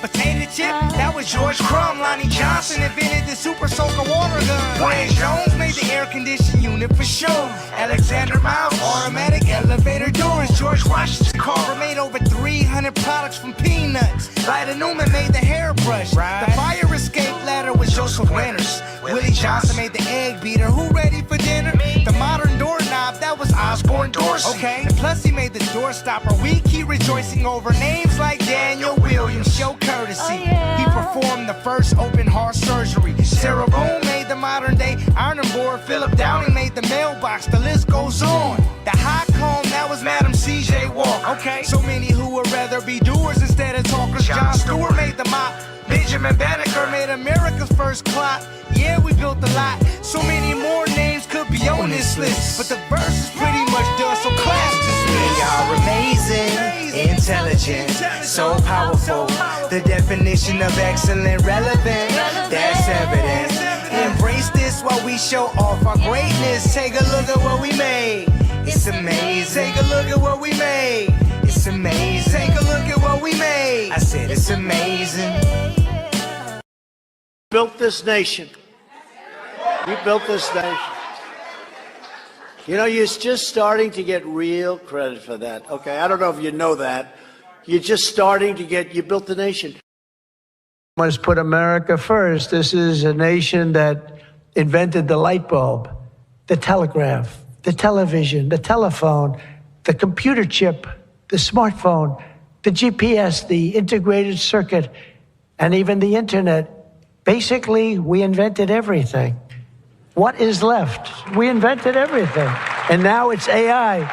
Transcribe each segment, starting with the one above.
potato chip, that was George Crumb. Lonnie Johnson invented the Super Soaker water gun. Brian Jones made the air conditioning unit for sure. Alexander Miles, automatic elevator doors. George Washington Carver made over 300 products from peanuts. Lyda Newman made the hairbrush. The fire escape ladder was Joseph Winters. Willie Johnson made the egg beater. Who ready for dinner? The modern doorknob, that was Osborne Dorsey. Okay. And plus he made the door stopper. We keep rejoicing over names like Daniel Williams. Show courtesy. He performed the first open heart surgery. Sarah Boone made the modern day ironing board. Philip Downing made the mailbox. The list goes on. The hot comb, that was Madam C.J. Walker. Okay. So many who would rather be doers instead of talkers. John Stewart made the mop. Benjamin Banneker made America's first clock. Yeah, we built a lot. So many more names could be on this list, but the verse is pretty much done, so class dismissed. We are amazing, intelligent, so powerful. The definition of excellent, relevant, that's evidence. Embrace this while we show off our greatness. Take a look at what we made. It's amazing. Take a look at what we made. It's amazing. Take a look at what we made. I said it's amazing. Built this nation. We built this nation. You know, you're just starting to get real credit for that. Okay, I don't know if you know that. You're just starting to get, you built the nation. Must put America first. This is a nation that invented the light bulb, the telegraph, the television, the telephone, the computer chip, the smartphone, the GPS, the integrated circuit, and even the internet. Basically, we invented everything. What is left? We invented everything. And now it's AI.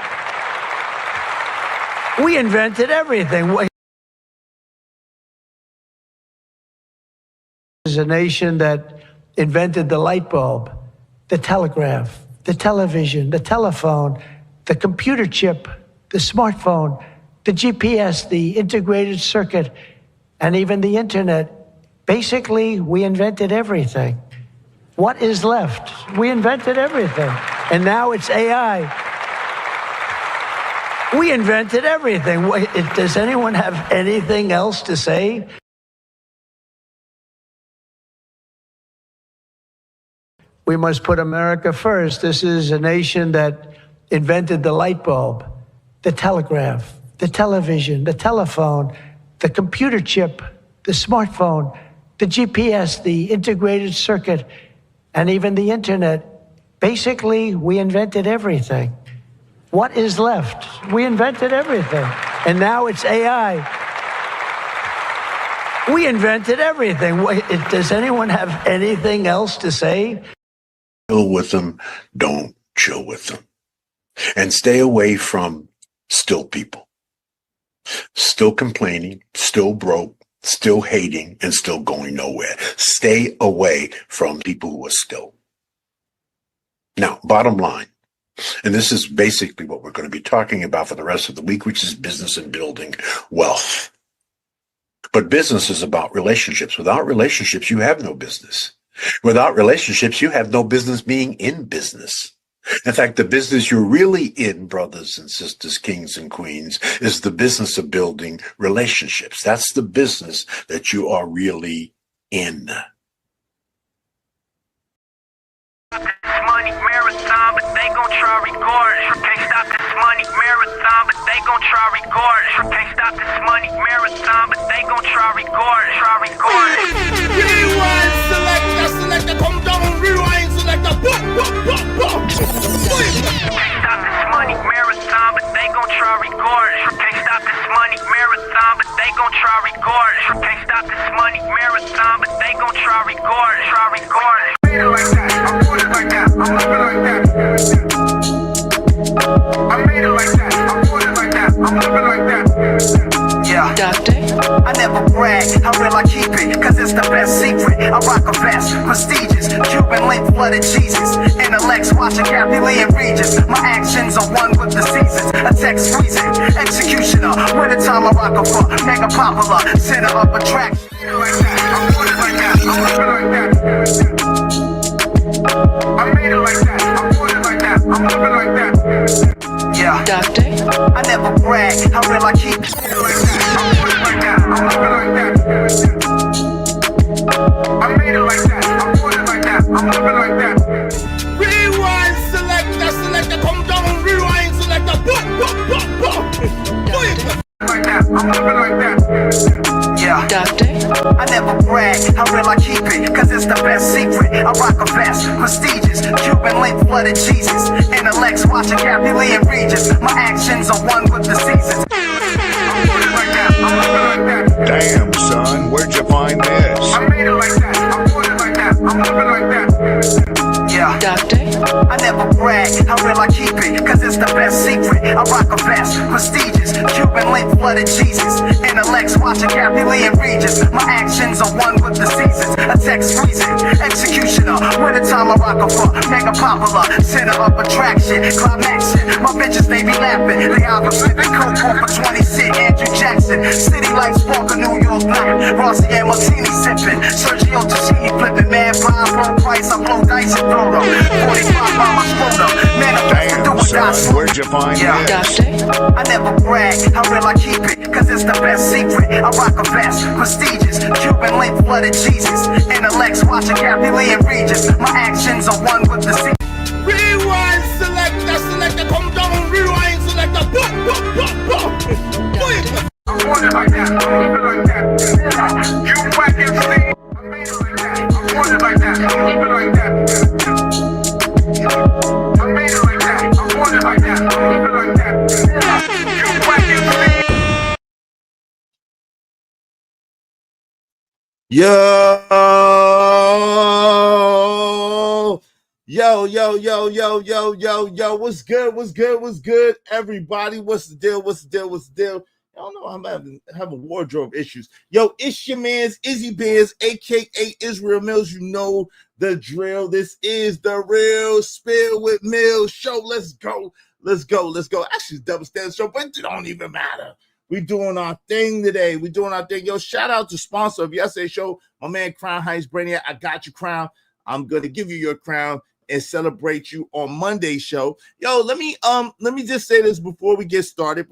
We invented everything. This is a nation that invented the light bulb, the telegraph, the television, the telephone, the computer chip, the smartphone, the GPS, the integrated circuit, and even the internet. Basically, we invented everything. What is left? We invented everything. And now it's AI. We invented everything. Does anyone have anything else to say? We must put America first. This is a nation that invented the light bulb, the telegraph, the television, the telephone, the computer chip, the smartphone, the GPS, the integrated circuit, and even the internet. Basically, we invented everything. What is left? We invented everything. And now it's AI. We invented everything. Does anyone have anything else to say? Chill with them, don't chill with them. And stay away from still people. Still complaining, still broke, still hating, and still going nowhere. Stay away from people who are still. Now, bottom line, and this is basically what we're going to be talking about for the rest of the week, which is business and building wealth. But business is about relationships. Without relationships, you have no business. Without relationships, you have no business being in business. In fact, the business you're really in, brothers and sisters, kings and queens, is the business of building relationships. That's the business that you are really in. Money marathon, but they gon' try regardless. Can't stop this money marathon, but they gon' try regardless. Can't stop this money marathon, but they gon' try regardless. Rewind selector, come down, rewind selector. Can't stop this money marathon, but they gon' try regardless. Can't stop this money marathon, but they gon' try regardless. Can't stop this money marathon, but they gon' try regardless. I made it like that. I bought it like that. I'm living like that. I made it like that. I bought it like that. I'm living like that. Yeah. Doctor? I never brag, how real I keep it, cause it's the best secret. I rock a vest, prestigious, Cuban link flooded Jesus. Intellects watching Kathy Lee and Regis. My actions are one with the seasons. A text freezing, executioner. Winter time I rock a fuck, mega popular, center of attraction. I made it like that. I bought it like that. I'm living like that. I made it like that. I bought it like that. I'm living like that. Yeah. Doctor? I never brag, how real I keep it. I made it like that. I bought it like that. I'm living like that. I rock a vest, prestigious, Cuban link flooded Jesus. Intellects watching Capulet and Regis. My actions are one with the seasons. I'm put it like that, I'm living like that. Damn, son, where'd you find this? I made it like that, I'm put it like that, I'm living like that. Yeah. Doctor? I never brag, how real I keep it, cause it's the best secret. I rock a vest, prestigious, Cuban link flooded Jesus. Intellects watching Capulet and Regis. My actions are one with the seasons. A text freezing, executioner. Wintertime I rock a fuck, mega popular. Center of attraction, climaxing. My bitches they be laughing. They have a flipping coke off for 20 cent. Andrew Jackson, city lights sparkle, New York night. Rossi and Martini sipping, Sergio Tacchini flipping. Mad vibe, low price, I blow dice and throw them. 45 by my scrotum. Man, I'm Damn, son, where'd you find this? Doctor? I never brag, how real I keep it, cause it's the best secret. I rock a vest, prestigious, Cuban link flooded Jesus. Intellects watching Capulet and Regis. My actions are one with the secret. Rewind selector, selector, come down, rewind selector, pop, pop, pop, pop. I'm born like that, I'm living like that. You whack and see, I made it like that. I'm born like that, I'm living like that. I made it like that, I'm born like that, I'm living like that. You whack and see. Yo, what's good, everybody? What's the deal? I don't know, I'm having wardrobe issues. Yo, it's your man's Izzy Bears, aka Israel Mills. You know the drill. This is the Real Spill with Mills show. Let's go. Actually, it's double standard show, but it don't even matter. We doing our thing today. Yo, shout out to sponsor of yesterday's show, my man Crown Heights Brainiac. I got your crown. I'm gonna give you your crown and celebrate you on Monday's show. Yo, let me just say this before we get started.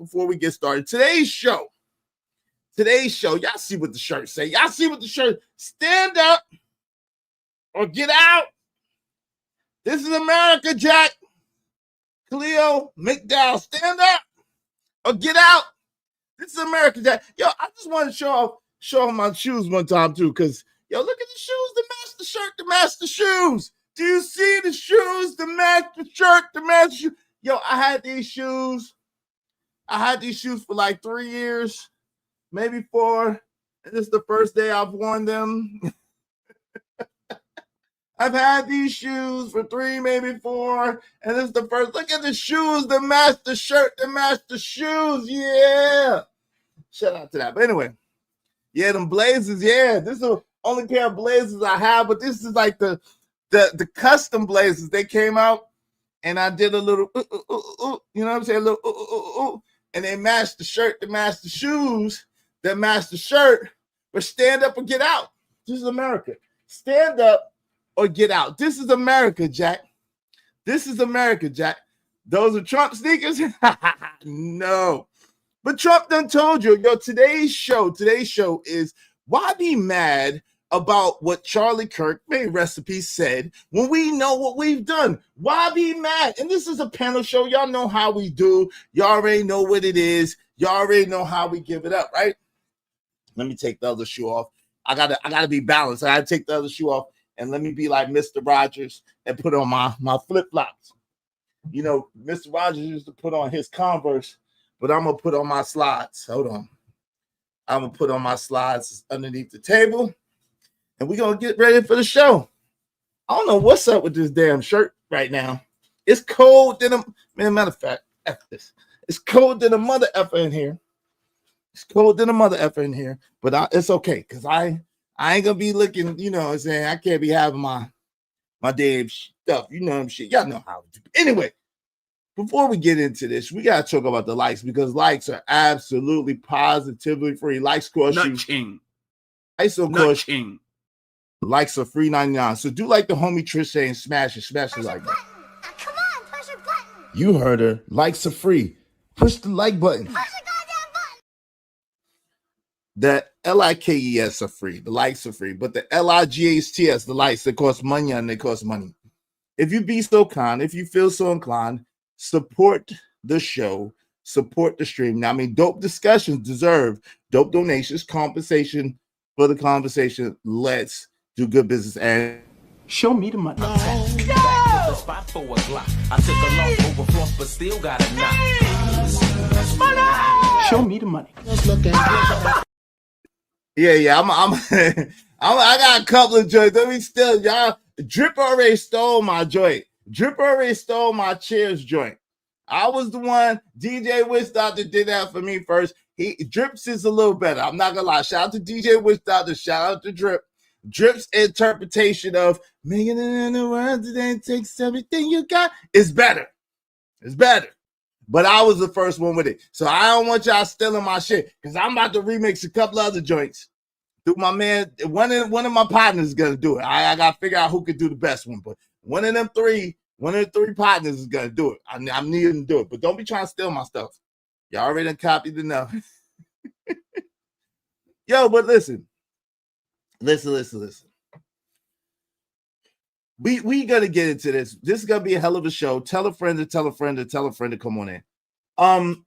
Today's show. Y'all see what the shirt say? Stand up or get out. This is America, Jack. Cleo, McDowell, stand up or get out. This is America, Jack. Yo, I just want to show off my shoes one time too, because yo, look at the shoes, the match the shirt, the match the shoes. Do you see the shoes, the match the shirt, the match shoes? Yo, I had these shoes for like 3 years, maybe 4. And this is the first day I've worn them. I've had these shoes for 3, maybe 4, and this is the first. Look at the shoes, the match the shirt, the match the shoes. Yeah. Shout out to that. But anyway, yeah, them blazers. Yeah, this is the only pair of blazers I have, but this is like the custom blazers. They came out, and I did a little, you know what I'm saying? A little, and they matched the shirt, they matched the shoes, that matched the shirt. But stand up or get out. This is America. Stand up or get out. This is America, Jack. Those are Trump sneakers? No. But Trump done told you, yo, today's show is why be mad about what Charlie Kirk, may rest in peace, said when we know what we've done. Why be mad? And this is a panel show. Y'all know how we do. Y'all already know what it is. Y'all already know how we give it up, right? Let me take the other shoe off. I gotta be balanced. I gotta take the other shoe off and let me be like Mr. Rogers and put on my flip-flops. You know, Mr. Rogers used to put on his Converse, but I'm gonna put on my slides. Hold on. I'm gonna put on my slides underneath the table. And we're going to get ready for the show. I don't know what's up with this damn shirt right now. It's cold than a... Man, matter of fact, F this. It's cold than a mother effer in here. But it's okay, because I ain't going to be looking, you know what I'm saying? I can't be having my damn stuff. You know what I'm shit. Y'all know how to do it. Anyway, before we get into this, we got to talk about the likes, because likes are absolutely positively free. Likes cost you... Likes will cost you... Likes are free 99. So do like the homie Trish say and smash it like that. Come on, push a button. You heard her. Likes are free. Push the like button. Push the goddamn The button. LIKES are free. The likes are free. But the LIGHTS, the likes, they cost money and they cost money. If you be so kind, if you feel so inclined, support the show, support the stream. Now, I mean, dope discussions deserve dope donations, compensation for the conversation. Let's do good business and Show me the money. Back to the spot for a Glock. I took a loss over floss, but still got a knock. Show me the money. Yeah. I got a couple of joints. Let me still, y'all. Drip already stole my joint. Drip already stole my Cheers joint. I was the one. DJ Witch Doctor did that for me first. Drips is a little better. I'm not gonna lie. Shout out to DJ Witch Doctor. Shout out to Drip. Drip's interpretation of "Making it in the world today takes everything you got" is better. It's better. But I was the first one with it. So I don't want y'all stealing my shit because I'm about to remix a couple other joints. Do my man, one of my partners is gonna do it. I gotta figure out who could do the best one, but one of the three partners is gonna do it. I'm needing to do it, but don't be trying to steal my stuff. Y'all already done copied enough. Yo, but listen. We gonna get into this. This is gonna be a hell of a show. Tell a friend to tell a friend to tell a friend to come on in.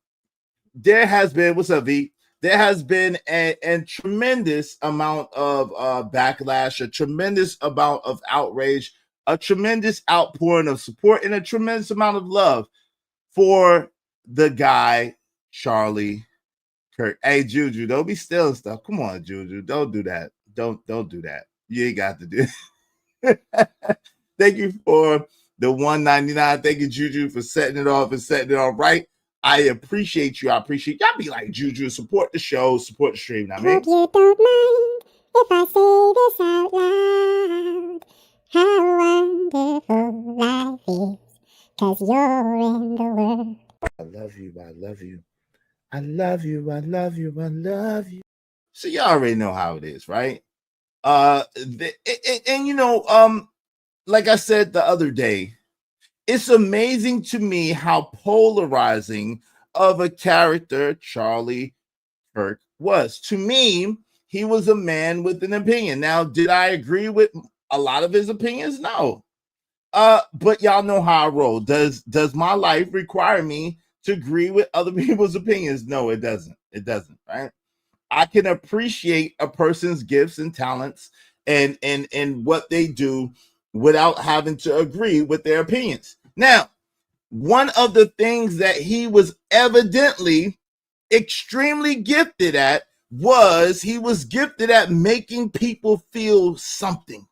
There has been, what's up, V? There has been a tremendous amount of backlash, a tremendous amount of outrage, a tremendous outpouring of support, and a tremendous amount of love for the guy, Charlie Kirk. Hey, Juju, don't be stealing stuff. Come on, Juju. Don't do that. Don't do that. You ain't got to do it. Thank you for the $1.99. Thank you, Juju, for setting it off and setting it off right. I appreciate you. I appreciate y'all. Be like Juju, support the show, support the stream. Now, man. Hope you don't mind if I say this out loud. How wonderful life is, 'cause you're in the world. I love you. I love you. I love you. I love you. I love you. So y'all already know how it is, right? And you know, like I said the other day, it's amazing to me how polarizing of a character Charlie Kirk was. To me, he was a man with an opinion. Now, did I agree with a lot of his opinions? No. But y'all know how I roll. Does my life require me to agree with other people's opinions? No, it doesn't. It doesn't, right? I can appreciate a person's gifts and talents and what they do without having to agree with their opinions. Now, one of the things that he was evidently extremely gifted at was he was gifted at making people feel something.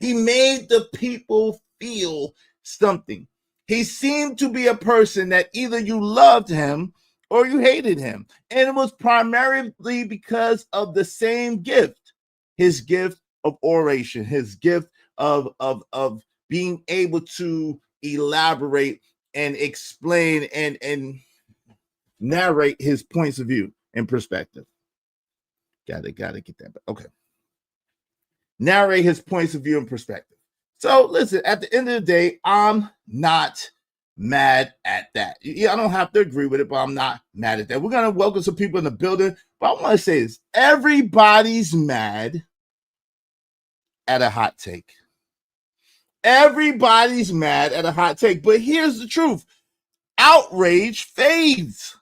He made the people feel something. He seemed to be a person that either you loved him or you hated him. And it was primarily because of the same gift, his gift of oration, his gift of being able to elaborate and explain and narrate his points of view and perspective. Gotta get that. Okay. Narrate his points of view and perspective. So listen, at the end of the day, I'm not mad at that. Yeah, I don't have to agree with it, but I'm not mad at that. We're going to welcome some people in the building, but I want to say this. Everybody's mad at a hot take. Everybody's mad at a hot take, but here's the truth. Outrage fades.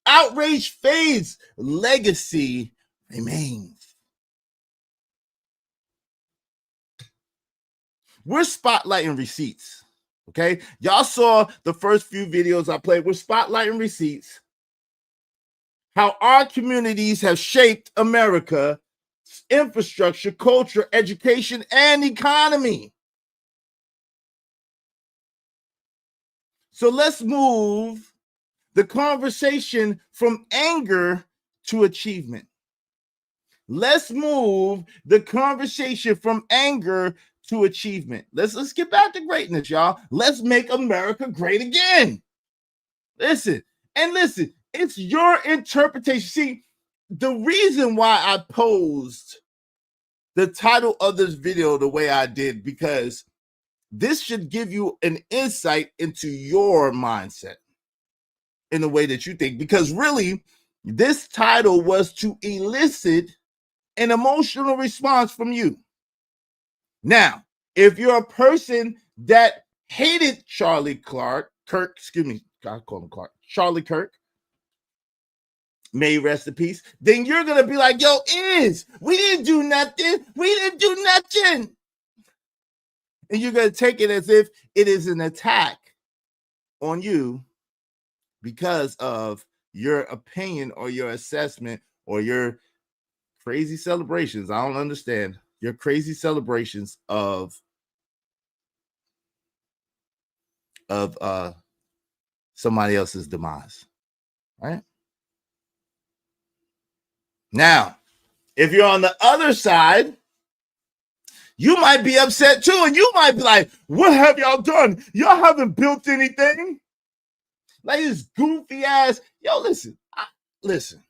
Outrage fades. Legacy remains. We're spotlighting receipts. Okay, y'all saw the first few videos I played. We're spotlighting receipts. How our communities have shaped America's infrastructure, culture, education, and economy. So let's move the conversation from anger to achievement. Let's move the conversation from anger to achievement. Let's get back to greatness, y'all. Let's make America great again. Listen, it's your interpretation. See, the reason why I posed the title of this video the way I did, because this should give you an insight into your mindset in the way that you think. Because really, this title was to elicit an emotional response from you. Now, if you're a person that hated Charlie Kirk, may he rest in peace, then you're going to be like, yo, we didn't do nothing. And you're going to take it as if it is an attack on you because of your opinion or your assessment or your crazy celebrations. I don't understand your crazy celebrations of somebody else's demise, right? Now, if you're on the other side, you might be upset too, and you might be like, what have y'all done? Y'all haven't built anything. Like this goofy ass. Yo, listen.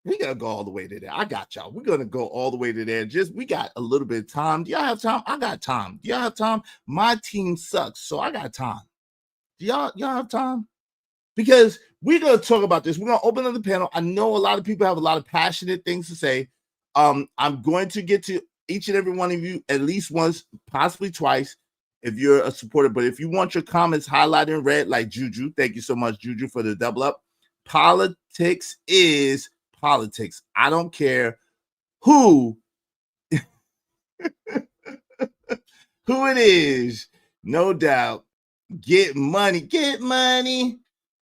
We gotta go all the way to there. I got y'all. We're gonna go all the way to there. We got a little bit of time. Do y'all have time? I got time. Do y'all have time? My team sucks, so I got time. Do y'all have time? Because we're gonna talk about this. We're gonna open up the panel. I know a lot of people have a lot of passionate things to say. I'm going to get to each and every one of you at least once, possibly twice, if you're a supporter. But if you want your comments highlighted in red, like Juju, thank you so much, Juju, for the double up. Politics is politics. I don't care who it is, no doubt. Get money.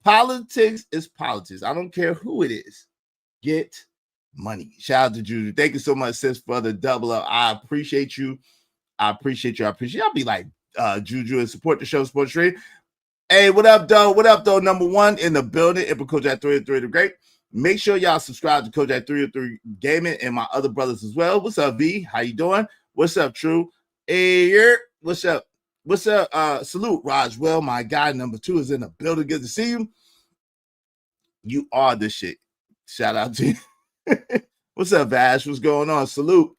Politics is politics. I don't care who it is. Get money. Shout out to Juju. Thank you so much, sis, for the double up. I appreciate you. I'll be like Juju and support the show, support trade. Hey, what up, though? Number one in the building. If Kojak 303 the great. Make sure y'all subscribe to Kojak 303 Gaming and my other brothers as well. What's up, V? How you doing? What's up, True? Hey, what's up? Salute, Raj. Well, my guy number 2 is in the building. Good to see you. You are the shit. Shout out to you. What's up, Vash? What's going on? Salute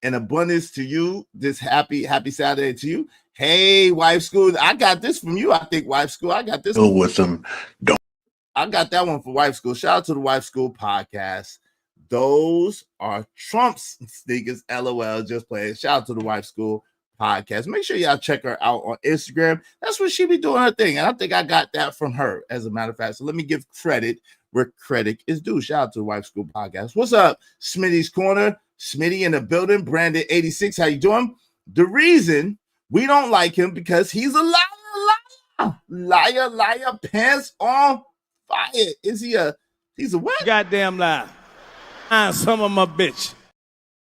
and abundance to you. This happy Saturday to you. Hey, Wife School. I got this from you, I think, Wife School. I got this Deal with them. Don't. I got that one for Wife School. Shout out to the Wife School podcast. Those are Trump's sneakers. LOL. Just playing. Shout out to the Wife School podcast. Make sure y'all check her out on Instagram. That's where she be doing her thing. And I think I got that from her, as a matter of fact. So let me give credit where credit is due. Shout out to the Wife School podcast. What's up, Smitty's Corner? Smitty in the building. Brandon 86. How you doing? The reason we don't like him because he's a liar, pants on fire. He's a what? Goddamn lie. Some of my bitch.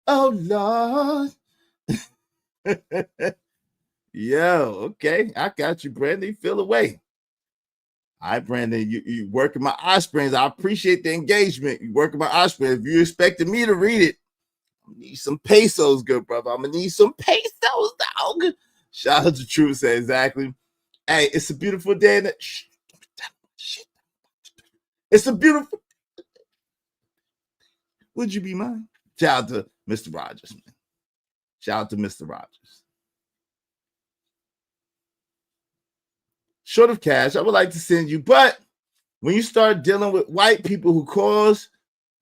Oh, Lord. Yo, okay. I got you, Brandon. Feel away. All right, Brandon, you working my eye springs. I appreciate the engagement. You working my eye springs. If you expected me to read it, I need some pesos, good brother. I'm going to need some pesos, dog. Shout out to True. Say exactly. Hey, it's a beautiful day. It's a beautiful. Would you be mine? Shout out to Mr. Rogers, man. Shout out to Mr. Rogers. Short of cash, I would like to send you, but when you start dealing with white people who cause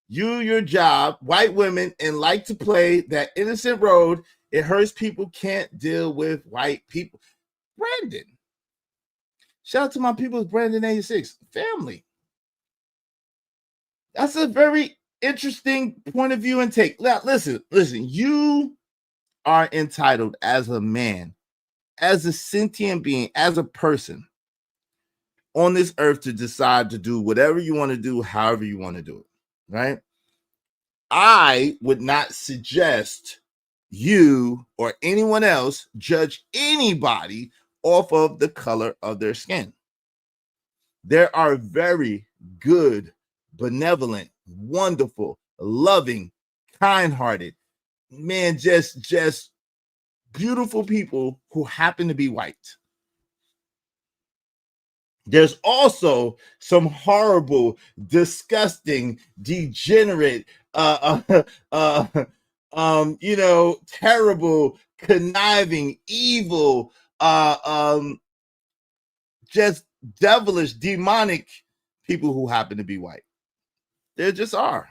you your job, white women, and like to play that innocent road, it hurts people can't deal with white people. Brandon. Shout out to my people, Brandon 86. Family. That's a very interesting point of view and take. Now, listen, you are entitled as a man, as a sentient being, as a person on this earth to decide to do whatever you want to do, however you want to do it, right? I would not suggest you or anyone else judge anybody off of the color of their skin. There are very good, benevolent, wonderful, loving, kind-hearted, man, just beautiful people who happen to be white. There's also some horrible, disgusting, degenerate, terrible, conniving, evil, just devilish, demonic people who happen to be white. There just are,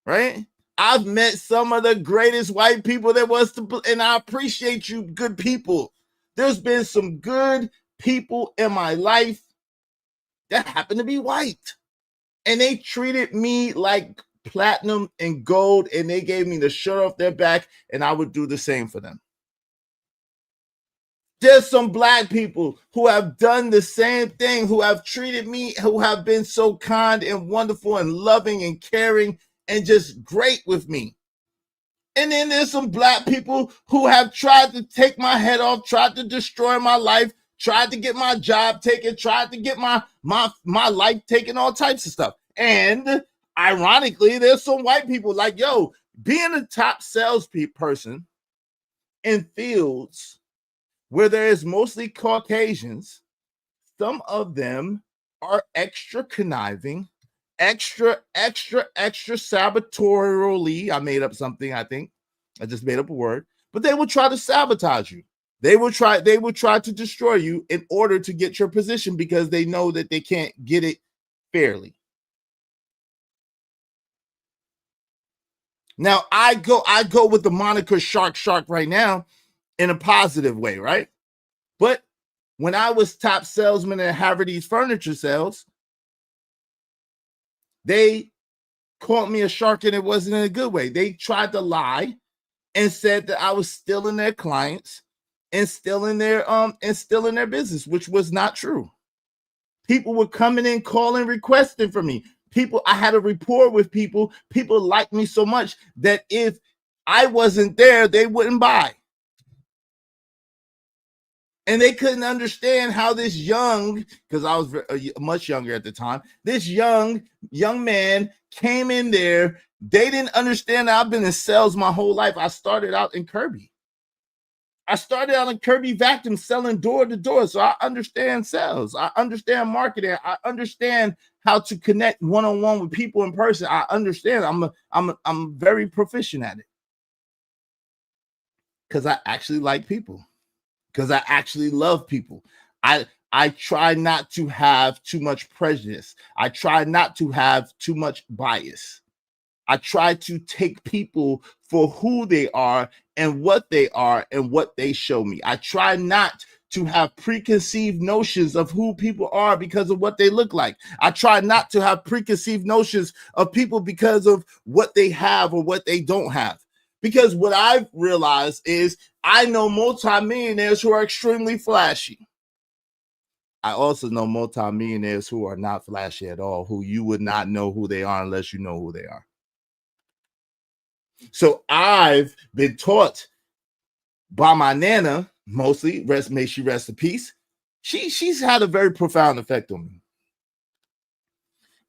right? I've met some of the greatest white people there was to, and I appreciate you, good people. There's been some good people in my life that happen to be white. And they treated me like platinum and gold, and they gave me the shirt off their back, and I would do the same for them. There's some black people who have done the same thing, who have treated me, who have been so kind and wonderful and loving and caring and just great with me. And then there's some black people who have tried to take my head off, tried to destroy my life, tried to get my job taken, tried to get my life taken, all types of stuff. And ironically, there's some white people like, yo, being a top salesperson in fields where there is mostly Caucasians, some of them are extra conniving, extra sabotorially. I made up something, I think. I just made up a word. But they will try to sabotage you. They will try to destroy you in order to get your position because they know that they can't get it fairly. Now, I go with the moniker Shark right now in a positive way, right? But when I was top salesman at Haverty's Furniture Sales, they called me a shark, and it wasn't in a good way. They tried to lie and said that I was stealing their clients and stealing their business, which was not true. People were coming in, calling, requesting for me. I had a rapport with people. People liked me so much that if I wasn't there, they wouldn't buy. And they couldn't understand how this young, because I was much younger at the time, this young man came in there. They didn't understand that I've been in sales my whole life. I started out in Kirby. Vacuum selling door to door. So I understand sales. I understand marketing. I understand how to connect one-on-one with people in person. I understand. I'm very proficient at it. Because I actually like people. Because I actually love people. I try not to have too much prejudice. I try not to have too much bias. I try to take people for who they are and what they show me. I try not to have preconceived notions of who people are because of what they look like. I try not to have preconceived notions of people because of what they have or what they don't have. Because what I've realized is I know multimillionaires who are extremely flashy. I also know multimillionaires who are not flashy at all, who you would not know who they are unless you know who they are. So I've been taught by my Nana, mostly, may she rest in peace. She's had a very profound effect on me.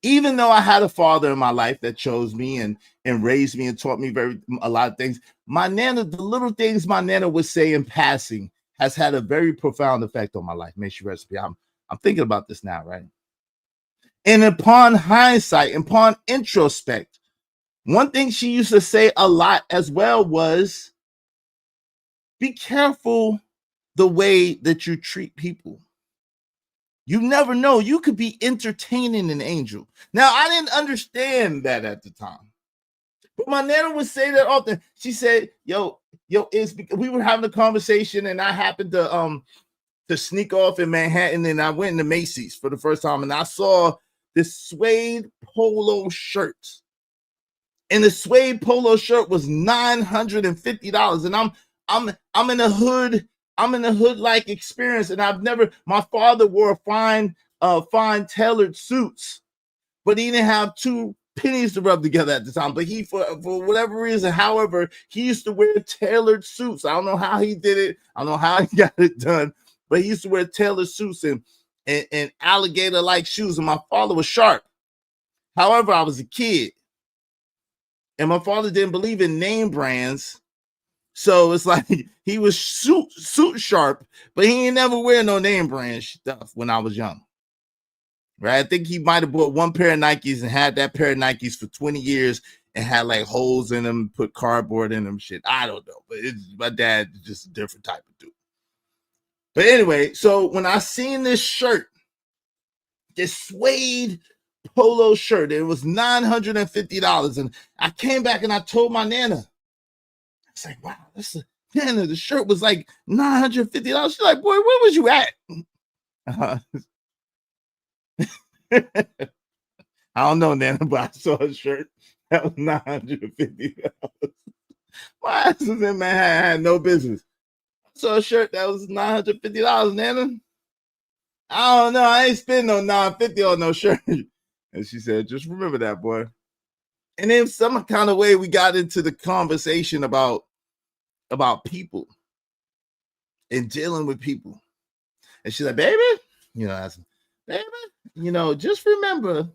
Even though I had a father in my life that chose me and raised me and taught me a lot of things, my Nana, the little things my Nana would say in passing has had a very profound effect on my life. May she rest in peace. I'm thinking about this now, right? And upon hindsight, upon introspect, one thing she used to say a lot as well was, be careful the way that you treat people. You never know. You could be entertaining an angel. Now, I didn't understand that at the time. But my Nana would say that often. She said, yo, we were having a conversation and I happened to sneak off in Manhattan and I went into Macy's for the first time and I saw this suede polo shirt. And the suede polo shirt was $950. And I'm in a hood. I'm in a hood-like experience, and my father wore fine tailored suits, but he didn't have two pennies to rub together at the time. But he, for whatever reason, however, he used to wear tailored suits. I don't know how he did it. I don't know how he got it done, but he used to wear tailored suits and alligator-like shoes, and my father was sharp. However, I was a kid, and my father didn't believe in name brands. So it's like he was suit sharp, but he ain't never wear no name brand stuff when I was young. Right? I think he might have bought one pair of Nikes and had that pair of Nikes for 20 years and had like holes in them, put cardboard in them, shit. I don't know, but my dad is just a different type of dude. But anyway, so when I seen this shirt, this suede polo shirt, it was $950, and I came back and I told my Nana. It's like, wow, Nana, the shirt was like $950. She's like, boy, where was you at? I don't know, Nana, but I saw a shirt that was $950. My ass was in Manhattan, had no business. I saw a shirt that was $950, Nana. I don't know. I ain't spending no $950 on no shirt. And she said, just remember that, boy. And then some kind of way we got into the conversation about people and dealing with people. And she's like, baby, I said, baby, just remember,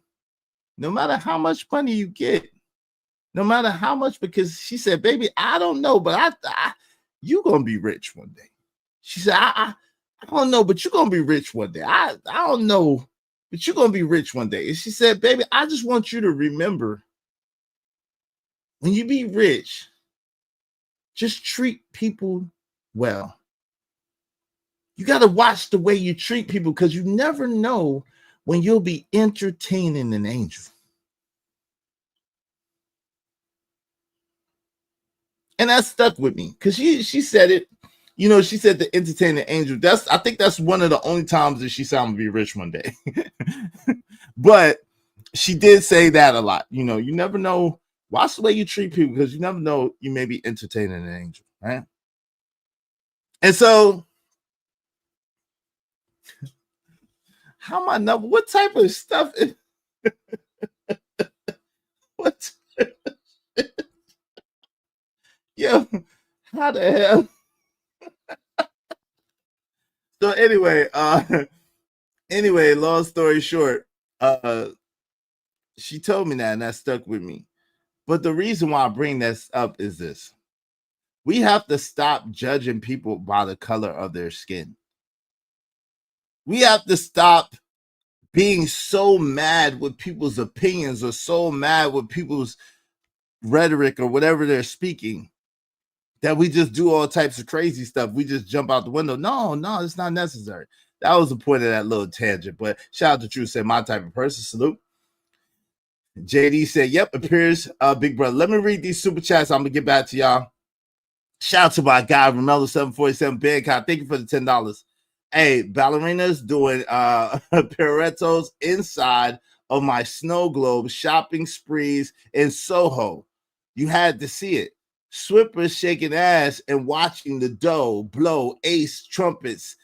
no matter how much money you get, no matter how much, because she said, baby, I don't know, but you're going to be rich one day. She said, I don't know, but you're going to be rich one day. I don't know, but you're going to be rich one day. And she said, baby, I just want you to remember, when you be rich, just treat people well. You got to watch the way you treat people, because you never know when you'll be entertaining an angel. And that stuck with me, because she said it. She said the entertaining angel. I think that's one of the only times that she said I'm gonna be rich one day. But she did say that a lot. You never know. Watch the way you treat people, because you never know, you may be entertaining an angel, right? And so, how am I know what type of stuff is what? Yo, how the hell? So anyway, long story short, she told me that, and that stuck with me. But the reason why I bring this up is this: we have to stop judging people by the color of their skin. We have to stop being so mad with people's opinions, or so mad with people's rhetoric, or whatever they're speaking, that we just do all types of crazy stuff. We just jump out the window. No, it's not necessary. That was the point of that little tangent. But shout out to True, said, my type of person. Salute. JD said, yep, appears Big Brother. Let me read these super chats. I'm going to get back to y'all. Shout out to my guy, Romello 747 Bangkok. Thank you for the $10. Hey, ballerinas doing pirouettes inside of my snow globe shopping sprees in Soho. You had to see it. Swippers shaking ass and watching the dough blow ace trumpets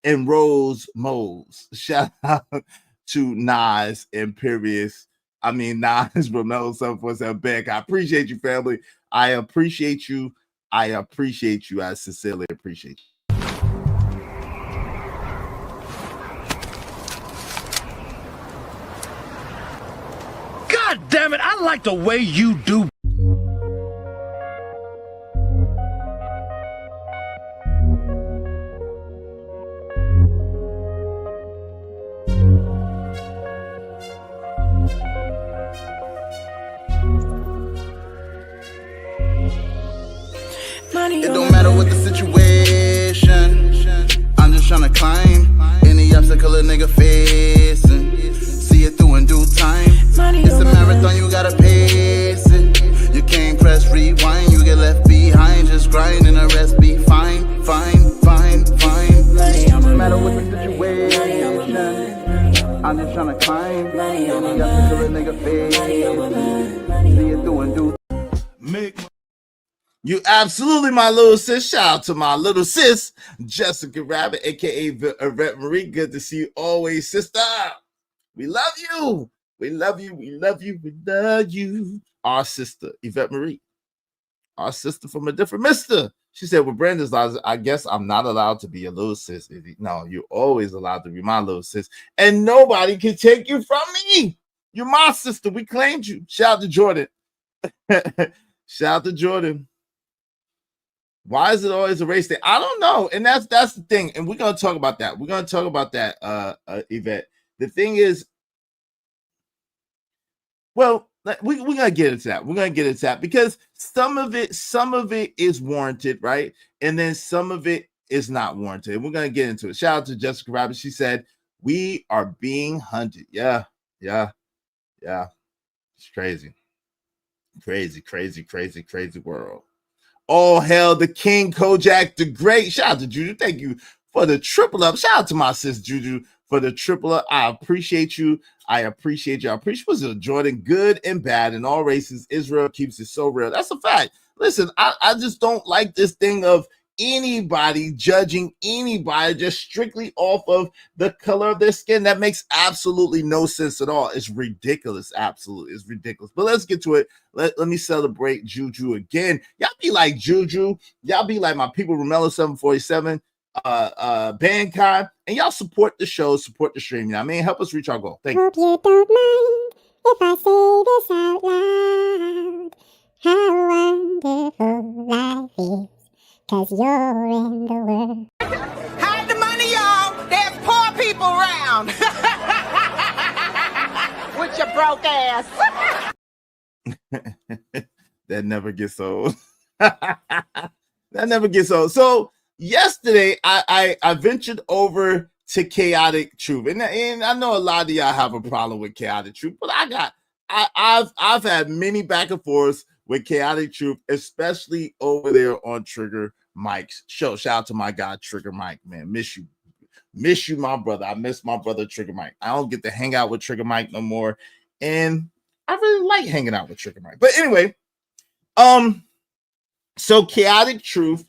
and Rose Moles. Shout out to Nas Imperious. Nas Romello 747 Bank. I appreciate you, family. I appreciate you. I sincerely appreciate you. God damn it, I like the way you do. It don't matter what the situation, I'm just trying to climb any obstacle a nigga facing. See it through in due time. It's a marathon, you gotta pace it. You can't press rewind, you get left behind. Just grind and the rest be fine. No matter what the situation, I'm just trying to climb any obstacle a nigga facing. See it through in due time. You absolutely, my little sis. Shout out to my little sis, Jessica Rabbit, aka Yvette Marie. Good to see you always, sister. We love you. We love you. We love you. We love you. Our sister, Yvette Marie. Our sister from a different mister. She said, well, Brandon's, I guess I'm not allowed to be a little sis. No, you're always allowed to be my little sis. And nobody can take you from me. You're my sister. We claimed you. Shout out to Jordan. Shout out to Jordan. Why is it always a race thing? I don't know. And that's the thing. And we're going to talk about that. We're going to talk about that, Yvette. The thing is, well, we're going to get into that. We're going to get into that because some of it is warranted, right? And then some of it is not warranted. And we're going to get into it. Shout out to Jessica Rabbit. She said, we are being hunted. Yeah. It's crazy. Crazy world. All hail the King Kojak the Great. Shout out to Juju. Thank you for the triple up. Shout out to my sis Juju for the triple up. I appreciate you. I appreciate you. I appreciate you, Jordan. Good and bad in all races. Israel keeps it so real. That's a fact. Listen, I just don't like this thing of anybody judging anybody just strictly off of the color of their skin. That makes absolutely no sense at all. It's ridiculous. Absolutely. It's ridiculous. But let's get to it. Let me celebrate Juju again. Y'all be like Juju. Y'all be like my people, Romelo 747, Bandcon, and y'all support the show, support the stream. You know what I mean? Help us reach our goal. Thank you. Hope you don't mind if I say this out loud. How wonderful life is, 'cause you're in the world. Hide the money, y'all. There's poor people around. With your broke ass. That never gets old. That never gets old. So yesterday, I ventured over to Chaotic Truth, and I know a lot of y'all have a problem with Chaotic Truth, but I've had many back and forths with Chaotic Truth, especially over there on Trigger Mike's show. Shout out to my guy Trigger Mike, man. Miss you, my brother. I miss my brother Trigger Mike. I don't get to hang out with Trigger Mike no more, and I really like hanging out with Trigger Mike. But anyway, so Chaotic Truth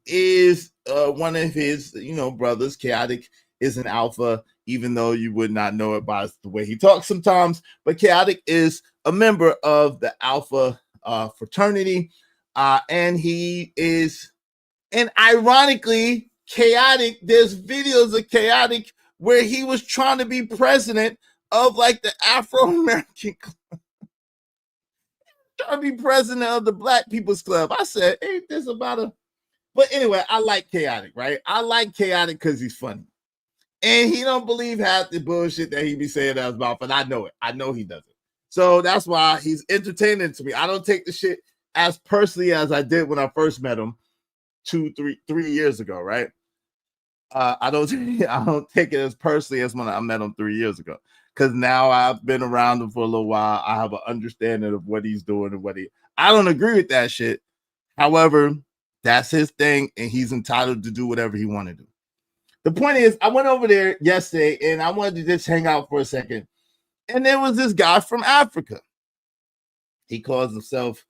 is one of his brothers. Chaotic is an alpha, even though you would not know it by the way he talks sometimes. But Chaotic is a member of the alpha fraternity, and he is, and ironically, Chaotic, there's videos of Chaotic where he was trying to be president of like the Afro-American Club, trying to be president of the Black People's Club. I said, ain't this about a... But anyway, I like Chaotic, right? I like Chaotic because he's funny. And he don't believe half the bullshit that he be saying out his mouth, and I know it. I know he doesn't. So that's why he's entertaining to me. I don't take the shit as personally as I did when I first met him 3 years ago, right? I don't take it as personally as when I met him 3 years ago, because now I've been around him for a little while. I have an understanding of what he's doing and I don't agree with that shit. However, that's his thing, and he's entitled to do whatever he want to do. The point is, I went over there yesterday, and I wanted to just hang out for a second. And there was this guy from Africa. He calls himself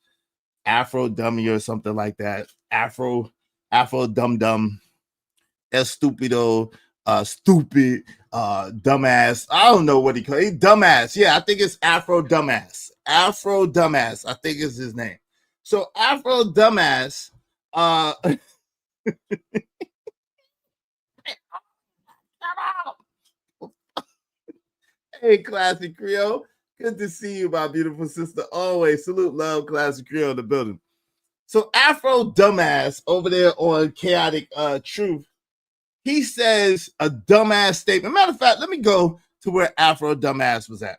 Afro Dummy or something like that. Afro Dum Dum, Estupido, stupid, dumbass. I don't know what he calls it. Dumbass. Yeah, I think it's Afro Dumbass. Afro Dumbass, I think is his name. So Afro Dumbass, hey, Classic Creole. Good to see you, my beautiful sister. Always salute, love, Classic Creole in the building. So Afro Dumbass over there on Chaotic Truth, he says a dumbass statement. Matter of fact, let me go to where Afro Dumbass was at.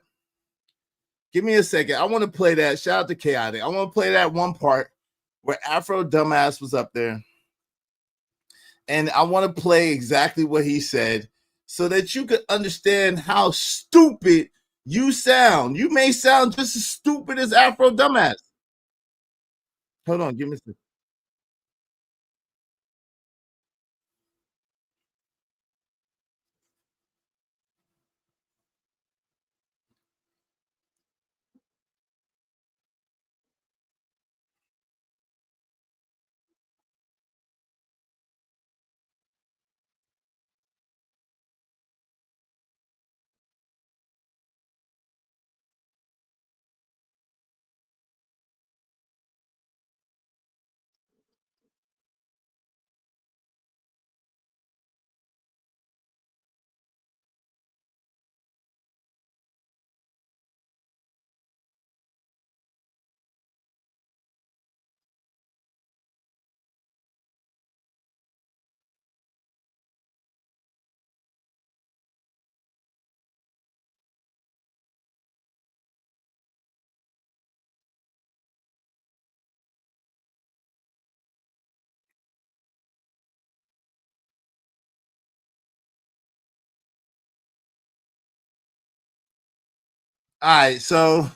Give me a second. I want to play that. Shout out to Chaotic. I want to play that one part where Afro Dumbass was up there. And I want to play exactly what he said so that you could understand how stupid you sound. You may sound just as stupid as Afro Dumbass. Hold on, give me a second. All right, so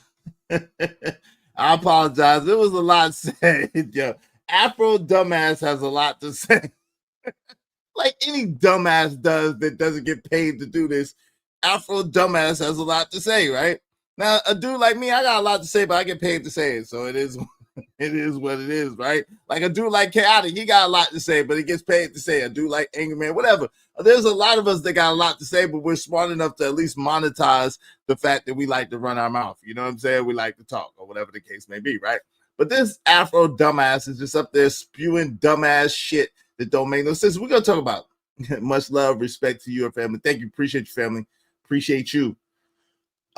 I apologize. It was a lot said. Yo, Afro Dumbass has a lot to say. like any dumbass does that doesn't get paid to do this. Afro dumbass has a lot to say, right? Now, a dude like me, I got a lot to say, but I get paid to say it, so it is what it is, right? Like a dude like Chaotic, he got a lot to say, but he gets paid to say it. A dude like Angry Man, whatever. There's a lot of us that got a lot to say, but we're smart enough to at least monetize the fact that we like to run our mouth. You know what I'm saying? We like to talk, or whatever the case may be, right? But this Afro dumbass is just up there spewing dumbass shit that don't make no sense. We're gonna talk about much love, respect to your family. Thank you, appreciate your family, appreciate you.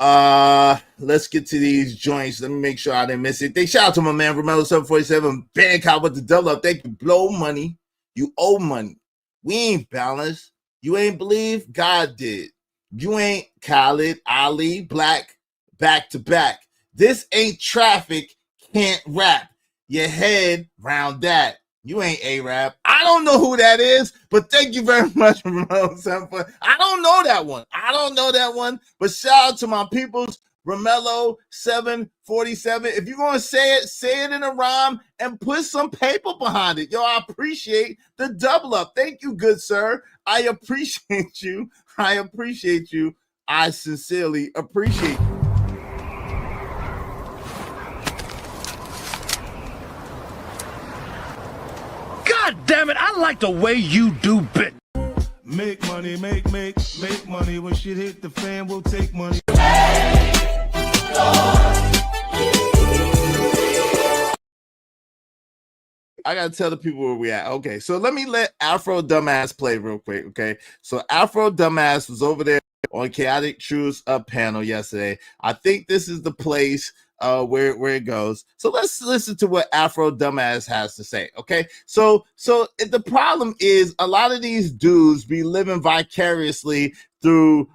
Let's get to these joints. Let me make sure I didn't miss it. Shout out to my man Romello 747 Bangkok with the double up. Thank you. Blow money. You owe money. We ain't balanced. You ain't believe? God did. You ain't Khaled, Ali, Black, back to back. This ain't traffic. Can't rap. Your head round that. You ain't A-Rap. I don't know who that is, but thank you very much, Romello 747. I don't know that one. But shout out to my peoples, Romello 747. If you're going to say it in a rhyme and put some paper behind it. Yo, I appreciate the double up. Thank you, good sir. I appreciate you. I sincerely appreciate you. God damn it, I like the way you do bit. Make money, make money. When shit hit the fan, we'll take money. I gotta tell the people where we at. Okay, so let me let Afro Dumbass play real quick. Okay, so Afro Dumbass was over there on Chaotic Truth's panel yesterday. I think this is the place where it goes. So let's listen to what Afro Dumbass has to say. Okay, so the problem is a lot of these dudes be living vicariously through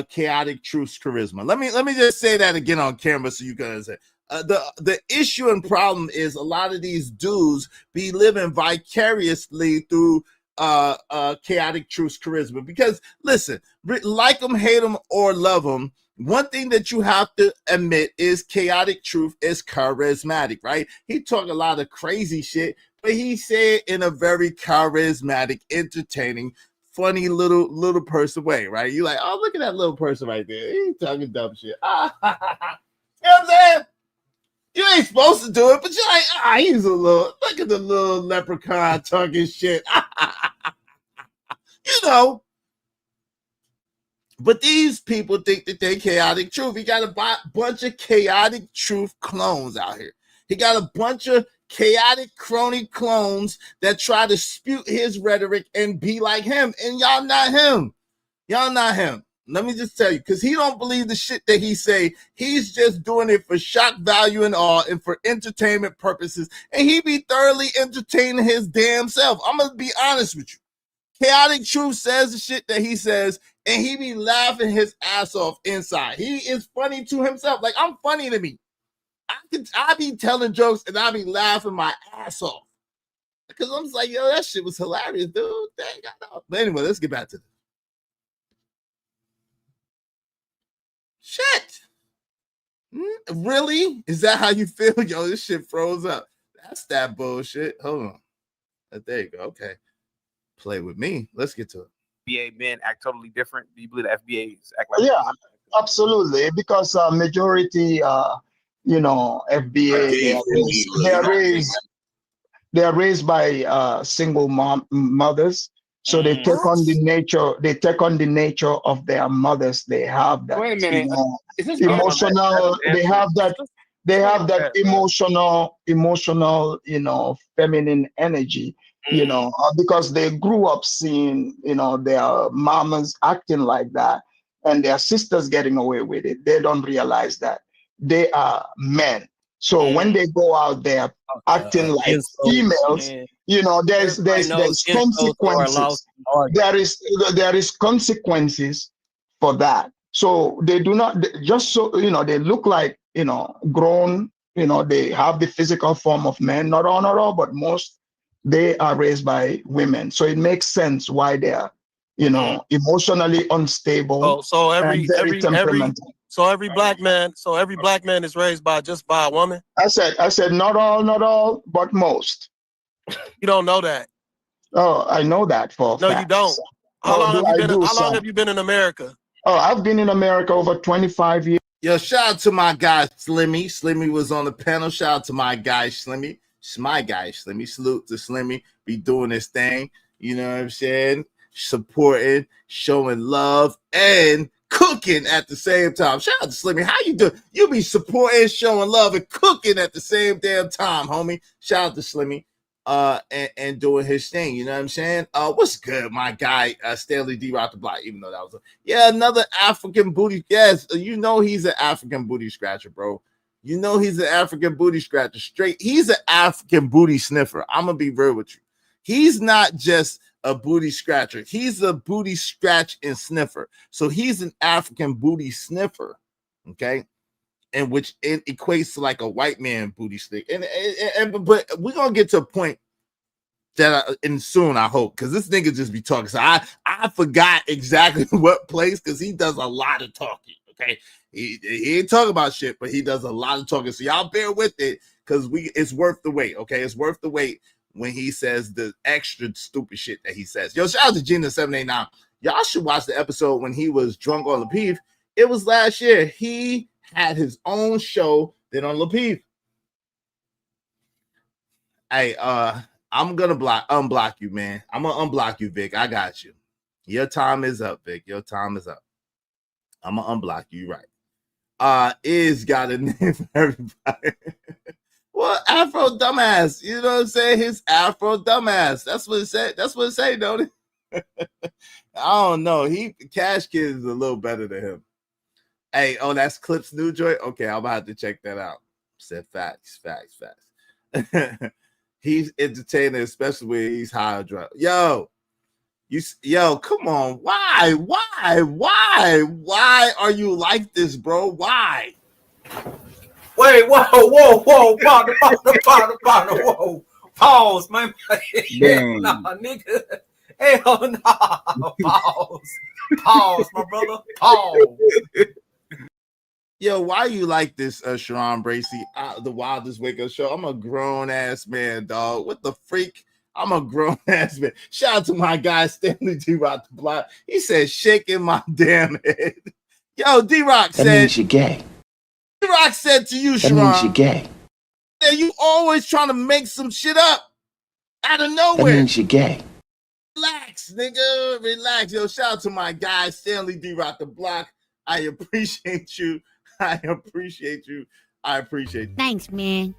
Chaotic Truth's charisma. Let me just say that again on camera so you guys say. The issue and problem is a lot of these dudes be living vicariously through Chaotic Truth's charisma. Because listen, like them, hate them, or love them, one thing that you have to admit is Chaotic Truth is charismatic, right? He talk a lot of crazy shit, but he say it in a very charismatic, entertaining, funny little person way, right? You like, oh, look at that little person right there. He's talking dumb shit. You know what I'm saying? You ain't supposed to do it, but you're like, he's a little, look at the little leprechaun talking shit. You know. But these people think that they Chaotic Truth. He got a bunch of Chaotic Truth clones out here. He got a bunch of chaotic crony clones that try to spew his rhetoric and be like him. And y'all not him. Y'all not him. Let me just tell you, because he don't believe the shit that he say. He's just doing it for shock value and awe and for entertainment purposes. And he be thoroughly entertaining his damn self. I'm going to be honest with you. Chaotic Truth says the shit that he says, and he be laughing his ass off inside. He is funny to himself. Like, I'm funny to me. I be telling jokes, and I be laughing my ass off. Because I'm just like, yo, that shit was hilarious, dude. Dang, but anyway, let's get back to this. Shit. Really? Is that how you feel? Yo, this shit froze up. That's that bullshit. Hold on. There you go. Okay. Play with me. Let's get to it. FBA men act totally different. Do you believe the FBAs act like Yeah, absolutely. Because majority, FBA, they are raised by single mothers. So they take on the nature. They take on the nature of their mothers. They have that. Wait a minute. Emotional. They have that. They have that emotional. Feminine energy. Because they grew up seeing, their mamas acting like that, and their sisters getting away with it. They don't realize that they are men. So when they go out there acting like females, there's consequences. There is consequences for that. So they do not just they look like grown. They have the physical form of men, not all, but most. They are raised by women, so it makes sense why they are, emotionally unstable. So every temperamental. black man is raised by a woman. I said not all, but most. You don't know that. Oh, I know that for a No, fact. you don't. How Oh, long do have you I been? do, How long son? have you been in America? Oh, I've been in America over 25 years. Yo, shout out to my guy Slimmy. Slimmy was on the panel. Shout out to my guy Slimmy. It's my guy Slimmy. Salute to Slimmy. Be doing this thing. You know what I'm saying? Supporting, showing love, and cooking at the same time. Shout out to Slimmy. How you doing? You be supporting, showing love, and cooking at the same damn time, homie. Shout out to Slimmy. And doing his thing, you know what I'm saying? What's good, my guy, Stanley D. Rock the Block, even though that was another African booty. Yes, you know he's an African booty scratcher, bro. You know he's an African booty scratcher. Straight, he's an African booty sniffer. I'm gonna be real with you. He's not just a booty scratcher, he's a booty scratch and sniffer. So he's an African booty sniffer, okay? And which it equates to like a white man booty stick. But we're gonna get to a point that and soon, I hope, because this nigga just be talking. So I forgot exactly what place, because he does a lot of talking. Okay, he ain't talking about shit, but he does a lot of talking. So y'all bear with it, because it's worth the wait. Okay, it's worth the wait when he says the extra stupid shit that he says. Yo, shout out to Gina 789. Y'all should watch the episode when he was drunk on Lapeef. It was last year. He had his own show then on Lapeef. Hey, I'm gonna unblock you, man. I'm gonna unblock you, Vic. I got you. Your time is up, Vic. Your time is up. I'm gonna unblock you, right? Is got a name for everybody. Well, Afro dumbass. You know what I'm saying? His Afro dumbass. That's what it said. That's what it say, don't it? I don't know. Cash Kid is a little better than him. Hey, that's Clip's new joint. Okay, I'm about to check that out. Said facts. He's entertaining, especially when he's high on drugs. Yo, come on. Why are you like this, bro? Why? Wait, whoa, partner, whoa. Pause, man. Damn. Nah, nigga. Hell no. Pause, my brother. Pause. Yo, why you like this, Sharon Bracey? The Wildest Wake Up Show. I'm a grown ass man, dog. What the freak? I'm a grown ass man. Shout out to my guy Stanley D. Rock the Block. He said, shaking my damn head. Yo, D Rock said, That means you're gay. D Rock said to you, Sharon, That means you're gay. that you always trying to make some shit up out of nowhere. That means you're gay. Relax, nigga. Relax. Yo, shout out to my guy Stanley D. Rock the Block. I appreciate you. I appreciate you. Thanks, man.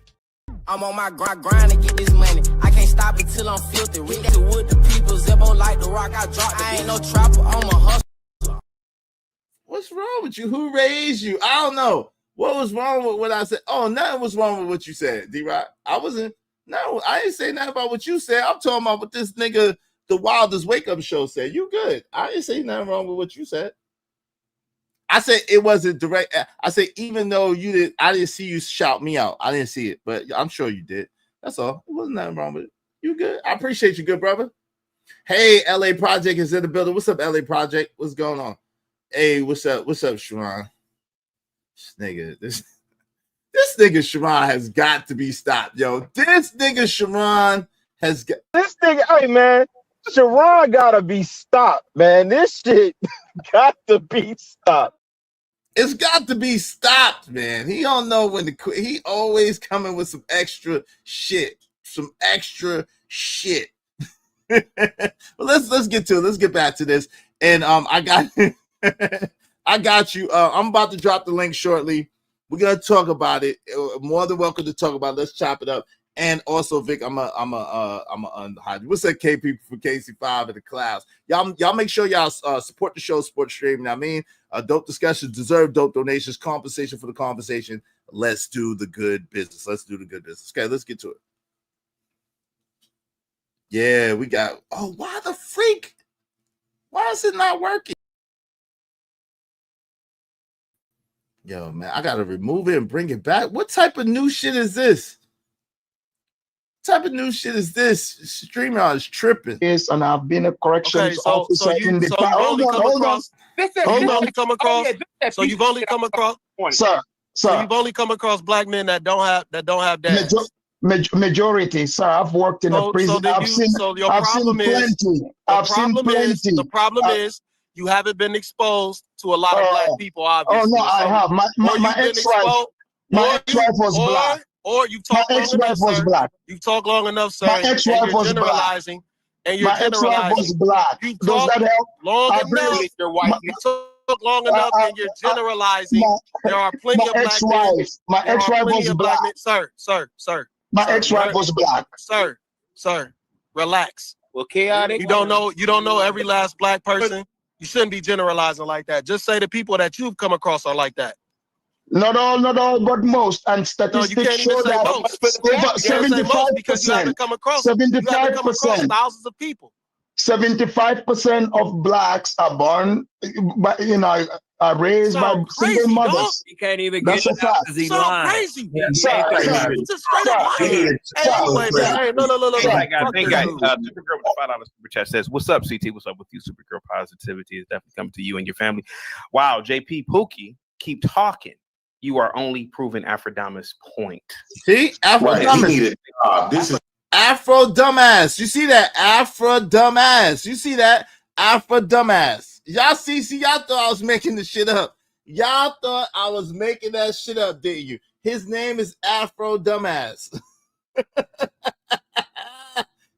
I'm on my grind to get this money. I can't stop until I'm filthy. With that wood, the people Zebo like the rock. I drop. I ain't no trapper. I'm a hustler. What's wrong with you? Who raised you? I don't know. What was wrong with what I said? Oh, nothing was wrong with what you said, D-Rock. I didn't say nothing about what you said. I'm talking about what this nigga, the Wildest Wake Up Show, said. You good. I didn't say nothing wrong with what you said. I said it wasn't direct. I said, even though I didn't see you shout me out. I didn't see it, but I'm sure you did. That's all. It wasn't nothing wrong with it. You good. I appreciate you, good brother. Hey, LA Project is in the building. What's up, LA Project? What's going on? Hey, what's up? What's up, Sharon? This nigga Sharon has got to be stopped, yo. This nigga Sharon has got. This nigga, hey man, Sharon gotta be stopped, man. This shit got to be stopped. It's got to be stopped, man. He don't know when to quit. He always coming with some extra shit. Well, let's get to it. Let's get back to this. And I got you. I'm about to drop the link shortly. We're gonna talk about it. More than welcome to talk about it. Let's chop it up. And also, Vic, I'm a unhide you. What's up, KP for KC5 in the clouds? Y'all make sure y'all support the show, support the stream. You know what I mean? Dope discussions deserve dope donations, compensation for the conversation. Let's do the good business. Okay, let's get to it. Yeah, we got. Oh, why the freak? Why is it not working? Yo, man, I gotta remove it and bring it back. What type of new shit is this? StreamYard is tripping. Yes, and I've been a corrections officer in the past. Hold on. So you've only come across Sir. So you've only come across black men that don't have dads. Majority, sir. I've worked in a prison. Your problem is the problem is you haven't been exposed to a lot of black people, obviously. Oh no, I have. My ex-wife. My ex-wife was black. Or you talk long enough, sir. You talk long enough, sir. My ex-wife was generalizing. Black. My ex-wife was black. Does that help? Long enough. You talk long enough, and you're generalizing. There are plenty of black men. My ex-wife was black. Sir. My ex-wife was black. Sir, relax. Well, chaotic. You don't know every last black person. You shouldn't be generalizing like that. Just say the people that you've come across are like that. Not all, but most. And statistics show that over 75%. Because you haven't come across 75%. Thousands of people. 75% of blacks are born, are raised by single mothers. He can't even That's get a fact. because he's So lying. crazy. Yeah, It's a straight up lying. Anyway, man. No. Supergirl with $5 super chat says, "What's up, CT? What's up with you? Supergirl positivity is definitely coming to you and your family." Wow, JP Pookie, keep talking. You are only proving Afrodamus' point. See, Afrodamus. This is Afro dumbass. You see that? Afro dumbass. You see that? Afro dumbass. Y'all y'all thought I was making this shit up. Y'all thought I was making that shit up, didn't you? His name is Afro dumbass.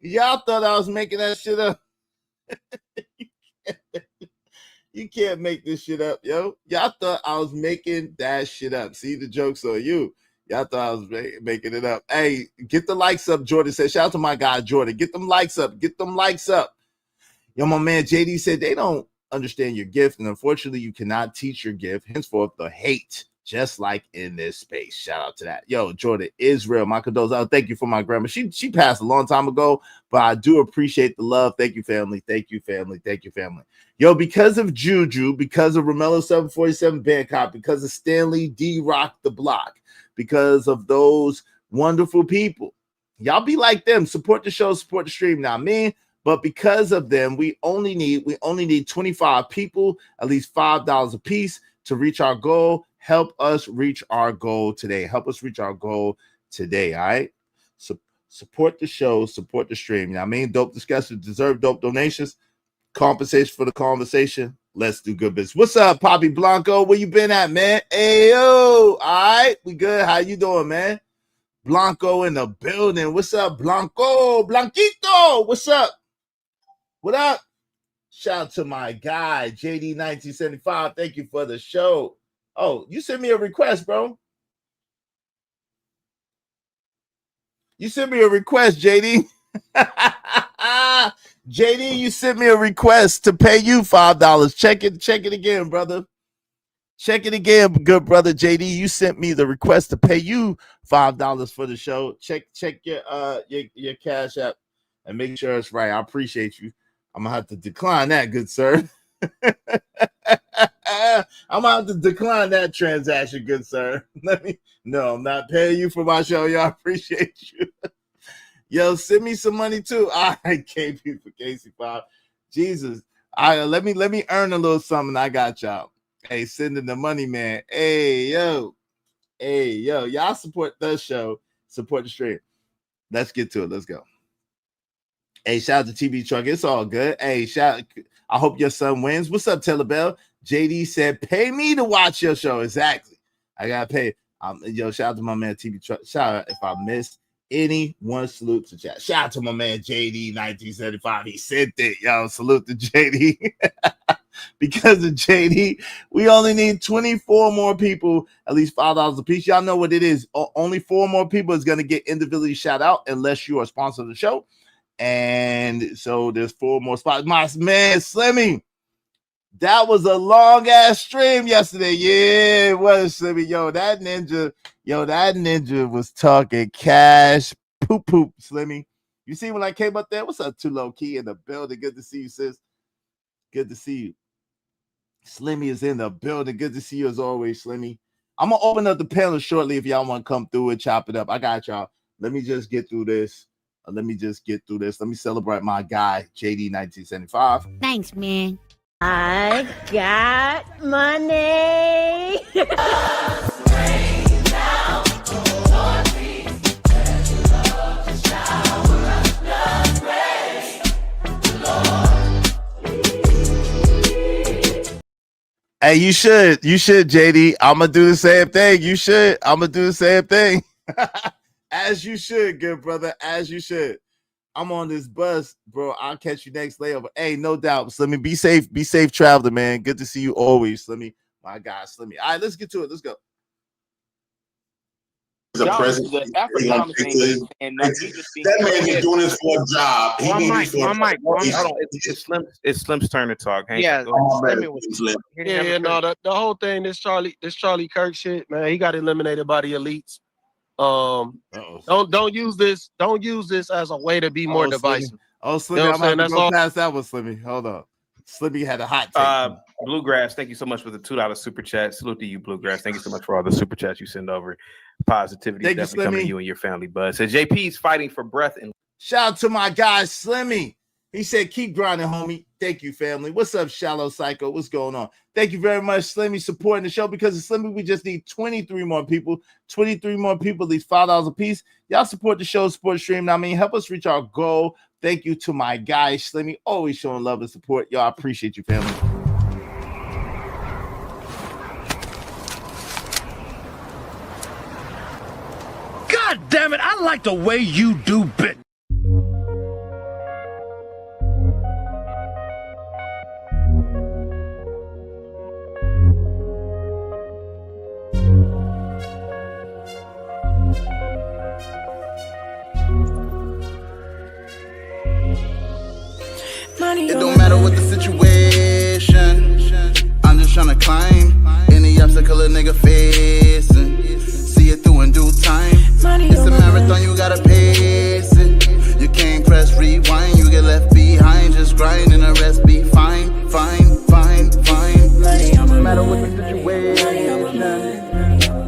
Y'all thought I was making that shit up. You can't make this shit up, yo. Y'all thought I was making that shit up. See, the joke's on you. Y'all thought I was making it up. Hey, get the likes up, Jordan said. Shout out to my guy, Jordan. Get them likes up. Get them likes up. Yo, my man JD said they don't understand your gift, and unfortunately, you cannot teach your gift. Henceforth, the hate, just like in this space. Shout out to that. Yo, Jordan, Israel, my condolences. Thank you for my grandma. She passed a long time ago, but I do appreciate the love. Thank you, family. Thank you, family. Thank you, family. Yo, because of Juju, because of Romello 747 Bangkok, because of Stanley D Rock the Block, because of those wonderful people, y'all be like them. Support the show, support the stream. Now, me. But because of them, we only need 25 people, at least $5 a piece to reach our goal. Help us reach our goal today. Help us reach our goal today. All right. So support the show, support the stream. You know what I mean? Dope discussions deserve dope donations. Compensation for the conversation. Let's do good business. What's up, Poppy Blanco? Where you been at, man? Ayo. All right. We good. How you doing, man? Blanco in the building. What's up, Blanco? Blanquito. What's up? What up? Shout out to my guy, JD1975. Thank you for the show. Oh, you sent me a request, bro. You sent me a request, JD. JD, you sent me a request to pay you $5. Check it again, brother. Check it again, good brother JD. You sent me the request to pay you $5 for the show. Check your Cash App and make sure it's right. I appreciate you. I'm gonna have to decline that, good sir. I'm gonna have to decline that transaction, good sir. No, I'm not paying you for my show. Y'all appreciate you. Yo, send me some money too. All right, KP for KC5. Jesus. All right, let me earn a little something. I got y'all. Hey, sending the money, man. Hey, yo. Y'all support the show. Support the stream. Let's get to it. Let's go. Hey, shout out to TV Truck. It's all good. Hey, I hope your son wins. What's up, Taylor Bell? JD said, pay me to watch your show. Exactly. I got to pay. Shout out to my man, TV Truck. Shout out if I missed anyone. Salute to chat. Shout out to my man, JD1975. He sent it. Yo, salute to JD. Because of JD, we only need 24 more people, at least $5 a piece. Y'all know what it is. Only 4 more people is going to get individually shout out unless you are a sponsor of the show. And so there's 4 more spots. My man, Slimmy, that was a long ass stream yesterday. Yeah, it was, Slimmy. Yo, that ninja was talking cash poop, Slimmy. You see when I came up there? What's up, Too Low Key in the building? Good to see you, sis. Good to see you. Slimmy is in the building. Good to see you as always, Slimmy. I'm gonna open up the panel shortly if y'all want to come through and chop it up. I got y'all. Let me just get through this. Let me celebrate my guy, JD1975. Thanks, man. I got money. Hey, you should, JD. I'm gonna do the same thing. You should. I'm gonna do the same thing. As you should, good brother. As you should. I'm on this bus, bro. I'll catch you next layover. Hey, no doubt. Slimmy, be safe, traveler, man. Good to see you always, Slimmy. My God, Slimmy. All right, let's get to it. Let's go. The Afro-Thomas ain't just saying nothing. He just that man is doing this for a job. Hold on. It's Slim's turn to talk. Hank. Yeah, no, the whole thing, this Charlie Kirk shit, man, he got eliminated by the elites. Don't use this as a way to be more divisive. Slimmy, you know I'm going to go all. past that one, Slimmy. Hold on. Slimmy had a hot take. Bluegrass, thank you so much for the $2 super chat. Salute to you, Bluegrass. Thank you so much for all the super chats you send over. Positivity is definitely coming to you and your family, bud. So JP's fighting for breath. And shout out to my guy Slimmy. He said, keep grinding, homie. Thank you, family. What's up, Shallow Psycho? What's going on? Thank you very much, Slimmy, supporting the show. Because of Slimmy, we just need 23 more people. 23 more people, at least $5 a piece. Y'all support the show, support the stream. I mean, help us reach our goal. Thank you to my guy, Slimmy. Always showing love and support. Y'all, appreciate you, family. God damn it, I like the way you do bit. It don't matter what the situation, I'm just tryna climb any obstacle a nigga facing. See it through in due time. It's a marathon, you gotta pace it. You can't press rewind, you get left behind. Just grind and the rest be fine. No matter what the situation,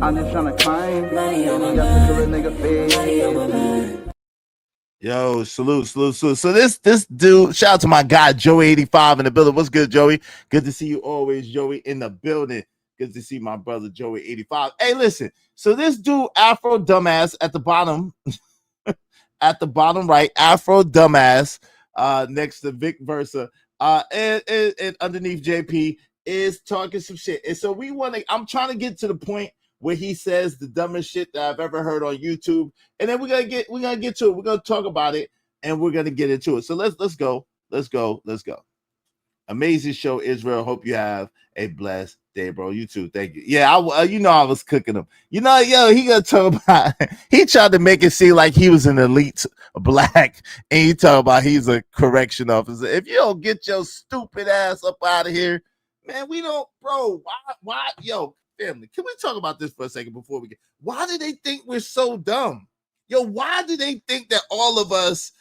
I'm just tryna climb any obstacle a nigga facing. Yo, salute. So this dude, shout out to my guy Joey85 in the building. What's good, Joey? Good to see you always, Joey, in the building. Good to see my brother Joey85. Hey, listen. So this dude, Afro Dumbass, at the bottom, right, Afro Dumbass, next to Vic Versa, and underneath JP is talking some shit. And so I'm trying to get to the point where he says the dumbest shit that I've ever heard on YouTube, and then we're gonna get to it. We're gonna talk about it, and we're gonna get into it. So let's go. Amazing show, Israel. Hope you have a blessed day, bro. You too. Thank you. Yeah, I was cooking him. He gonna talk about. He tried to make it seem like he was an elite black, and he talk about he's a correction officer. If you don't get your stupid ass up out of here, man, we don't, bro. Why, yo. Family, can we talk about this for a second before we get? Why do they think we're so dumb? Yo, why do they think that all of us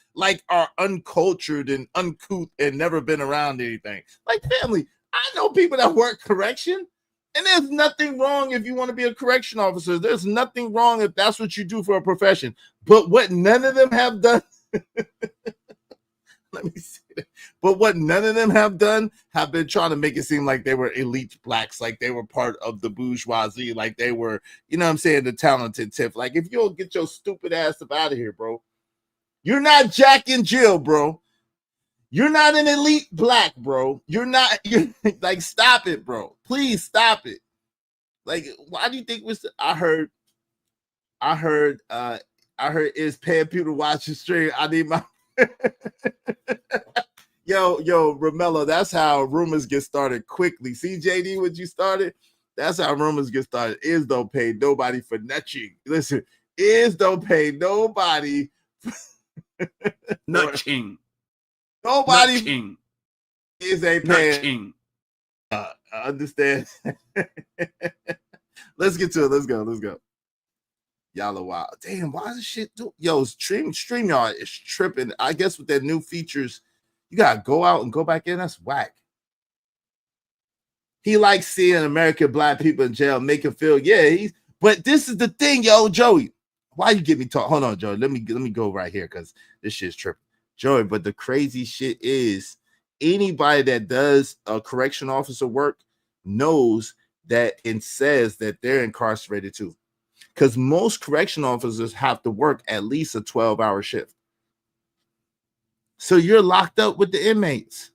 are uncultured and uncouth and never been around anything? Family, I know people that work correction, and there's nothing wrong if you want to be a correction officer. There's nothing wrong if that's what you do for a profession. But what none of them have done. Let me see that. But what none of them have done have been trying to make it seem like they were elite blacks, like they were part of the bourgeoisie, like they were, you know what I'm saying, the talented tip. Like, if you don't get your stupid ass up out of here, bro, you're not Jack and Jill, bro. You're not an elite black, bro. You're like, stop it, bro. Please stop it. Like, why do you think I heard is paying people to watch the stream. I need my Yo, Romello, that's how rumors get started quickly. See, JD, what you started? That's how rumors get started. Is don't pay nobody for nutching. Listen, is don't pay nobody nutching. Nobody nutching. Is a paying. Understand? Let's get to it. Let's go. Y'all are wild. Damn, why is this shit do? Yo, StreamYard is tripping. I guess with their new features, you gotta go out and go back in. That's whack. He likes seeing American black people in jail, make him feel, but this is the thing, yo, Joey. Why you get me talk? Hold on, Joey. Let me go right here because this shit's tripping. Joey, but the crazy shit is anybody that does a correction officer work knows that and says that they're incarcerated too. Because most correction officers have to work at least a 12-hour shift. So you're locked up with the inmates.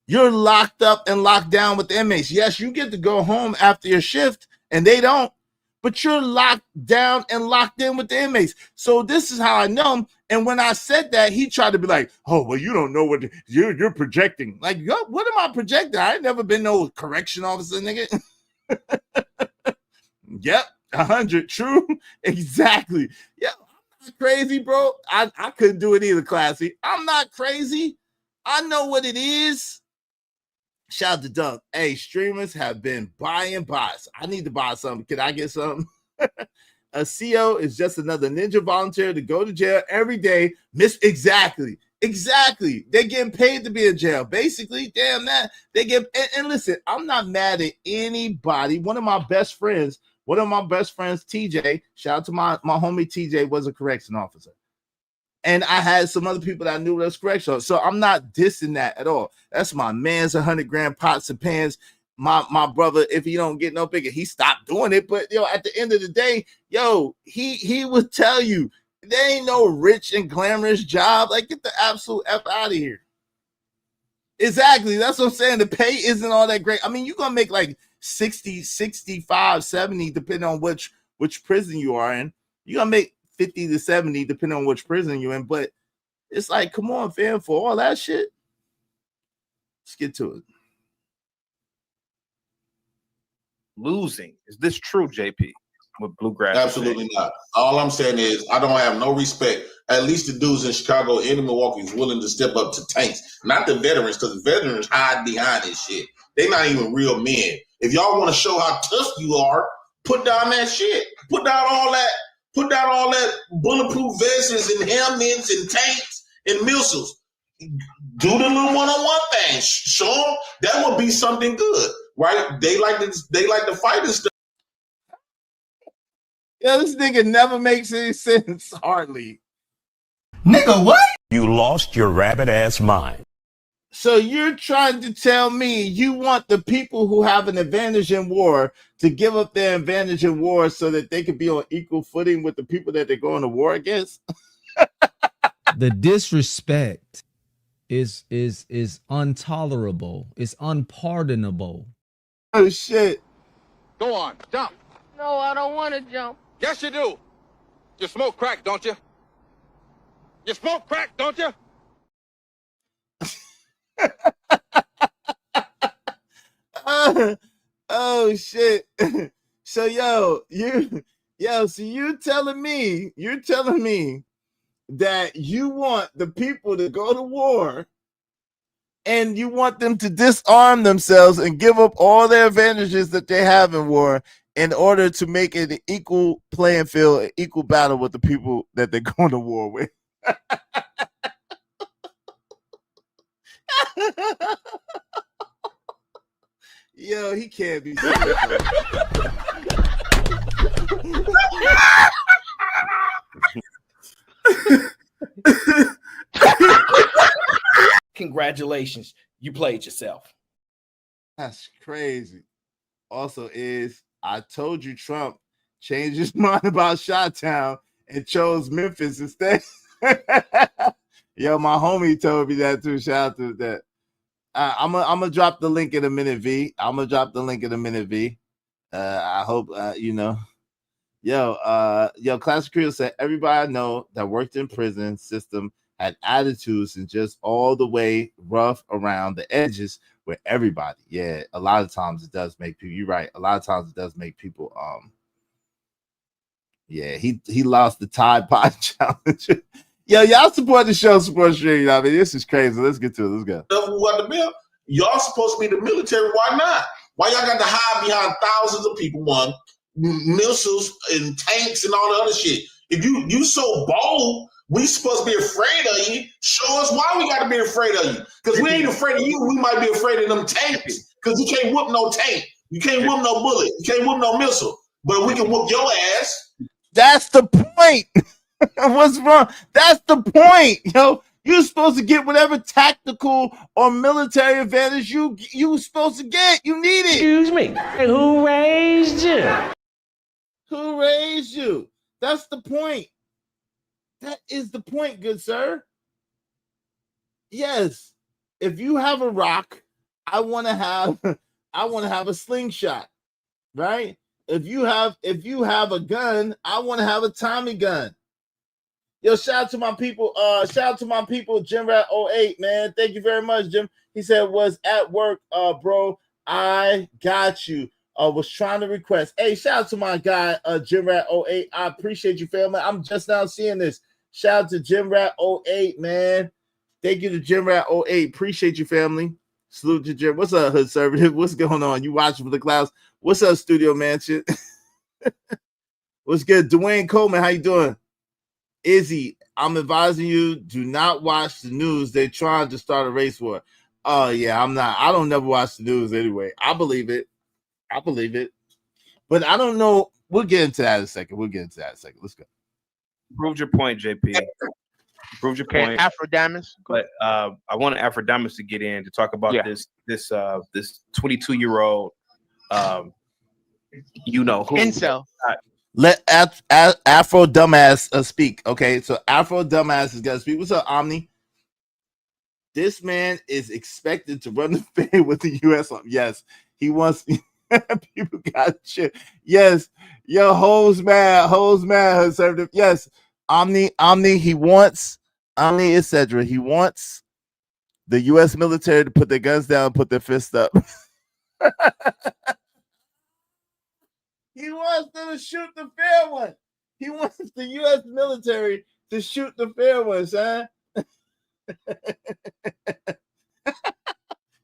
You're locked up and locked down with the inmates. Yes, you get to go home after your shift, and they don't, but you're locked down and locked in with the inmates. So this is how I know him. And when I said that, he tried to be like, "Oh, well, you don't know what you're projecting." Like, what am I projecting? I ain't never been no correction officer, nigga. Yep, 100, true, exactly. Yeah, I'm not crazy, bro. I couldn't do it either, Classy. I'm not crazy. I know what it is. Shout out to Doug. Hey, streamers have been buying bots. I need to buy something. Can I get something? A CO is just another ninja volunteer to go to jail every day. Exactly. They're getting paid to be in jail. Basically, damn that. They get and listen, I'm not mad at anybody. One of my best friends, TJ, shout out to my homie TJ, was a correction officer. And I had some other people that I knew was correction. So I'm not dissing that at all. That's my man's 100 grand pots and pans. My brother, if he don't get no bigger, he stopped doing it. But at the end of the day, he would tell you there ain't no rich and glamorous job. Like, get the absolute F out of here. Exactly. That's what I'm saying. The pay isn't all that great. I mean, you're gonna make like 60, 65, 70, depending on which prison you are in. You're gonna make 50 to 70, depending on which prison you're in. But it's like, come on, fam, for all that shit. Let's get to it. Losing. Is this true, JP? With Bluegrass? Absolutely not. All I'm saying is I don't have no respect. At least the dudes in Chicago and in Milwaukee is willing to step up to tanks, not the veterans, because the veterans hide behind this shit. They're not even real men. If y'all want to show how tough you are, put down that shit. Put down all that bulletproof vests and helmets and tanks and missiles. Do the little one-on-one thing. Show them that would be something good, right? They like to fight and stuff. Yeah, this nigga never makes any sense, hardly. Nigga, what? You lost your rabbit ass mind. So you're trying to tell me you want the people who have an advantage in war to give up their advantage in war so that they could be on equal footing with the people that they're going to war against? The disrespect is intolerable. It's unpardonable. Oh shit. Go on, jump. No, I don't want to jump. Yes, you do. You smoke crack, don't you? You smoke crack, don't you? Oh shit. So so you're telling me that you want the people to go to war and you want them to disarm themselves and give up all their advantages that they have in war in order to make it an equal playing field, an equal battle with the people that they're going to war with. Yo, he can't be serious. Congratulations, you played yourself. That's crazy. Also, I told you Trump changed his mind about Chi-Town and chose Memphis instead. Yo, my homie told me that too. Shout out to that. I'm gonna drop the link in a minute, V. I hope Yo, Classic Creole said everybody I know that worked in prison system had attitudes and just all the way rough around the edges with everybody. Yeah, a lot of times it does make people. You're right. A lot of times it does make people. Yeah, he lost the Tide Pod challenge. Yo, y'all support the show, support stream. You know what I mean, this is crazy. Let's get to it. Let's go. What the bill? Y'all supposed to be the military. Why not? Why y'all got to hide behind thousands of people? One, missiles and tanks and all the other shit. If you so bold, we supposed to be afraid of you. Show us why we got to be afraid of you. Because we ain't afraid of you. We might be afraid of them tanks. Because you can't whoop no tank. You can't whoop no bullet. You can't whoop no missile. But we can whoop your ass. That's the point. What's wrong? That's the point, yo. You're supposed to get whatever tactical or military advantage you supposed to get. You need it. Excuse me. Who raised you? Who raised you? That's the point. That is the point, good sir. Yes. If you have a rock I want to have a slingshot, right? If you have a gun, I want to have a Tommy gun. Yo, shout out to my people. Jim Rat 08, man. Thank you very much, Jim. He said was at work, bro. I got you. Was trying to request. Hey, shout out to my guy, Jim Rat 08. I appreciate you, family. I'm just now seeing this. Shout out to Jim Rat 08, man. Thank you to Jim Rat 08. Appreciate you, family. Salute to Jim. What's up, Hood Conservative? What's going on? You watching for the clouds? What's up, Studio Mansion? What's good? Dwayne Coleman, how you doing? Izzy, I'm advising you, do not watch the news. They're trying to start a race war. Oh, yeah, I'm not. I don't never watch the news anyway. I believe it. But I don't know. We'll get into that in a second. Let's go. Proved your point, JP. Proved your point. Afrodamus. But I want Afrodamus to get in to talk about this 22-year-old who incel. Let Afro Dumbass speak. Okay, so Afro Dumbass is gonna speak. What's up, Omni? This man is expected to run the fade with the U.S. Yes, he wants. People got shit. Yes, yo, hoes mad, conservative. Yes, Omni. He wants Omni, etc. He wants the U.S. military to put their guns down, put their fists up. He wants them to shoot the fair one. He wants the U.S. military to shoot the fair ones, huh?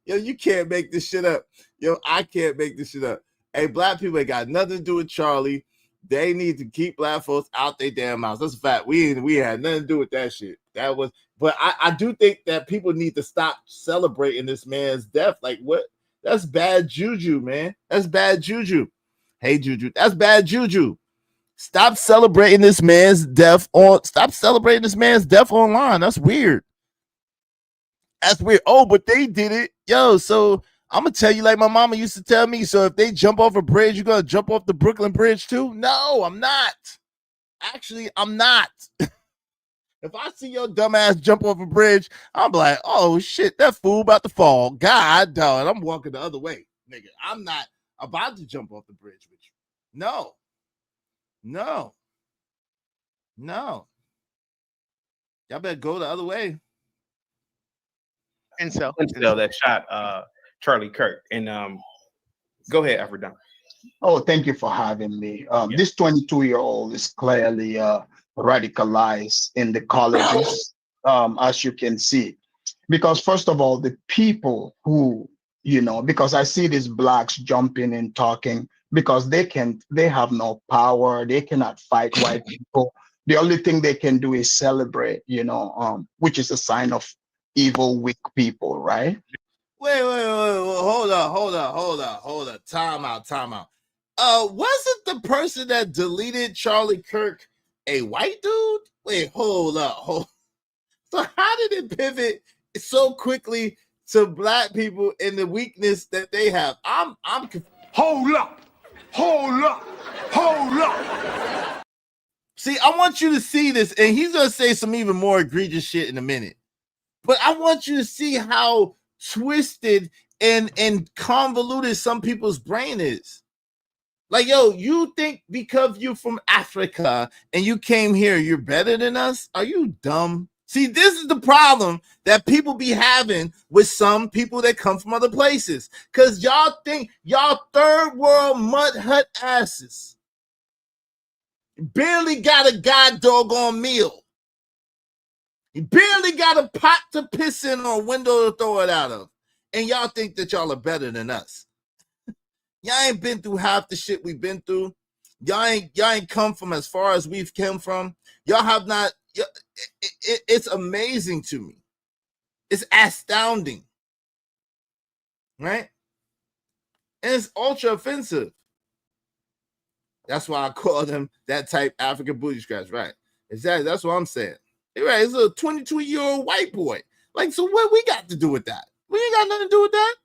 Yo, you can't make this shit up. Yo, I can't make this shit up. Hey, black people ain't got nothing to do with Charlie. They need to keep black folks out their damn mouths. That's a fact. We had nothing to do with that shit. But I do think that people need to stop celebrating this man's death. Like, what? That's bad juju, man. That's bad juju. Hey, Juju, that's bad juju. Stop celebrating this man's death online. That's weird. Oh, but they did it. Yo, so I'm going to tell you like my mama used to tell me. So if they jump off a bridge, you're going to jump off the Brooklyn Bridge too? No, I'm not. Actually, I'm not. If I see your dumbass jump off a bridge, I'm like, oh, shit, that fool about to fall. God, dog. I'm walking the other way, nigga. I'm not about to jump off the bridge with you. No. Y'all better go the other way. Incel that shot Charlie Kirk. And go ahead, Afrodam. Oh, thank you for having me. This 22-year-old is clearly radicalized in the colleges, as you can see. Because first of all, the people who, because I see these blacks jumping and talking because they have no power. They cannot fight white people. The only thing they can do is celebrate, which is a sign of evil, weak people, right? Wait. Hold on. Time out. Wasn't the person that deleted Charlie Kirk a white dude? Wait, hold up. So how did it pivot so quickly to black people and the weakness that they have? I'm confused. Hold up. See, I want you to see this, and he's gonna say some even more egregious shit in a minute. But I want you to see how twisted and convoluted some people's brain is. Like, yo, you think because you're from Africa and you came here, you're better than us? Are you dumb? See, this is the problem that people be having with some people that come from other places. Because y'all think y'all third world mud hut asses barely got a god doggone meal. You barely got a pot to piss in or a window to throw it out of. And y'all think that y'all are better than us. Y'all ain't been through half the shit we've been through. Y'all ain't come from as far as we've come from. Y'all have not. It's amazing to me. It's astounding. Right? And it's ultra offensive. That's why I call them that type African booty scratch. Right. Exactly. That's what I'm saying. You're right. It's a 22-year-old white boy. Like, so what we got to do with that? We ain't got nothing to do with that.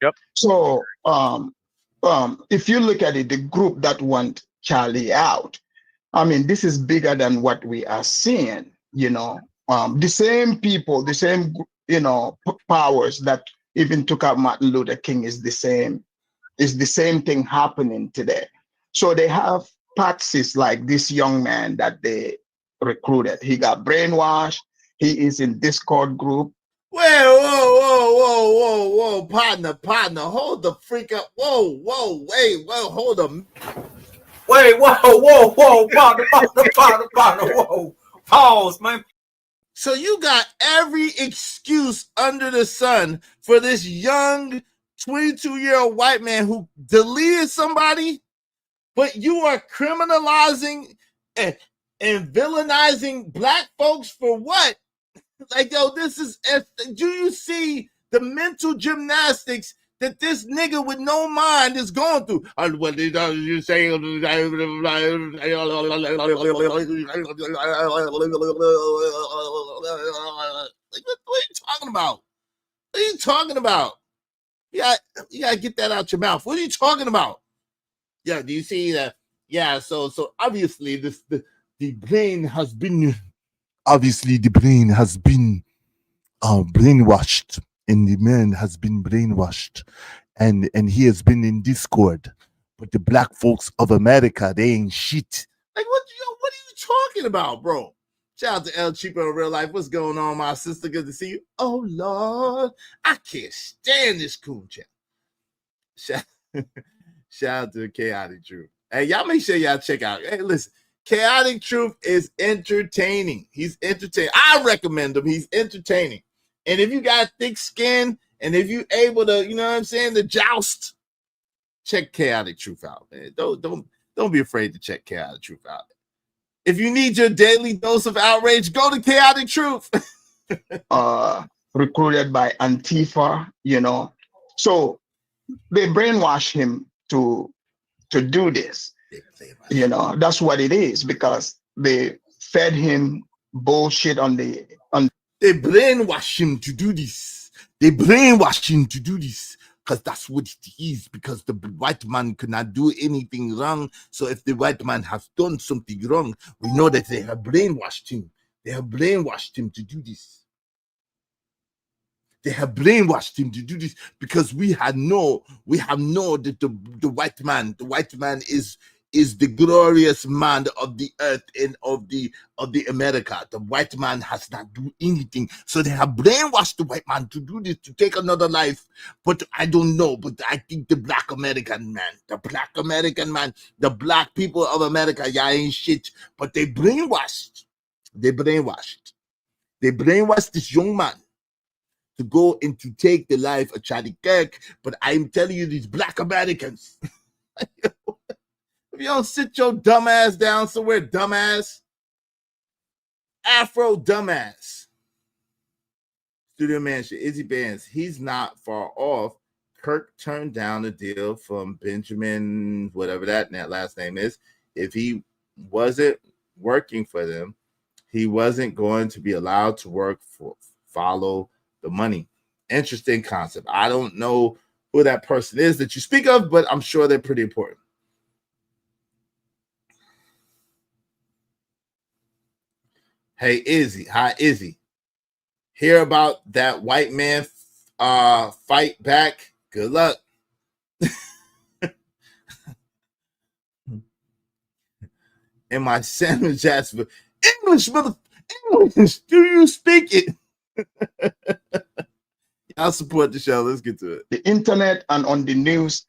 Yep. So if you look at it, the group that want Charlie out, I mean, this is bigger than what we are seeing. You know, the same people, the same, powers that even took out Martin Luther King is the same thing happening today. So they have praxis like this young man that they recruited. He got brainwashed. He is in Discord group. Wait, whoa, partner, hold the freak up. Whoa, hold them. Wait, whoa, partner, whoa. Pause, man. So you got every excuse under the sun for this young 22-year-old white man who deleted somebody, but you are criminalizing and villainizing black folks for what? Like, yo, this is, do you see the mental gymnastics that this nigga with no mind is going through? What did you say? Like, what are you talking about? What are you talking about? You gotta get that out your mouth. What are you talking about? Yeah, do you see that? Yeah, so obviously the brain has been brainwashed, and the man has been brainwashed, and he has been in Discord. But the black folks of America, they ain't shit. Like, what are you talking about, bro? Shout out to El Cheapo in real life. What's going on, my sister? Good to see you. Oh Lord, I can't stand this coon chat. Shout out to Chaotic Truth. Hey, y'all make sure y'all check out. Hey, listen, Chaotic Truth is entertaining. He's entertaining. I recommend him. He's entertaining. And if you got thick skin, and if you able to, you know what I'm saying, to joust, check Chaotic Truth out, man. Don't be afraid to check Chaotic Truth out. If you need your daily dose of outrage, go to Chaotic Truth. Recruited by Antifa, So they brainwash him to do this. That's what it is, because they fed him bullshit on they brainwash him to do this. They brainwash him to do this because that's what it is, because the white man cannot do anything wrong. So if the white man has done something wrong, we know that they have brainwashed him. They have brainwashed him to do this. They have brainwashed him to do this because we have know that the white man is the glorious man of the earth and of the America. The white man has not do anything. So they have brainwashed the white man to do this, to take another life. But I don't know. But I think the black American man, the black people of America, y'all ain't shit. But they brainwashed. They brainwashed this young man to go and to take the life of Charlie Kirk. But I'm telling you, these black Americans, if you don't sit your dumb ass down somewhere, dumbass, Afro dumbass. Studio Mansion, Izzy Bands, he's not far off. Kirk turned down a deal from Benjamin, whatever that last name is. If he wasn't working for them, he wasn't going to be allowed to follow the money. Interesting concept. I don't know who that person is that you speak of, but I'm sure they're pretty important. Hey, Izzy. Hi, Izzy. Hear about that white man fight back? Good luck. In my sandwich ass for English, English. Do you speak it? I'll support the show. Let's get to it. The internet and on the news,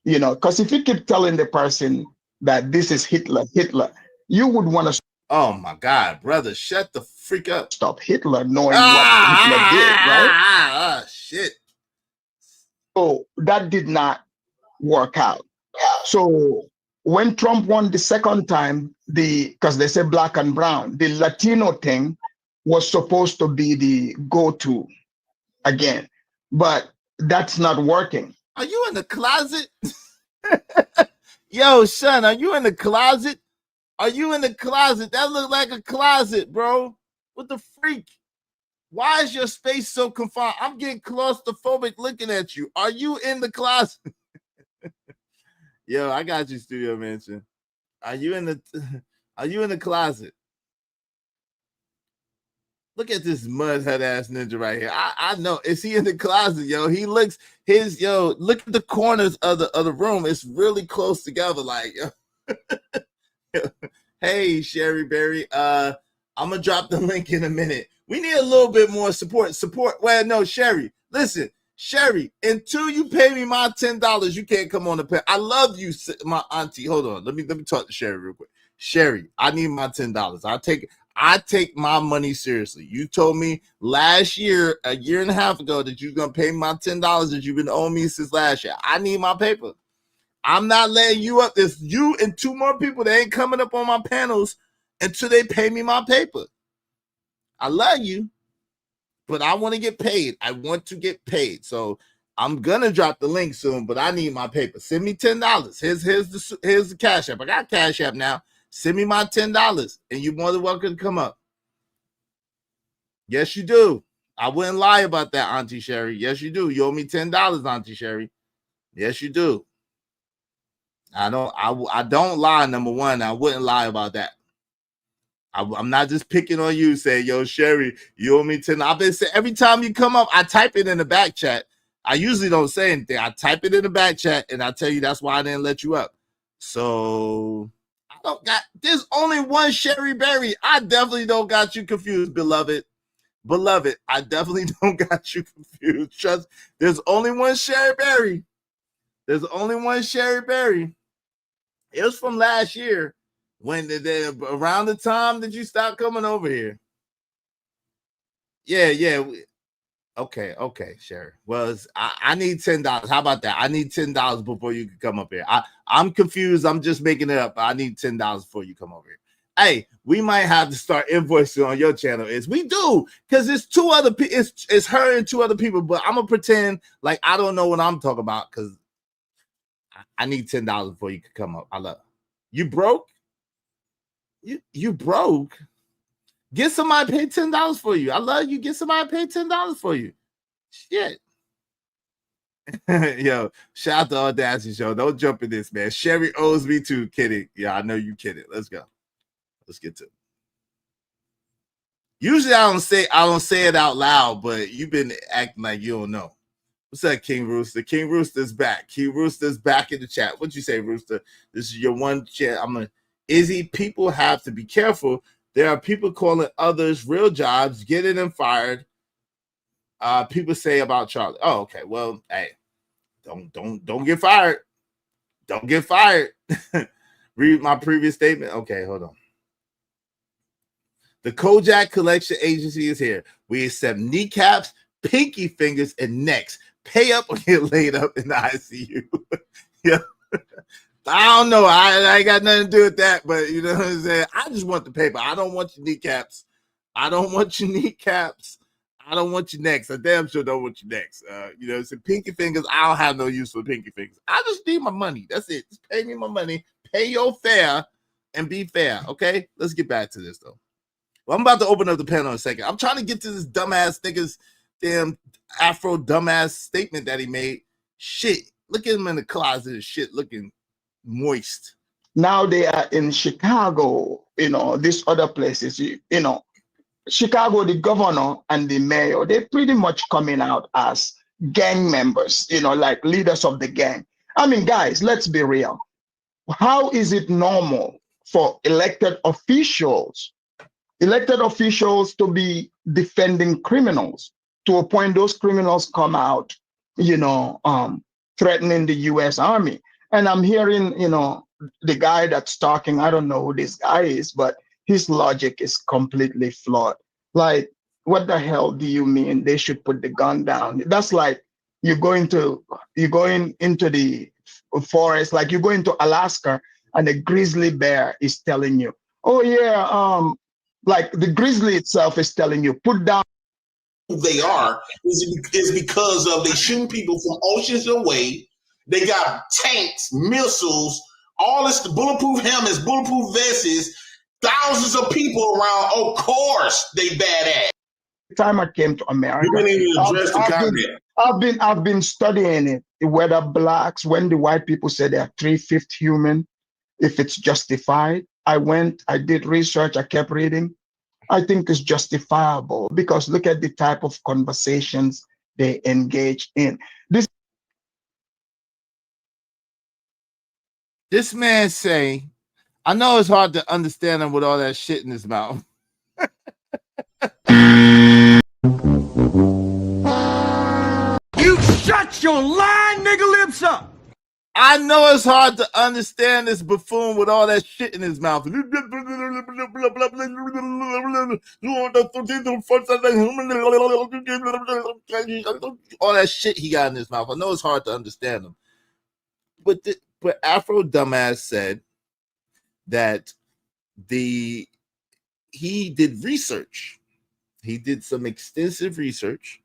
because if you keep telling the person that this is Hitler, you would want to. Oh my God, brother, shut the freak up. Stop Hitler knowing what Hitler did, right? Shit. So that did not work out. So when Trump won the second time, because they say black and brown, the Latino thing was supposed to be the go-to again, but that's not working. Are you in the closet? Yo, son, are you in the closet? Are you in the closet? That looked like a closet, bro. What the freak? Why is your space so confined? I'm getting claustrophobic looking at you. Are you in the closet? Yo, I got you, Studio Mansion. Are you in the closet? Look at this mud hut ass ninja right here. I know. Is he in the closet, yo? He looks look at the corners of the room. It's really close together. Like, yo. Hey, Sherry Berry. I'm gonna drop the link in a minute. We need a little bit more support. Well, no, Sherry. Listen, Sherry, until you pay me my $10, you can't come on the pay. I love you, my auntie. Hold on. Let me talk to Sherry real quick. Sherry, I need my $10. I take my money seriously. You told me last year, a year and a half ago, that you're gonna pay my $10 that you've been owing me since last year. I need my paper. I'm not letting you up. There's you and 2 more people that ain't coming up on my panels until they pay me my paper. I love you, but I want to get paid. I want to get paid. So I'm gonna drop the link soon, but I need my paper. Send me $10. Here's the Cash App. I got Cash App now. Send me my $10, and you're more than welcome to come up. Yes, you do. I wouldn't lie about that, Auntie Sherry. Yes, you do. You owe me $10, Auntie Sherry. Yes, you do. I don't lie. Number one, I wouldn't lie about that. I'm not just picking on you, saying, yo, Sherry, you owe me 10. I've been saying every time you come up, I type it in the back chat. I usually don't say anything. I type it in the back chat, and I tell you that's why I didn't let you up. So there's only one Sherry Berry. I definitely don't got you confused, beloved. Beloved, I definitely don't got you confused. Trust, there's only one Sherry Berry. There's only one Sherry Berry. It was from last year when around the time that you stopped coming over here. Yeah. Okay, Sherry. Well, I need $10. How about that? I need $10 before you can come up here. I'm confused. I'm just making it up. I need $10 before you come over here. Hey, we might have to start invoicing on your channel. We do, because it's 2 other people. It's her and 2 other people, but I'm gonna pretend like I don't know what I'm talking about because I need $10 before you can come up. I love you. Broke? You broke? Get somebody to pay $10 for you. I love you. Get somebody to pay $10 for you. Shit. Yo, shout out to Audacity Show. Don't jump in this, man. Sherry owes me too. Kidding. Yeah, I know you kidding. Let's go. Let's get to it. Usually I don't say it out loud, but you've been acting like you don't know. What's up, King Rooster? King Rooster's back. King Rooster's back in the chat. What'd you say, Rooster? This is your one chat. Izzy, people have to be careful. There are people calling others real jobs, getting them fired. People say about Charlie. Oh, okay. Well, hey, don't get fired. Don't get fired. Read my previous statement. Okay, hold on. The Kojak Collection Agency is here. We accept kneecaps, pinky fingers, and necks. Pay up or get laid up in the ICU. Yeah. I don't know. I ain't got nothing to do with that, but you know what I'm saying? I just want the paper. I don't want your kneecaps. I don't want your kneecaps. I don't want your necks. I damn sure don't want your necks. You know, so pinky fingers, I don't have no use for pinky fingers. I just need my money. That's it. Just pay me my money. Pay your fare and be fair. Okay? Let's get back to this, though. Well, I'm about to open up the panel in a second. I'm trying to get to this dumbass nigga's damn Afro dumbass statement that he made. Shit. Look at him in the closet and shit looking moist. Now they are in Chicago, these other places, Chicago, the governor and the mayor, they're pretty much coming out as gang members, like leaders of the gang. I mean, guys, let's be real. How is it normal for elected officials to be defending criminals to a point those criminals come out, threatening the U.S. Army? And I'm hearing, the guy that's talking, I don't know who this guy is, but his logic is completely flawed. Like, what the hell do you mean they should put the gun down? That's like you're going into the forest, like you go into Alaska and a grizzly bear is telling you, oh yeah, like the grizzly itself is telling you, put down. Who they are is because of they shooting people from oceans away. They got tanks, missiles, all this bulletproof helmets, bulletproof vests, thousands of people around. Of course, they badass. The time I came to America, I've been studying it. Whether blacks, when the white people say they are 3/5 human, if it's justified. I did research. I kept reading. I think is justifiable because look at the type of conversations they engage in. This man say, I know it's hard to understand him with all that shit in his mouth. You shut your lying nigga lips up. I know it's hard to understand this buffoon with all that shit in his mouth. All that shit he got in his mouth. I know it's hard to understand him. But Afro Dumbass said that he did research. He did some extensive research.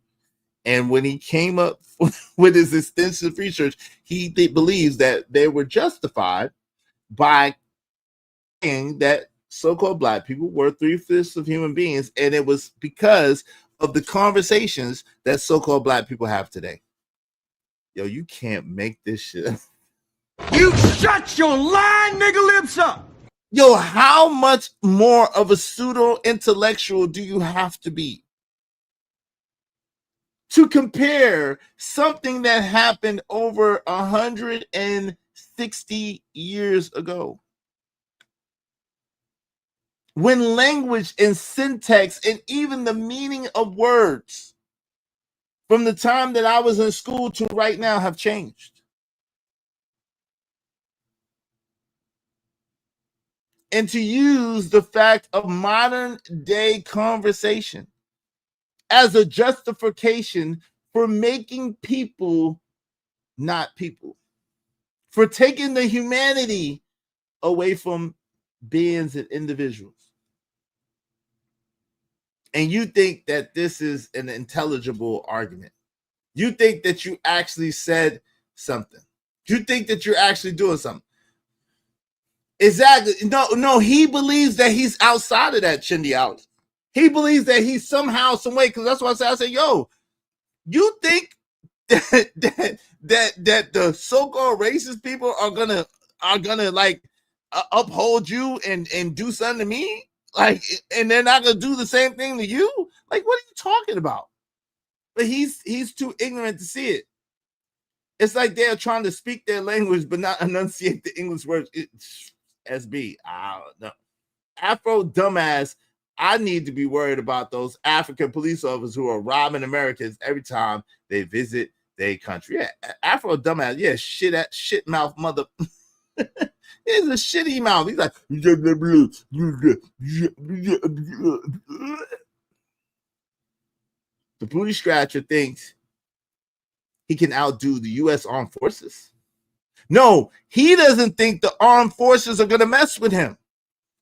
And when he came up with his extensive research, he believes that they were justified by saying that so-called black people were 3/5 of human beings, and it was because of the conversations that so-called black people have today. Yo, you can't make this shit. You shut your lying nigga lips up. Yo, how much more of a pseudo-intellectual do you have to be to compare something that happened over 160 years ago? When language and syntax and even the meaning of words from the time that I was in school to right now have changed. And to use the fact of modern day conversation as a justification for making people not people, for taking the humanity away from beings and individuals. And you think that this is an intelligible argument. You think that you actually said something. You think that you're actually doing something. Exactly. No, he believes that he's outside of that Chindiality. He believes that he's somehow, some way, because that's why I say, yo, you think that the so-called racist people are gonna like uphold you and do something to me? Like, and they're not gonna do the same thing to you? Like, what are you talking about? But he's too ignorant to see it. It's like they're trying to speak their language but not enunciate the English words. SB, I don't know. Afro Dumbass, I need to be worried about those African police officers who are robbing Americans every time they visit their country. Yeah, Afro Dumbass, yeah, shit mouth mother. He's a shitty mouth. He's like, the booty scratcher thinks he can outdo the U.S. Armed Forces. No, he doesn't think the armed forces are going to mess with him.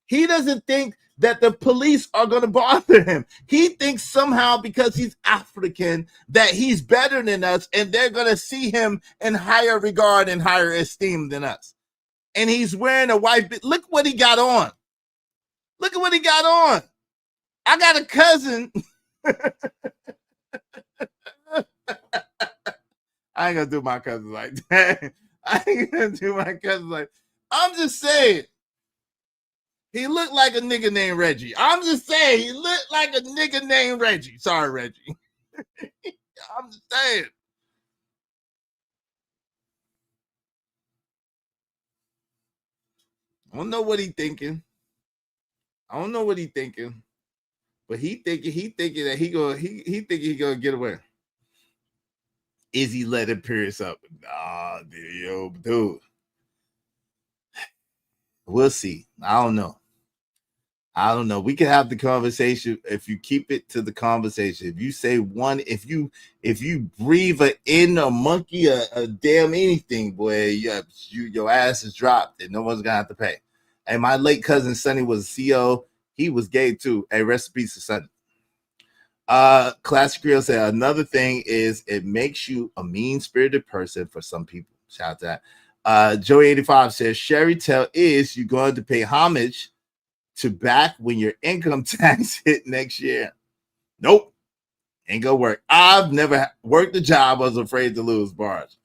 He doesn't think that the police are going to bother him. He thinks somehow because he's African that he's better than us and they're going to see him in higher regard and higher esteem than us. And he's wearing a white. Look what he got on. Look at what he got on. I got a cousin. I ain't gonna do my cousin like that. I ain't gonna do my cousin like. I'm just saying. He looked like a nigga named Reggie. I'm just saying. He looked like a nigga named Reggie. Sorry, Reggie. I'm just saying. I don't know what he thinking. I don't know what he thinking. But he thinking that he thinking he gonna get away. Is he letting Pierce up? Nah, dude. We'll see. I don't know. We can have the conversation if you keep it to the conversation. If you say one, if you breathe in a monkey, a damn anything, boy, your ass is dropped and no one's gonna have to pay. And my late cousin Sonny was a CO. He was gay too. Hey, rest in peace to Sonny. Classic Real said another thing is it makes you a mean-spirited person for some people. Shout out to that. Joey 85 says Sherry tell is you're going to pay homage to back when your income tax hit next year. Nope. Ain't gonna work. I've never worked a job I was afraid to lose. Bars.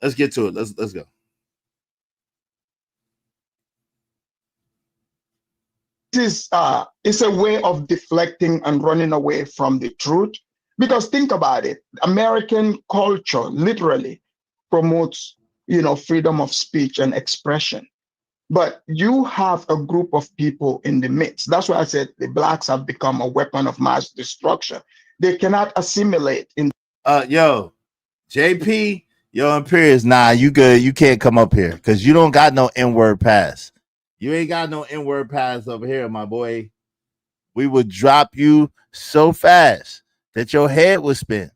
Let's get to it. Let's go. It's a way of deflecting and running away from the truth. Because think about it, American culture literally promotes, freedom of speech and expression. But you have a group of people in the midst. That's why I said the blacks have become a weapon of mass destruction. They cannot assimilate in. Yo, JP, yo, Imperious, nah, you good. You can't come up here because you don't got no N-word pass. You ain't got no N-word pass over here, my boy. We would drop you so fast that your head would spin.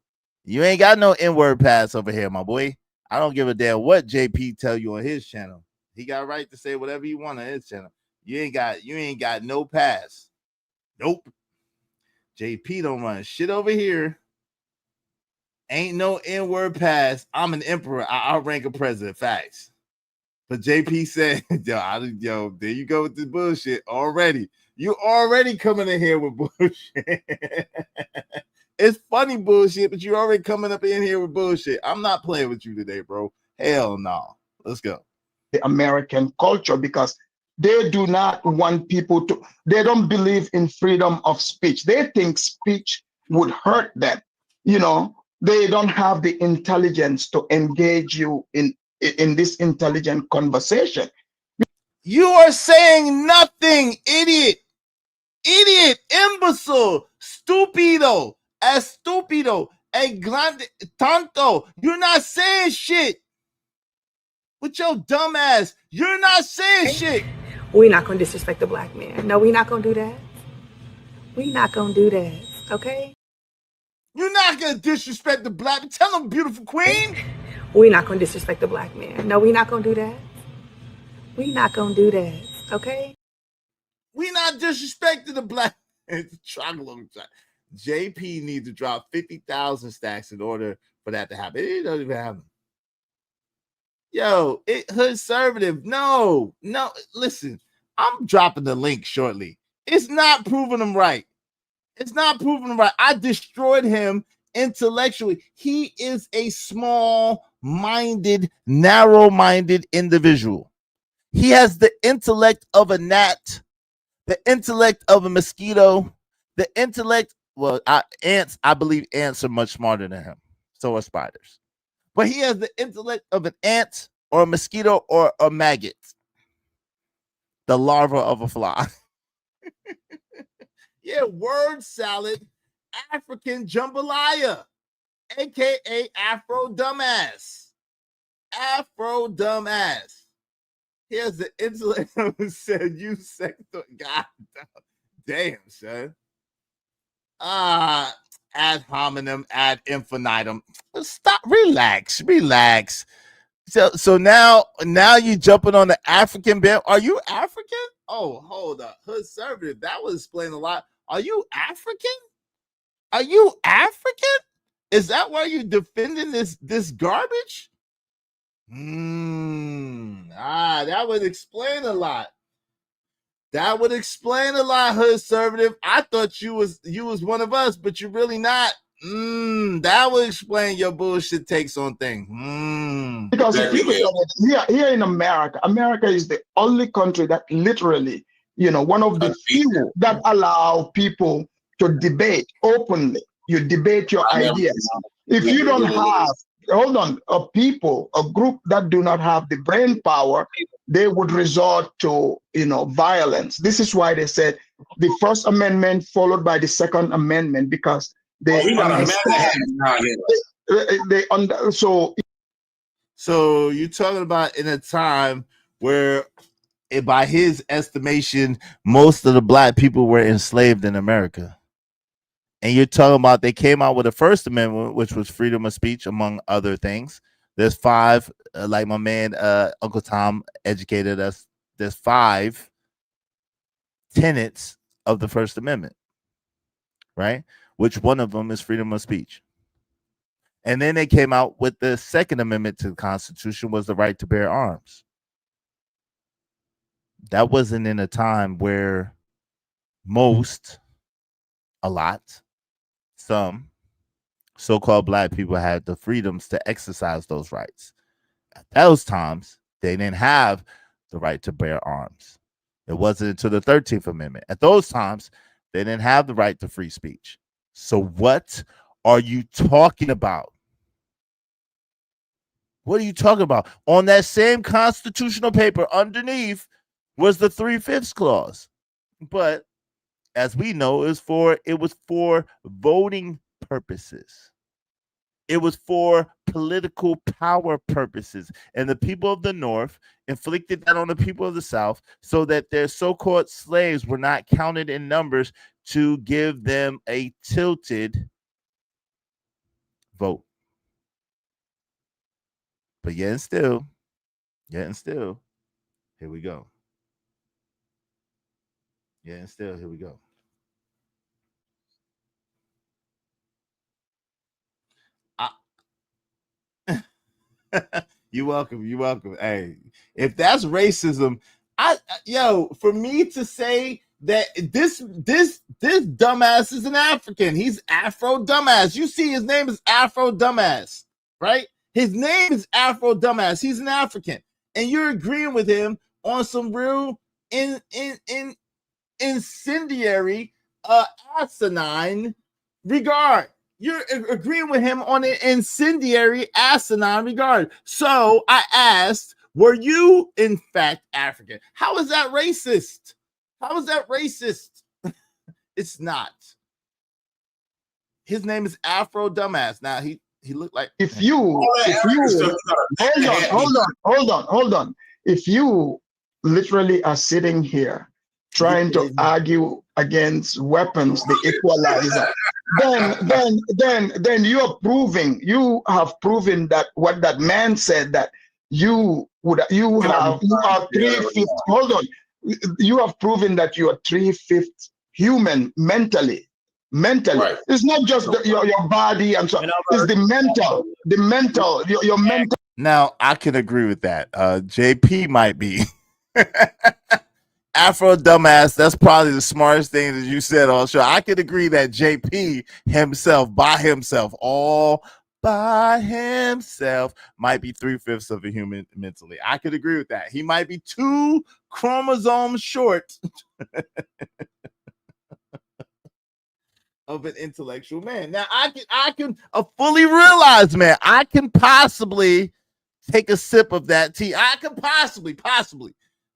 You ain't got no N-word pass over here, my boy. I don't give a damn what JP tell you on his channel. He got a right to say whatever he want on his channel. You ain't got no pass. Nope. JP don't run shit over here. Ain't no N-word pass. I'm an emperor. I outrank a president. Facts. But JP said, yo, there you go with this bullshit already. You already coming in here with bullshit. It's funny bullshit, but you already coming up in here with bullshit. I'm not playing with you today, bro. Hell no. Let's go. The American culture, because they do not want people to, they don't believe in freedom of speech. They think speech would hurt them. They don't have the intelligence to engage you in this intelligent conversation. You are saying nothing, idiot. Idiot, imbecile, stupido, estúpido, grande, tonto. You're not saying shit. With your dumb ass, you're not saying shit. We're not going to disrespect the black man. No, we're not going to do that. We're not going to do that, okay? You're not going to disrespect the black. Tell him, beautiful queen. We're not going to disrespect the black man. No, we're not going to do that. We're not going to do that, okay? We not disrespecting the black. JP needs to drop 50,000 stacks in order for that to happen. It doesn't even happen. Yo, Hood Conservative. No. Listen, I'm dropping the link shortly. It's not proving him right. I destroyed him intellectually. He is a small-minded, narrow-minded individual. He has the intellect of a gnat, the intellect of a mosquito, the intellect. Well, ants. I believe ants are much smarter than him. So are spiders. But he has the intellect of an ant or a mosquito or a maggot, the larva of a fly. Yeah, word salad, African jambalaya, aka Afro dumbass. Afro dumbass. Here's the intellect who said you sector. God damn, son. Ad hominem, ad infinitum. Stop, relax. So now you jumping on the African band. Are you African? Oh, hold up. Hood Conservative. That would explain a lot. Are you African? Is that why you're defending this garbage? That would explain a lot. Hood Conservative. I thought you was one of us, but you're really not. That would explain your bullshit takes on things. Because if you look at it, here in America is the only country that literally, one of the few that allow people to debate openly. You debate your ideas. If you don't have, a group that do not have the brain power, they would resort to, violence. This is why they said the First Amendment followed by the Second Amendment, because they So you're talking about in a time where, by his estimation, most of the black people were enslaved in America. And you're talking about they came out with the First Amendment, which was freedom of speech, among other things. There's 5, like my man Uncle Tom educated us. There's 5 tenets of the First Amendment, right? Which one of them is freedom of speech. And then they came out with the Second Amendment to the Constitution, was the right to bear arms. That wasn't in a time where some so-called black people had the freedoms to exercise those rights. At those times, they didn't have the right to bear arms. It wasn't until the 13th Amendment. At those times, they didn't have the right to free speech. So what are you talking about? What are you talking about? On that same constitutional paper underneath was the 3/5 clause. But as we know, it was for voting purposes. It was for political power purposes. And the people of the North inflicted that on the people of the South so that their so-called slaves were not counted in numbers to give them a tilted vote. But yet and still, here we go. Yeah, and still, here we go. You're welcome. You're welcome. Hey, if that's racism, for me to say that this dumbass is an African. He's Afro dumbass. You see, his name is Afro dumbass, right? His name is Afro dumbass. He's an African, and you're agreeing with him on some real incendiary, asinine regard. You're agreeing with him on an incendiary, asinine regard. So I asked, were you in fact African? How is that racist? How is that racist? It's not. His name is Afro dumbass. Now he looked like if you hold on. If you literally are sitting here trying to argue against weapons, the equalizer, then you have proven that what that man said, that you are 3/5. Hold on, you have proven that you are 3/5 human mentally. Right. It's not just your body and so. It's the mental, your mental. Now I can agree with that. JP might be. Afro dumbass, that's probably the smartest thing that you said on the show. I could agree that JP himself, all by himself, might be 3/5 of a human mentally. I could agree with that. He might be 2 chromosomes short of an intellectual man. Now, I can fully realize, man, I can possibly take a sip of that tea. I can possibly.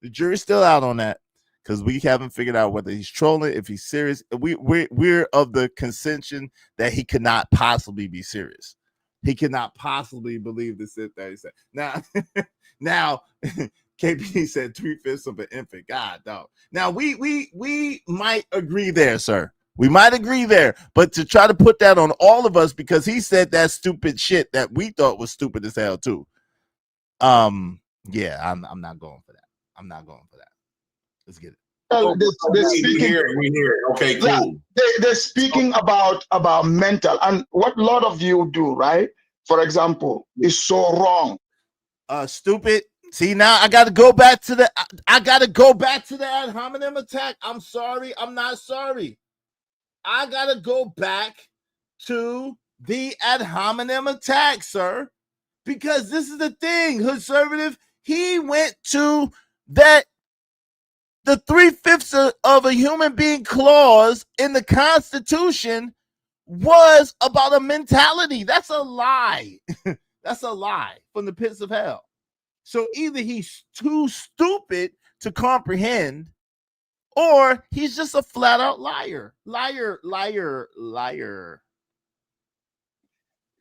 The jury's still out on that, because we haven't figured out whether he's trolling, if he's serious. We're of the consensus that he cannot possibly be serious. He cannot possibly believe the shit that he said. Now, KP said 3/5 of an infant. God, dog. Now we might agree there, sir. We might agree there, but to try to put that on all of us because he said that stupid shit that we thought was stupid as hell too. Yeah, I'm not going for that. I'm not going for that. Let's get it. We hear it. Okay, cool. Yeah, they're speaking about mental, and what a lot of you do, right? For example, is so wrong. Stupid. See, now I got to go back to the. I got to go back to the ad hominem attack. I'm sorry. I'm not sorry. I got to go back to the ad hominem attack, sir, because this is the thing. Conservative. He went to that. The 3/5 of a human being clause in the Constitution was about a mentality. That's a lie. That's a lie from the pits of hell. So either he's too stupid to comprehend, or he's just a flat out liar. Liar.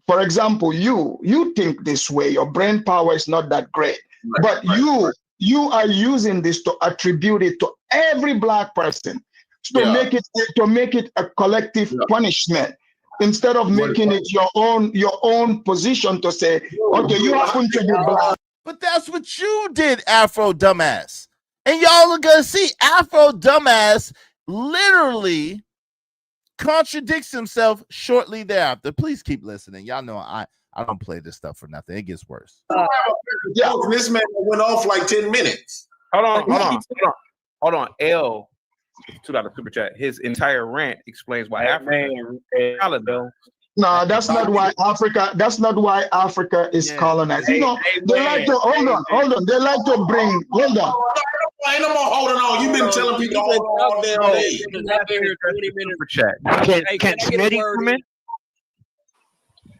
For example, you think this way. Your brain power is not that great, but you are using this to attribute it to every black person, to make it a collective punishment, instead of making it your own position to say, okay, you happen to be black. But that's what you did, Afro dumbass. And y'all are gonna see Afro dumbass literally contradicts himself shortly thereafter. Please keep listening. Y'all know I don't play this stuff for nothing. It gets worse. This man went off like 10 minutes. Hold on. L $2 super chat. His entire rant explains why Africa. No, that's not why Africa. That's not why Africa is colonized. You know, they like to hold on. They like to bring. Hold on. Ain't no more holding on. You've been telling people to hold on all damn day. Can Smitty come in?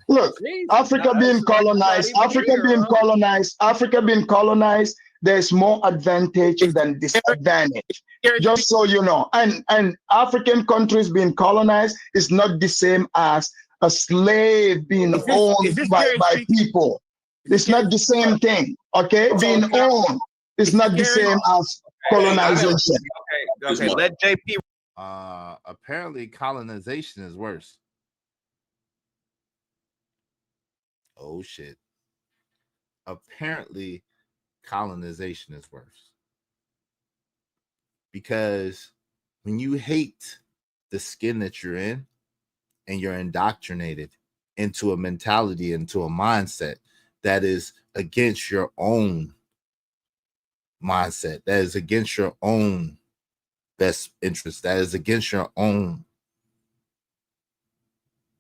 Look, Africa being colonized, Africa being colonized, there's more advantage than disadvantage. Just so you know. And African countries being colonized is not the same as a slave being owned by people. It's not the same thing. Okay? Being owned is not the same as colonization. Okay, let JP. Apparently colonization is worse. Oh shit. Apparently colonization is worse. Because when you hate the skin that you're in and you're indoctrinated into a mentality, into a mindset that is against your own mindset, that is against your own best interest, that is against your own.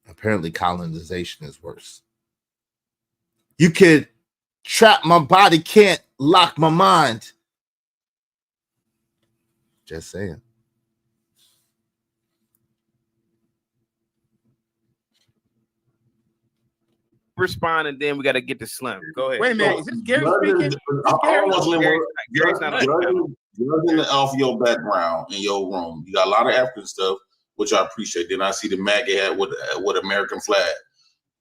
Apparently colonization is worse. You could trap my body, can't lock my mind. Just saying. Respond, and then we got to get to Slim. Go ahead. Wait a minute, is this Gary speaking? Judging off your background in your room, you got a lot of African stuff, which I appreciate. Then I see the MAGA hat with American flag,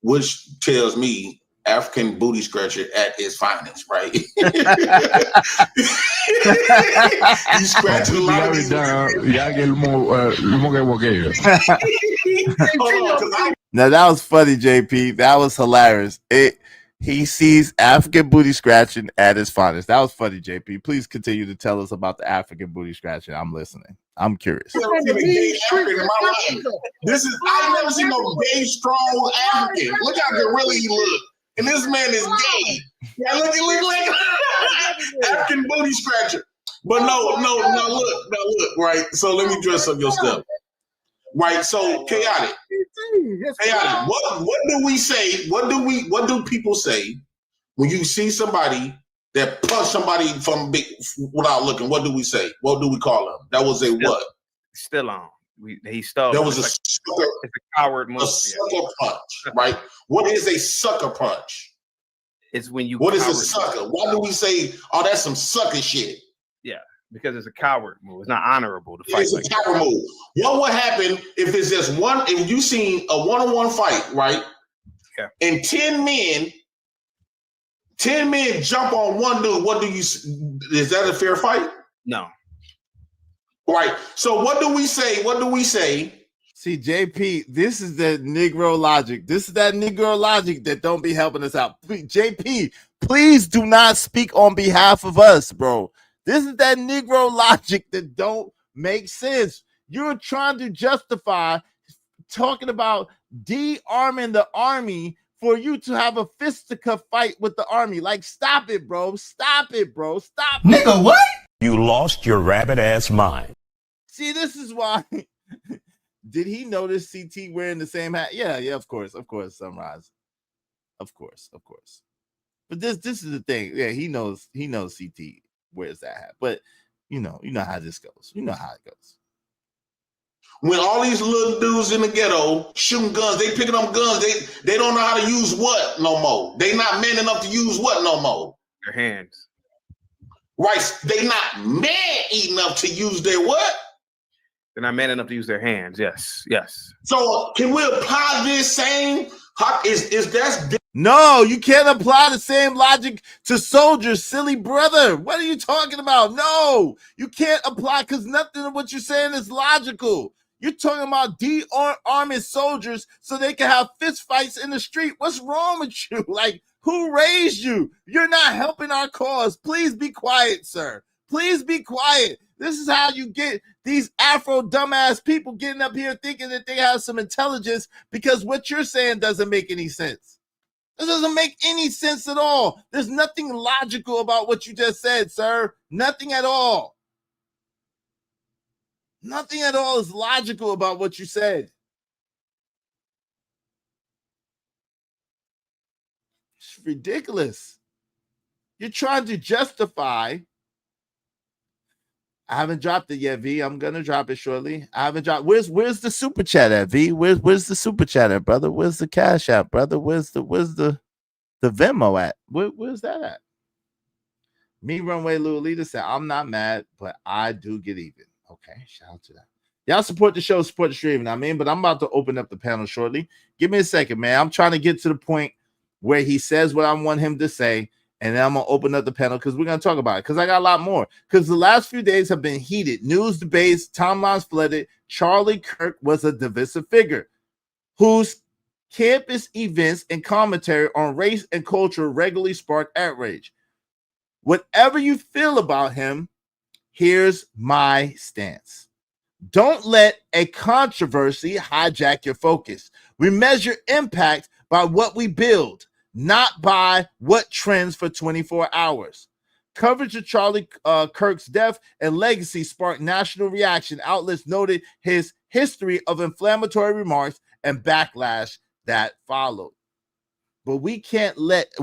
which tells me African booty scratcher at its finest, right? You scratch a lot of these. Now that was funny, JP. That was hilarious. He sees African booty scratching at is finest. That was funny, JP. Please continue to tell us about the African booty scratching. I'm listening. I'm curious. I've never seen no gay, strong African. Look how good really he look. And this man is gay. Yeah, look like African booty scratcher. But no, look, right? So let me dress up your stuff. Right, so chaotic. What do we say? What do people say when you see somebody that punched somebody from big without looking? What do we say? What do we call them? That was a what? Still on. He stole. That was it's a coward move. A sucker punch, right? What is a sucker punch? It's when you. What is a sucker? Why do we say, "Oh, that's some sucker shit"? Yeah, because it's a coward move. It's not honorable to fight. It's a coward move. What would happen if it's just one? If you seen a one-on-one fight, right? Yeah. And 10 men jump on one dude. What do you? Is that a fair fight? No. Right. So what do we say? What do we say? See, JP, this is the Negro logic. This is that Negro logic that don't be helping us out. JP, please do not speak on behalf of us, bro. This is that Negro logic that don't make sense. You're trying to justify talking about de-arming the army for you to have a fisticuff fight with the army. Like, stop it, bro. Stop it, bro. Stop it. Nigga, what? You lost your rabbit ass mind. See, this is why. Did he notice CT wearing the same hat? Yeah, of course, Sunrise. Of course. But this is the thing. Yeah, he knows CT wears that hat. But you know how this goes. You know how it goes. When all these little dudes in the ghetto shooting guns, they picking up guns, they don't know how to use what no more. They not man enough to use what no more? Their hands. Right. They not man enough to use their what? They're not man enough to use their hands. Yes. So can we apply this same? Is that? No, you can't apply the same logic to soldiers, silly brother. What are you talking about? No, you can't apply because nothing of what you're saying is logical. You're talking about de-arming soldiers so they can have fist fights in the street. What's wrong with you? Like, who raised you? You're not helping our cause. Please be quiet, sir. Please be quiet. This is how you get these Afro dumbass people getting up here thinking that they have some intelligence because what you're saying doesn't make any sense. This doesn't make any sense at all. There's nothing logical about what you just said, sir. Nothing at all. Nothing at all is logical about what you said. It's ridiculous. You're trying to justify I haven't dropped it yet, V. I'm gonna drop it shortly. I haven't dropped. Where's the super chat at, V? Where's the super chat at, brother? Where's the cash app, brother? Where's the Venmo at? Where's that at? Me Runway Lulita said, I'm not mad, but I do get even. Okay, shout out to that. Y'all support the show, support the stream. I mean, but I'm about to open up the panel shortly. Give me a second, man. I'm trying to get to the point where he says what I want him to say, and then I'm gonna open up the panel because we're gonna talk about it. Because I got a lot more. Because the last few days have been heated. News debates, timelines flooded. Charlie Kirk was a divisive figure whose campus events and commentary on race and culture regularly spark outrage. Whatever you feel about him, here's my stance. Don't let a controversy hijack your focus. We measure impact by what we build, not by what trends for 24 hours. Coverage of Charlie Kirk's death and legacy sparked national reaction. Outlets noted his history of inflammatory remarks and backlash that followed. But we can't let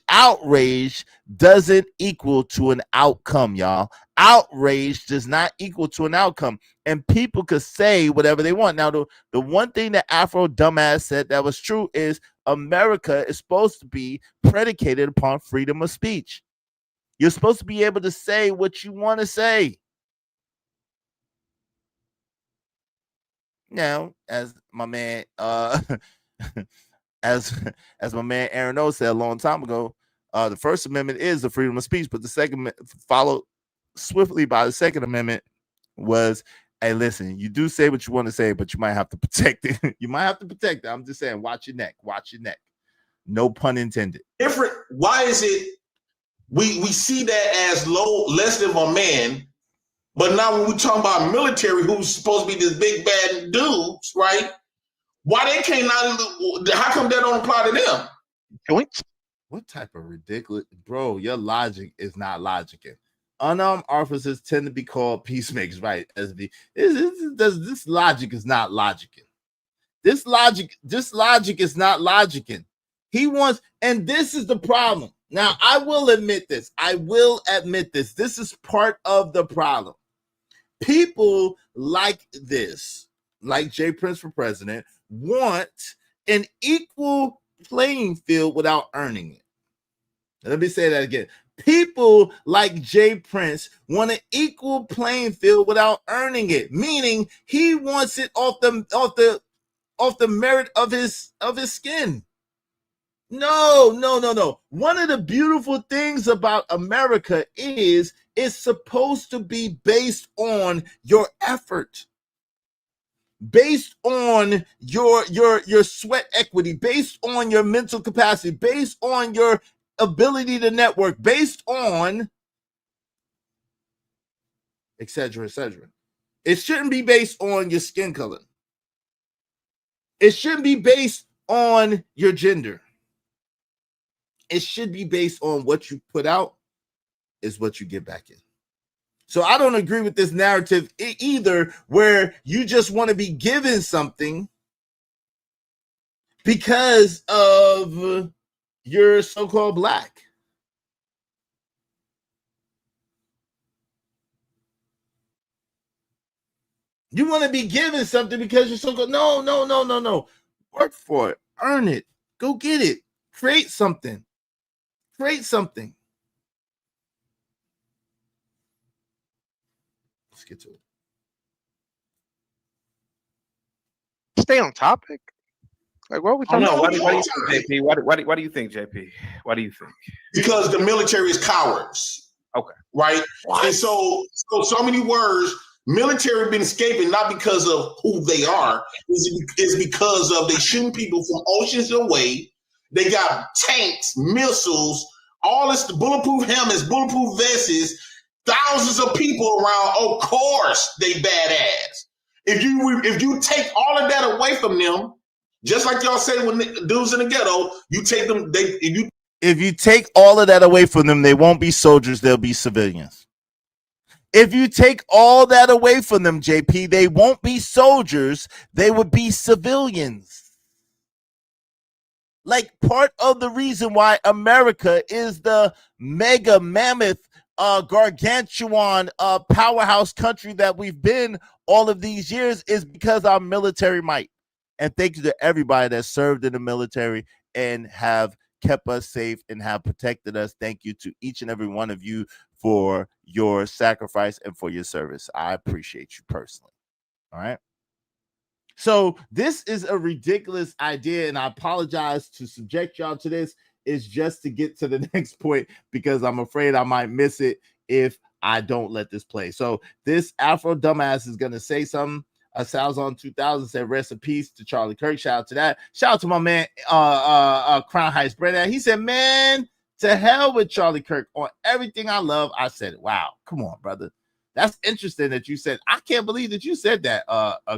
outrage doesn't equal to an outcome, y'all. Outrage does not equal to an outcome, and people could say whatever they want. Now, the one thing that Afro dumbass said that was true is America is supposed to be predicated upon freedom of speech. You're supposed to be able to say what you want to say. Now, as my man as my man Aaron O said a long time ago, the First Amendment is the freedom of speech, but the second followed swiftly by the Second Amendment was, hey, listen, you do say what you want to say, but you might have to protect it. You might have to protect it. I'm just saying, watch your neck. No pun intended. Different. Why is it we see that as less than a man, but now when we talk about military, who's supposed to be this big bad dudes, right? Why they can't not? How come that don't apply to them? Joints. What type of ridiculous, bro? Your logic is not logicking. Unarmed officers tend to be called peacemakers, right? SB. This logic is not logicking. This logic is not logicking. He wants, and this is the problem. Now, I will admit this. This is part of the problem. People like this, like Jay Prince for president, want an equal playing field without earning it. Let me say that again. People like Jay Prince want an equal playing field without earning it, meaning he wants it off the merit of his skin. No. One of the beautiful things about America is it's supposed to be based on your effort, based on your sweat equity, based on your mental capacity, based on your ability to network, based on etc. It shouldn't be based on your skin color. It shouldn't be based on your gender. It should be based on what you put out is what you get back in. So I don't agree with this narrative either, where you just want to be given something because of your so-called black. You want to be given something because you're so-called. No. Work for it. Earn it. Go get it. Create something. Let's get to it. Stay on topic. Like, what are we talking about? Why do you think, JP? Why do you think, JP? Why do you think? Because the military is cowards. Okay. Right? What? And so many words, military been escaping not because of who they are, is because of they shooting people from oceans away. They got tanks, missiles, all this bulletproof helmets, bulletproof vests, thousands of people around. Of course, they badass. If you take all of that away from them, just like y'all say when dudes in the ghetto, you take them. If you take all of that away from them, they won't be soldiers. They'll be civilians. If you take all that away from them, JP, they won't be soldiers. They would be civilians. Like, part of the reason why America is the mega mammoth gargantuan powerhouse country that we've been all of these years is because our military might. And thank you to everybody that served in the military and have kept us safe and have protected us. Thank you to each and every one of you for your sacrifice and for your service. I appreciate you personally. All right. So this is a ridiculous idea, and I apologize to subject y'all to this. Is just to get to the next point because I'm afraid I might miss it if I don't let this play. So this Afro dumbass is gonna say something. Salzon 2000 said rest in peace to Charlie Kirk. Shout out to that. Shout out to my man Crown Heights Brother. He said, man, to hell with Charlie Kirk on everything I love. I said it. Wow, come on, brother. That's interesting that you said. I can't believe that you said that,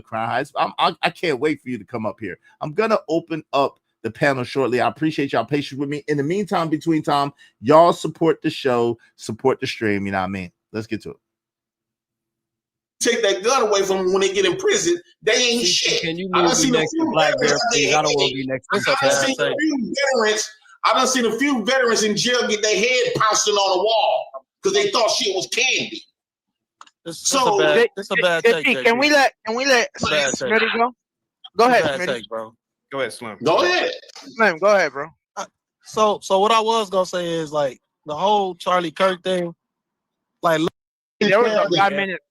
Crown Heights. I can't wait for you to come up here. I'm gonna open up the panel shortly. I appreciate y'all patience with me. In the meantime, between time, y'all support the show, support the stream. You know what I mean? Let's get to it. Take that gun away from them when they get in prison. They ain't shit. Can you move me next to Black Bear, please? I don't want to be next to I done seen a few veterans in jail get their head pounded on the wall because they thought shit was candy. It's a bad take. Can we let Smitty go? Go ahead, Smitty. Bro. Go ahead, Slim. Go ahead. Slim, go ahead, bro. So what I was gonna say is like the whole Charlie Kirk thing. Like, there was a 5 minute.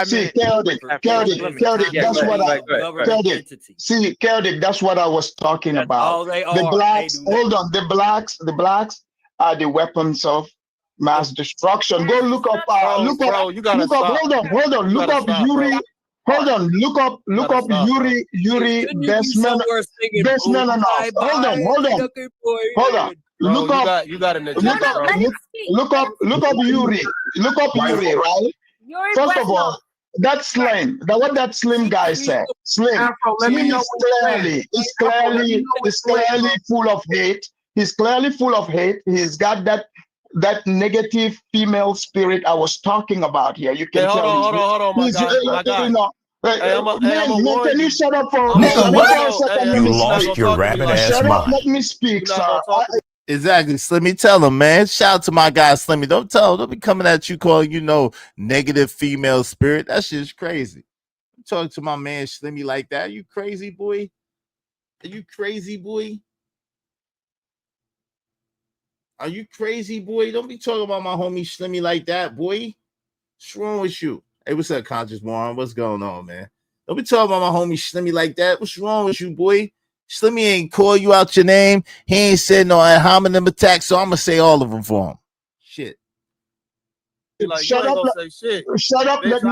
See, Keldick, that's what that's what I was talking about. The blacks, hold on, the blacks are the weapons of mass destruction. Go look up, look up, hold on, look up Yuri. Hold on, look up Yuri Desmond. Hold on. Look up Yuri. Look up Yuri, right? First of all, that's Slim. What that Slim guy said. Slim is clearly full of hate. He's clearly full of hate. He's got that negative female spirit I was talking about here. You can tell. Hold on, my God. Can you shut up for a second? You lost your rabbit ass mind. Let me speak, sir. Exactly, Slimmy. Tell him, man. Shout out to my guy, Slimmy. Don't be coming at you calling negative female spirit. That shit's crazy. Talk to my man Slimmy like that. Are you crazy, boy? Are you crazy, boy? Are you crazy, boy? Don't be talking about my homie Slimmy like that, boy. What's wrong with you? Hey, what's up, Conscious Warren? What's going on, man? Don't be talking about my homie Slimmy like that. What's wrong with you, boy? Slimmy ain't call you out your name. He ain't said no ad hominem attack, so I'm going to say all of them for him. Shit. Like, shut up, let me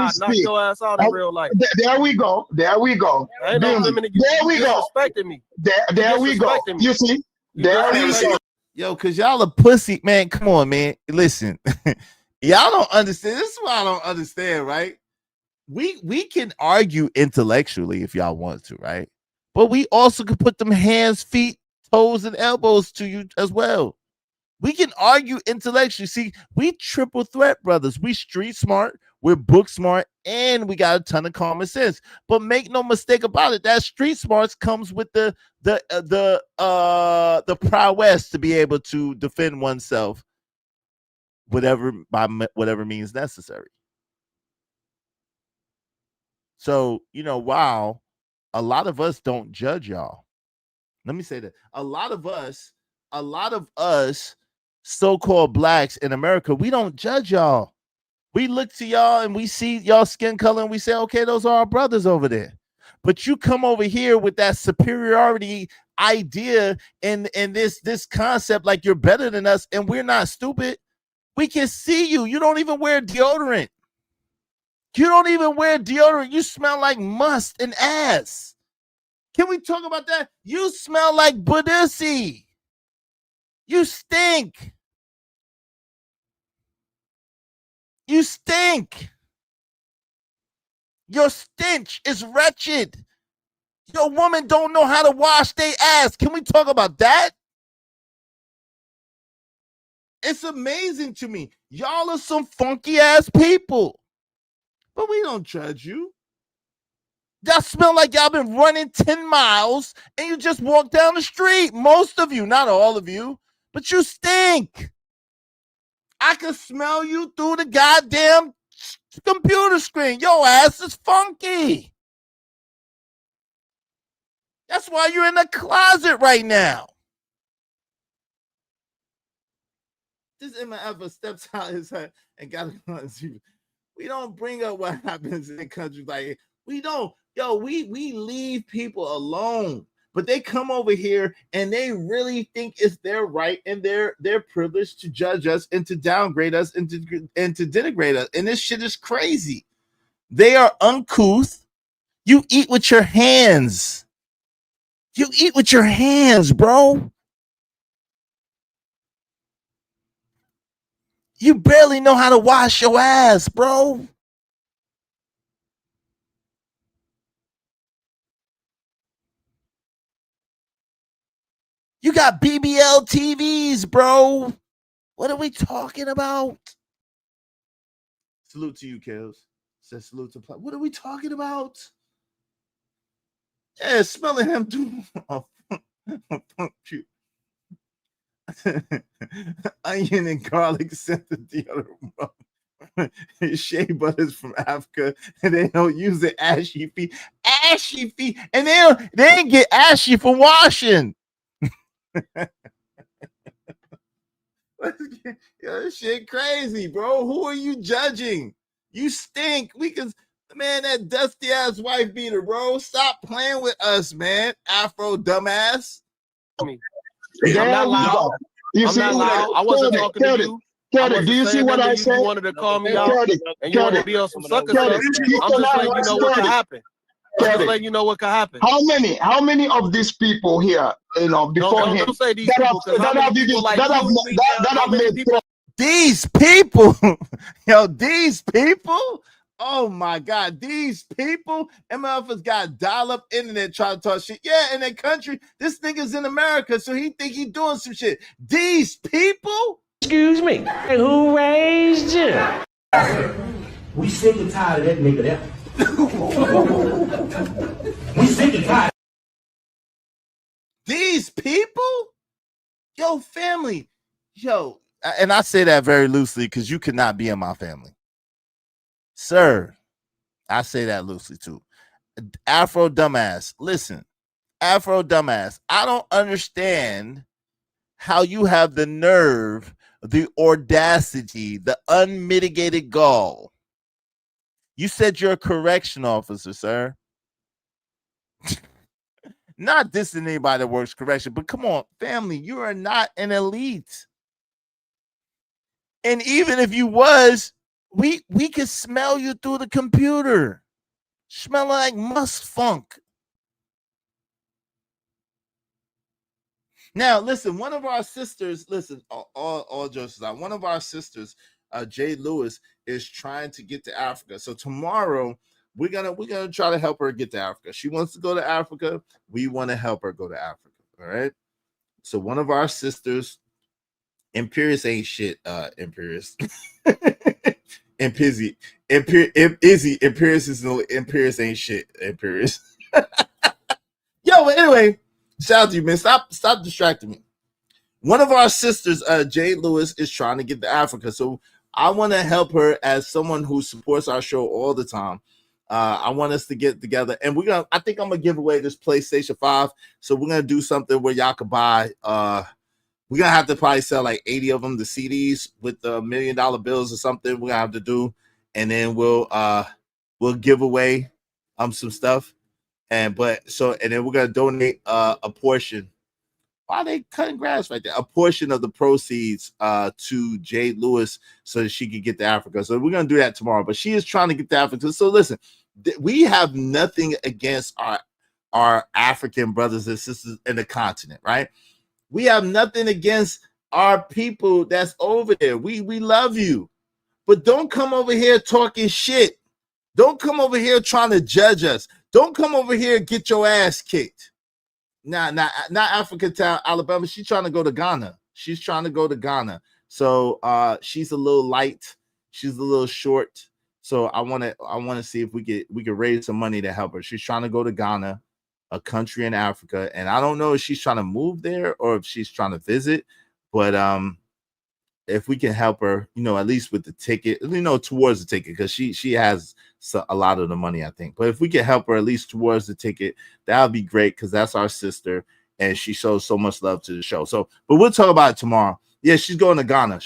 speak. Your ass out in real life. There we go. Ain't no women to there we go. Me. There we go. You see? There we go. Yo, because y'all a pussy, man. Come on, man. Listen. Y'all don't understand. This is what I don't understand, right? We can argue intellectually if y'all want to, right? But we also can put them hands, feet, toes, and elbows to you as well. We can argue intellectually. See, we triple threat, brothers. We street smart, we're book smart, and we got a ton of common sense. But make no mistake about it, that street smarts comes with the prowess to be able to defend oneself, by whatever means necessary. So, wow. A lot of us don't judge y'all. Let me say that. A lot of us so-called blacks in America, we don't judge y'all. We look to y'all and we see y'all skin color and we say, okay, those are our brothers over there. But you come over here with that superiority idea and this concept like you're better than us, and we're not stupid. We can see you. You don't even wear deodorant. You smell like must and ass. Can we talk about that? You smell like Budusi. You stink. You stink. Your stench is wretched. Your woman don't know how to wash their ass. Can we talk about that? It's amazing to me. Y'all are some funky ass people. But we don't judge you. Y'all smell like y'all been running 10 miles and you just walk down the street. Most of you, not all of you, but you stink. I can smell you through the goddamn computer screen. Your ass is funky. That's why you're in the closet right now. This MF steps out his head and got to. We don't bring up what happens in countries like we don't. Yo, we leave people alone, but they come over here and they really think it's their right and their privilege to judge us and to downgrade us and to denigrate us. And this shit is crazy. They are uncouth. You eat with your hands. You eat with your hands, bro. You barely know how to wash your ass, bro. You got BBL TVs, bro. What are we talking about? Salute to you, Kels. Says salute to. What are we talking about? Yeah, smelling him too. Onion and garlic scented deodorant. Shea butters from Africa, and they don't use the ashy feet. Ashy feet, and they ain't get ashy from washing. Yo, this shit crazy, bro. Who are you judging? You stink. Man, that dusty ass wife beater, bro. Stop playing with us, man. Afro dumbass. I'm not loud. I'm not loud. I wasn't talking to you. Curtis, do you see what I said? You wanted to call me out, and you want to be on some sucker stuff. I'm just letting you know what could happen. I'm just letting you know what could happen. How many of these people here, before him, don't say these people, that have made these people, yo, these people. Oh my God, these people, MF has got dial-up internet trying to talk shit. Yeah, in that country, this nigga's in America, so he think he doing some shit. These people? Excuse me, who raised you? We sick and tired of that nigga there. We sick and tired. These people? Yo, family. Yo, and I say that very loosely because you could not be in my family. Sir, I say that loosely too. Afro dumbass. Listen, Afro dumbass. I don't understand how you have the nerve, the audacity, the unmitigated gall. You said you're a correction officer, sir. Not dissing anybody that works correction, but come on, family, you are not an elite. And even if you was, we could smell you through the computer. Smell like musk funk. Now, listen, one of our sisters, listen, all jokes aside, one of our sisters, Jade Lewis, is trying to get to Africa. So tomorrow, we're gonna try to help her get to Africa. She wants to go to Africa. We want to help her go to Africa. All right. So one of our sisters, Imperious ain't shit. Imperious. Impizzy. Imperious is no Imperious ain't shit. Imperious. Yo, but anyway, shout out to you, man. Stop distracting me. One of our sisters, Jade Lewis, is trying to get to Africa. So I want to help her as someone who supports our show all the time. I want us to get together, and I think I'm gonna give away this PlayStation 5. So we're gonna do something where y'all could buy. We're gonna have to probably sell like 80 of them, the CDs with the $1 million bills or something. We're gonna have to do, and then we'll give away some stuff, and then we're gonna donate a portion. Why are they cutting grass right there? A portion of the proceeds to Jade Lewis so that she could get to Africa. So we're gonna do that tomorrow. But she is trying to get to Africa. So listen, we have nothing against our African brothers and sisters in the continent, right? We have nothing against our people that's over there. We love you, but don't come over here talking shit. Don't come over here trying to judge us. Don't come over here and get your ass kicked. Not African Town, Alabama. She's trying to go to Ghana. So she's a little light. She's a little short. So I want to see if we could raise some money to help her. She's trying to go to Ghana, a country in Africa, and I don't know if she's trying to move there or if she's trying to visit, but if we can help her, at least with the ticket, towards the ticket, because she has a lot of the money, I think. But if we can help her at least towards the ticket, that would be great, because that's our sister and she shows so much love to the show. So, but we'll talk about it tomorrow. Yeah, she's going to Ghana.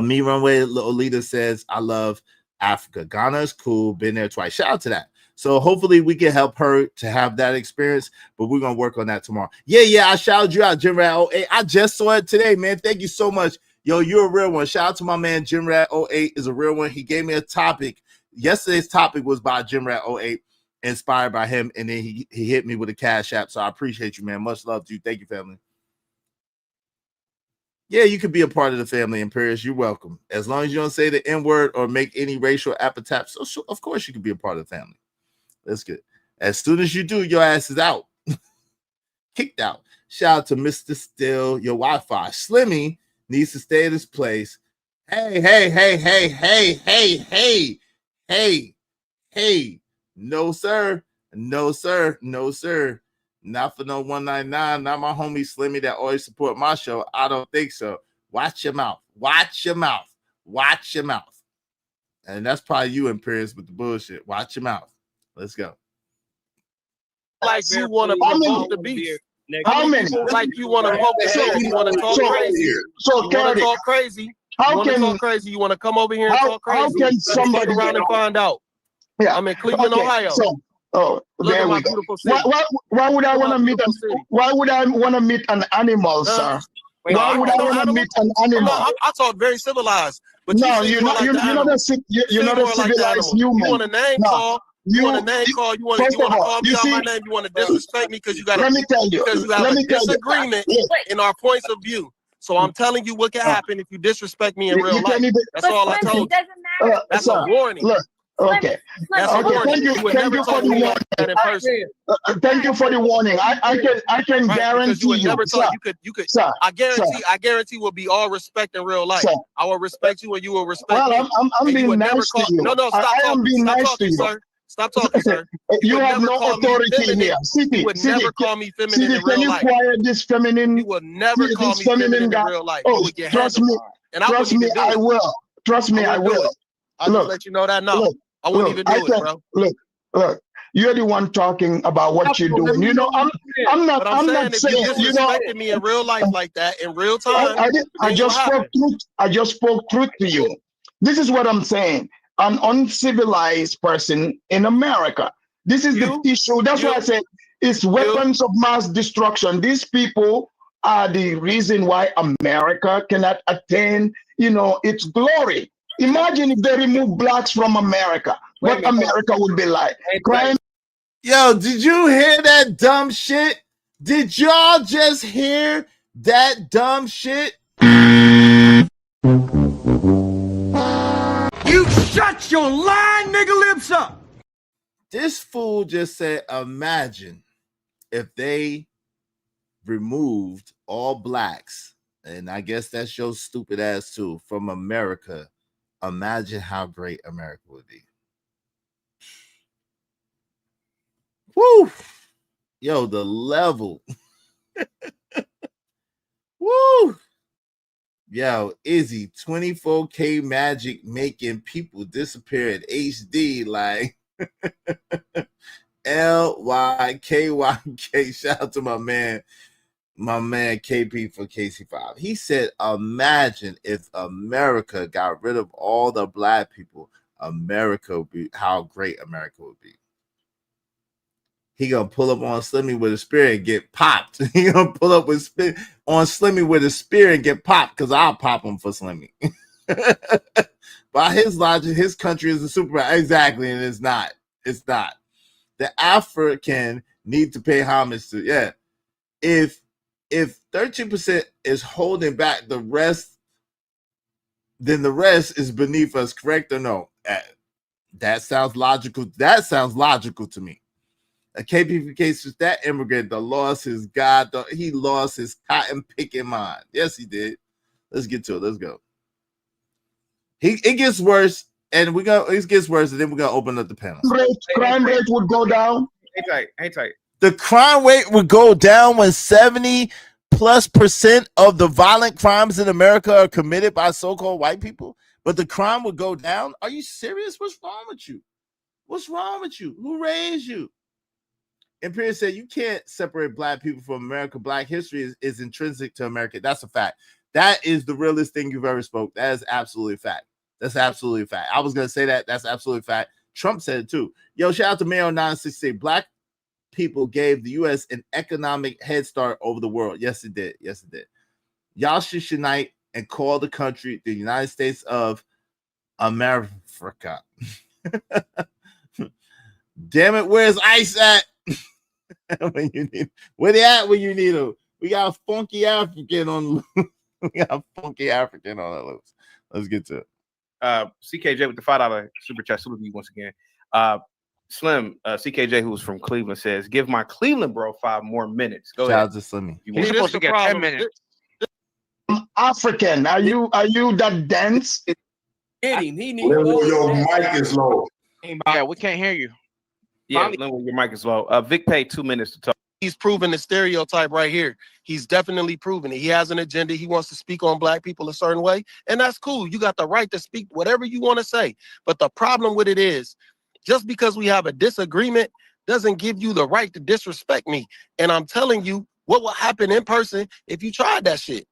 Me Runway Lolita says, I love Africa. Ghana is cool. Been there twice. Shout out to that. So hopefully we can help her to have that experience, but we're going to work on that tomorrow. Yeah, I shouted you out, Jim Rat 08. I just saw it today, man. Thank you so much. Yo, you're a real one. Shout out to my man, Jim Rat 08 is a real one. He gave me a topic. Yesterday's topic was by Jim Rat 08, inspired by him, and then he hit me with a cash app. So I appreciate you, man. Much love to you. Thank you, family. Yeah, you could be a part of the family, Imperius. You're welcome. As long as you don't say the N-word or make any racial epithets, so of course you can be a part of the family. That's good. As soon as you do, your ass is out. Kicked out. Shout out to Mr. Still, your Wi-Fi. Slimmy needs to stay in his place. Hey. No, sir. Not for no 199. Not my homie Slimmy that always support my show. I don't think so. Watch your mouth. And that's probably you, Imperius, with the bullshit. Watch your mouth. Let's go. Like you want to provoke the beef. How many people like you want to poke the beef? You want to talk crazy. You want to talk crazy. You want to talk crazy. You want to come over here and talk crazy. How can somebody around and find out? Yeah, I'm in Cleveland, Ohio. So, there we go. Why would I want to meet? Why would I want to meet an animal, sir? Why would I want to meet an animal? I talk very civilized. But no, you're not a civilized human. You want a name call? You want a name call? You want to call me out my name? You want to disrespect me because you got a disagreement in our points of view. So I'm telling you what can happen if you disrespect me in real life. That's all I told you. That's a warning. Look. Okay. Thank you for the warning. Thank you for the warning. I can guarantee you. I guarantee we'll be all respect in real life. I will respect you and you will respect me. Well, I'm being nice to you. No, stop talking. I am being nice to you, sir. Stop talking, sir. You have no authority here. You would never call me feminine in real life. Can you quiet this feminine? You will never call me feminine in real life. Oh, trust me. Trust me, I will. Trust me, I will. I'll just let you know that now. I wouldn't even do it, bro. Look. You're the one talking about what you're doing. I'm not saying. You disrespected me in real life like that in real time. I just spoke truth. I just spoke truth to you. This is what I'm saying. An uncivilized person in America. This is the issue. That's why I said it's weapons of mass destruction. These people are the reason why America cannot attain, its glory. Imagine if they remove blacks from America, what America would be like. Crime. Yo, did you hear that dumb shit? Did y'all just hear that dumb shit? You shut your lying nigga lips up. This fool just said, imagine if they removed all blacks, and I guess that's your stupid ass too, from America. Imagine how great America would be. Woo! Yo, the level. Woo! Yo, Izzy, 24K magic making people disappear in HD like LYKYK. Shout out to my man KP for KC5. He said, imagine if America got rid of all the black people, America would be, how great America would be. He gonna pull up on Slimmy with a spear and get popped. He gonna pull up on Slimmy with a spear and get popped because I'll pop him for Slimmy. By his logic, his country is a superpower. Exactly, and it's not. It's not. The African need to pay homage to, If 13% is holding back the rest, then the rest is beneath us, correct or no? That sounds logical. That sounds logical to me. A KP case is that immigrant that lost his God, he lost his cotton picking mind. Yes, he did. Let's get to it. Let's go. It gets worse, and it gets worse, and then we're gonna open up the panel. Crime rate would go down. Hang tight. The crime rate would go down when 70% 90+% of the violent crimes in America are committed by so-called white people, but the crime would go down? Are you serious? What's wrong with you? What's wrong with you? Who raised you? Imperial said you can't separate black people from America. Black history is intrinsic to America. That's a fact. That is the realest thing you've ever spoke. That is absolutely a fact. That's absolutely a fact. I was going to say that. That's absolutely a fact. Trump said it too. Yo, shout out to Mayo 968. Black people gave the U.S. an economic head start over the world. Yes, it did. Yes, it did. Y'all should unite and call the country the United States of America. Damn it, where's ICE at? When you need, where they at when you need them? We got a funky African on. We got a funky African on the loose. Let's get to it. CKJ with the $5 super chat. Salute you once again. Slim, CKJ, who's from Cleveland, says, "Give my Cleveland bro 5 more minutes." Go ahead. Shout out to Slimmy. You're supposed to get 10 minutes. African, are you that dense? Get him. He needs your mic is low. Yeah, we can't hear you. Yeah, your mic is low. Vic paid 2 minutes to talk. He's proven the stereotype right here. He's definitely proven it. He has an agenda. He wants to speak on black people a certain way, and that's cool. You got the right to speak whatever you want to say. But the problem with it is, just because we have a disagreement doesn't give you the right to disrespect me. And I'm telling you what will happen in person if you tried that shit.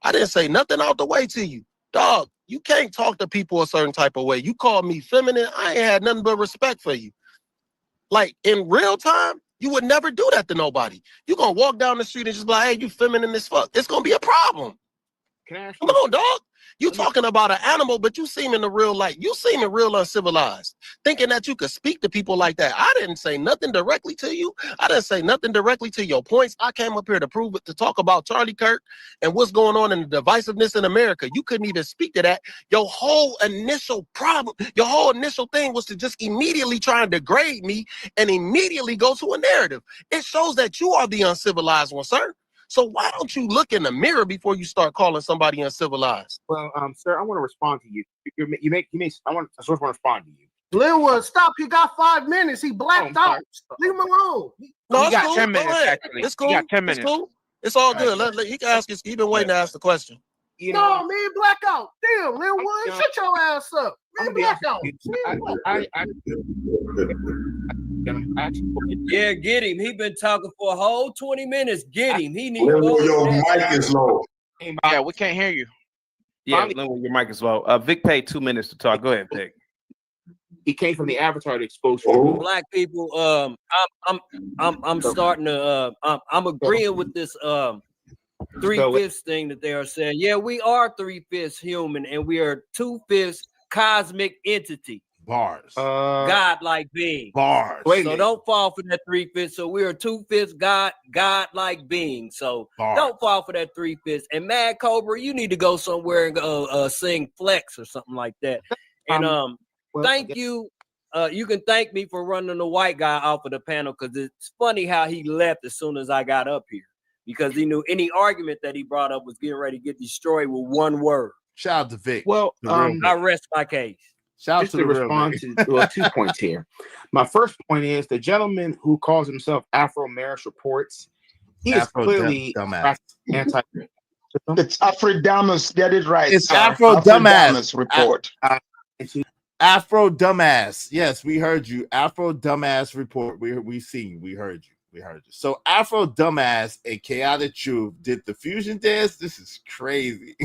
I didn't say nothing out the way to you. Dog, you can't talk to people a certain type of way. You called me feminine. I ain't had nothing but respect for you. Like, in real time, you would never do that to nobody. You're going to walk down the street and just be like, hey, you feminine as fuck. It's going to be a problem. Come on, dog. You talking about an animal, but you seem in the real light. You seem in real uncivilized, thinking that you could speak to people like that. I didn't say nothing directly to you. I didn't say nothing directly to your points. I came up here to prove it, to talk about Charlie Kirk and what's going on in the divisiveness in America. You couldn't even speak to that. Your whole initial problem, your whole initial thing was to just immediately try and degrade me and immediately go to a narrative. It shows that you are the uncivilized one, sir. So why don't you look in the mirror before you start calling somebody uncivilized? Well, sir, I want to respond to you. I want to respond to you. Linwood, stop. He got 5 minutes. He blacked out. Leave him alone. No, he got cool. 10 minutes, actually. It's cool. He got 10 minutes. It's cool. It's all good. He can ask. He been waiting to ask the question. No, man, blackout. Damn, Linwood, shut your ass up. Man, blackout. Yeah, get him. He been talking for a whole 20 minutes. Get him. He needs your mic is low. Yeah, we can't hear you. Yeah, your mic is low. Vic paid 2 minutes to talk. Go ahead, Vic. He came from the Avatar to expose black people. I'm starting to. I'm agreeing with this 3/5 thing that they are saying. Yeah, we are 3/5 human, and we are 2/5 cosmic entity. Bars. God-like being. Bars. So don't fall for that 3/5. So we are 2/5 God-like beings. So don't fall for that 3/5. And Mad Cobra, you need to go somewhere and go sing Flex or something like that. And thank you. You can thank me for running the white guy off of the panel, because it's funny how he left as soon as I got up here, because he knew any argument that he brought up was getting ready to get destroyed with one word. Shout out to Vic. Well, I rest my case. Shout just to respond to 2 points here. My first point is the gentleman who calls himself Afro Marriage Reports. He is clearly anti. It's Afro-Damus. Get it right. It's Afro-Damus report. Afro Dumbass. Yes, we heard you. Afro Dumbass report. We seen. We heard you. We heard you. So Afro Dumbass, a chaotic truth, did the fusion dance. This is crazy.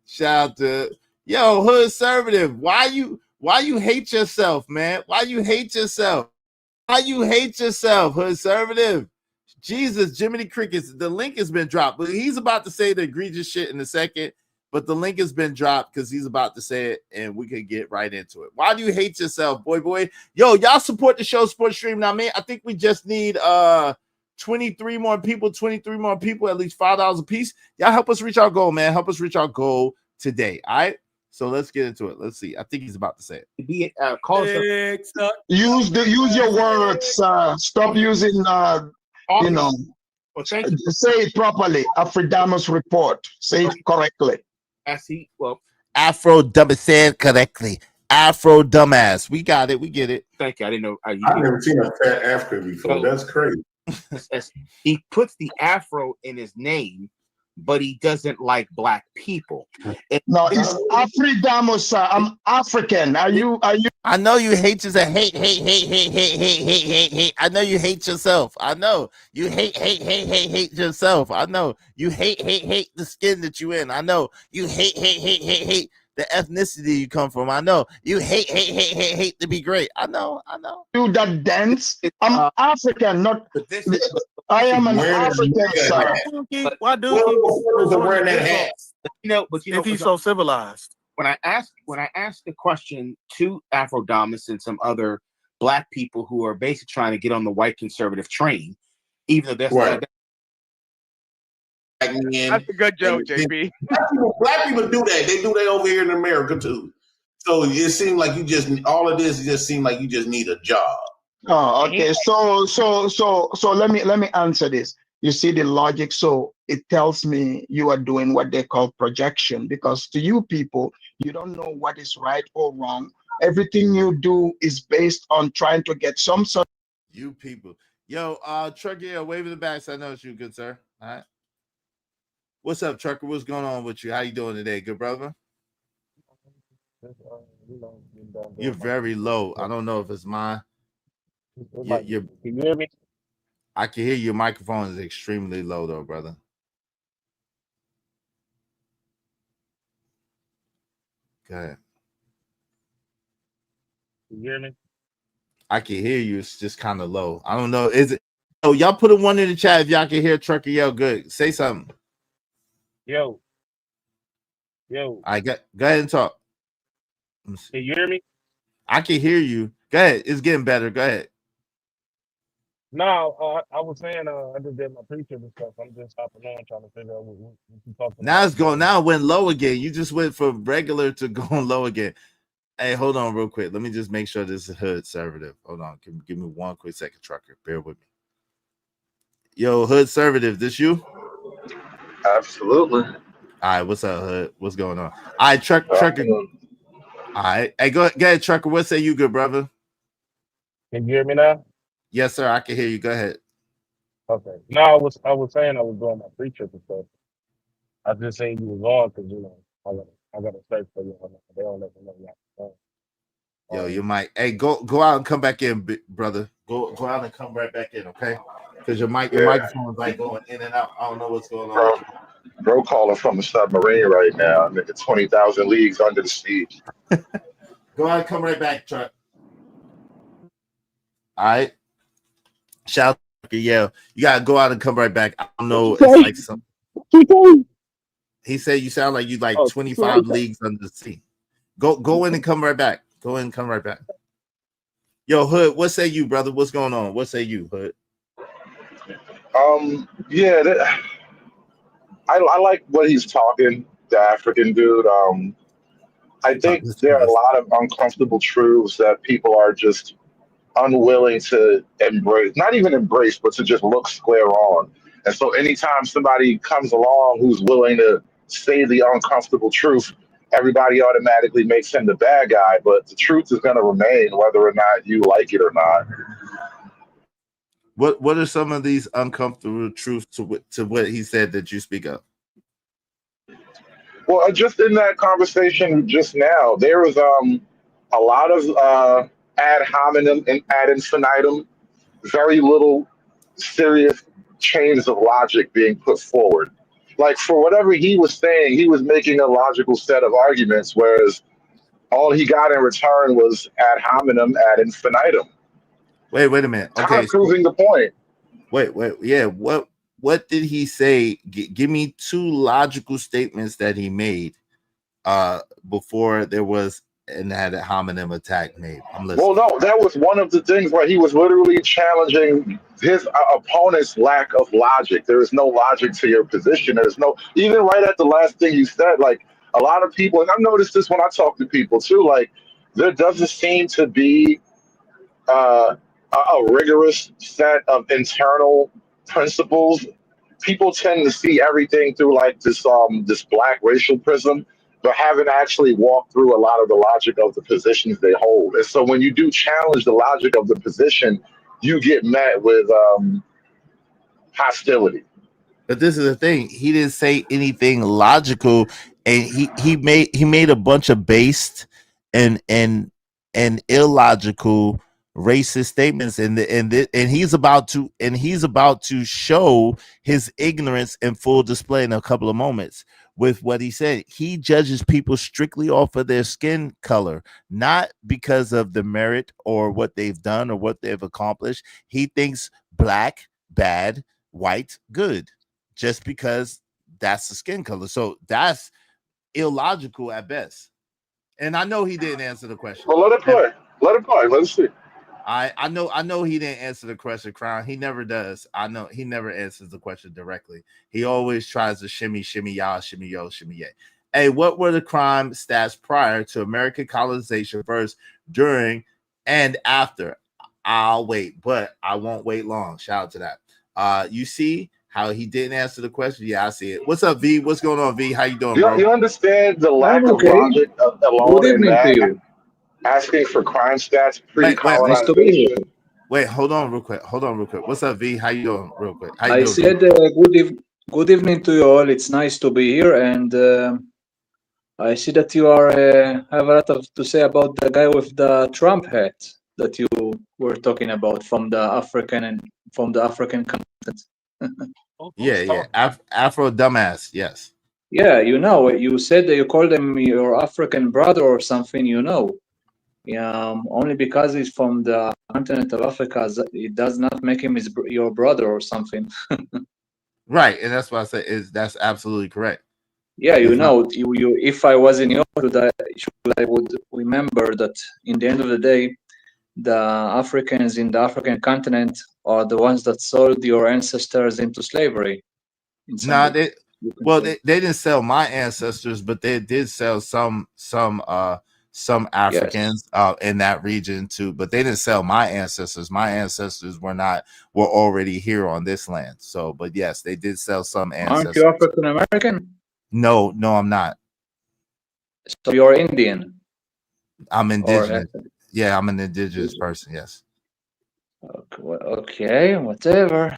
Shout out to Hood Conservative. Why you hate yourself, man? Why you hate yourself? Why you hate yourself, Hood Conservative? Jesus, Jiminy Crickets. The link has been dropped, but he's about to say the egregious shit in a second. But the link has been dropped because he's about to say it, and we can get right into it. Why do you hate yourself, boy? Yo, y'all support the show, Sports Stream. Now, man, I think we just need 23 more people, at least $5 a piece. Y'all help us reach our goal, man. Help us reach our goal today. All right. So let's get into it. Let's see. I think he's about to say it. Use your words. Stop using say it properly. Afro-Damus report. Say it correctly. Afro Dumbass correctly. Afro Dumbass. We got it. We get it. Thank you. I didn't know. I've never seen a fat African before. That's crazy. he puts the Afro in his name, but he doesn't like black people. No, it's Afridamo, sir. I'm African. Are you? I know you hate yourself. Hate. I know you hate yourself. I know you hate yourself. I know you hate the skin that you in. I know you hate the ethnicity you come from. I know you hate to be great. I know. Do that dance? I'm African, not. I am an African, sir. Why do wearing that hat? But if he's so civilized? When I asked the question to Afrodamus and some other black people who are basically trying to get on the white conservative train, even though that's Right. That's a good joke, JP. Black people do that. They do that over here in America too. So it seems like all of this just seems like you just need a job. Oh, okay. So let me answer this. You see the logic. So it tells me you are doing what they call projection, because to you people, you don't know what is right or wrong. Everything you do is based on trying to get some sort. You people, yo, Trucker, wave in the back. So I know it's you, good sir. All right. What's up, Trucker? What's going on with you? How you doing today, good brother? You're very low. I don't know if it's mine. Can you hear me? I can hear your microphone is extremely low, though, brother. Go ahead. Can you hear me? I can hear you. It's just kind of low. I don't know. Is it? Oh, y'all put a one in the chat if y'all can hear Trucker yell. Good. Say something. Yo. I go ahead and talk. Can you hear me? I can hear you. Go ahead. It's getting better. Go ahead. No, I was saying I just did my preacher and stuff. I'm just hopping on trying to figure out what you talking about. Now it's going. Now it went low again. You just went from regular to going low again. Hey, hold on real quick. Let me just make sure this is hood conservative. Hold on. Give me one quick second, Trucker. Bear with me. Yo, hood conservative, this you? Absolutely. All right, what's up, hood? What's going on? All right, Trucker. All right. Hey, go ahead, Trucker. What say you, good brother? Can you hear me now? Yes, sir. I can hear you. Go ahead. Okay. No, I was saying I was doing my preacher and stuff. I just saying you was on because I got to search for you. They don't let me know y'all. Yo, you might. Hey, go out and come back in, brother. Go out and come right back in, okay? Because your microphone is like going in and out. I don't know what's going on. Bro calling from a submarine right now. Nigga, 20,000 leagues under the sea. Go out and come right back, Truck. All right. Shout out, yeah. You gotta go out and come right back. I don't know. It's like something. He said you sound like you like 25 leagues under the sea. Go in and come right back. Go in and come right back. Yo, Hood, what say you, brother? What's going on? What say you, Hood? Yeah, I like what he's talking, the African dude. I think there are a lot of uncomfortable truths that people are just unwilling to embrace, not even embrace, but to just look square on. And so anytime somebody comes along who's willing to say the uncomfortable truth, everybody automatically makes him the bad guy, but the truth is going to remain whether or not you like it or not. What are some of these uncomfortable truths to what he said that you speak of? Well, just in that conversation just now, there was a lot of ad hominem and ad infinitum, very little serious chains of logic being put forward. Like for whatever he was saying, he was making a logical set of arguments, whereas all he got in return was ad hominem, ad infinitum. Wait a minute. Okay, kind of proving the point. Wait, yeah. What did he say? Give me two logical statements that he made before there was an ad hominem attack made. I'm listening. Well, no, that was one of the things where he was literally challenging his opponent's lack of logic. There is no logic to your position. There's no, even right at the last thing you said, like a lot of people, and I've noticed this when I talk to people too, like there doesn't seem to be a rigorous set of internal principles. People tend to see everything through like this black racial prism, but haven't actually walked through a lot of the logic of the positions they hold. And so when you do challenge the logic of the position, you get met with hostility. But this is the thing. He didn't say anything logical, and he made a bunch of based and illogical racist statements, and he's about to show his ignorance in full display in a couple of moments with what he said. He judges people strictly off of their skin color, not because of the merit or what they've done or what they've accomplished. He thinks black bad, white good, just because that's the skin color. So that's illogical at best. And I know he didn't answer the question. Well, let it play. Let it play. Let's see. I know he didn't answer the question, Crown. He never does. I know he never answers the question directly. He always tries to shimmy y'all, shimmy yo, shimmy yay. Hey, what were the crime stats prior to American colonization versus during and after? I'll wait, but I won't wait long. Shout out to that. You see how he didn't answer the question? Yeah, I see it. What's up, V? What's going on, V? How you doing, bro? You understand the lack of logic alone in that? Asking for crime stats pre-colonization. Wait, hold on real quick. What's up, V? How you doing, real quick? How you I doing, said good evening to you all. It's nice to be here, and I see that you are have a lot to say about the guy with the Trump hat that you were talking about from the African continent. Yeah. Afro dumbass. Yes. Yeah, you said that you called him your African brother or something. Only because he's from the continent of Africa, it does not make him your brother or something. Right, and that's why I say that's absolutely correct. Yeah, if I was in your should, I would remember that in the end of the day, the Africans in the African continent are the ones that sold your ancestors into slavery. They didn't sell my ancestors, but they did sell some Africans in that region too. But they didn't sell my ancestors. My ancestors were already here on this land. So, but yes, they did sell some ancestors. Aren't you African American? No, I'm not. So you're Indian. I'm indigenous. Yeah, I'm an indigenous person. Yes. Okay, whatever.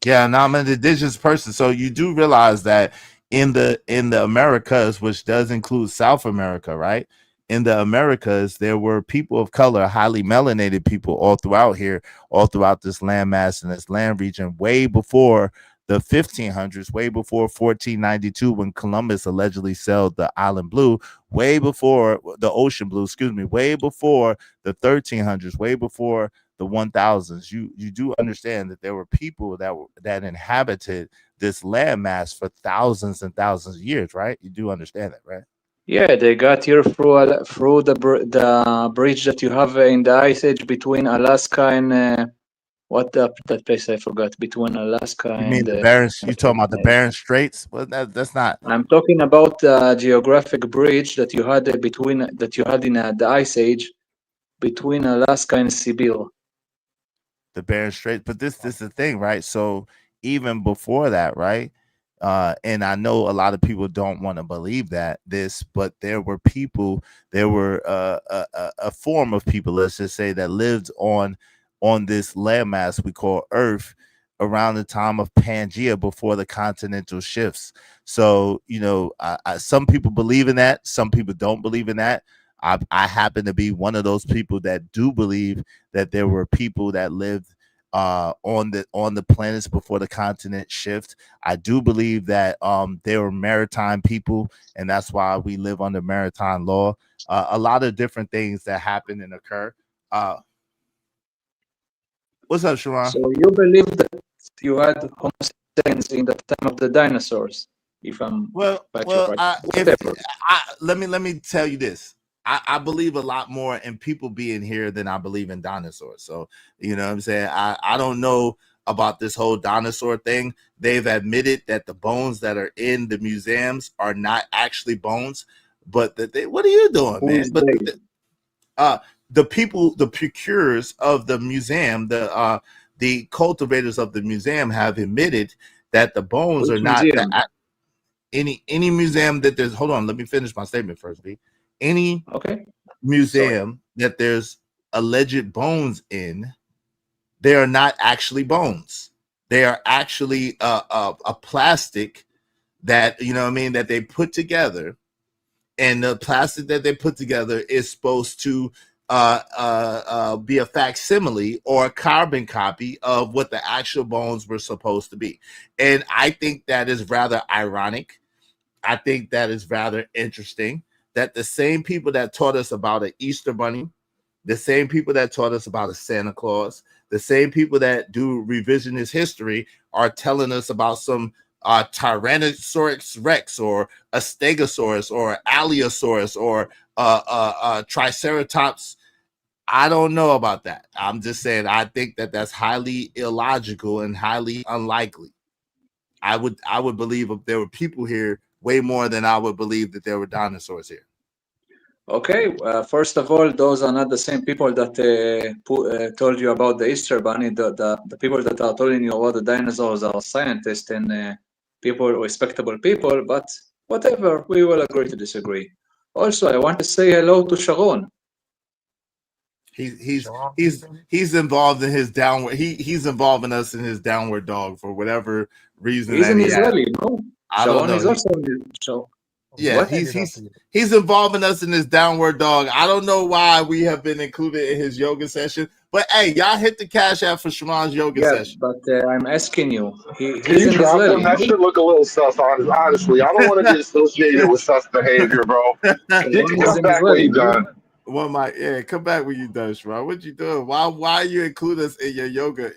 Yeah, now I'm an indigenous person. So you do realize that in the Americas, which does include South America, right? In the Americas, there were people of color, highly melanated people all throughout here, all throughout this landmass and this land region, way before the 1500s, way before 1492, when Columbus allegedly sailed the island blue, way before the ocean blue, way before the 1300s, way before the 1000s. You do understand that there were people that inhabited this landmass for thousands and thousands of years, right? You do understand that, right? Yeah, they got here through the bridge that you have in the Ice Age between Alaska and that place I forgot, between Alaska and. You mean the Barents? You talking about the Barents Straits? Well, that's not. I'm talking about the geographic bridge that you had in the Ice Age between Alaska and Sibyl. The Barents Straits, but this is the thing, right? So even before that, right? And I know a lot of people don't want to believe but there were people, a form of people, let's just say, that lived on this landmass we call Earth around the time of Pangea, before the continental shifts. So, some people believe in that. Some people don't believe in that. I happen to be one of those people that do believe that there were people that lived on the planets before the continent shift. I do believe that they were maritime people, and that's why we live under maritime law. A lot of different things that happen and occur. What's up, Sharon? So you believe that you had Homo sapiens in the time of the dinosaurs? If I'm let me tell you this. I believe a lot more in people being here than I believe in dinosaurs. So, you know what I'm saying? I don't know about this whole dinosaur thing. They've admitted that the bones that are in the museums are not actually bones, but what are you doing, man? But the people, the procurers of the museum, the cultivators of the museum have admitted that the bones are not any museum that there's. Hold on, let me finish my statement first, B. Any museum that there's alleged bones in, they are not actually bones. They are actually a plastic that, you know what I mean, that they put together, and the plastic that they put together is supposed to be a facsimile or a carbon copy of what the actual bones were supposed to be. And I think that is rather ironic. I think that is rather interesting that the same people that taught us about an Easter bunny, the same people that taught us about a Santa Claus, the same people that do revisionist history are telling us about some Tyrannosaurus Rex or a Stegosaurus or Allosaurus or Triceratops. I don't know about that. I'm just saying I think that that's highly illogical and highly unlikely. I would believe if there were people here way more than I would believe that there were dinosaurs here. Okay, first of all, those are not the same people that told you about the Easter Bunny. The people that are telling you about the dinosaurs are scientists and people, respectable people, but whatever, we will agree to disagree. Also, I want to say hello to Sharon. He's involved in his downward. He's involving us in his downward dog for whatever reason. He's an Israeli, no? I don't know. Is also so. Yeah, What? he's involving us in this downward dog. I don't know why we have been included in his yoga session, but hey, y'all hit the cash app for Shaman's yoga session. But I'm asking you, Can you drop him? That should look a little sus, honestly. I don't want to get associated with sus behavior, bro. Get your come back when you done. Well, come back when you done, Shaman. What you doing? Why you include us in your yoga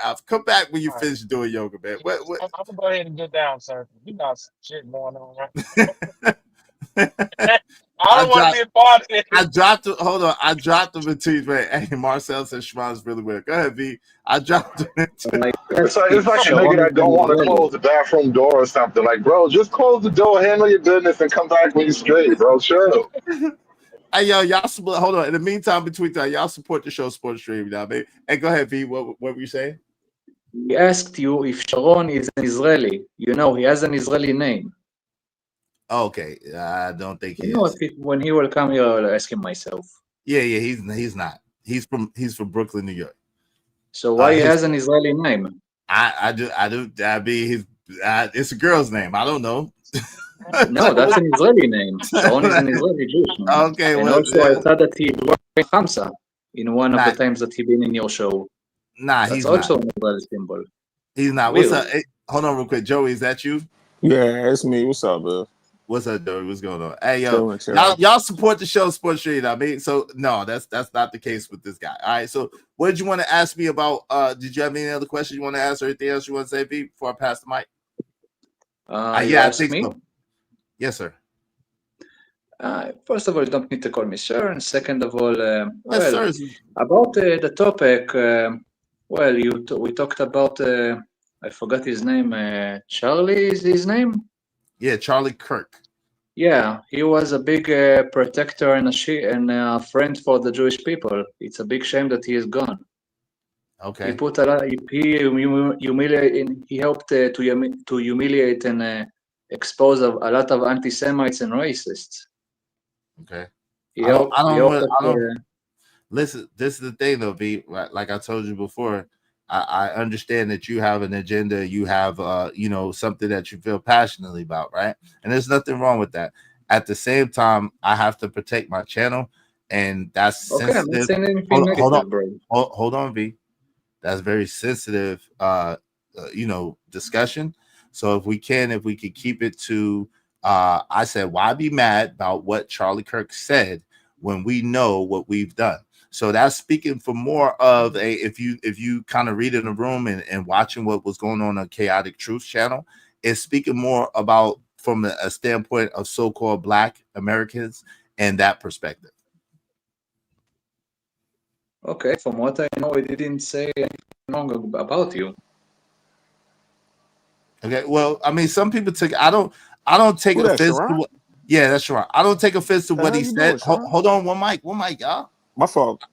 outfit? Come back when you finish doing yoga, man. What? I'm gonna go ahead and get down, sir. You got some shit going on, right? I don't want to be a part of it. I dropped it. Hold on. I dropped them in tweets. Hey, Marcel says Shmon's really weird. Go ahead, V. I dropped them in tweets. It's like a nigga that don't want to close the bathroom door or something. Like, bro, just close the door, handle your business, and come back when you're straight, bro. Sure. Hey, y'all support. Hold on. In the meantime, between time, y'all support the show, Sports Stream, now, baby. Hey, go ahead, V. What were you saying? He asked you if Sharon is an Israeli. You know, he has an Israeli name. Okay, I don't think he is. When he will come here, I'll ask him myself. Yeah, he's not. He's from Brooklyn, New York. So why he has an Israeli name? I mean, it's a girl's name. I don't know. No, that's an Israeli name. Sharon is an Israeli Jewish name. Okay, and also I thought that he worked in Hamza in one of the times that he been in your show. Nah, that's he's also not. an Israeli symbol. He's not. Really? What's up? Hey, hold on real quick. Joey, is that you? Yeah, it's me. What's up, bro? What's up, Joey? What's going on? Hey, yo, y'all support the show, Sports Street. I mean, so no, that's not the case with this guy. All right. So, what did you want to ask me about? Did you have any other questions you want to ask, or anything else you want to say, V, before I pass the mic? Yeah, I think so. Yes, sir. First of all, you don't need to call me sir, and second of all, yes, about the topic. We talked about. I forgot his name. Charlie is his name. Yeah, Charlie Kirk. Yeah, he was a big protector and a friend for the Jewish people. It's a big shame that he is gone. Okay. He put a lot. He helped to humiliate and expose a lot of anti-Semites and racists. Okay. Listen, this is the thing though, V. Like I told you before, I understand that you have an agenda, you have something that you feel passionately about, right? And there's nothing wrong with that. At the same time, I have to protect my channel, and that's okay. Sensitive. I'm not saying anything negative, bro. Hold on, V. That's very sensitive discussion. So if we could keep it to I said, why be mad about what Charlie Kirk said when we know what we've done? So that's speaking for more of if you kind of read in the room and watching what was going on Chaotic Truth channel, it's speaking more about from a standpoint of so-called Black Americans and that perspective. Okay, from what I know, it didn't say anything wrong about you. Okay, well, I mean, some people I don't take offense to what. Yeah, that's right. I don't take offense to what he said. Hold on, one mic, y'all. My fault.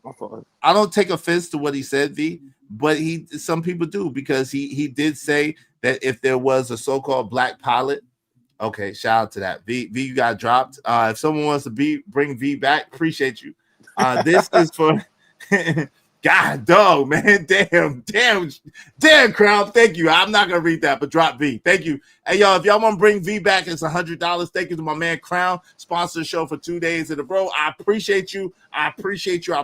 I don't take offense to what he said, V, but some people do, because he did say that if there was a so-called Black pilot. Okay, shout out to that. V, you got dropped. If someone wants to bring V back, appreciate you. This is for God, dog, man. Damn, Crown. Thank you. I'm not gonna read that, but drop V. Thank you. Hey, y'all, if y'all want to bring V back, it's $100. Thank you to my man Crown, sponsor the show for 2 days in a row. I appreciate you. I appreciate you,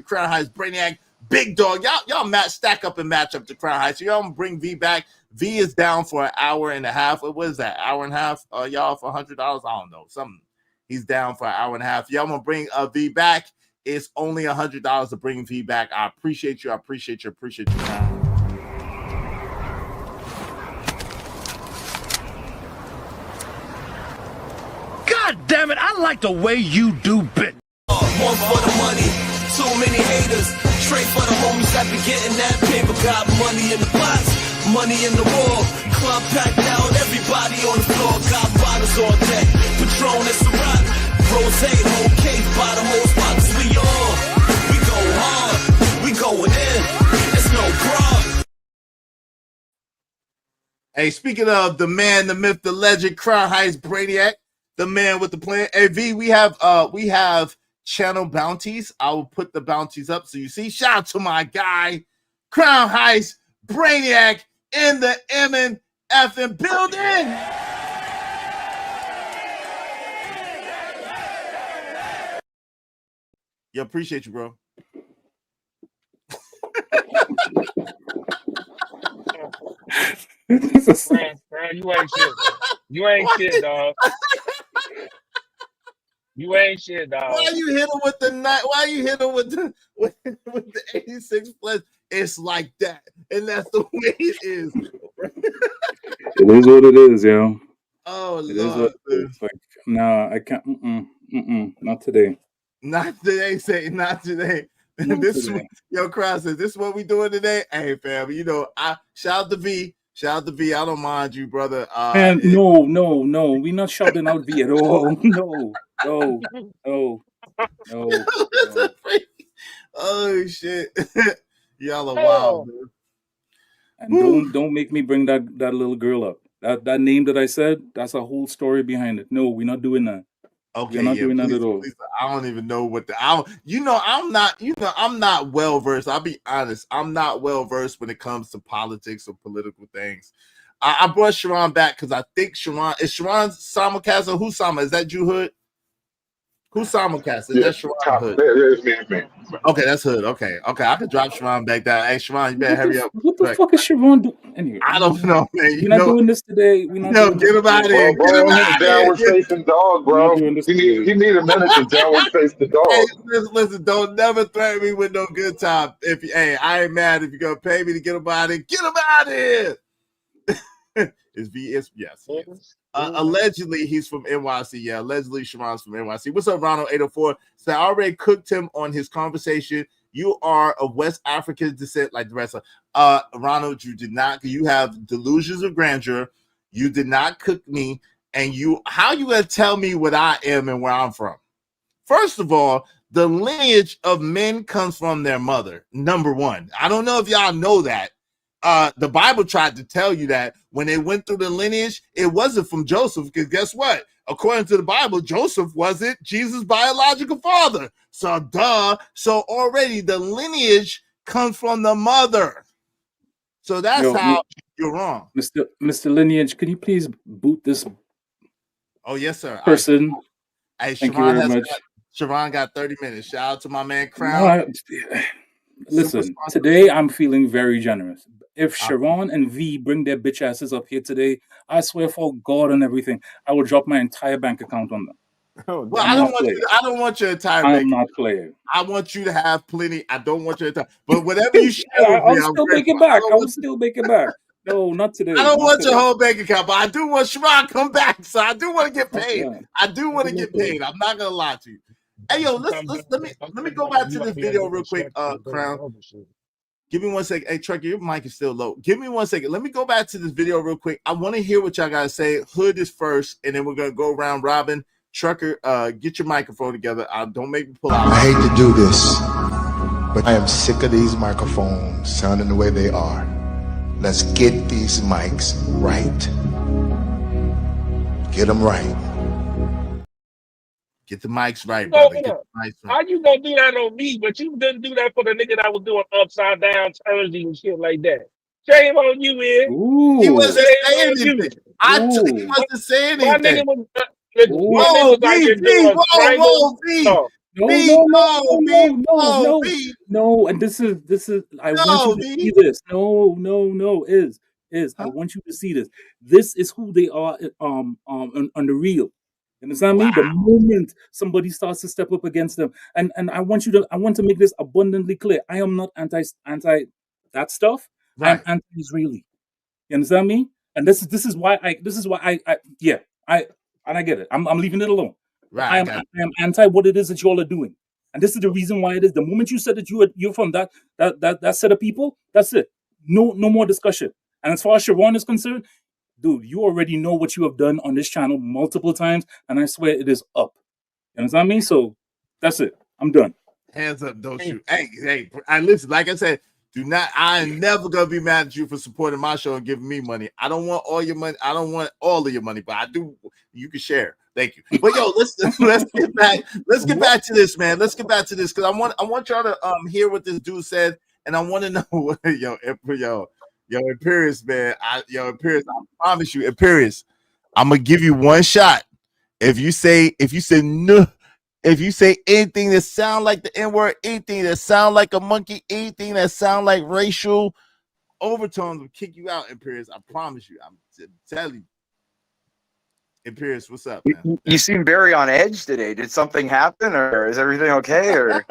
Crown Heights, Brainiac, Big Dog. Y'all stack up and match up to Crown Heights. So y'all want to bring V back. V is down for an hour and a half. What is that? Hour and a half? Y'all for $100? I don't know. Something. He's down for an hour and a half. Y'all want to bring V back? It's only $100 to bring feedback. I appreciate you. Appreciate you. God damn it, I like the way you do bit. One for the money, too many haters. Straight for the homies that be getting that paper. Got money in the pots, money in the wall. Club packed out, everybody on the floor. Got bottles on deck, Patron and Ciroc. Rose, whole cake, bottom hole spots. We on, we go hard, we going in. It's no problem. Hey, speaking of the man, the myth, the legend, Crown Heights Brainiac, the man with the plan. Hey, V, we have channel bounties. I will put the bounties up so you see. Shout out to my guy, Crown Heights Brainiac in the MNF building. Yeah, appreciate you, bro. Man, you ain't shit. You ain't shit, dog. You ain't shit, dog. Why you hit him with the night? Why you hit him with the 86 plus? It's like that, and that's the way it is. It is what it is, yo. Oh, it is what it is. Like, nah, I can't. Not today. Not today. Say not today. Yo, Cross says this is what we doing today. Hey, fam, you know, shout out to V. Shout out to V. I don't mind you, brother. Man, no. We not shouting out V at all. No. Oh shit. Y'all are wild, man. And don't make me bring that little girl up. That name that I said, that's a whole story behind it. No, we're not doing that. Okay, we're not doing that at all. Please, I don't even know what I'm not well versed. I'll be honest. I'm not well versed when it comes to politics or political things. I brought Sharon back because I think Sharon simulcast or who's Sama? Is that Jew Hood? Who's simulcast? Is that Sharon Hood? It's me. Okay, that's Hood. Okay. I could drop Sharon back down. Hey, Sharon, you better hurry up. What the fuck is Sharon doing? Anyway, I don't know, man. We're not doing this today. Get him out of here. Get him out downward facing dog, bro. He need a minute to downward face the dog. Hey, listen, don't never threaten me with no good time. I ain't mad if you're gonna pay me to get him out of here. Get him out of here. Is VS? Yes. Allegedly, he's from NYC. Yeah, allegedly, Sharon's from NYC. What's up, Ronald 804? So I already cooked him on his conversation. You are of West African descent, like the rest of Ronald. You did not. You have delusions of grandeur. You did not cook me, and how you gonna tell me what I am and where I'm from? First of all, the lineage of men comes from their mother. Number one. I don't know if y'all know that. The Bible tried to tell you that when they went through the lineage, it wasn't from Joseph, because guess what? According to the Bible, Joseph wasn't Jesus' biological father. So already the lineage comes from the mother. So that's how you're wrong. Mr. Lineage, can you please boot this? Oh, yes, sir. Person. Hey, thank you very much. Sharon got 30 minutes. Shout out to my man Crown. Listen, today I'm feeling very generous. If Sharon and V bring their bitch asses up here today, I swear for God and everything, I will drop my entire bank account on them. Well, I don't want your entire bank. I'm not playing. I want you to have plenty. I don't want your entire. But whatever you share with me, I'll still make it back. I will still make it back. No, not today. I don't want your whole bank account, but I do want Sharon to come back. So I do want to get paid. I do want to get paid. I'm not gonna lie to you. Hey, yo, let me go back to this video real quick, Crown. Give me 1 second. Hey, Trucker, your mic is still low. Give me 1 second. Let me go back to this video real quick. I want to hear what y'all got to say. Hood is first, and then we're going to go around robin. Trucker, get your microphone together. Don't make me pull out. I hate to do this, but I am sick of these microphones sounding the way they are. Let's get these mics right. Get them right. Get the mics right, No, brother. Get no. the mics right. How you gonna do that on me? But you didn't do that for the nigga that was doing upside down turns and shit like that. Shame on you, man. He Ooh. wasn't Shame saying on you. anything. He Ooh. wasn't saying My anything. nigga was listen, my nigga Whoa, was out B, here B, doing whoa, triangles. whoa, B, No, No, B, no, no, no, B, no, no, no, no, B, no. And this is. I want you no, to see B. this. No, no, no. I Huh? want you to see this. This is who they are. On the real. You understand me? The Wow. moment somebody starts to step up against them, and I want to make this abundantly clear. I am not anti that stuff. I am Right, anti-Israeli. You understand me? And this is why I yeah, I and I get it. I'm leaving it alone. But right. I I am got I am anti what it is that y'all are doing. And this is the reason why it is. The moment you said that you're from that set of people, that's it. No more discussion. And as far as Sharon is concerned, dude, you already know what you have done on this channel multiple times, and I swear it is up. You understand me? So that's it. I'm done. hands up, don't shoot. Hey, I listen. Like I said, do not. I am never gonna be mad at you for supporting my show and giving me money. I don't want all your money. I don't want all of your money, but I do. You can share. Thank you. But yo, let's get back. Let's get back to this, man. Let's get back to this because I want y'all to hear what this dude said, and I want to know what yo Imperious, man. Imperious. I promise you, Imperious. I'm gonna give you one shot. If you say no, if you say anything that sound like the N-word, anything that sound like a monkey, anything that sound like racial overtones will kick you out, Imperious. I promise you. I'm telling you. Imperious, what's up, man? You seem very on edge today. Did something happen, or is everything okay? Or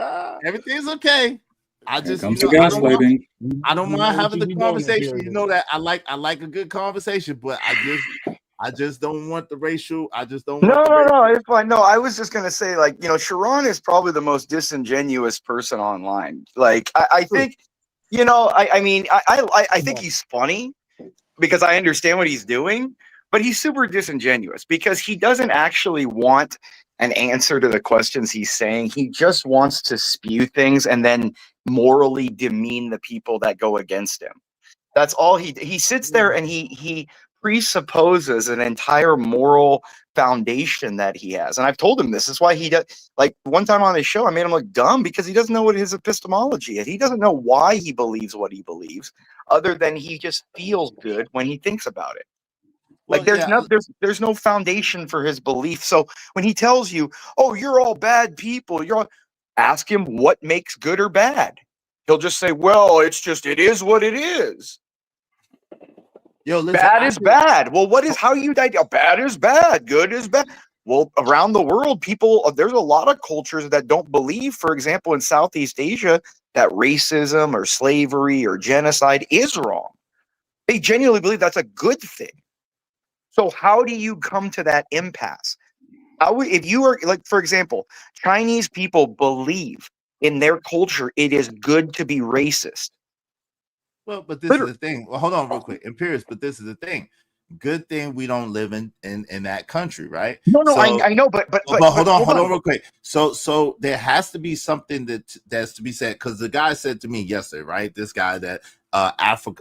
everything's okay. I just, comes the gaslighting. I don't You know mind what having you the be doing, conversation. You Imperious. know that I like a good conversation, but I just don't want the racial. I just don't want the racial. No, it's fine. No, I was just gonna say, like, Sharon is probably the most disingenuous person online. Like, I think, I mean, I think he's funny because I understand what he's doing, but he's super disingenuous because he doesn't actually want an answer to the questions he's saying. He just wants to spew things and then morally demean the people that go against him. That's all he sits there and he presupposes an entire moral foundation that he has. And I've told him this is why he does. Like, one time on his show, I made him look dumb because he doesn't know what his epistemology is. He doesn't know why he believes what he believes, other than he just feels good when he thinks about it. Like, there's no foundation for his belief. So when he tells you, "Oh, you're all bad people," ask him what makes good or bad. He'll just say, "Well, it is what it is." Yo, listen, bad is bad. Well, how you bad is bad, good is bad. Well, around the world, there's a lot of cultures that don't believe, for example, in Southeast Asia, that racism or slavery or genocide is wrong. They genuinely believe that's a good thing. So how do you come to that impasse? If you are, like, for example, Chinese people believe in their culture it is good to be racist. Well, but this is the thing. Well, hold on real quick. Imperious, but this is the thing. Good thing we don't live in that country, right? No, I know, but hold on real quick. So there has to be something that's to be said, because the guy said to me yesterday, right? This guy that Alpha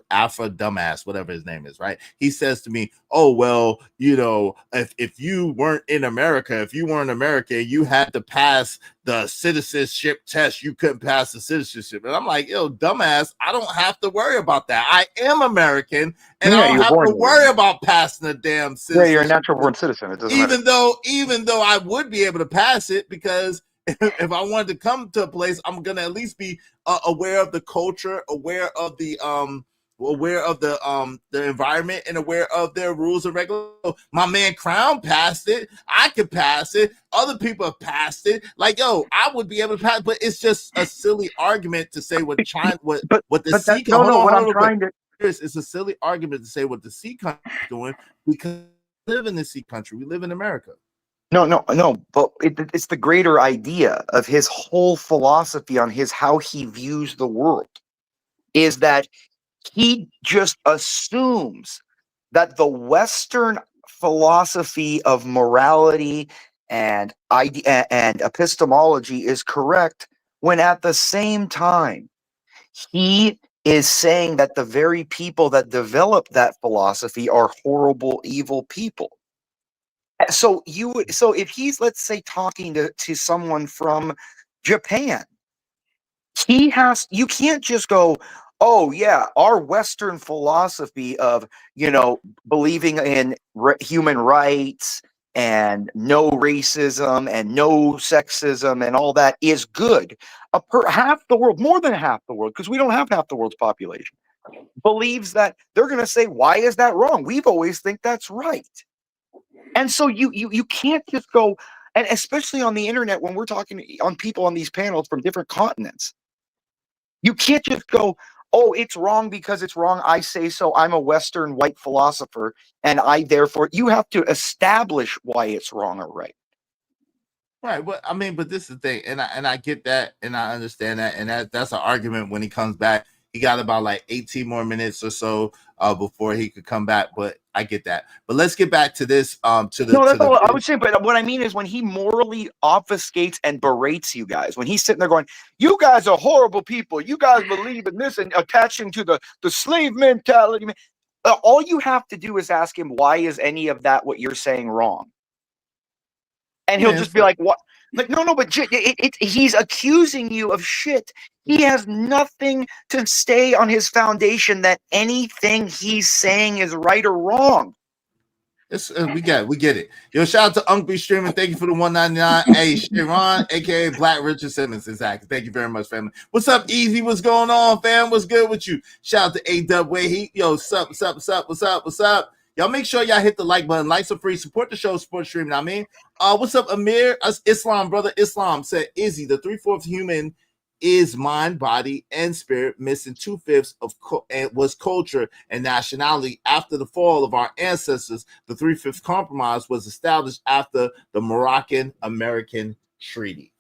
dumbass, whatever his name is, right? He says to me, "Oh, well, if you weren't in America, if you weren't American, you had to pass the citizenship test. You couldn't pass the citizenship." And I'm like, "Yo, dumbass, I don't have to worry about that. I am American, and I don't have to worry about passing the damn citizenship." Yeah, you're a natural born citizen. It doesn't matter. Even though I would be able to pass it, because if I wanted to come to a place, I'm gonna at least be aware of the culture, aware of the environment, and aware of their rules and regulations. My man Crown passed it. I could pass it. Other people have passed it. Like, yo, I would be able to pass, but it's just a silly argument to say what China, what the C. It's a silly argument to say what the C country is doing, because we live in the C country. We live in America. No, but it's the greater idea of his whole philosophy on how he views the world, is that he just assumes that the Western philosophy of morality and epistemology is correct, when at the same time he is saying that the very people that develop that philosophy are horrible, evil people. So if he's, let's say, talking to someone from Japan, you can't just go, oh yeah, our Western philosophy of, believing in human rights and no racism and no sexism and all that is good. Half the world, more than half the world, because we don't have half the world's population, believes that. They're going to say, why is that wrong? We've always think that's right. And so you can't just go, and especially on the internet when we're talking on people on these panels from different continents, you can't just go, oh, it's wrong because it's wrong. I say so. I'm a Western white philosopher, and therefore, you have to establish why it's wrong or right. Right. Well, I mean, but this is the thing, and I get that, and I understand that, and that's an argument when he comes back. He got about like 18 more minutes or so before he could come back, but I get that. But let's get back to this. That's all I would say. But what I mean is when he morally obfuscates and berates you guys, when he's sitting there going, "You guys are horrible people. You guys believe in this and attaching to the slave mentality." All you have to do is ask him, "Why is any of that what you're saying wrong?" And he'll just be like, "What?" Like, no, but he's accusing you of shit. He has nothing to stay on his foundation that anything he's saying is right or wrong. We get it. Yo, shout out to Uncle streaming. Thank you for the $1.99. Hey, Sharon, aka Black Richard Simmons. Exactly. Thank you very much, family. What's up, Easy? What's going on, fam? What's good with you? Shout out to A-Dub Way Heat. Yo, what's up? Y'all make sure y'all hit the like button. Likes are free. Support the show, support streaming. I mean, what's up, Amir? Islam, brother. Islam said, Izzy, the 3/4 human is mind, body, and spirit. Missing 2/5 of was culture and nationality. After the fall of our ancestors, the 3/5 compromise was established after the Moroccan-American Treaty.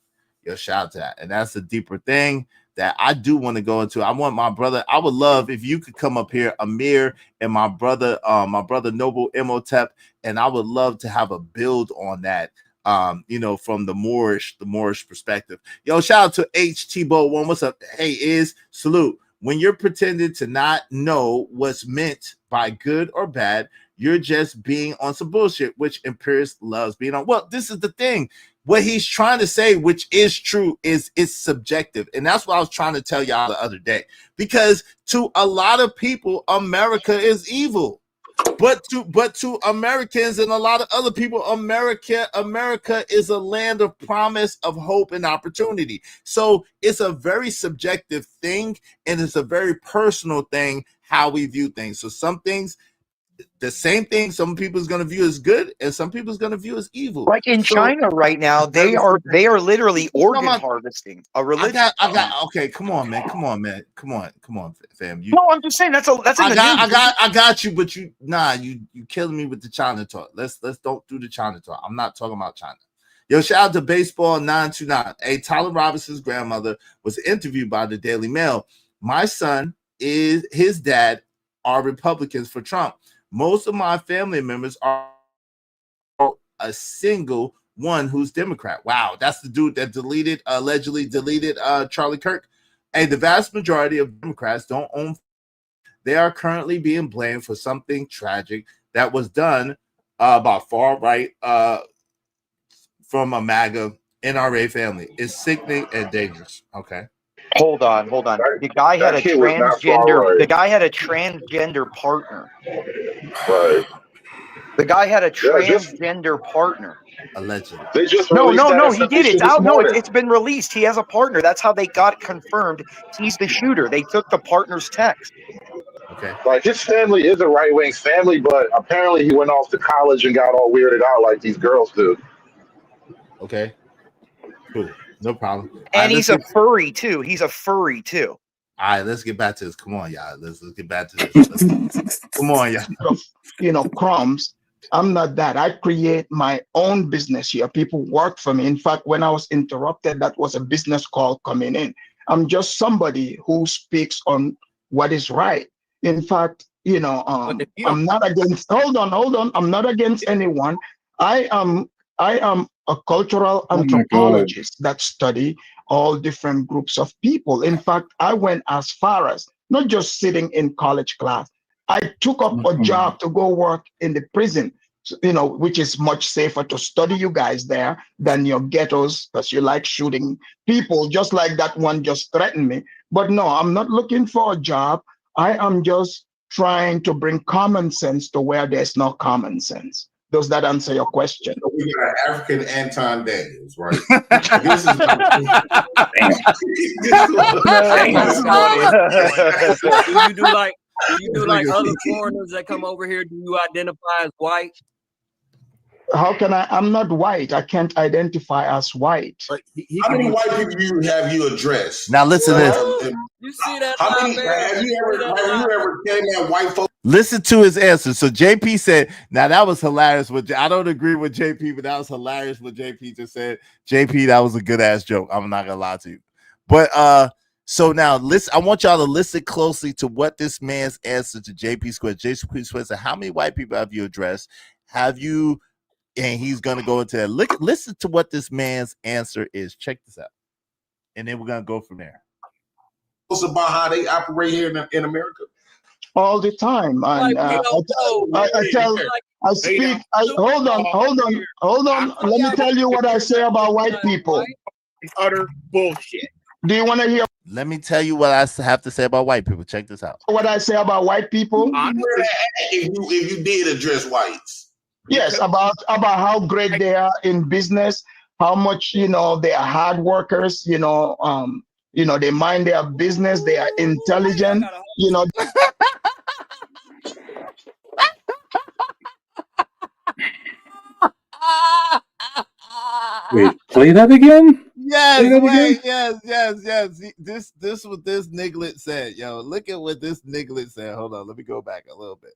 Yo, shout out to that. And that's a deeper thing that I do want to go into. I want my brother. I would love if you could come up here, Amir, and my brother Noble Imhotep, and I would love to have a build on that. From the Moorish perspective. Yo, shout out to HT-Bo1. What's up? Hey, salute. When you're pretending to not know what's meant by good or bad, you're just being on some bullshit, which Empirist loves being on. Well, this is the thing. What he's trying to say, which is true, is it's subjective. And that's what I was trying to tell y'all the other day. Because to a lot of people, America is evil. But to Americans and a lot of other people, America is a land of promise, of hope, and opportunity. So it's a very subjective thing, and it's a very personal thing how we view things. So some things, the same thing, some people is going to view as good, and some people is going to view as evil. Like in China right now, they are literally organ harvesting a religion. Okay, come on, man, fam. No, I'm just saying that's in the news. I got you, but you killing me with the China talk. Let's don't do the China talk. I'm not talking about China. Yo, shout out to Baseball 929. Hey, Tyler Robinson's grandmother was interviewed by the Daily Mail. My son is his dad are Republicans for Trump. Most of my family members are a single one who's Democrat. Wow, that's the dude that allegedly deleted Charlie Kirk. And the vast majority of Democrats don't own. They are currently being blamed for something tragic that was done by far right from a MAGA NRA family. It's sickening and dangerous. Okay. Hold on. The guy had a transgender. The guy had a transgender partner. Right. The guy had a transgender partner. Allegedly. They just no, that he did. It's been released. He has a partner. That's how they got confirmed. He's the shooter. They took the partner's text. Okay. Like his family is a right-wing family, but apparently he went off to college and got all weirded out like these girls do. Okay. Cool. No problem. And he's a furry too. All right, let's get back to this. Come on, y'all. Let's get back to this. Come on, y'all. Crumbs. I'm not that. I create my own business here. People work for me. In fact, when I was interrupted, that was a business call coming in. I'm just somebody who speaks on what is right. In fact, I'm not against. Hold on. I'm not against anyone. I am a cultural anthropologist that study all different groups of people. In fact, I went as far as not just sitting in college class. I took up a job to go work in the prison which is much safer to study you guys there than your ghettos, because you like shooting people, just like that one just threatened me. But no, I'm not looking for a job. I am just trying to bring common sense to where there's no common sense. Does that answer your question? So we got African Anton Daniels, right? This is Do you do like other foreigners that come over here? Do you identify as white? How can I? I'm not white. I can't identify as white. How many white people have you addressed? Now listen to this. You see that? How many have you ever came at white folks? Listen to his answer. So JP said, now that was hilarious. I don't agree with JP, but that was hilarious what JP just said. JP, that was a good ass joke. I'm not gonna lie to you. But so now listen, I want y'all to listen closely to what this man's answer to JP Square. JP Square said, how many white people have you addressed? Have you? And he's gonna go into that. Listen to what this man's answer is. Check this out, and then we're gonna go from there. About how they operate here in America all the time, and I speak. Hold on. Let me tell you what I say about white people. It's utter bullshit. Do you want to hear? Let me tell you what I have to say about white people. Check this out. What I say about white people? If you did address whites. Yes, about how great they are in business, how much they are hard workers. They mind their business. They are intelligent. Wait, play that again? Yes. This is what this niglet said. Yo, look at what this niglet said. Hold on, let me go back a little bit.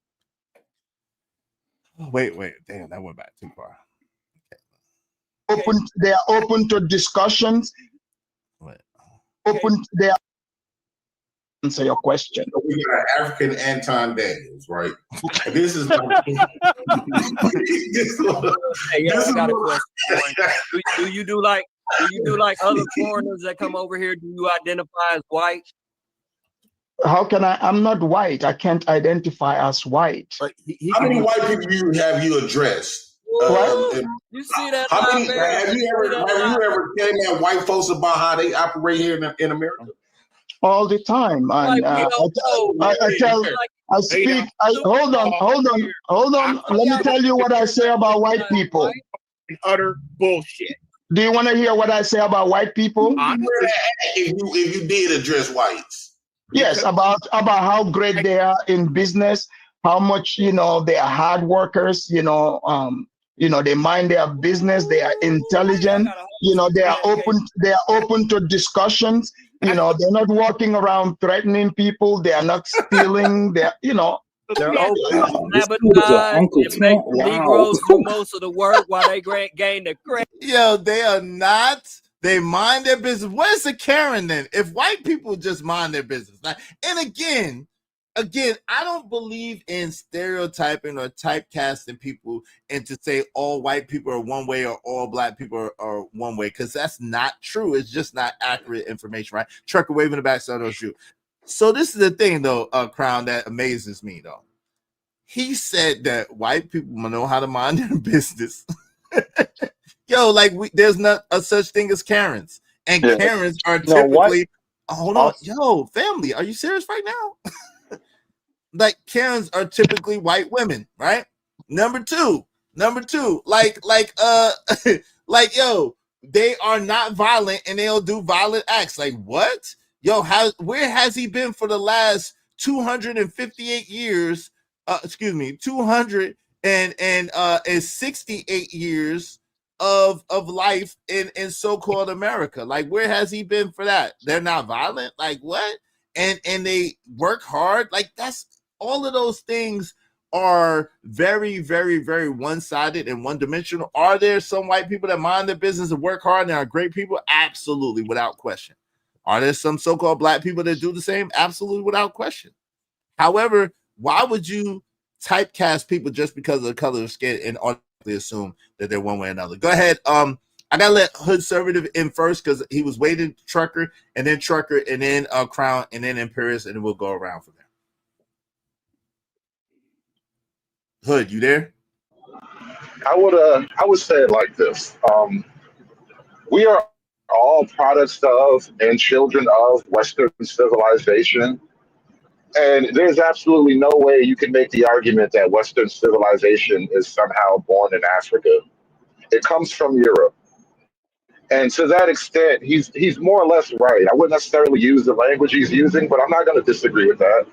Wait, damn, that went back too far. Okay. They are open to discussions. They are answer your question. We got African Anton Daniels, right? This is. Hey, I got a question. Do you do like other foreigners that come over here? Do you identify as white? How can I? I'm not white. I can't identify as white. How many white people have you addressed? You see that? How many have you ever came at white folks about how they operate here in America? All the time, and I speak. Hold on. Let me tell you what I say about white people. Utter bullshit. Do you want to hear what I say about white people? If you did address whites. Yes, about how great they are in business, how much they are hard workers. They mind their business. They are intelligent. They are open. They are open to discussions. They're not walking around threatening people. They are not stealing. They're open. Sabotage. It makes the Negroes do most of the work while they gain the credit. Yo, they are not. They mind their business. Where's the Karen then? If white people just mind their business, and again, I don't believe in stereotyping or typecasting people and to say all white people are one way or all black people are one way, because that's not true. It's just not accurate information, right? Trucker waving the back, so don't shoot. So this is the thing, though, Crown, that amazes me, though. He said that white people know how to mind their business. Yo, there's not a such thing as Karens, and Karens are typically. Hold on, yo, family, are you serious right now? Karens are typically white women, right? Number two, yo, they are not violent and they'll do violent acts. What? Yo, where has he been for the last 258 years? 268 years of life in so-called America. Where has he been for that? They're not violent. What? And they work hard. That's all of those things are very, very, very one-sided and one-dimensional. Are there some white people that mind their business and work hard and are great people? Absolutely, without question. Are there some so-called black people that do the same? Absolutely, without question. However, why would you typecast people just because of the color of skin and automatically assume that they're one way or another? Go ahead. I gotta let Hood Conservative in first because he was waiting Trucker and then Crown and then Imperious, and then we'll go around from there. Hood, you there? I would say it like this. We are all products of and children of Western civilization. And there's absolutely no way you can make the argument that Western civilization is somehow born in Africa. It comes from Europe. And to that extent, he's more or less right. I wouldn't necessarily use the language he's using, but I'm not going to disagree with that.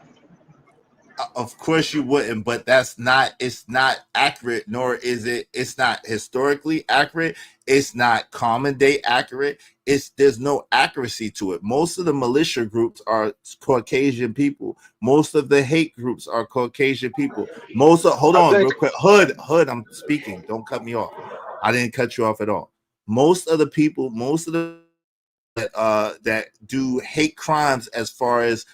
Of course you wouldn't, but that's not, it's not accurate, nor is it's not historically accurate, it's not common day accurate, there's no accuracy to it. Most of the militia groups are Caucasian people, most of the hate groups are Caucasian people, hold on real quick, hood, I'm speaking, don't cut me off. I didn't cut you off at all. Most of the that do hate crimes as far as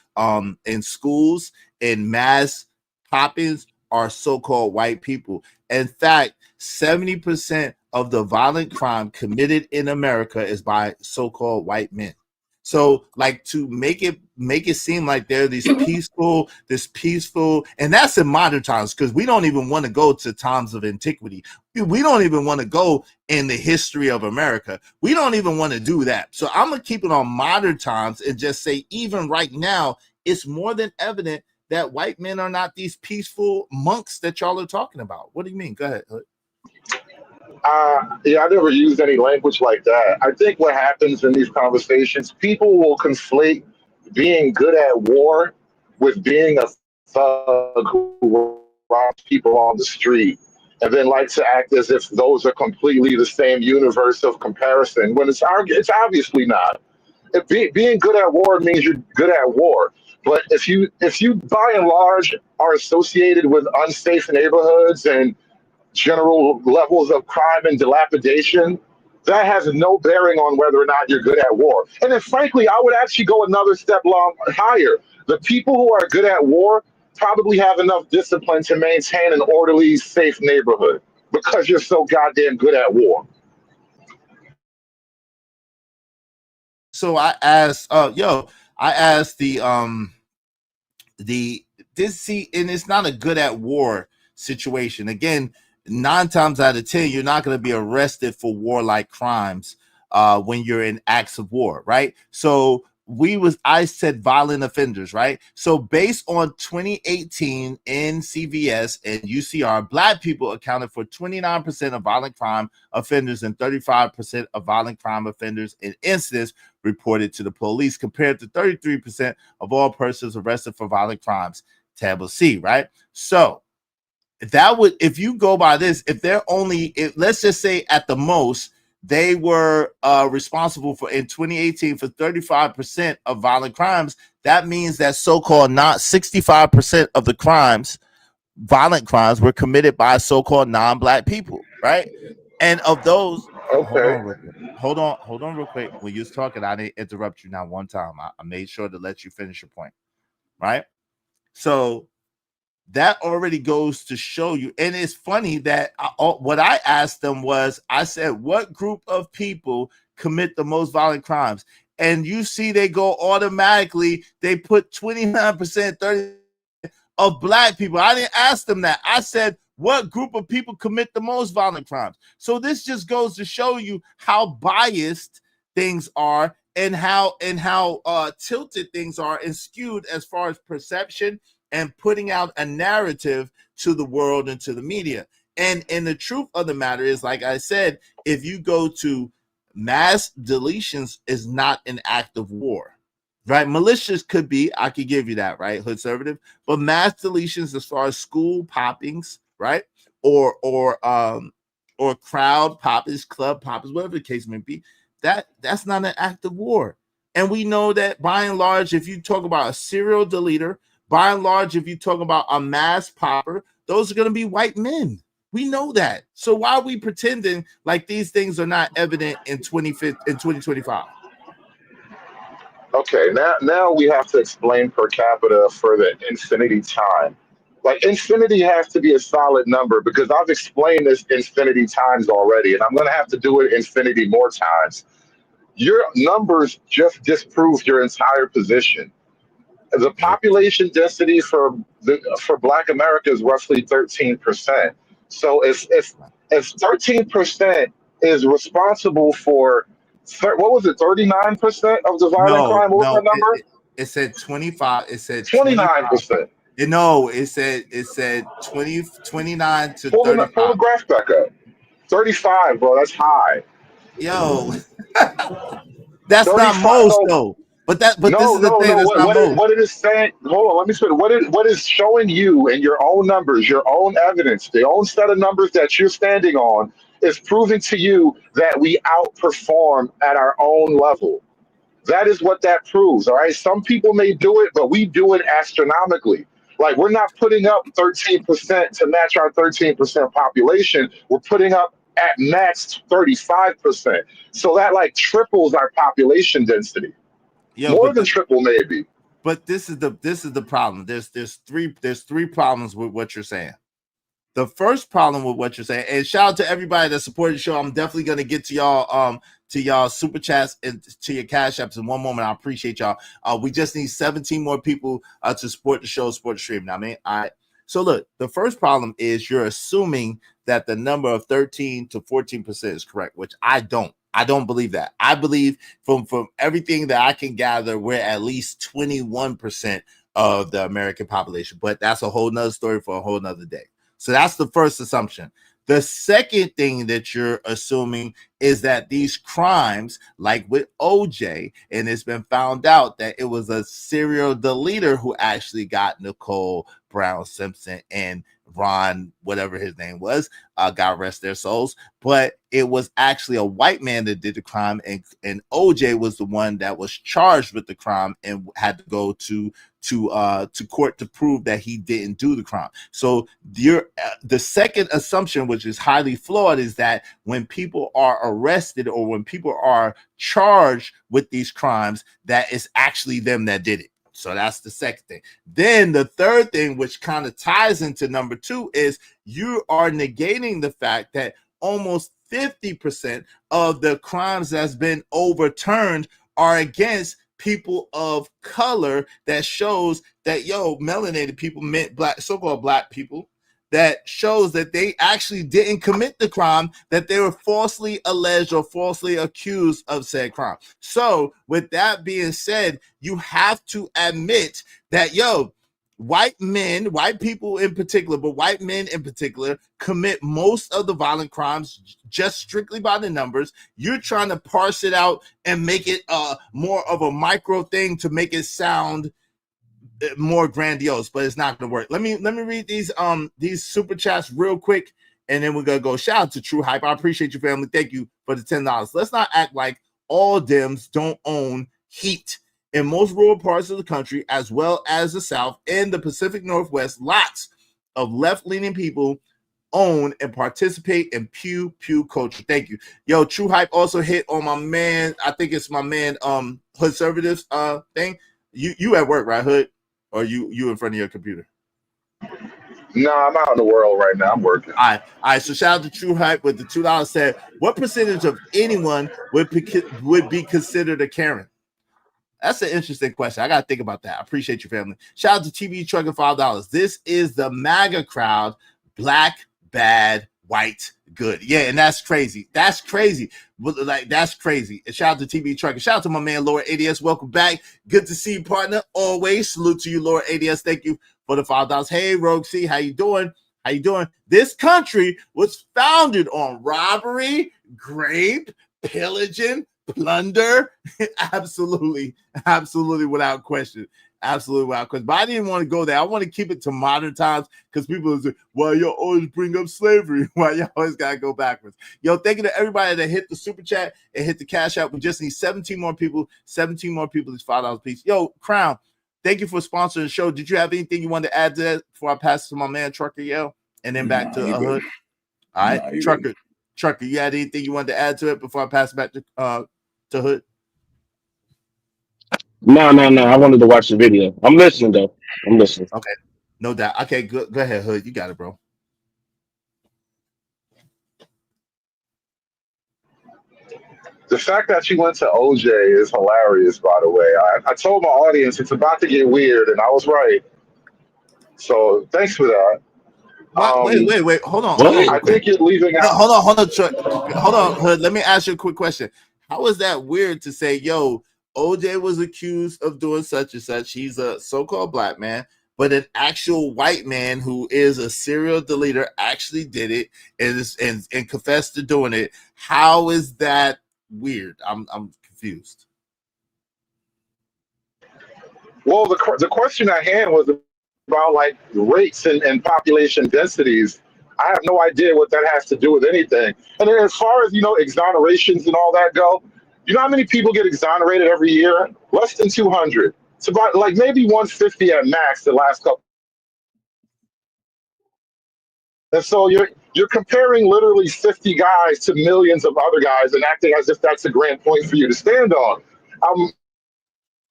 in schools and mass poppings are so-called white people. In fact, 70% of the violent crime committed in America is by so-called white men. So, like, to make it seem like they're this peaceful, and that's in modern times, because we don't even want to go to times of antiquity. We don't even want to go in the history of America. We don't even want to do that. So I'm gonna keep it on modern times and just say, even right now, it's more than evident that white men are not these peaceful monks that y'all are talking about. What do you mean? Go ahead, Hood. Yeah, I never used any language like that. I think what happens in these conversations, people will conflate being good at war with being a thug who robs people on the street, and then like to act as if those are completely the same universe of comparison, when it's obviously not. Being good at war means you're good at war. But if you by and large are associated with unsafe neighborhoods and general levels of crime and dilapidation, that has no bearing on whether or not you're good at war. And then, frankly, I would actually go another step higher. The people who are good at war probably have enough discipline to maintain an orderly, safe neighborhood because you're so goddamn good at war. So I asked, I asked and it's not a good at war situation. Again, 9 times out of 10, you're not going to be arrested for warlike crimes when you're in acts of war, right? So I said violent offenders, right? So based on 2018 in CVS and UCR, Black people accounted for 29% of violent crime offenders and 35% of violent crime offenders in incidents reported to the police, compared to 33% of all persons arrested for violent crimes. Table C, right? So that would, if you go by this, if they're only, let's just say at the most, they were responsible for, in 2018, for 35% of violent crimes, that means that so-called not 65% of the crimes, violent crimes, were committed by so-called non-Black people, right? And of those, hold on real quick. When you was talking, I didn't interrupt you not one time. I made sure to let you finish your point, right? So that already goes to show you. And it's funny that what I asked them was, I said, what group of people commit the most violent crimes? And you see, they go automatically, they put 29%, 30% of Black people. I didn't ask them that. I said, what group of people commit the most violent crimes? So this just goes to show you how biased things are, and how tilted things are, and skewed as far as perception and putting out a narrative to the world and to the media. And the truth of the matter is, like I said, if you go to mass deletions is not an act of war, right? Malicious could be, I could give you that, right? Hoodservative, but mass deletions as far as school poppings, right? Or crowd poppings, club poppings, whatever the case may be, that's not an act of war. And we know that by and large, if you talk about a serial deleter, by and large, if you talk about a mass popper, those are going to be white men. We know that. So why are we pretending like these things are not evident in 2025? Okay, now we have to explain per capita for the infinity time. Like, infinity has to be a solid number because I've explained this infinity times already, and I'm going to have to do it infinity more times. Your numbers just disprove your entire position. The population density for Black America is roughly 13%. So if 13% is responsible for what was it, 39% of the violent No, crime? What was no, that number? it said 25. It said 25. 29%. No, it said 29 to Pull 35. the graph back up. 35, bro. That's high. Yo, that's not 35. most No, though. But this no, is the no, thing. no. That's not most. What it is saying? Hold on. Let me say. What is showing you in your own numbers, your own evidence, the own set of numbers that you're standing on is proving to you that we outperform at our own level. That is what that proves. All right. Some people may do it, but we do it astronomically. Like we're not putting up 13% to match our 13% population. We're putting up at max 35%. So that like triples our population density. Yo, More than triple, maybe. But this is the problem. There's three problems with what you're saying. The first problem with what you're saying, and shout out to everybody that supported the show. I'm definitely gonna get to y'all super chats and to your cash apps in one moment. I appreciate y'all. We just need 17 more people to support the show, support the stream. Now, I mean, all right. So look, the first problem is you're assuming that the number of 13 to 14% is correct, which I don't. I don't believe that. I believe from everything that I can gather, we're at least 21% of the American population. But that's a whole nother story for a whole nother day. So that's the first assumption. The second thing that you're assuming is that these crimes, like with OJ, and it's been found out that it was a serial deleter who actually got Nicole Brown Simpson and Ron, whatever his name was, God rest their souls. But it was actually a white man that did the crime, and OJ was the one that was charged with the crime and had to go to court to prove that he didn't do the crime. So the second assumption, which is highly flawed, is that when people are arrested or when people are charged with these crimes, that it's actually them that did it. So that's the second thing. Then the third thing, which kind of ties into number two, is you are negating the fact that almost 50% of the crimes that's been overturned are against people of color. That shows that melanated people meant black, so-called black people, that shows that they actually didn't commit the crime, that they were falsely alleged or falsely accused of said crime. So with that being said, you have to admit that white people in particular, but white men in particular, commit most of the violent crimes just strictly by the numbers. You're trying to parse it out and make it more of a micro thing to make it sound more grandiose, but it's not going to work. Let me read these super chats real quick, and then we're going to go. Shout out to True Hype. I appreciate you, family. Thank you for the $10. Let's not act like all Dems don't own heat. In most rural parts of the country, as well as the South and the Pacific Northwest, lots of left-leaning people own and participate in pew culture. Thank you. Yo, True Hype also hit on my man, I think it's my man Hood Conservatives thing. You at work, right, Hood? Or you in front of your computer? No, I'm out in the world right now. I'm working. All right. So shout out to True Hype with the $2 said, what percentage of anyone would be considered a Karen? That's an interesting question. I got to think about that. I appreciate you, family. Shout out to TV Trucker $5. This is the MAGA crowd. Black, bad, white, good. Yeah, and that's crazy. That's crazy. That's crazy. And shout out to TV Trucker. Shout out to my man, Lord ADS. Welcome back. Good to see you, partner. Always. Salute to you, Lord ADS. Thank you for the $5. Hey, Rogue C, how you doing? How you doing? This country was founded on robbery, rape, pillaging, plunder. Absolutely without question. Absolutely without question. But I didn't want to go there. I want to keep it to modern times because people say, well, you always bring up slavery. Why you always gotta go backwards? Yo, thank you to everybody that hit the super chat and hit the cash out. We just need 17 more people. 17 more people is $5 a piece. Yo, Crown, thank you for sponsoring the show. Did you have anything you wanted to add to that before I pass it to my man Trucker Yell? And then back to Hood. All right, Trucker, you had anything you wanted to add to it before I pass it back to Hood? No. I wanted to watch the video. I'm listening though. I'm listening. Okay, no doubt. Okay, go ahead, Hood. You got it, bro. The fact that you went to OJ is hilarious, by the way. I told my audience it's about to get weird, and I was right. So thanks for that. Wait. Hold on. I think you're leaving out. Hold on, Troy. Hold on, Hood. Let me ask you a quick question. How is that weird to say, yo, OJ was accused of doing such and such? He's a so-called black man, but an actual white man who is a serial deleter actually did it and confessed to doing it. How is that weird? I'm confused. Well, the question at hand was about like rates and population densities. I have no idea what that has to do with anything. And then as far as, exonerations and all that go, you know how many people get exonerated every year? Less than 200. It's about like maybe 150 at max the last couple. And so you're comparing literally 50 guys to millions of other guys and acting as if that's a grand point for you to stand on.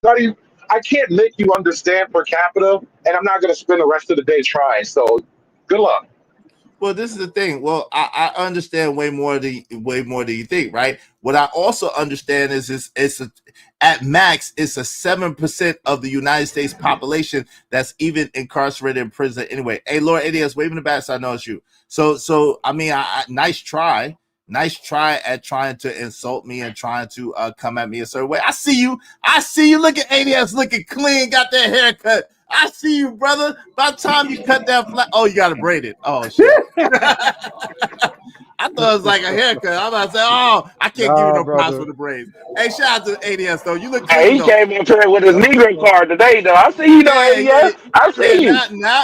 Not even, I can't make you understand per capita, and I'm not going to spend the rest of the day trying. So, good luck. Well, this is the thing. Well, I understand way more than you think, right? What I also understand is at max, it's a 7% of the United States population that's even incarcerated in prison anyway. Hey, Lord ADS, waving the bat, so I know it's you. So I mean, nice try at trying to insult me and trying to come at me a certain way. I see you. Look at ADS looking clean, got that haircut. I see you, brother. By the time you cut that flat, you got it braided. Oh shit! I thought it was like a haircut. I'm about to say, I can't give you no props for the braids. Hey, shout out to ADS though. You look clean. He came in here with his Negro card today, though. I see you, ADS. I see you.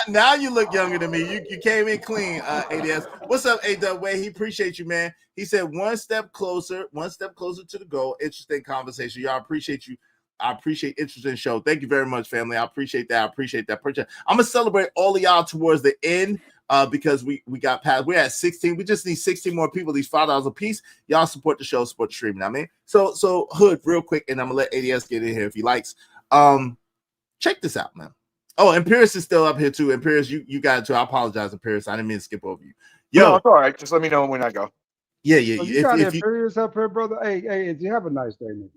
Now you look younger than me. You came in clean, ADS. What's up, AW? He appreciate you, man. He said one step closer to the goal. Interesting conversation. Y'all appreciate you. I appreciate interesting show. Thank you very much, family. I appreciate that. I'm gonna celebrate all of y'all towards the end because we got past. We're at 16. We just need 16 more people. These $5 a piece. Y'all support the show, support the stream. I mean, so Hood, real quick, and I'm gonna let ADS get in here if he likes. Check this out, man. Oh, and Pierce is still up here too. And Pierce, you got it too. I apologize, Pierce. I didn't mean to skip over you. No, it's all right. Just let me know when I go. Yeah. You got Imperious up here, brother. Hey, you have a nice day, man.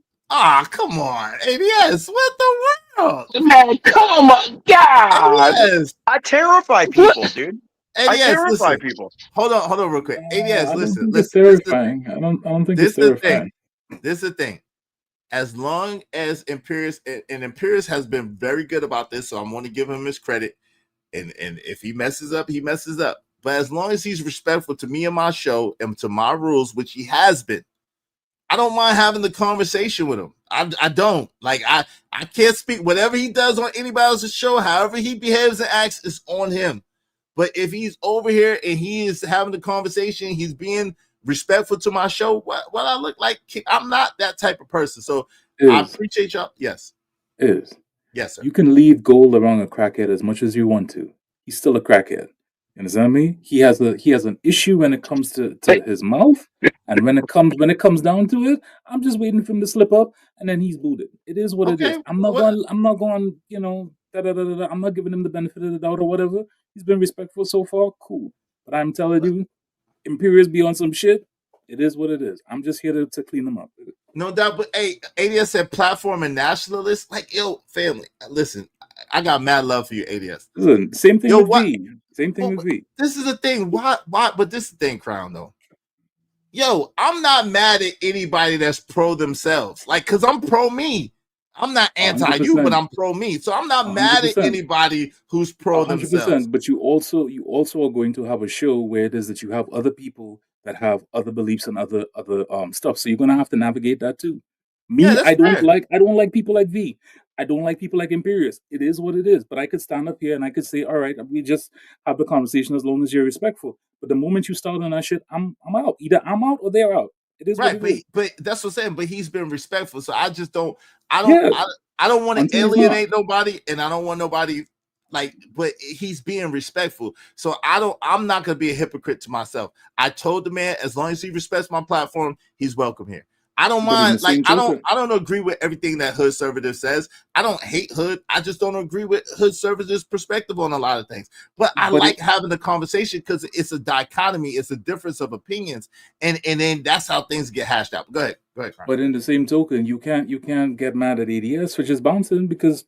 Come on, ADS. What the world? Man, come on, God. ADS. I terrify people, dude. ADS, I terrify listen. people. Hold on, real quick. ADS, listen. It's terrifying. I don't think it's terrifying. This is the thing. As long as Imperious and Imperious has been very good about this, so I'm going to give him his credit. And if he messes up, he messes up. But as long as he's respectful to me and my show and to my rules, which he has been, I don't mind having the conversation with him. I don't. Like, I can't speak. Whatever he does on anybody else's show, however he behaves and acts, is on him. But if he's over here and he is having the conversation, he's being respectful to my show, what I look like, I'm not that type of person. So I appreciate y'all. Yes, sir. You can leave gold around a crackhead as much as you want to. He's still a crackhead. You understand me? He has an issue when it comes to his mouth, and when it comes down to it, I'm just waiting for him to slip up, and then he's booted. It is what it is. I'm not going. I'm not giving him the benefit of the doubt or whatever. He's been respectful so far, cool. But I'm telling you, Imperious be on some shit. It is what it is. I'm just here to clean them up. No doubt. But hey, ADS said platform and nationalist. Like, yo, family, listen. I got mad love for you, ADS. Listen, same thing with V. Same thing with V. This is the thing. Why? But this is the thing, Crown, though. Yo, I'm not mad at anybody that's pro themselves. Like, because I'm pro me. I'm not anti you, but I'm pro me. So I'm not 100%. Mad at anybody who's pro 100%, themselves. But you also are going to have a show where it is that you have other people that have other beliefs and other stuff. So you're gonna have to navigate that too. Me, I don't like people like V. I don't like people like Imperious. It is what it is. But I could stand up here and I could say, all right, we just have the conversation as long as you're respectful. But the moment you start on that shit, I'm out. Either I'm out or they're out. It is right, but that's what I'm saying. But he's been respectful, so I just don't. I don't want to alienate nobody, and I don't want nobody like. But he's being respectful, so I'm not gonna be a hypocrite to myself. I told the man, as long as he respects my platform, he's welcome here. I don't mind. Like, I don't agree with everything that Hood Conservative says. I don't hate Hood. I just don't agree with Hood Conservative's perspective on a lot of things. But I like having the conversation because it's a dichotomy. It's a difference of opinions, and then that's how things get hashed out. Go ahead, Brian. But in the same token, you can't get mad at ADS for just bouncing because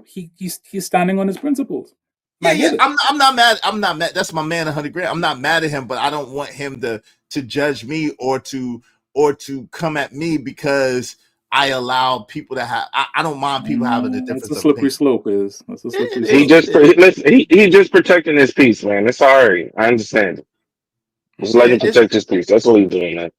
he's standing on his principles. Yeah. I'm not mad. I'm not mad. That's my man, 100 grand. I'm not mad at him, but I don't want him to judge me or to come at me because I allow people to have. I don't mind people having a difference. It's a slippery slope. That's a slippery slope. He's just protecting his peace, man. It's all right. I understand. Just let him protect his peace. That's what he's doing, man.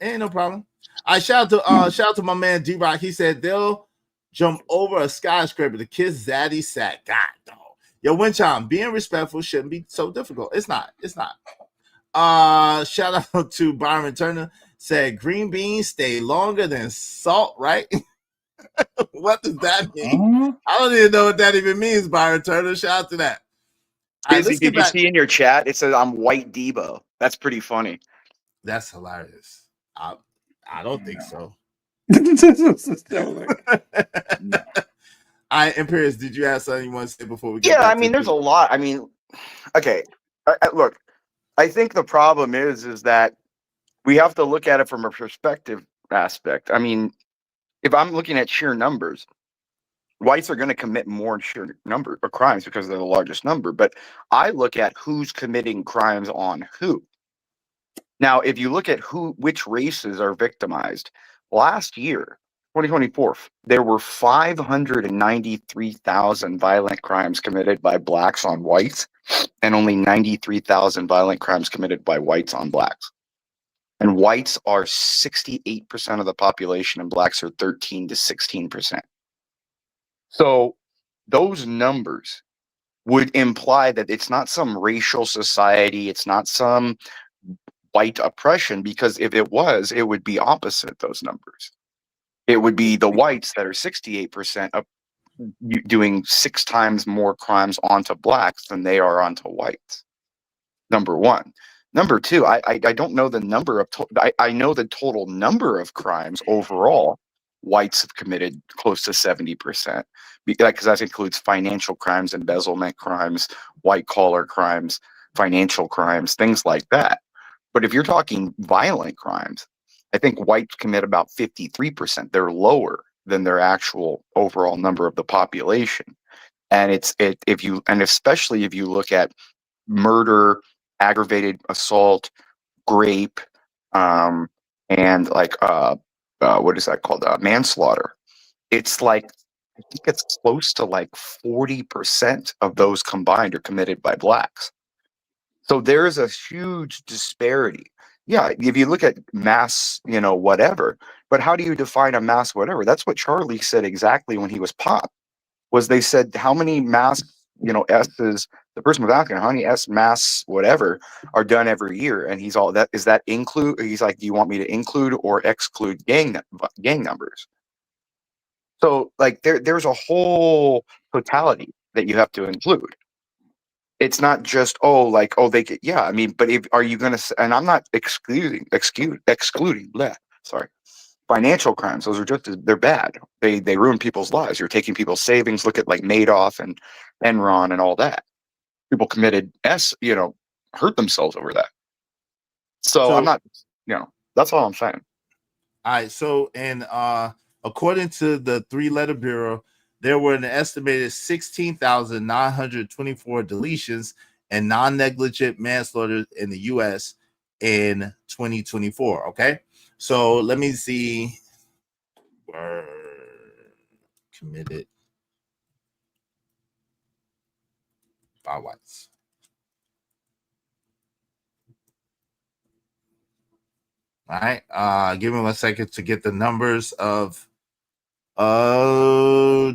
Ain't no problem. I shout out to my man D-Rock. He said they'll jump over a skyscraper to kiss Zaddy sack. God, dog. Yo, Wincham, being respectful shouldn't be so difficult. It's not. Shout out to Byron Turner. Said green beans stay longer than salt, right? What does that mean? I don't even know what that even means, Byron Turner. Shout out to that. Busy, did you see in your chat? It says I'm white Debo. That's pretty funny. That's hilarious. I don't think so. Imperious, did you have something you want to say before we get back I mean, there's a lot. I mean, okay. Look, I think the problem is that we have to look at it from a perspective aspect. I mean, if I'm looking at sheer numbers, whites are going to commit more sheer number of crimes because they're the largest number. But I look at who's committing crimes on who. Now, if you look at which races are victimized, last year, 2024, there were 593,000 violent crimes committed by blacks on whites, and only 93,000 violent crimes committed by whites on blacks. And whites are 68% of the population, and blacks are 13 to 16%. So those numbers would imply that it's not some racial society, it's not some white oppression, because if it was, it would be opposite those numbers. It would be the whites that are 68% of doing 6 times more crimes onto blacks than they are onto whites. Number one. Number two, I don't know the number of I know the total number of crimes overall. Whites have committed close to 70%, because that includes financial crimes, embezzlement crimes, white collar crimes, financial crimes, things like that. But if you're talking violent crimes, I think whites commit about 53%. They're lower than their actual overall number of the population. And especially if you look at murder, aggravated assault, rape, and like what is that called? Manslaughter. It's like, I think it's close to like 40% of those combined are committed by blacks. So there is a huge disparity. Yeah, if you look at mass, whatever, but how do you define a mass whatever? That's what Charlie said exactly when he was popped. Was they said how many mass, S's, the person was asking how many S mass whatever are done every year, and he's all that, is that include? He's like, do you want me to include or exclude gang numbers? So like there's a whole totality that you have to include. It's not just they get, yeah, I mean, but are you going to, and I'm not excluding sorry, financial crimes. Those are they're bad. They ruin people's lives. You're taking people's savings. Look at like Madoff and Enron and all that. People committed hurt themselves over that. So I'm not, that's all I'm saying. All right. So, and according to the 3-letter bureau, there were an estimated 16,924 deletions and non-negligent manslaughter in the U.S. in 2024. Okay. So let me see. Were committed by whites. All right. Give me 1 second to get the numbers of okay.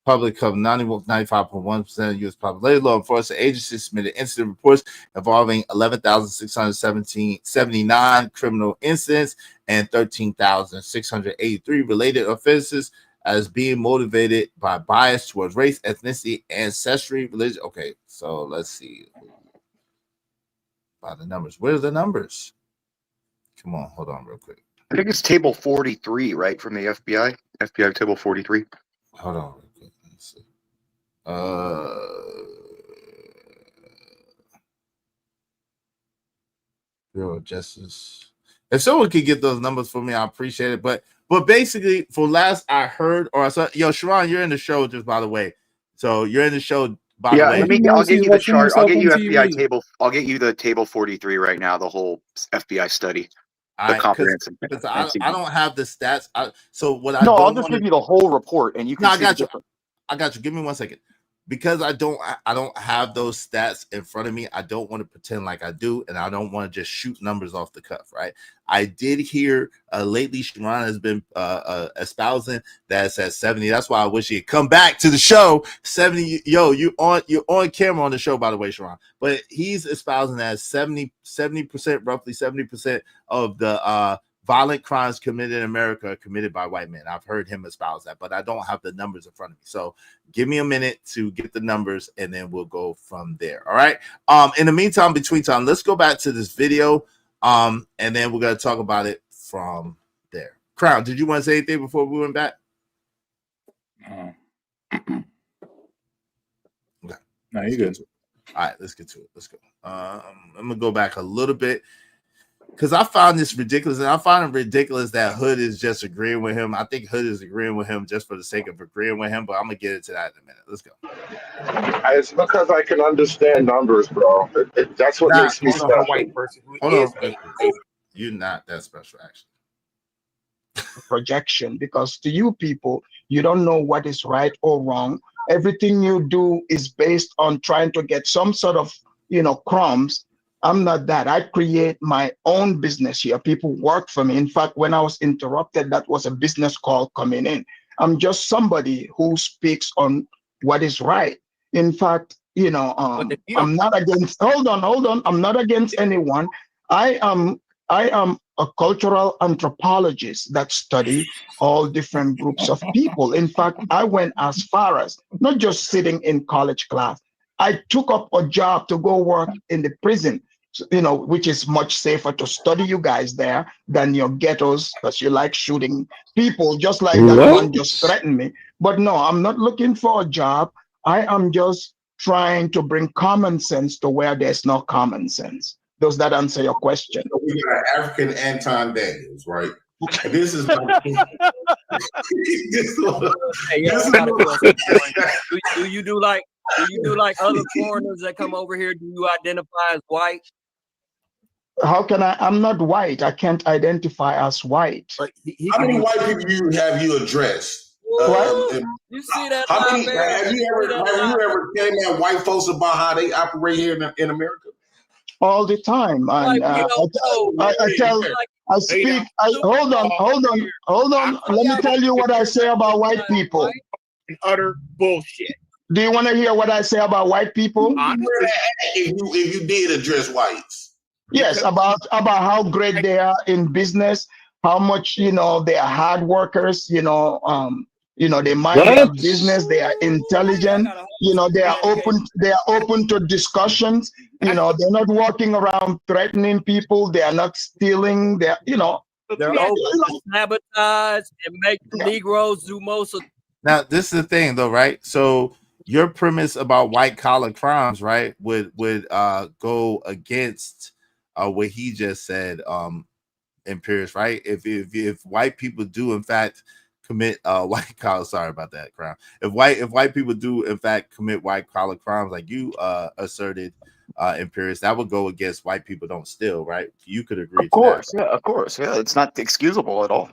Public of 95.1% of U.S. population. Law enforcement agencies submitted incident reports involving 11,679 criminal incidents and 13,683 related offenses as being motivated by bias towards race, ethnicity, ancestry, religion. Okay, so let's see. By the numbers. Where's the numbers? Come on, hold on real quick. I think it's table 43, right, from the FBI? FBI table 43. Hold on real quick. Let's see. Bureau of Justice. If someone could get those numbers for me, I appreciate it. But basically, for last I heard, or I saw, yo, Sharon, you're in the show, just by the way. So you're in the show, by the way. I'll get you the chart. I'll get you FBI table. I'll get you the table 43 right now. The whole FBI study, the comprehensive. Because I don't have the stats. So what I no, don't I'll just give you the whole report, and you can. No, I got you. I got you. Give me 1 second. Because I don't have those stats in front of me. I don't want to pretend like I do, and I don't want to just shoot numbers off the cuff, right? I did hear lately Sharon has been espousing that it's at 70. That's why I wish he'd come back to the show. 70, yo, you're on camera on the show, by the way, Sharon. But he's espousing that 70%, roughly 70% of the violent crimes committed in America are committed by white men. I've heard him espouse that, but I don't have the numbers in front of me. So give me a minute to get the numbers, and then we'll go from there. All right. In the meantime, between time, let's go back to this video, and then we're gonna talk about it from there. Crown, did you want to say anything before we went back? Okay. No, you're good. All right, let's get to it. Let's go. I'm gonna go back a little bit, because I found this ridiculous, and I find it ridiculous that Hood is just agreeing with him. I think Hood is agreeing with him just for the sake of agreeing with him, but I'm going to get into that in a minute. Let's go. It's because I can understand numbers, bro. That's what makes me special. A white person who Hold on. You're not that special, actually. Projection, because to you people, you don't know what is right or wrong. Everything you do is based on trying to get some sort of, crumbs. I'm not that. I create my own business here. People work for me. In fact, when I was interrupted, that was a business call coming in. I'm just somebody who speaks on what is right. In fact, I'm not against. Hold on. I'm not against anyone. I am a cultural anthropologist that study all different groups of people. In fact, I went as far as not just sitting in college class. I took up a job to go work in the prison, which is much safer to study you guys there than your ghettos, because you like shooting people, just like that one just threatened me. But no, I'm not looking for a job. I am just trying to bring common sense to where there's no common sense. Does that answer your question? We got African Anton Daniels, right? This is. Hey, do you do like other foreigners that come over here? Do you identify as white? How can I? I'm not white. I can't identify as white. How many white people have you addressed? You see that? Have you ever came at white folks about how they operate here in America? All the time. And hold on. Let me tell you what I say about white people. Utter bullshit. Do you want to hear what I say about white people? If you did address whites. Yes, about how great they are in business, how much they are hard workers, they mind their business, they are intelligent, they are open to discussions, they're not walking around threatening people, they are not stealing, they're open to sabotage and make Negroes do most of. Now, this is the thing, though, right? So your premise about white collar crimes, right, would go against what he just said, Imperious, right? If white people do in fact commit white collar, sorry about that, Crown. If white people do in fact commit white collar crimes, like you asserted, Imperious, that would go against white people don't steal, right? You could agree. Of course, to that, right? Yeah, of course, yeah. It's not excusable at all.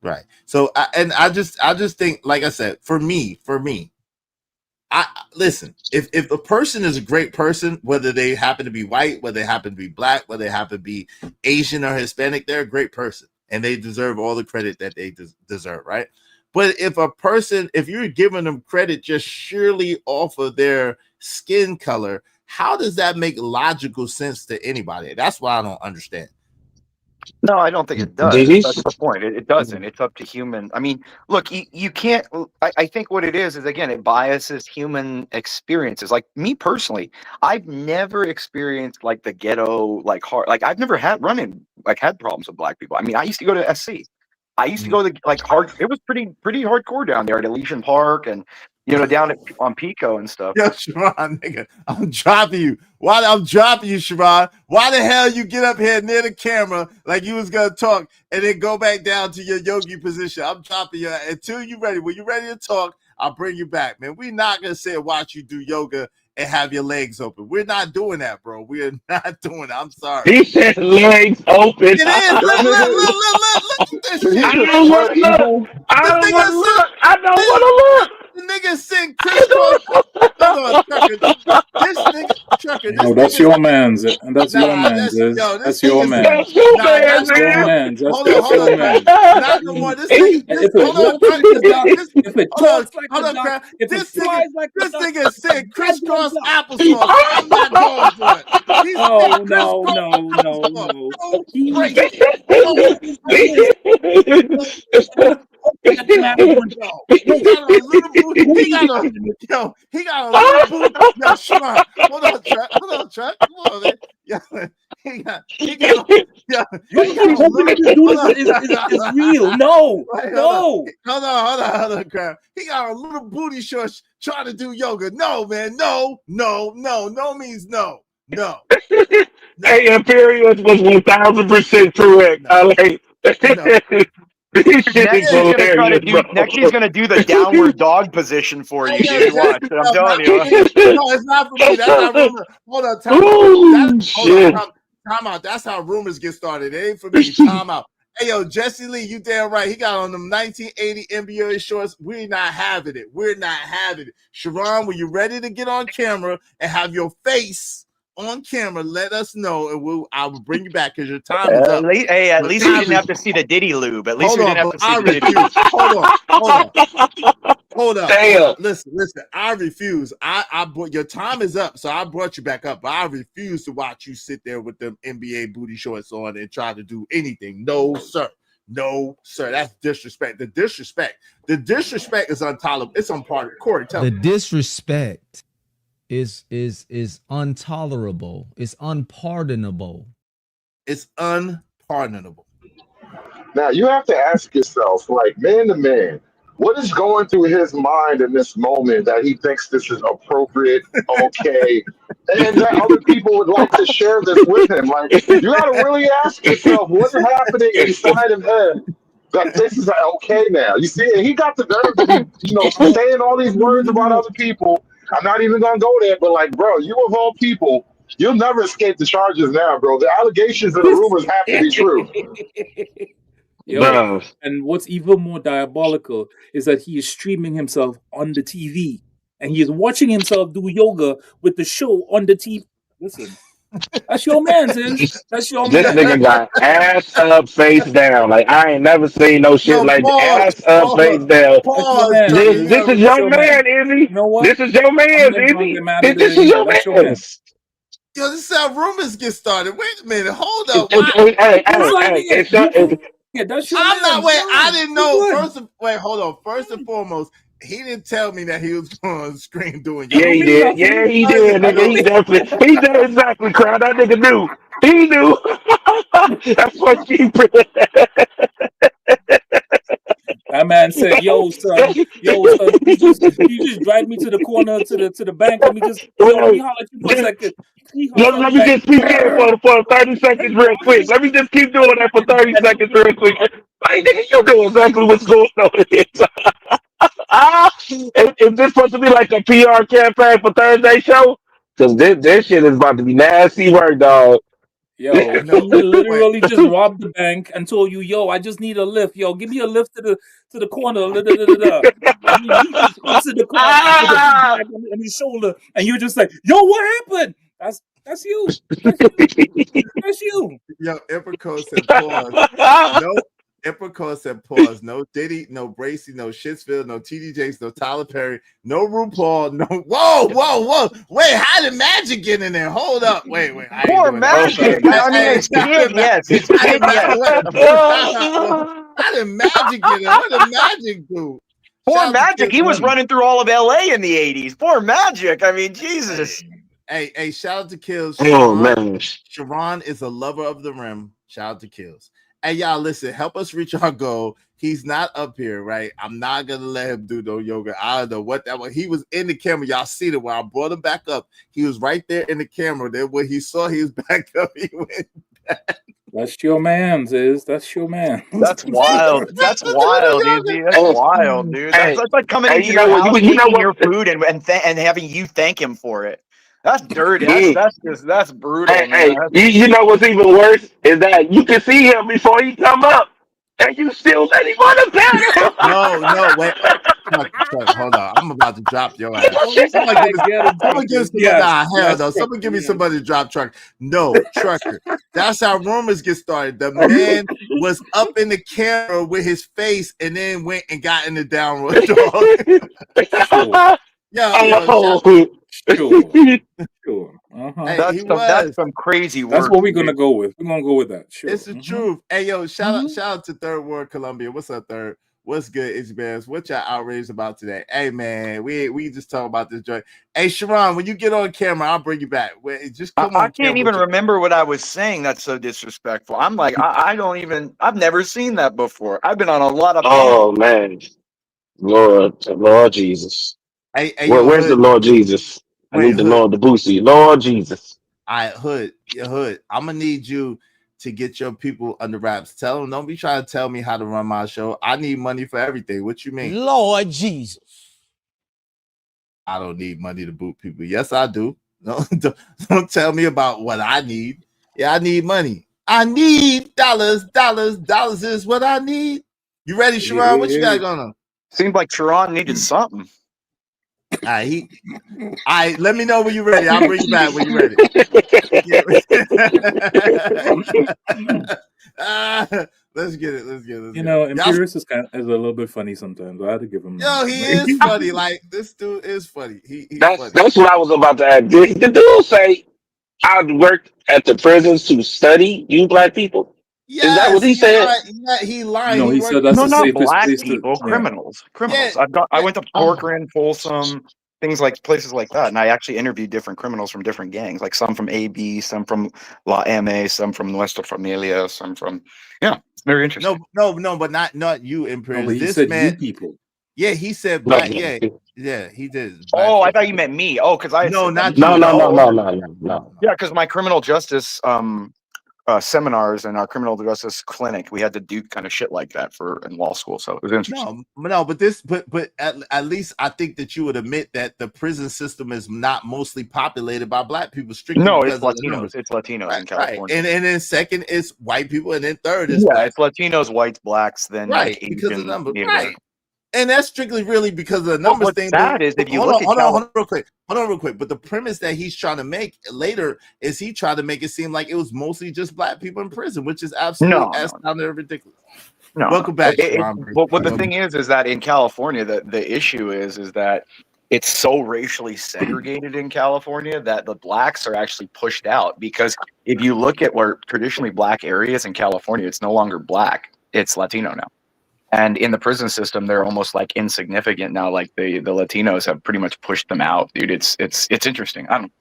Right. So, I just think, like I said, for me, I listen. If a person is a great person, whether they happen to be white, whether they happen to be black, whether they happen to be Asian or Hispanic, they're a great person, and they deserve all the credit that they deserve, right? But if you're giving them credit just surely off of their skin color, how does that make logical sense to anybody? That's what I don't understand. No, I don't think it does. That's the point. It doesn't. It's up to human. I mean, look, you can't. I think what it is again, it biases human experiences. Like me personally, I've never experienced like the ghetto, like hard. Like I've never had problems with black people. I mean, I used to go to SC. I used to go to like hard. It was pretty hardcore down there at Elysian Park, and down on Pico and stuff. Yo, Sharon, nigga, I'm dropping you. Why I'm dropping you, Sharon? Why the hell you get up here near the camera like you was gonna talk and then go back down to your yogi position? I'm dropping you until you ready. When you ready to talk, I'll bring you back, man. We're not gonna sit and watch you do yoga and have your legs open. We're not doing that, bro. We are not doing it. I'm sorry. He said legs open. It is. Look at this shit. I don't want to look. I don't want to look. I don't want to look. The nigga sitting crisscross. Hold on, Trucker. This nigga, Trucker. No, that's your man's. And that's your man's. That's your man. That's your man. That's your man's. Hold on, man. Not no more. This nigga. If it talks like a duck, if it flies like a duck, this nigga said crisscross applesauce. I'm not going for it. He got a little boot. He got a little boot. Yo, Sharon, hold on, Chuck. Come on, man. He got a little is real. No. Hold on, crap. He got a little booty shorts trying to do yoga. No, man. No means no. No. Hey, Imperial was 1000% correct. I like. Next he's gonna do the downward dog position for you. Dude, watch. I'm telling you. No, it's not for me. That's not rumor. Hold on, time out. That's how rumors get started. It ain't for me. Time out. Hey, yo, Jesse Lee, you damn right. He got on them 1980 NBA shorts. We're not having it. Sharon, when you're ready to get on camera and have your face on camera, let us know, and I will bring you back because your time is up. At least we didn't have to see the Diddy lube. At least we didn't have to see the Diddy lube. Hold on. Damn. Listen. I refuse. I brought your time is up, so I brought you back up. But I refuse to watch you sit there with them NBA booty shorts on and try to do anything. No, sir. That's disrespect. The disrespect is intolerable. It's on part. Corey, tell me. The disrespect is intolerable. It's unpardonable. It's unpardonable. Now you have to ask yourself, like man to man, what is going through his mind in this moment that he thinks this is appropriate, okay, and that other people would like to share this with him? Like you got to really ask yourself what's happening inside of him that this is okay now. You see, and he got the nerve to be, saying all these words about other people. I'm not even gonna go there, but like, bro, you of all people, you'll never escape the charges now, bro. The allegations and the rumors have to be true. Yo, and what's even more diabolical is that he is streaming himself on the TV, and he is watching himself do yoga with the show on the TV. Listen, that's your man, sis. That's your man. This nigga got ass up, face down. Like I ain't never seen no shit like ass up, face down. This is your man, Izzy. You know what? This is your man, Izzy. This is your man. Yo, this is how rumors get started. Wait a minute, hold up. I didn't know. Hold on. First and foremost, he didn't tell me that he was going to scream doing yoga. Yeah, he did. Yeah, he did, nigga. He did exactly, crowd. That nigga knew. He knew. That's what she That man said, "Yo, son, you just drive me to the corner to the bank. Let me holler at you for a second. Let me just speak in for 30 seconds real quick. Let me just keep doing that for 30 seconds real quick. Like, nigga, you know exactly what's going on here. Is this supposed to be like a PR campaign for Thursday show? Because this shit is about to be nasty work, dog. Yo, he literally just robbed the bank and told you, "Yo, I just need a lift. Yo, give me a lift to the corner." And he just hops in the car with the bag on his shoulder, and you're just like, "Yo, what happened?" That's you. That's you. Yo, Epicor said pause. No, Epicor said pause. No Diddy, no Bracy, no Shitsville, no TD Jakes, no Tyler Perry, no RuPaul, no. Whoa. Wait, how did Magic get in there? Hold up. Wait. Poor Magic. I mean, it's kid, yes. It's kid, yes. How did Magic get in? What did Magic do? Poor Magic. He was running through all of LA in the 80s. Poor Magic. I mean, Jesus. Hey, shout out to Kills. Oh, man. Sharon is a lover of the rim. Shout out to Kills. Hey, y'all, listen, help us reach our goal. He's not up here, right? I'm not gonna let him do no yoga. I don't know what that was. He was in the camera. Y'all see it when I brought him back up. He was right there in the camera. Then when he saw he was back up, he went back. That's your man's, That's your man. That's wild. That's wild, Izzy. That's wild, dude. That's like coming into you your know what? house, You know taking what? your food, and having you thank him for it. That's dirty. That's brutal, man. You know what's even worse is that you can see him before he come up, and you still let him on the panel. No, wait. Chuck, hold on. I'm about to drop your ass. Oh, he's Someone give like, get him, somebody give Trucker. somebody Yes, nah, hell yes, no. Trucker, Someone give me yes. somebody to drop Trucker. No, Trucker. That's how rumors get started. The man was up in the camera with his face and then went and got in the downward dog. Sure. Uh-huh. Hey, he was. That's some crazy work. That's what we're gonna go with. We're gonna go with that. Sure. It's the truth. Hey, yo, shout out to Third World Columbia. What's up, Third? What's good, Itchy Bears? What y'all outraged about today? Hey, man, we just talk about this joint. Hey, Sharon, when you get on camera, I'll bring you back. Just come on. I can't even remember what I was saying. That's so disrespectful. I'm like, I don't even. I've never seen that before. I've been on a lot of. Oh man, Lord Jesus. Hey, Where's the Lord Jesus? I Wait, need the Lord, the Boosie. Lord Jesus. All right, Hood. I'm gonna need you to get your people under wraps. Tell them, don't be trying to tell me how to run my show. I need money for everything. What you mean? Lord Jesus. I don't need money to boot people. Yes, I do. No, don't tell me about what I need. Yeah, I need money. I need dollars. Dollars is what I need. You ready, Sharon? What you got going on? Seems like Sharon needed something. All right, let me know when you're ready. I'll bring you back when you're ready. Let's get it. You know, Imperius is a little bit funny sometimes. I had to give him. Yo, he is funny. Like, this dude is funny. He's funny. That's what I was about to add. Did the dude say I worked at the prisons to study you black people? Yes, is that what he said? He lied. No, he said that's no, the not safest black place people, to, criminals. I went to Corcoran, Folsom, things like places like that, and I actually interviewed different criminals from different gangs, like some from AB, some from La MA, some from Nuestra Familia, some from it's very interesting. No, but not you, Imperius. but he this said man, you people. Yeah, he said black. Yeah, he did. Oh, I thought you meant me. Oh, because I had no, said not that. you. No. Yeah, because my criminal justice seminars and our criminal justice clinic, we had to do kind of shit like that in law school. So it was interesting. No, but at least I think that you would admit that the prison system is not mostly populated by black people. Strictly No, because it's of the Latinos. numbers. It's Latinos Right, in California. Right. And then second is white people, and then third is black. It's Latinos, whites, blacks, then like Asian. Because of the numbers. Right. And that's strictly really because of the numbers what's thing. Sad is if you look at hold on real quick. But the premise that he's trying to make later is he tried to make it seem like it was mostly just black people in prison, which is absolutely ridiculous. No. Welcome back. But the thing is that in California, the issue is that it's so racially segregated in California that the blacks are actually pushed out, because if you look at where traditionally black areas in California, it's no longer black, it's Latino now. And in the prison system, they're almost like insignificant now. Like the Latinos have pretty much pushed them out, dude. It's interesting. I don't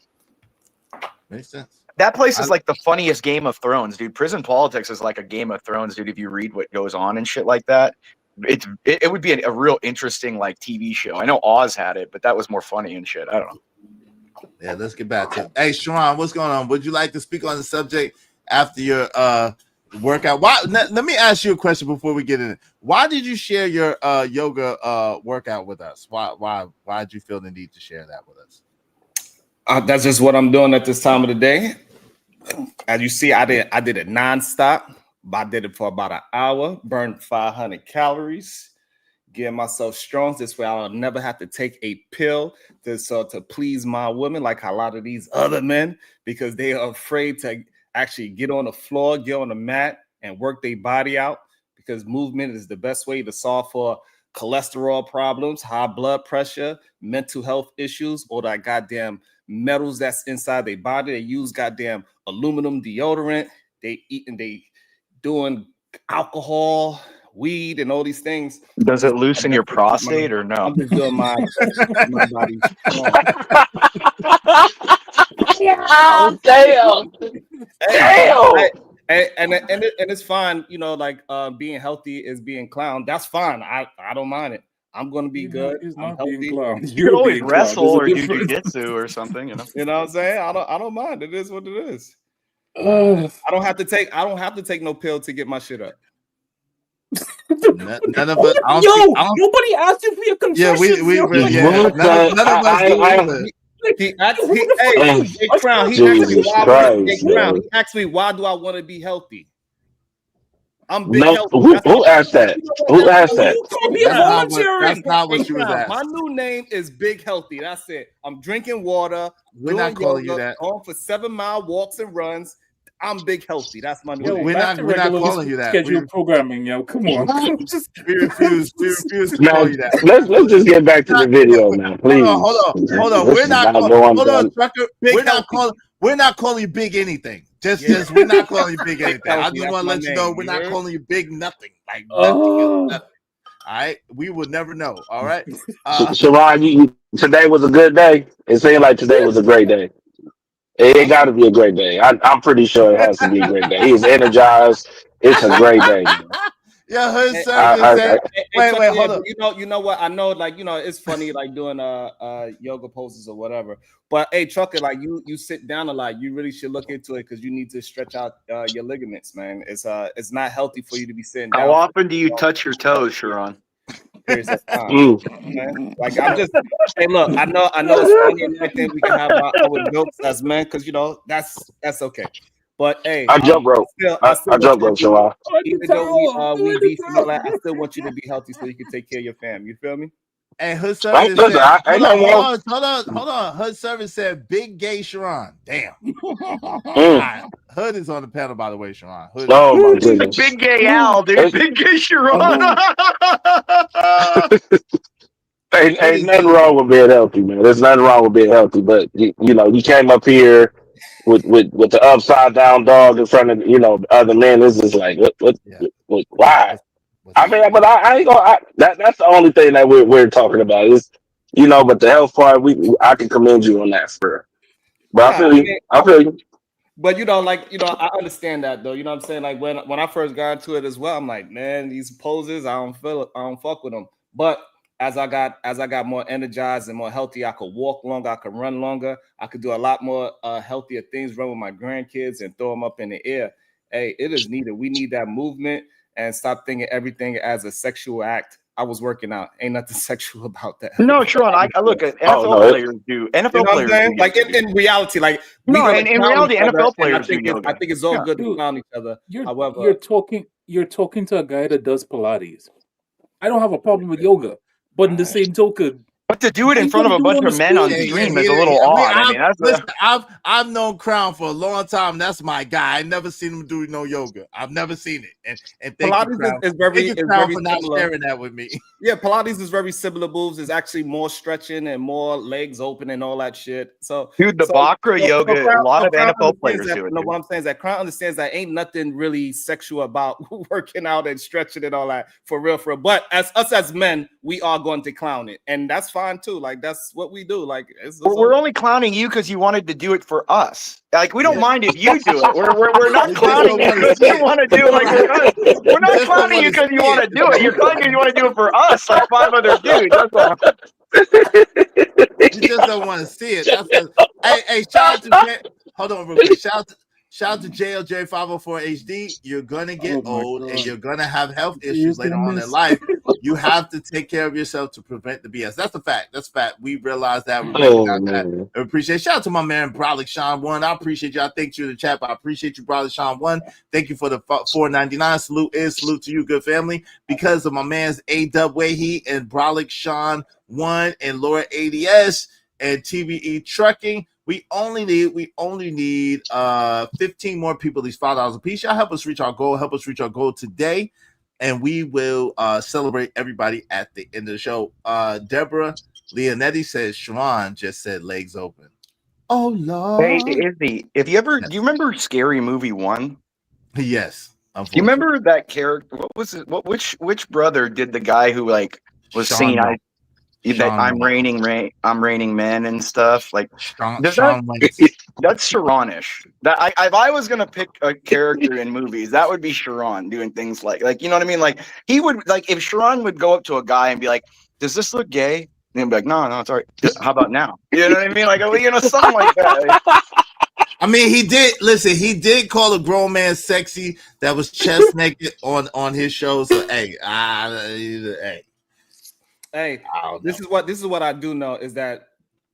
know. Makes sense. That place is like the funniest Game of Thrones, dude. Prison politics is like a Game of Thrones, dude. If you read what goes on and shit like that, it would be a real interesting like TV show. I know Oz had it, but that was more funny and shit. I don't know. Yeah, let's get back to it. Hey, Sharon, what's going on? Would you like to speak on the subject after your workout? Let me ask you a question before we get in it. Why did you share your yoga workout with us? Why did you feel the need to share that with us? That's just what I'm doing at this time of the day. As you see, I did it nonstop. I did it for about an hour, burned 500 calories, getting myself strong. This way I'll never have to take a pill to please my women like a lot of these other men, because they are afraid to actually get on the floor, get on the mat, and work their body out, because movement is the best way to solve for cholesterol problems, high blood pressure, mental health issues, or that goddamn metals that's inside their body. They use goddamn aluminum deodorant. They eat and they doing alcohol, weed, and all these things. Does it loosen your prostate or no? I'm just doing my body strong. Oh, damn. Hey, And it's fine, you know, like being healthy is being clown. That's fine. I don't mind it. I'm gonna be good. He's I'm not being healthy. clown. You could always being clown. wrestle There's a or do difference. jujitsu or something, you know. You know what I'm saying? I don't mind. It is what it is. Uh, I don't have to take no pill to get my shit up. None of us. Nobody asked you for your confessions. None of us do either. He Crown. He asked me why do I want to be healthy? I'm big healthy. Who asked that? Who asked that? That's not what you was asking. My new name is Big Healthy. That's it. I'm drinking water. We're not calling you that. Going for 7-mile walks and runs. I'm Big Healthy. That's my new name. We're not calling you that. Schedule programming, yo. Come on. We refuse to call you that. Let's just get back to the video now, please. Hold on. We're not calling you big anything. Just we're not calling you big anything. I just want to let you know we're not calling you big nothing. Like nothing is nothing. All right, we will never know. All right, Sharon, today was a good day. It seemed like today was a great day. It got to be a great day. I'm pretty sure it has to be a great day. He's energized. It's a great day. Yeah, her service. Wait, hold on. You know what? I know, like, you know, it's funny, like doing yoga poses or whatever. But hey, Trucker, like you sit down a lot. You really should look into it because you need to stretch out your ligaments, man. It's not healthy for you to be sitting down. How often do you touch your toes, Sharon? Like I'm just hey, look, I know it's funny and everything. We can have our jokes as men because you know that's okay. But hey, I jump rope. I jump rope, Sharon. Even though we beef and all that, I still want you to be healthy so you can take care of your fam. You feel me? And her service said, hold on. Her service said big gay Sharon. Damn. Right. Hood is on the panel, by the way, Sharon. Hood my goodness. Big gay Al, dude. Big gay Sharon. Ain't nothing wrong with being healthy, man. There's nothing wrong with being healthy, but you know, you came up here with the upside down dog in front of other men. This is like what why? I mean, but I ain't gonna. That's the only thing that we're talking about is, but the health part, I can commend you on that for. But I feel you. But I understand that though. You know what I'm saying? Like when I first got into it as well, I'm like, man, these poses, I don't fuck with them. But as I got more energized and more healthy, I could walk longer, I could run longer, I could do a lot more healthier things, run with my grandkids and throw them up in the air. Hey, it is needed. We need that movement. And stop thinking everything as a sexual act. I was working out. Ain't nothing sexual about that. No, Sharon, I look at NFL players do. NFL players do. Like in reality, like in reality, NFL players do. I think it's all good to clown each other. However, you're talking to a guy that does Pilates. I don't have a problem with yoga, but in the same token, but to do it in front of a bunch of men on stream is a little odd. I've known Crown for a long time. That's my guy. I never seen him do no yoga. I've never seen it. And thank Pilates you, Crown. is very for not sharing that with me. Yeah, Pilates is very similar moves. It's actually more stretching and more legs open and all that shit. So, dude, the Bhakra yoga, a lot of NFL players do it. No, what I'm saying is that Crown understands that ain't nothing really sexual about working out and stretching and all that for real. But as men, we are going to clown it, and that's fine too. Like that's what we do. Like we're only clowning you because you wanted to do it for us. Like we don't mind if you do it. We're not clowning you because you want to do it. Like we're not clowning you because you want to do it. You're clowning because you want to do it for us, like 5 other dudes. That's all. You just don't want to see it. Hey, shout out to hold on real quick. Shout out to JLJ 504 HD. You're gonna get old and you're gonna have health issues later on in life. You have to take care of yourself to prevent the BS. That's a fact. That's a fact. We realize that. We appreciate. Shout out to my man Brolic Sean 1. I appreciate you. I thank you in the chat. But I appreciate you, Brolic Sean 1. Thank you for the $4.99. Salute to you, good family. Because of my man's A-Dub Wahey and Brolic Sean 1 and Laura ADS and TVE Trucking. We only need 15 more people, these $5 a piece. Y'all help us reach our goal. Help us reach our goal today. And we will celebrate everybody at the end of the show. Deborah Leonetti says Sharon just said legs open. Oh Lord. Hey, Izzy, do you remember Scary Movie 1? Yes. Do you remember that character? What was it? Which brother did the guy who was seen? I'm raining men and stuff. Like That's Sharon-ish. That if I was gonna pick a character in movies, that would be Sharon doing things like you know what I mean? Like he would if Sharon would go up to a guy and be like, "Does this look gay?" And he'd be like, "No, it's all right. How about now?" You know what I mean? Like something like that. I mean, he did call a grown man sexy that was chest naked on his show. So hey, this is what I do know is that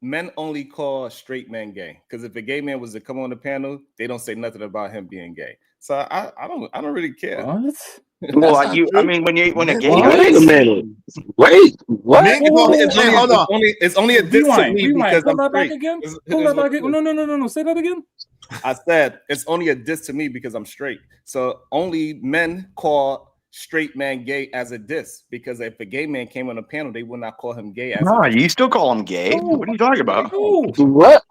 men only call straight men gay, because if a gay man was to come on the panel, they don't say nothing about him being gay. So I don't really care. What? Well, I mean, when a gay guy, Wait a minute. Wait, what? It's only a diss to me because Pull I'm that back straight. again. Pull that back again. No. Say that again. I said it's only a diss to me because I'm straight. So only men call straight man gay as a diss, because if a gay man came on a panel, they would not call him gay as no, a diss. you still call him gay. No. What are you talking about? No. What?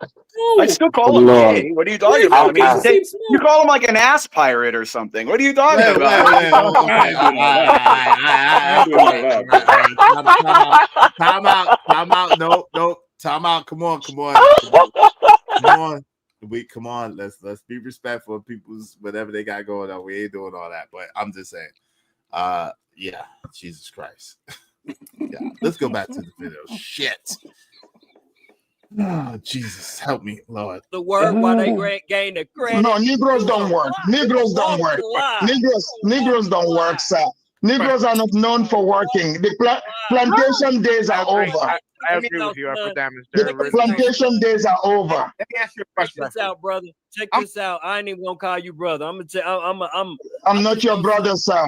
I still call him Lord. gay. What are you talking about? I mean, you call him like an ass pirate or something. What are you talking about? Time out. No. Time out. Come on. Come on. Let's be respectful of people's whatever they got going on. We ain't doing all that, but I'm just saying. Yeah, Jesus Christ. Yeah, let's go back to the video. Shit. Oh, Jesus, help me, Lord. The word while they gain the credit. No, Negroes don't work. Negroes don't work. Negroes don't work, sir. Negroes are not known for working. The plantation days are over. I agree with you. The plantation days are over. Let me ask you a question. Check this out, brother. Check this out. I ain't even gonna call you brother. I'm gonna tell. I'm not your brother, sir.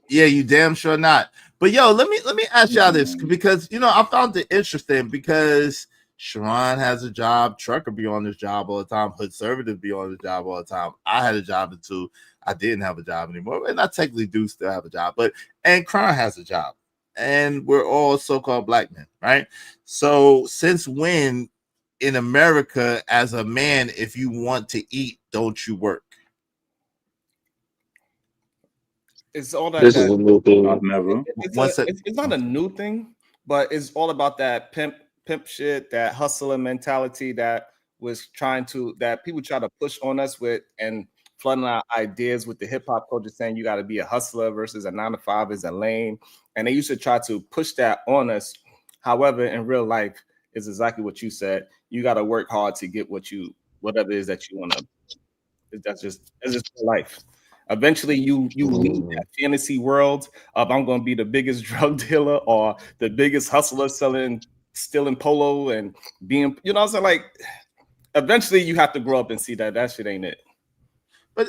Yeah, you damn sure not. But yo, let me ask y'all this, because I found it interesting because Sharon has a job, Trucker be on this job all the time, Hoodservative be on this job all the time. I had a job until I didn't have a job anymore, and I technically do still have a job, and Crown has a job, and we're all so-called black men, right? So since when in America, as a man, if you want to eat, don't you work? It's all that. This is a new thing. I've never. It's not a new thing, but it's all about that pimp shit, that hustler mentality that people try to push on us with, and flooding our ideas with the hip hop culture, saying you got to be a hustler versus a 9-to-5 is a lame, and they used to try to push that on us. However, in real life, it's exactly what you said. You got to work hard to get whatever it is that you want to. That's just life. Eventually, you leave that fantasy world of I'm going to be the biggest drug dealer or the biggest hustler stealing polo and being, what I'm saying? Like, eventually, you have to grow up and see that shit ain't it. But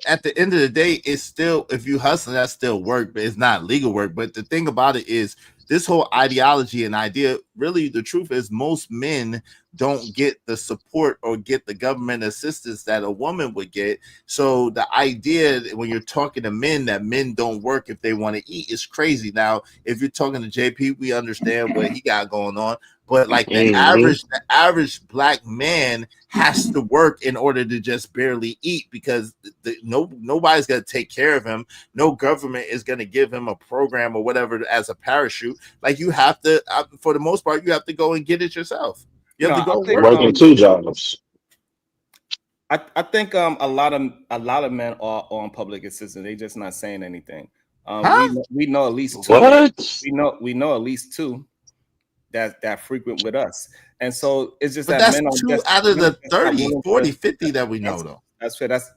at the end of the day, it's still, if you hustle, that's still work, but it's not legal work. But the thing about it is, this whole ideology and idea, really, the truth is most men don't get the support or get the government assistance that a woman would get. So the idea when you're talking to men that men don't work if they want to eat is crazy. Now, if you're talking to JP, we understand what he got going on. But like the average black man has to work in order to just barely eat, because nobody's going to take care of him. No government is going to give him a program or whatever as a parachute. Like, you have to, for the most part, you have to go and get it yourself. You have to go working 2 jobs. I think a lot of men are on public assistance. They just not saying anything. We know at least 2. What? We know at least 2 that frequent with us, and so it's just but that that's men 2 out of the 30, 40, 50 that we know, though. That's fair. That's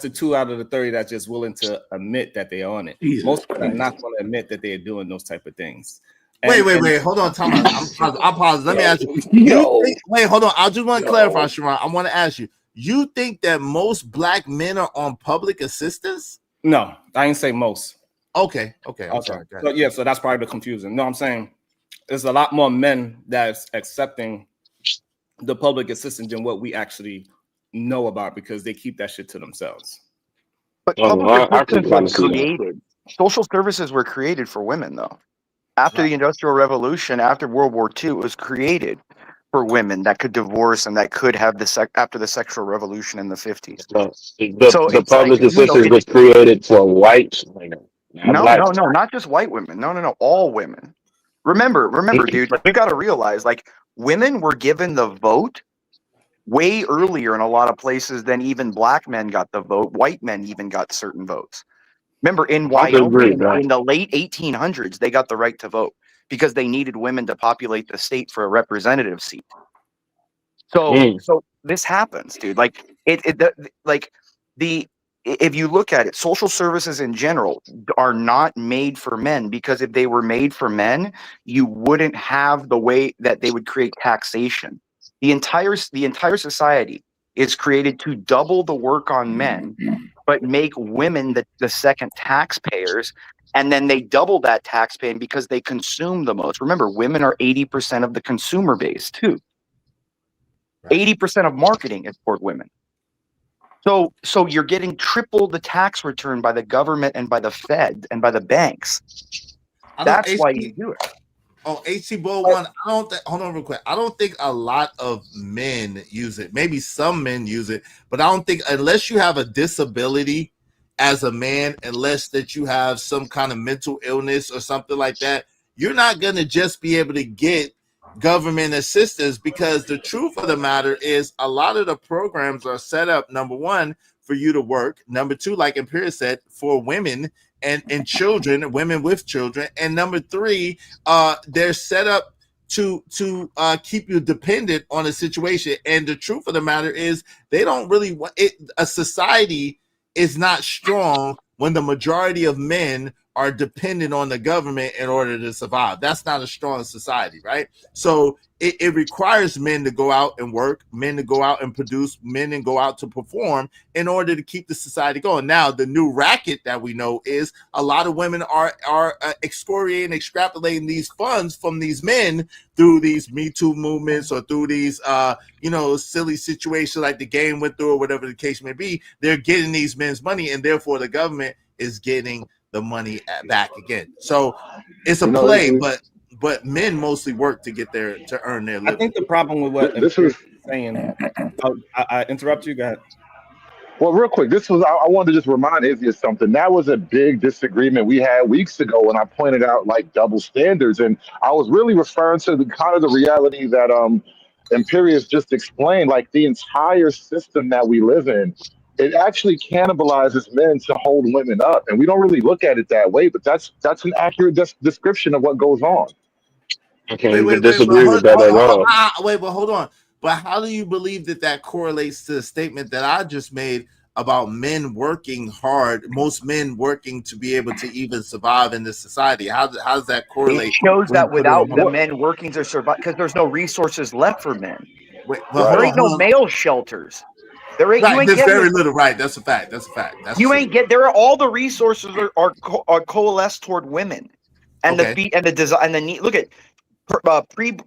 the 2 out of the 30 that's just willing to admit that they're on it. Most people are not going to admit that they're doing those type of things. Wait, hold on, Tom. I'll pause. Let me ask you. Wait, hold on. I just want to clarify, Sharon. I want to ask you. You think that most black men are on public assistance? No, I ain't say most. Okay. I'm sorry. So that's probably the confusion. No, I'm saying there's a lot more men that's accepting the public assistance than what we actually know about, because they keep that shit to themselves. But public assistance was created. Social services were created for women, though. After the Industrial Revolution, after World War II, it was created for women that could divorce and that could have after the sexual revolution in the 50s. The public assistance was created for white women. No, not just white women. No, all women. Remember, dude, like, you got to realize, like, women were given the vote way earlier in a lot of places than even black men got the vote. White men even got certain votes. Remember, in I could agree Wyoming, with that. in the late 1800s, they got the right to vote because they needed women to populate the state for a representative seat. So this happens, dude. Like if you look at it, social services in general are not made for men, because if they were made for men, you wouldn't have the way that they would create taxation. The entire society is created to double the work on men, but make women the second taxpayers. And then they double that tax paying because they consume the most. Remember, women are 80% of the consumer base too. 80% of marketing is toward women. So you're getting triple the tax return by the government and by the Fed and by the banks. That's why you do it. Oh, HC Bull one. I don't think. Hold on, real quick. I don't think a lot of men use it. Maybe some men use it, but I don't think, unless you have a disability as a man, unless that you have some kind of mental illness or something like that, you're not gonna just be able to get government assistance, because the truth of the matter is a lot of the programs are set up, number one, for you to work, number two, like Imperial said, for women and children, women with children, and number three, they're set up to keep you dependent on a situation. And the truth of the matter is, they don't really want it. A society is not strong when the majority of men are dependent on the government in order to survive. That's not a strong society, right? So it requires men to go out and work, men to go out and produce, men and go out to perform in order to keep the society going. Now, the new racket that we know is a lot of women are excoriating, extrapolating these funds from these men through these Me Too movements or through these silly situations like the game went through or whatever the case may be. They're getting these men's money, and therefore the government is getting the money back again. So it's a play, but men mostly work to earn their living. I think the problem with what This is saying, I interrupt you, go ahead. Well, real quick, I wanted to just remind Izzy of something. That was a big disagreement we had weeks ago when I pointed out like double standards, and I was really referring to the kind of the reality that Imperius just explained. Like the entire system that we live in, it actually cannibalizes men to hold women up, and we don't really look at it that way. But that's an accurate description of what goes on. I can't even disagree with that at all. Wait, but hold on. But how do you believe that correlates to the statement that I just made about men working hard, most men working to be able to even survive in this society? How does that correlate? It shows that without the men working to survive, because there's no resources left for men. There ain't no male shelters. There ain't. Right, You ain't there's getting very little. Right, that's a fact. That's a fact. That's you true. ain't get. There are all the resources are coalesced toward women, and Okay. the design and the need. Look at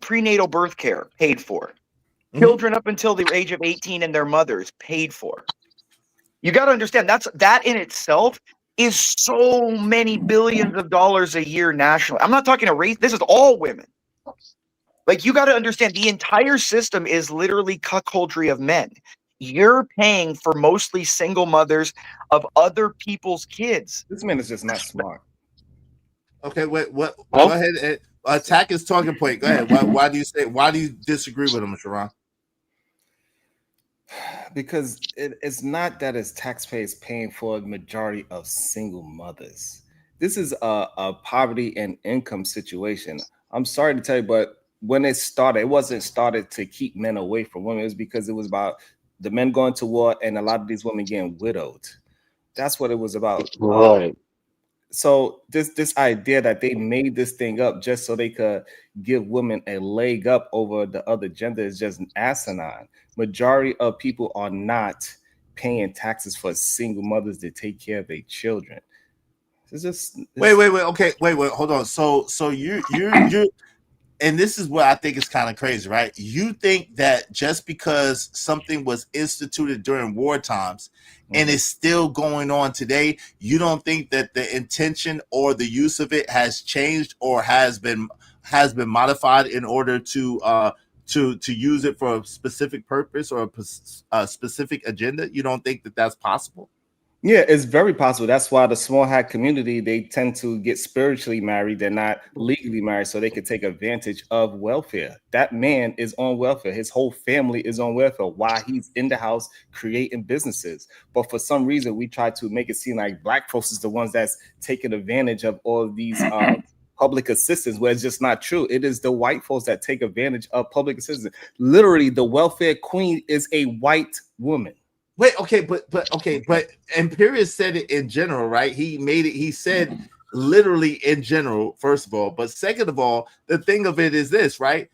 prenatal birth care paid for. Mm-hmm. Children up until the age of 18 and their mothers paid for. You got to understand that in itself is so many billions of dollars a year nationally. I'm not talking a race. This is all women. Like, you got to understand, the entire system is literally cuckoldry of men. You're paying for mostly single mothers of other people's kids. This man is just not smart. Okay, wait. What? Go ahead. Attack his talking point. Go ahead. Why do you disagree with him, Sharon? Because it's not that it's taxpayers paying for the majority of single mothers. This is a poverty and income situation. I'm sorry to tell you, but when it started, it wasn't started to keep men away from women. It was because it was about the men going to war and a lot of these women getting widowed. That's what it was about. Right. So this idea that they made this thing up just so they could give women a leg up over the other gender is just asinine. Majority of people are not paying taxes for single mothers to take care of their children. Wait. Okay, wait. Hold on. So you and this is what I think is kind of crazy, right? You think that just because something was instituted during war times and it's still going on today, you don't think that the intention or the use of it has changed or has been modified in order to use it for a specific purpose or a specific agenda? You don't think that that's possible? Yeah, it's very possible. That's why the small hat community, they tend to get spiritually married. They're not legally married, so they can take advantage of welfare. That man is on welfare. His whole family is on welfare while he's in the house creating businesses. But for some reason, we try to make it seem like black folks is the ones that's taking advantage of all of these public assistance, where it's just not true. It is the white folks that take advantage of public assistance. Literally, the welfare queen is a white woman. Wait, okay, but Imperius said it in general, right? He made it, he said literally in general, first of all. But second of all, the thing of it is this, right?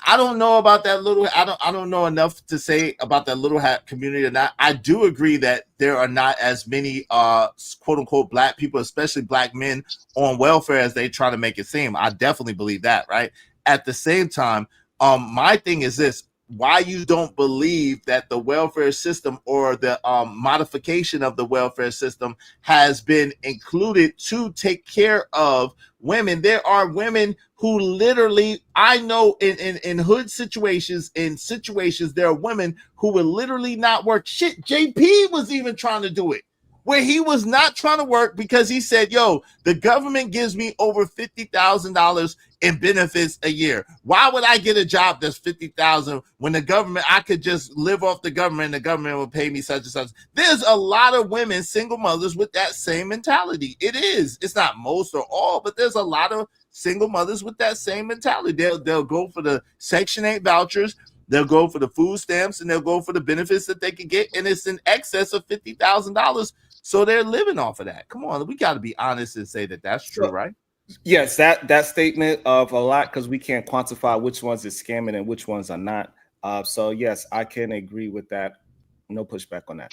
I don't know about that little, I don't know enough to say about that little hat community or not. I do agree that there are not as many quote unquote black people, especially black men, on welfare as they try to make it seem. I definitely believe that, right? At the same time, my thing is this: why you don't believe that the welfare system or the modification of the welfare system has been included to take care of women. There are women who literally, I know in hood situations, there are women who will literally not work. Shit, JP was even trying to do it, where he was not trying to work because he said, yo, the government gives me over $50,000 in benefits a year. Why would I get a job that's $50,000 when the government, I could just live off the government and the government will pay me such and such? There's a lot of women, single mothers, with that same mentality. It is. It's not most or all, but there's a lot of single mothers with that same mentality. They'll go for the Section 8 vouchers, they'll go for the food stamps, and they'll go for the benefits that they can get, and it's in excess of $50,000. So they're living off of that. Come on, we got to be honest and say that that's true, right? Yes, that statement of a lot, because we can't quantify which ones is scamming and which ones are not. So yes, I can agree with that. No pushback on that.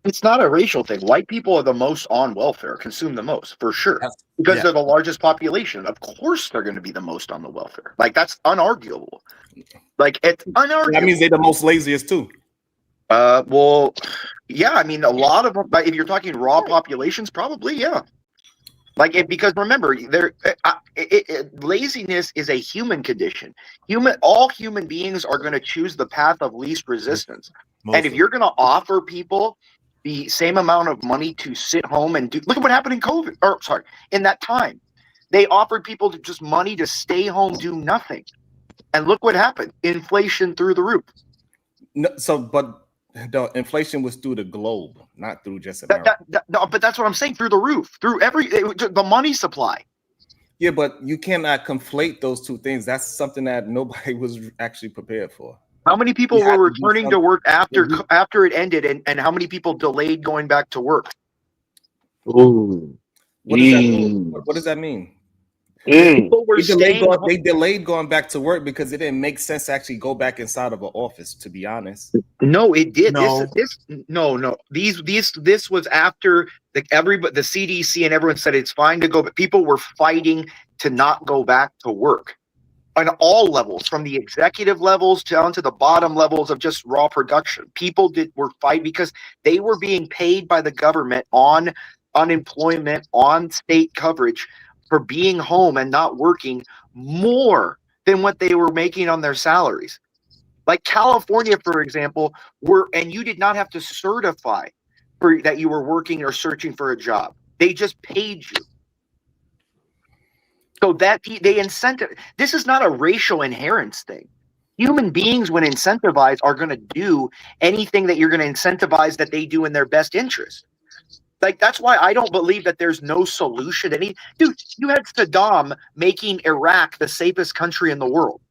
It's not a racial thing. White people are the most on welfare, consume the most, for sure. Because they're the largest population. Of course they're going to be the most on the welfare. Like, that's unarguable. Like, it's unarguable. That means they're the most laziest too. Well, yeah, I mean, a lot of them, if you're talking raw populations, probably, yeah. Because remember, laziness is a human condition. All human beings are going to choose the path of least resistance. And if you're going to offer people the same amount of money to sit home and look at what happened in COVID, in that time, they offered people just money to stay home, do nothing. And look what happened. Inflation through the roof. No, but the inflation was through the globe, not through just America. No, but that's what I'm saying. Through the roof, through the money supply. Yeah, but you cannot conflate those two things. That's something that nobody was actually prepared for. How many people were returning to work after it ended, and how many people delayed going back to work? Ooh. What does that mean? What does that mean? People were they delayed going back to work because it didn't make sense to actually go back inside of an office, to be honest. No, it did. No. This was after the CDC and everyone said it's fine to go, but people were fighting to not go back to work on all levels, from the executive levels down to the bottom levels of just raw production. People were fighting because they were being paid by the government on unemployment, on state coverage, for being home and not working more than what they were making on their salaries. Like California, for example, and you did not have to certify that you were working or searching for a job. They just paid you. So that they incentive. This is not a racial inherence thing. Human beings, when incentivized, are going to do anything that you're going to incentivize that they do in their best interest. Like, that's why I don't believe that there's no solution. Dude, you had Saddam making Iraq the safest country in the world.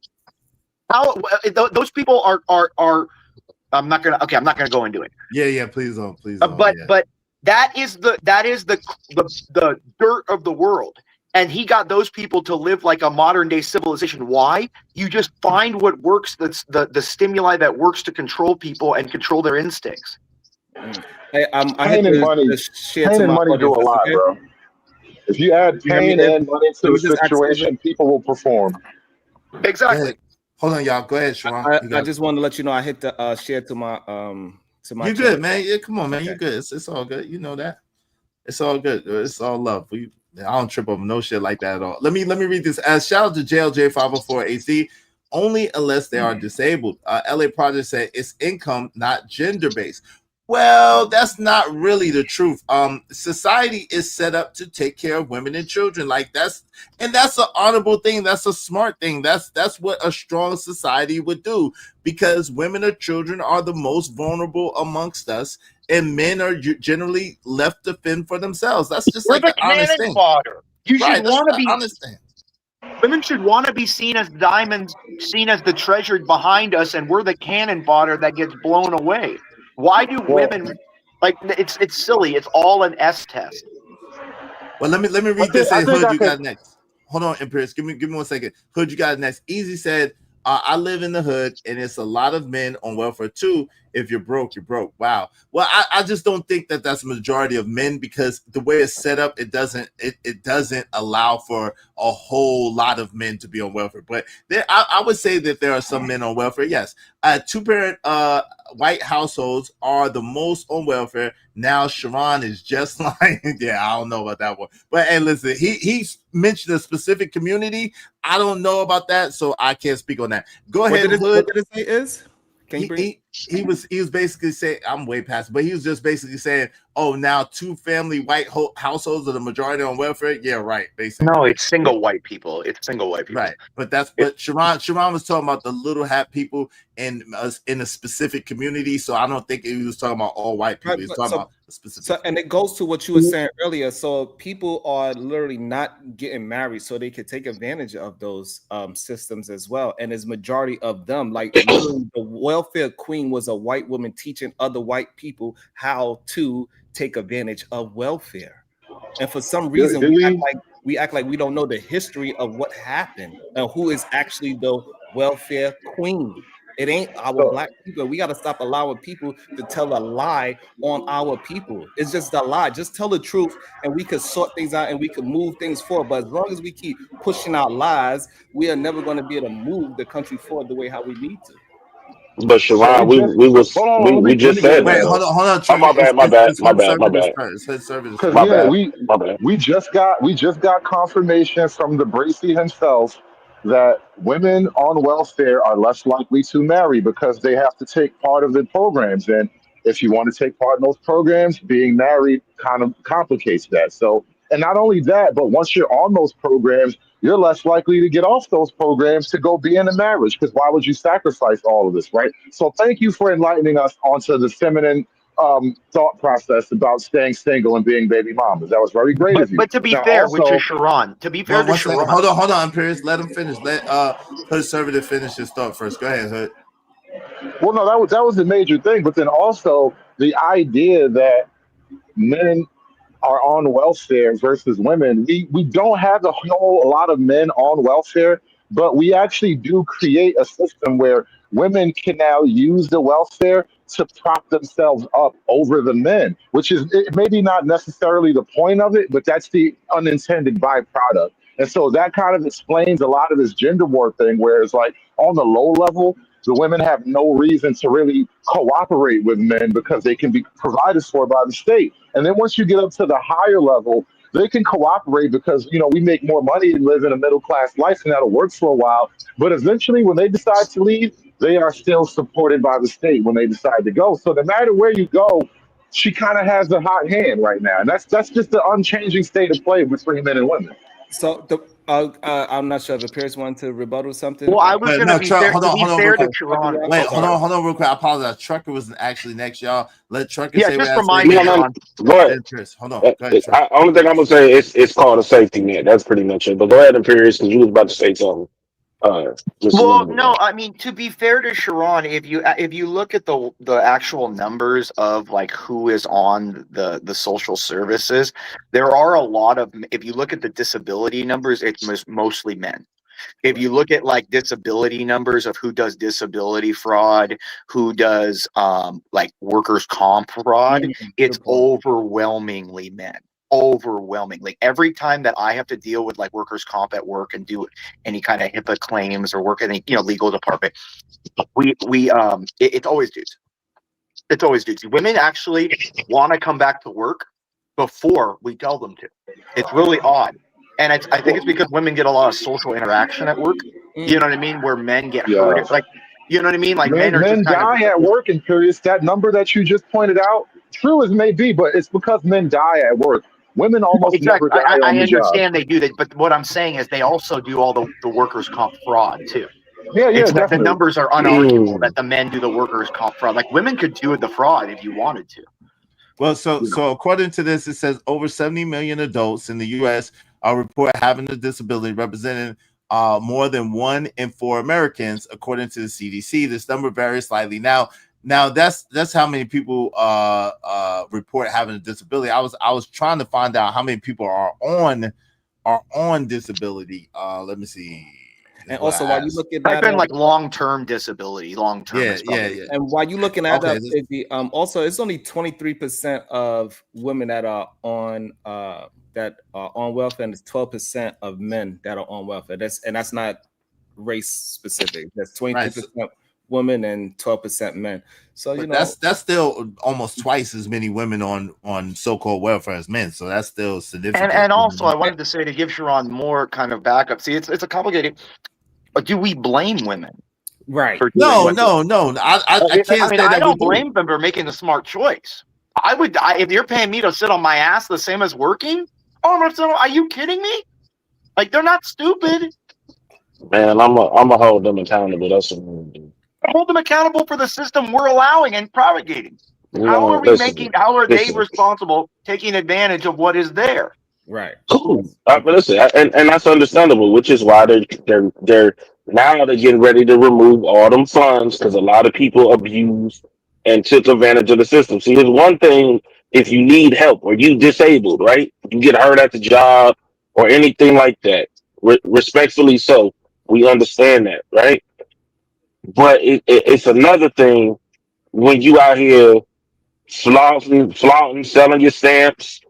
How those people are I'm not gonna go into it. Yeah, please don't. But that is the dirt of the world. And he got those people to live like a modern day civilization. Why? You just find what works. That's the stimuli that works to control people and control their instincts. Hey, pain and money do a lot, bro. If you add pain and money to the situation, people will perform. Exactly. Hold on, y'all. Go ahead, Sharon. I just wanted to let you know I hit the share to my You good, man? Yeah, come on, man. You good? It's all good. You know that. It's all good. It's all love. I don't trip over no shit like that at all. Let me read this. Shout out to JLJ504AC. Only unless they are disabled. LA Project said it's income, not gender based. Well, that's not really the truth. Society is set up to take care of women and children. Like that's an honorable thing. That's a smart thing. That's what a strong society would do, because women or children are the most vulnerable amongst us, and men are generally left to fend for themselves. That's just We're like the the honest cannon thing. fodder. You should Right, that's want to the be. honest thing. Women should want to be seen as diamonds, seen as the treasure behind us, and we're the cannon fodder that gets blown away. Why do women like it's silly? It's all an S test. Well, let me read this. Hey, Hood, you got next. Hold on, Imperius. Give me 1 second. Hood, you got next. Easy said, I live in the hood, and it's a lot of men on welfare too. If you're broke, you're broke. Wow. Well, I just don't think that that's a majority of men, because the way it's set up, it doesn't allow for a whole lot of men to be on welfare. But I would say that there are some men on welfare. Yes, 2-parent white households are the most on welfare. Now Sharon is just like, yeah, I don't know about that one. But hey, listen, he mentioned a specific community. I don't know about that, so I can't speak on that. Go ahead, Hood. What did it say is? Can you bring He was basically saying, I'm way past, but he was just basically saying, oh, now 2-family white households are the majority on welfare. Yeah, right. Basically, No, it's single white people. It's single white people. right. But that's what Sharon was talking about, the little hat people in a specific community. So I don't think he was talking about all white people. He's talking about a specific. So, and it goes to what you were saying earlier. So people are literally not getting married so they could take advantage of those systems as well. And as majority of them, like literally the welfare queen was a white woman teaching other white people how to take advantage of welfare. And for some reason, we act like we don't know the history of what happened and who is actually the welfare queen. It ain't our black people. We got to stop allowing people to tell a lie on our people. It's just a lie. Just tell the truth, and we could sort things out and we could move things forward. But as long as we keep pushing out lies, we are never going to be able to move the country forward the way how we need to. But Sharon, we just said that. Hold on. Oh, my bad. My bad. We just got confirmation from the Bracy himself that women on welfare are less likely to marry because they have to take part of the programs. And if you want to take part in those programs, being married kind of complicates that. So, and not only that, but once you're on those programs, you're less likely to get off those programs to go be in a marriage, because why would you sacrifice all of this, right? So thank you for enlightening us onto the feminine thought process about staying single and being baby mamas. That was very great of you. But to be fair, which is Sharon. To be fair to Sharon. Hold on, Pierce. Let him finish. Let Conservative finish his thought first. Go ahead, Hood. Well, no, that was the major thing. But then also the idea that men are on welfare versus women. We don't have a lot of men on welfare, but we actually do create a system where women can now use the welfare to prop themselves up over the men, which is maybe not necessarily the point of it, but that's the unintended byproduct. And so that kind of explains a lot of this gender war thing, where it's like on the low level, the women have no reason to really cooperate with men because they can be provided for by the state. And then once you get up to the higher level, they can cooperate because, we make more money and live in a middle class life, and that'll work for a while. But eventually, when they decide to leave, they are still supported by the state when they decide to go. So no matter where you go, she kind of has the hot hand right now. And that's just the unchanging state of play between men and women. So I'm not sure if Pierce wanted to rebuttal something. Well, I was going to be fair to Sharon. Wait, hold on real quick. I apologize. Trucker was actually next, y'all. Let Trucker say just what remind me, Sharon. Go ahead. Pierce, hold on. Go ahead, Only thing I'm gonna say is it's called a safety net. That's pretty much it. But go ahead, Imperius, because you was about to say something. Well, no, I mean, to be fair to Sharon, if you look at the actual numbers of like who is on the social services, there are a lot of. If you look at the disability numbers, it's mostly men. If you look at like disability numbers of who does disability fraud, who does like workers' comp fraud, it's overwhelmingly men. Overwhelmingly, every time that I have to deal with like workers' comp at work and do any kind of HIPAA claims or work in the legal department, it's always dudes. It's always dudes. Women actually want to come back to work before we tell them to. It's really odd. And I think it's because women get a lot of social interaction at work. You know what I mean? Where men get hurt. Like You know what I mean? Like men Men, are just men kind of die at work in periods. That number that you just pointed out, true as may be, but it's because men die at work. Women almost never exactly. die on I the job. understand they do that, but what I'm saying is they also do all the workers' comp fraud too. Yeah, yeah, It's that the definitely. numbers are unarguable that the men do the workers' comp fraud. Like women could do the fraud if you wanted to. Well, so according to this, it says over 70 million adults in the U.S. report having a disability, representing more than 1 in 4 Americans, according to the CDC. This number varies slightly. Now that's how many people report having a disability. I was trying to find out how many people are on disability. Let me see. And also, while you look at Type that, in like long-term disability. Long-term is probably yeah. And while you looking at Okay, that, also it's only 23% of women that are on welfare, and it's 12% of men that are on welfare. That's not race specific. That's 23% women and 12% men. So you know that's still almost twice as many women on so-called welfare as men. So that's still significant. And also, I wanted to say, to give Sharon more kind of backup. See, it's a complicated. But do we blame women? Right. No. I can't I mean, say I that we don't do. blame them for making the smart choice. If you're paying me to sit on my ass the same as working. Are you kidding me? Like, they're not stupid. Man, I'm a hold them accountable. That's what I'm gonna do. Hold them accountable for the system we're allowing and propagating. How are they Listen. responsible taking advantage of what is there? Right. Cool. But listen, and that's understandable, which is why they're now they're getting ready to remove all them funds because a lot of people abused and took advantage of the system. See, it's one thing if you need help or you disabled, right? You get hurt at the job or anything like that. Respectfully, so we understand that, right? But it's another thing when you out here flaunting, selling your stamps,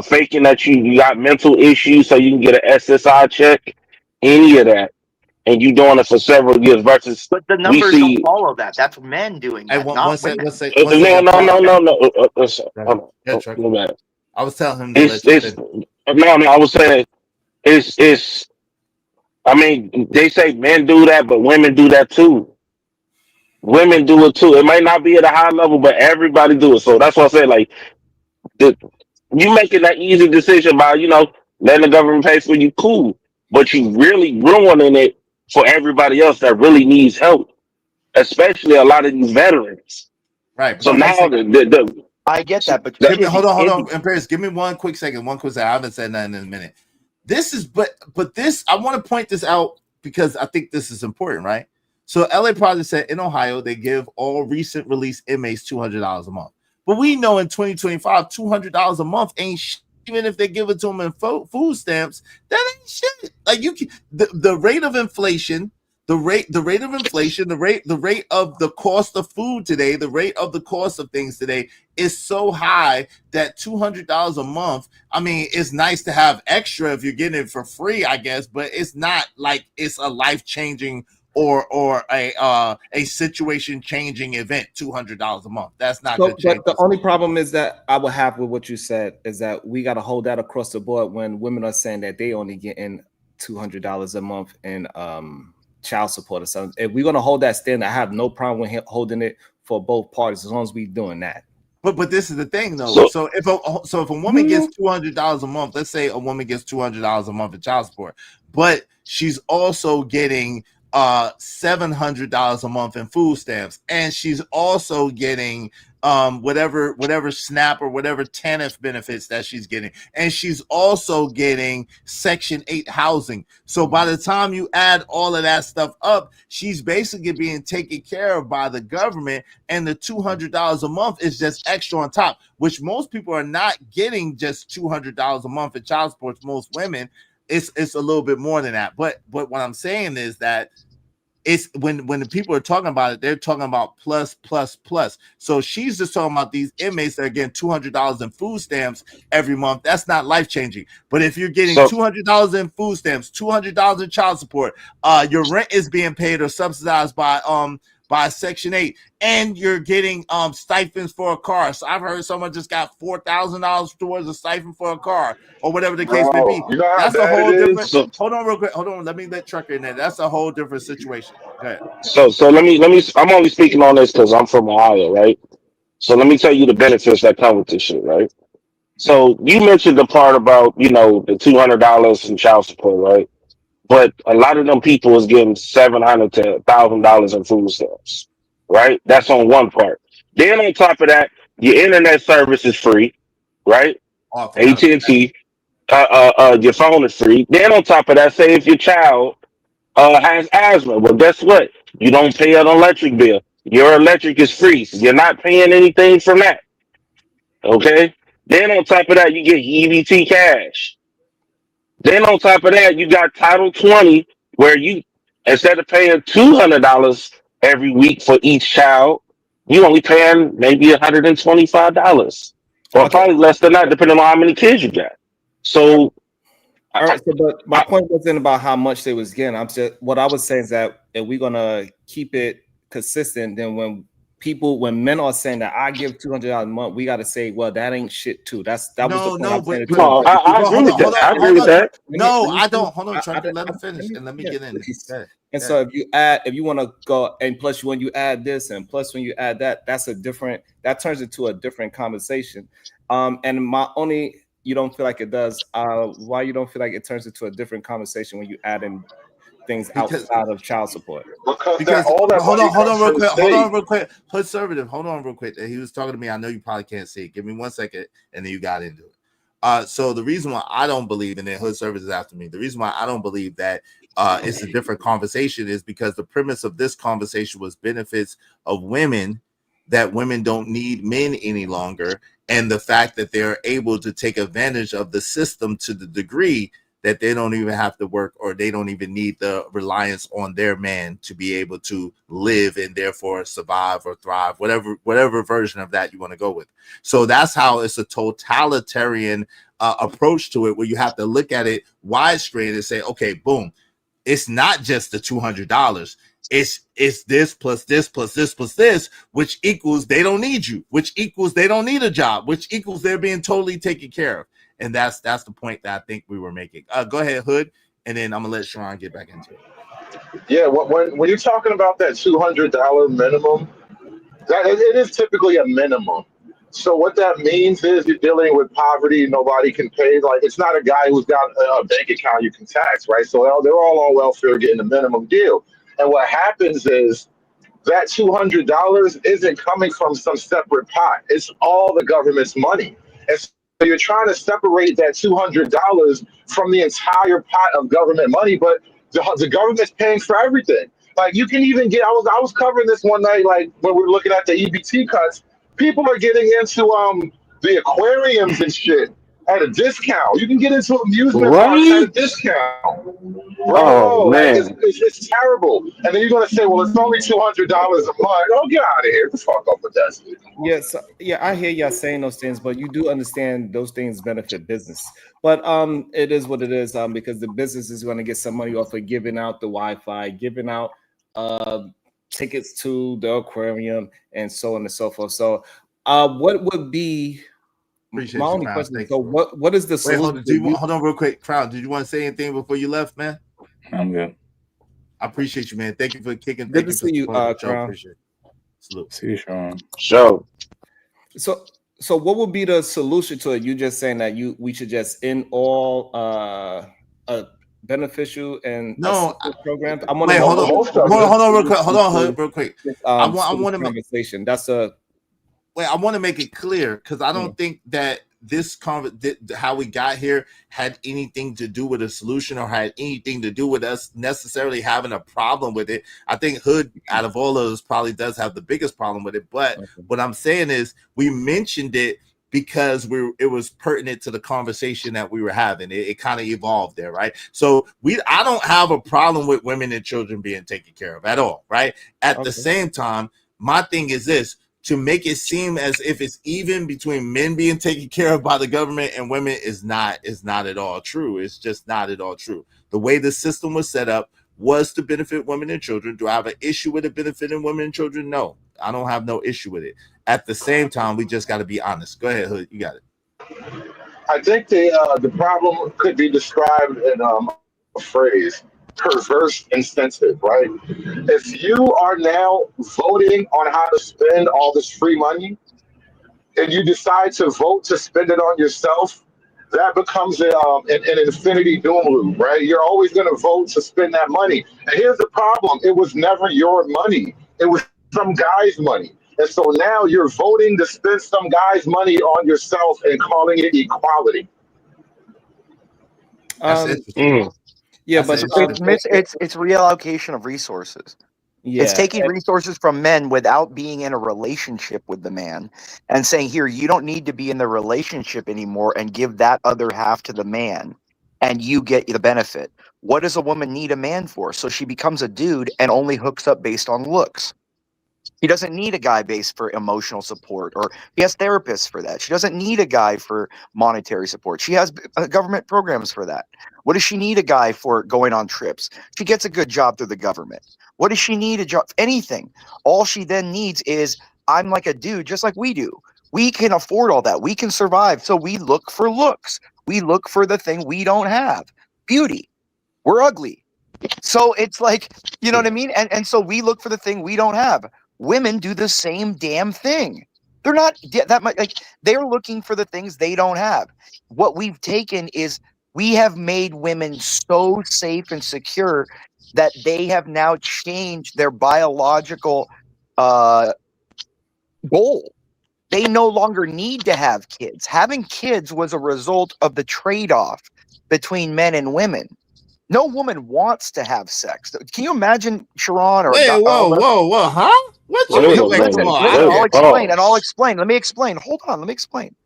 faking that you got mental issues so you can get an SSI check, any of that, and you doing it for several years versus But the we numbers don't see. follow that. That's men doing that, not women. No. I was telling him to let you It's finish. no. I was saying it's. I mean, they say men do that, but women do that too. Women do it too. It might not be at a high level, but everybody do it. So that's what I say. Like, you making that easy decision by letting the government pay for you, cool, but you really ruining it for everybody else that really needs help, especially a lot of these veterans. Right. So now I get that, but hold on, Imperius. Give me one quick second. I haven't said nothing in a minute. This is, but this, I want to point this out because I think this is important, right? So LA Project said in Ohio they give all recent release inmates $200 a month, but we know in 2025 $200 a month ain't shit. Even if they give it to them in food stamps, that ain't shit. Like the rate of inflation. The rate of inflation, the rate of the cost of food today, the rate of the cost of things today is so high that $200 a month. I mean, it's nice to have extra if you're getting it for free, I guess, but it's not like it's a life-changing or a situation-changing event. $200 a month. That's not going to change. But the only problem is that I would have with what you said is that we got to hold that across the board when women are saying that they only getting $200 a month in child support or something. If we're gonna hold that standard, I have no problem with holding it for both parties as long as we're doing that. But this is the thing though. So if a woman gets $200 a month, let's say a woman gets $200 a month in child support, but she's also getting $700 a month in food stamps, and she's also getting whatever SNAP or whatever TANF benefits that she's getting, and she's also getting Section 8 housing. So by the time you add all of that stuff up, she's basically being taken care of by the government, and the $200 a month is just extra on top, which most people are not getting just $200 a month in child support. Most women, it's a little bit more than that. But what I'm saying is that it's when the people are talking about it, they're talking about plus. So she's just talking about these inmates that are getting $200 in food stamps every month. That's not life changing. But if you're getting $200 in food stamps, $200 in child support, your rent is being paid or subsidized by by Section 8, and you're getting stipends for a car. So I've heard someone just got $4,000 towards a stipend for a car, or whatever the case may be. You know how That's a bad whole it different. is? Hold on, real quick. Hold on. Let me let Trucker in there. That's a whole different situation. Go ahead. So let me I'm only speaking on this because I'm from Ohio, right? So let me tell you the benefits that come with this shit, right? So you mentioned the part about, the $200 in child support, right? But a lot of them people is getting $700 to $1,000 in food stamps, right? That's on one part. Then on top of that, your internet service is free, right? Oh, I forgot about that. AT&T, your phone is free. Then on top of that, say if your child has asthma, well, guess what? You don't pay an electric bill. Your electric is free. So you're not paying anything from that. Okay. Then on top of that, you get EBT cash. Then on top of that, you got Title 20, where you, instead of paying $200 every week for each child, you only paying maybe $125, or Okay. probably less than that, depending on how many kids you got. So, All right, so but my point wasn't about how much they was getting. I'm just what I was saying is that if we're gonna keep it consistent, then when men are saying that I give $200 a month, we got to say, well, that ain't shit too. That was the point I'm saying. no, I agree with that. I agree with that. No, I don't. Hold on, Trucker. Let him finish and let me get in. And so if you want to go, and plus when you add this, and plus when you add that, that turns into a different conversation. And my only, you don't feel like it does. Why you don't feel like it turns into a different conversation when you add in things outside of child support? Because all that hold money on comes real from the quick. Hold on state. real quick. Conservative, hold on real quick. He was talking to me. I know you probably can't see it. Give me 1 second, and then you got into it. So the reason why I don't believe, and then Hood Service is after me. The reason why I don't believe that it's a different conversation is because the premise of this conversation was benefits of women, that women don't need men any longer, and the fact that they're able to take advantage of the system to the degree that they don't even have to work, or they don't even need the reliance on their man to be able to live and therefore survive or thrive, whatever version of that you want to go with. So that's how it's a totalitarian approach to it, where you have to look at it widescreen and say, okay, boom, it's not just the $200. It's this plus this plus this plus this, which equals they don't need you, which equals they don't need a job, which equals they're being totally taken care of. And that's the point that I think we were making. Go ahead, Hood, and then I'm gonna let Sharon get back into it. Yeah, when you're talking about that $200 minimum, that it is typically a minimum. So what that means is you're dealing with poverty. Nobody can pay. Like, it's not a guy who's got a bank account you can tax, right? So they're all on welfare getting a minimum deal. And what happens is that $200 isn't coming from some separate pot. It's all the government's money. And so you're trying to separate that $200 from the entire pot of government money, but the government's paying for everything. Like, you can even get, I was covering this one night, like when we were looking at the EBT cuts, people are getting into the aquariums and shit at a discount. You can get into amusement parks at a discount. Bro, Oh like man. it's terrible. And then you're gonna say, well, it's only $200 a month. Oh, get out of here. Get the fuck up with that. Yes, I hear y'all saying those things, but you do understand those things benefit business. But it is what it is, because the business is going to get some money off of giving out the Wi-Fi, giving out tickets to the aquarium, and so on and so forth. So, what would be Appreciate my you, only Crown. question? Thanks, So, bro. what is the Wait, solution? hold on real quick, Crown. Did you want to say anything before you left, man? I'm good. I appreciate you, man. Thank you for kicking. Good Thank to you for see you, supporting the show. Crown. Appreciate it. Salute. See you, Sean. So what would be the solution to it? You just saying that we should just end all beneficial and assistance programs. I'm Wait, hold on, real quick. Hold on, Hood, real quick. I want to make conversation. That's a wait. I want to make it clear, because I don't think that this how we got here had anything to do with a solution or had anything to do with us necessarily having a problem with it. I think Hood, out of all of us, probably does have the biggest problem with it. But what I'm saying is, we mentioned it because it was pertinent to the conversation that we were having. It kind of evolved there, right? So I don't have a problem with women and children being taken care of at all, right? At the same time, my thing is this: to make it seem as if it's even between men being taken care of by the government and women is not at all true. It's just not at all true. The way the system was set up, was to benefit women and children. Do I have an issue with it benefiting women and children? No, I don't have no issue with it. At the same time, we just got to be honest. Go ahead, Hood. You got it. I think the problem could be described in a phrase: perverse incentive. Right? If you are now voting on how to spend all this free money, and you decide to vote to spend it on yourself, that becomes an infinity doom loop, right? You're always going to vote to spend that money. And here's the problem: it was never your money; it was some guy's money. And so now you're voting to spend some guy's money on yourself and calling it equality. That's interesting. Yeah, That's but It's reallocation of resources. It's yeah, taking resources from men without being in a relationship with the man and saying, here, you don't need to be in the relationship anymore, and give that other half to the man and you get the benefit. What does a woman need a man for? So she becomes a dude and only hooks up based on looks. She doesn't need a guy based for emotional support, or she has therapists for that. She doesn't need a guy for monetary support. She has government programs for that. What does she need a guy for? Going on trips. She gets a good job through the government. What does she need a job? Anything. All she then needs is, I'm like a dude, just like we do. We can afford all that. We can survive. So we look for looks. We look for the thing we don't have. Beauty. We're ugly. So it's like, you know what I mean? And so we look for the thing we don't have. Women do the same damn thing. They're not that much, like, they're looking for the things they don't have. What we've taken is, we have made women so safe and secure that they have now changed their biological goal. They no longer need to have kids. Having kids was a result of the trade-off between men and women. No woman wants to have sex. Can you imagine Sharon or Wait, whoa, huh? What you Wait a mean? Wait, minute. come on. Wait, I'll explain, and I'll pause. explain. Let me explain. Hold on, let me explain.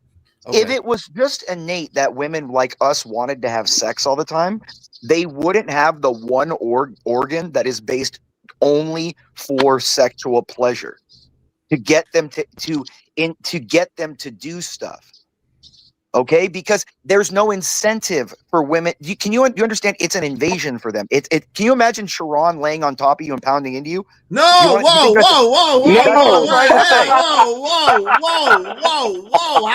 If Okay. it was just innate that women like us wanted to have sex all the time, they wouldn't have the one organ that is based only for sexual pleasure, to get them to get them to do stuff. Okay, because there's no incentive for women. You understand? It's an invasion for them. Can you imagine Sharon laying on top of you and pounding into you? No, You think that's whoa. that's what I'm No. trying to say. Whoa.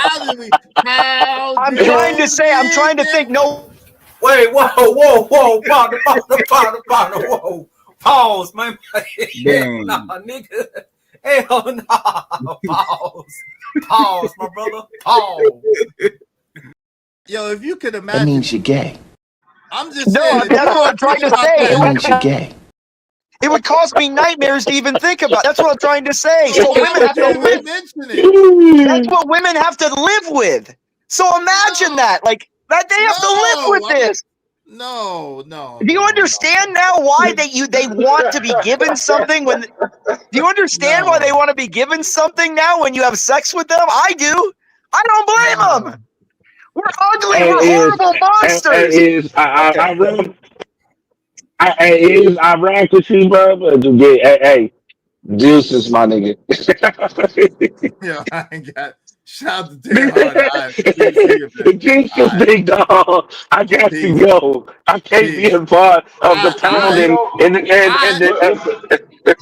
How I'm did trying to say. I'm trying to think. No. Wait, whoa, partner, whoa. Pause, man. Hell nah, nigga. Hell nah. Pause, my brother. Pause. Yo, if you could imagine. That means you're gay. I'm just No, saying. that's what I'm trying to say. That means you're gay. It would cause me nightmares to even think about. That's what I'm trying to say. So Why women would have you to even live. mention it? That's what women have to live with. So imagine that, like that, they have to live with this. No. Do you understand now why they want to be given something when? Do you understand why they want to be given something now when you have sex with them? I do. I don't blame them. We're ugly. We're horrible monsters. I rank with you, bro. But hey, deuces, my nigga. Yo, I ain't got. Shout out to Dan Hard. I see you, man. Deuces, big dog. I got to Peace. go. I can't be a part of the pounding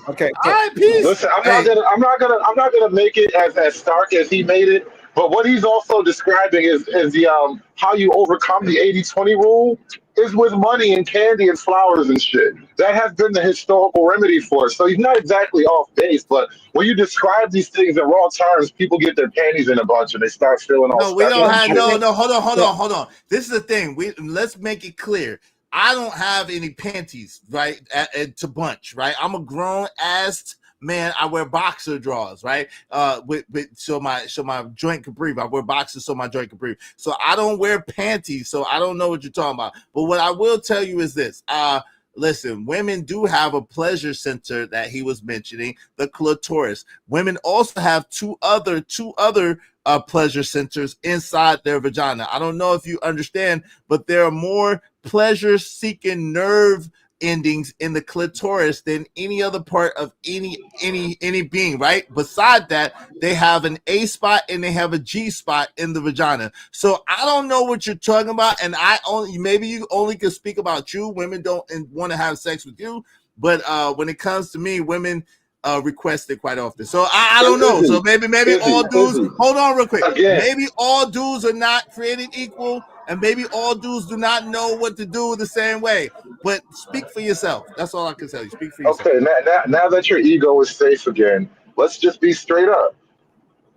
Okay. All right, peace. Listen, I'm not gonna make it as stark as he made it. But what he's also describing is the how you overcome the 80-20 rule is with money and candy and flowers and shit. That has been the historical remedy for it. So he's not exactly off base, but when you describe these things in raw terms, people get their panties in a bunch and they start feeling all No, we special don't and have shit. no. Hold on. This is the thing. Let's make it clear. I don't have any panties, right? To bunch, right? I'm a grown ass man. I wear boxer drawers, right? So my joint can breathe. I wear boxers so my joint can breathe. So I don't wear panties. So I don't know what you're talking about. But what I will tell you is this. Listen, women do have a pleasure center that he was mentioning, the clitoris. Women also have two other pleasure centers inside their vagina. I don't know if you understand, but there are more pleasure-seeking nerve endings in the clitoris than any other part of any being, right? Beside that, they have an A spot and they have a G spot in the vagina. So I don't know what you're talking about, and maybe you only can speak about you. Women don't want to have sex with you, but when it comes to me, women request it quite often. So I don't know. So maybe all dudes. Hold on, real quick. Again. Maybe all dudes are not created equal, and maybe all dudes do not know what to do the same way. But speak for yourself. That's all I can tell you. Speak for yourself. Okay, now that your ego is safe again, let's just be straight up.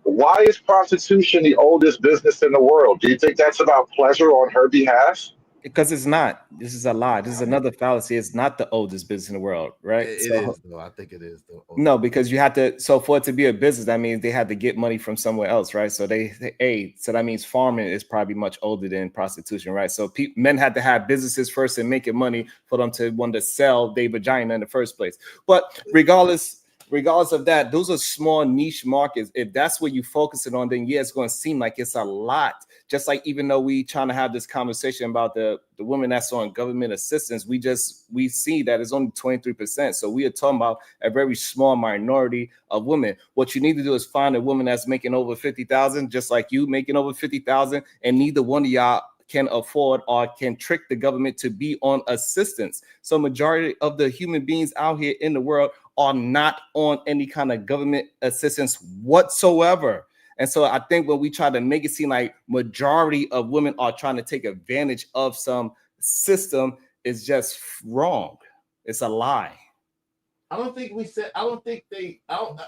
Why is prostitution the oldest business in the world? Do you think that's about pleasure on her behalf? Because it's not. This is a lie. This is another fallacy. It's not the oldest business in the world, right? It is, though. I think it is, though. No, because you have to. So for it to be a business, that means they had to get money from somewhere else, right? So so that means farming is probably much older than prostitution, right? So men had to have businesses first and making money for them to want to sell their vagina in the first place. But regardless of that, those are small niche markets. If that's what you're focusing on, then yeah, it's going to seem like it's a lot. Just like even though we trying to have this conversation about the women that's on government assistance, we see that it's only 23%. So we are talking about a very small minority of women. What you need to do is find a woman that's making over 50,000, just like you making over 50,000, and neither one of y'all can afford or can trick the government to be on assistance. So majority of the human beings out here in the world are not on any kind of government assistance whatsoever. And so I think when we try to make it seem like majority of women are trying to take advantage of some system, is just wrong. It's a lie.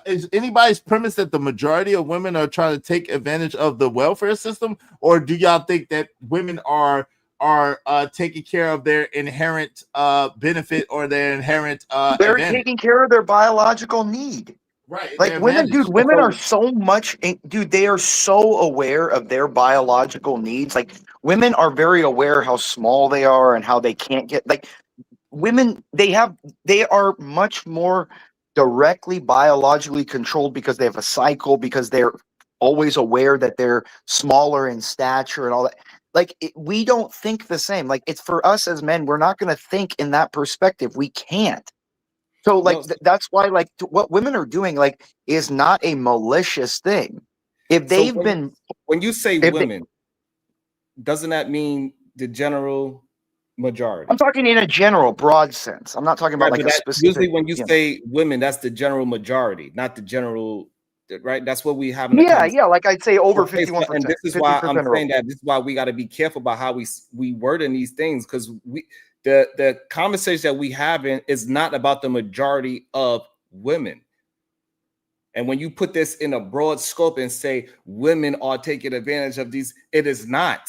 Is anybody's premise that the majority of women are trying to take advantage of the welfare system, or do y'all think that women are taking care of their inherent benefit or their inherent they're advantage? taking care of their biological need. Right. Like women, dude, women are so much, dude, they are so aware of their biological needs. Like women are very aware how small they are and how they can't get, like women, they are much more directly biologically controlled because they have a cycle, because they're always aware that they're smaller in stature and all that. Like we don't think the same. Like it's for us as men, we're not going to think in that perspective. We can't. So like that's why like what women are doing like is not a malicious thing. If they've been when you say women, doesn't that mean the general majority? I'm talking in a general broad sense. I'm not talking about like a specific. Usually when you say women, that's the general majority, not the general, right? That's what we have in the yeah, like I'd say over 51%. And this is why I'm saying that this is why we got to be careful about how we word in these things, because the conversation that we having is not about the majority of women. And when you put this in a broad scope and say women are taking advantage of these, it is not.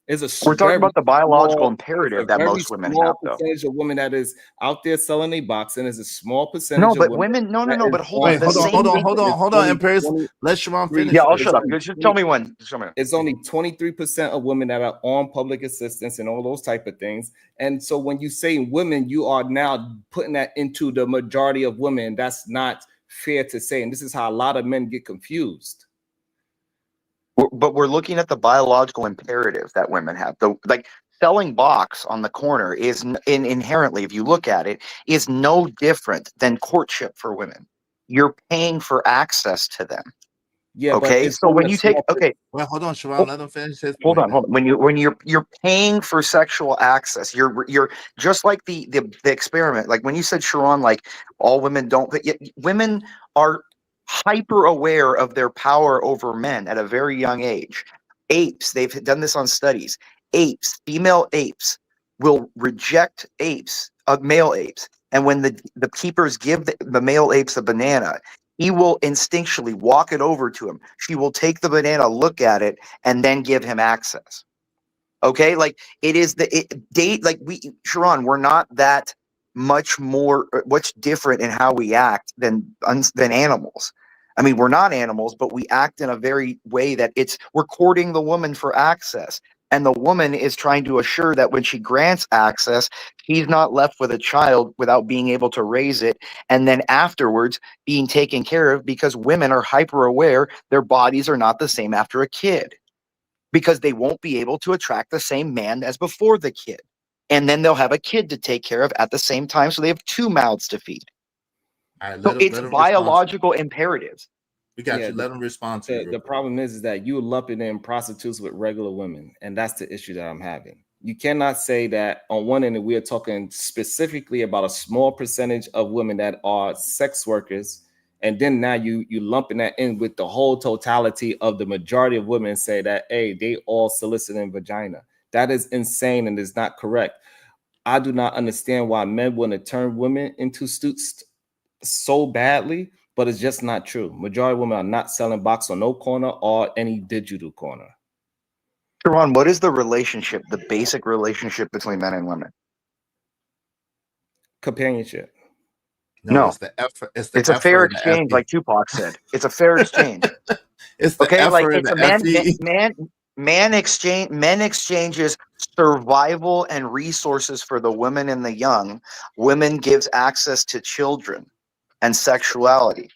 We're talking about the biological imperative that most women have, though. Percentage of women that is out there selling a box, and is a small percentage. No, but women, no. But hold on, hold on, Imperius. Let Sharon finish. Yeah, I'll shut up. Just tell me when. It's only 23% of women that are on public assistance and all those type of things. And so when you say women, you are now putting that into the majority of women. That's not fair to say, and this is how a lot of men get confused. But we're looking at the biological imperative that women have. Like selling box on the corner is inherently, if you look at it, is no different than courtship for women. You're paying for access to them. Yeah. Okay. So when you take well, hold on, Sharon, let him finish his point. Hold on. When you're paying for sexual access, you're just like the experiment. Like when you said, Sharon, like all women don't. Women are hyper aware of their power over men at a very young age. Apes, they've done this on studies. Apes, female apes, will reject male apes. And when the keepers give the male apes a banana, he will instinctually walk it over to him. She will take the banana, look at it, and then give him access. Okay, like it is Sharon, we're not that much different in how we act than animals. I mean, we're not animals, but we act in a very way that we're courting the woman for access. And the woman is trying to assure that when she grants access, he's not left with a child without being able to raise it. And then afterwards being taken care of, because women are hyper aware their bodies are not the same after a kid, because they won't be able to attract the same man as before the kid. and then they'll have a kid to take care of at the same time, so they have 2 mouths to feed. All right, So let it's him respond to you. biological imperatives. We got you. Let him respond to you. The problem is that you lumping in prostitutes with regular women, and that's the issue that I'm having. You cannot say that on one end we are talking specifically about a small percentage of women that are sex workers, and then now you lumping that in with the whole totality of the majority of women, say that, hey, they all soliciting vagina. That is insane and is not correct. I do not understand why men want to turn women into suits so badly, but it's just not true. Majority of women are not selling box on no corner or any digital corner. Sharon, what is the relationship, the basic relationship between men and women? Companionship. No, it's the effort. It's a fair exchange, like Tupac said. It's a fair exchange. It's the okay, like effort it's and a men exchanges survival and resources for the women and the young. Women gives access to children and sexuality.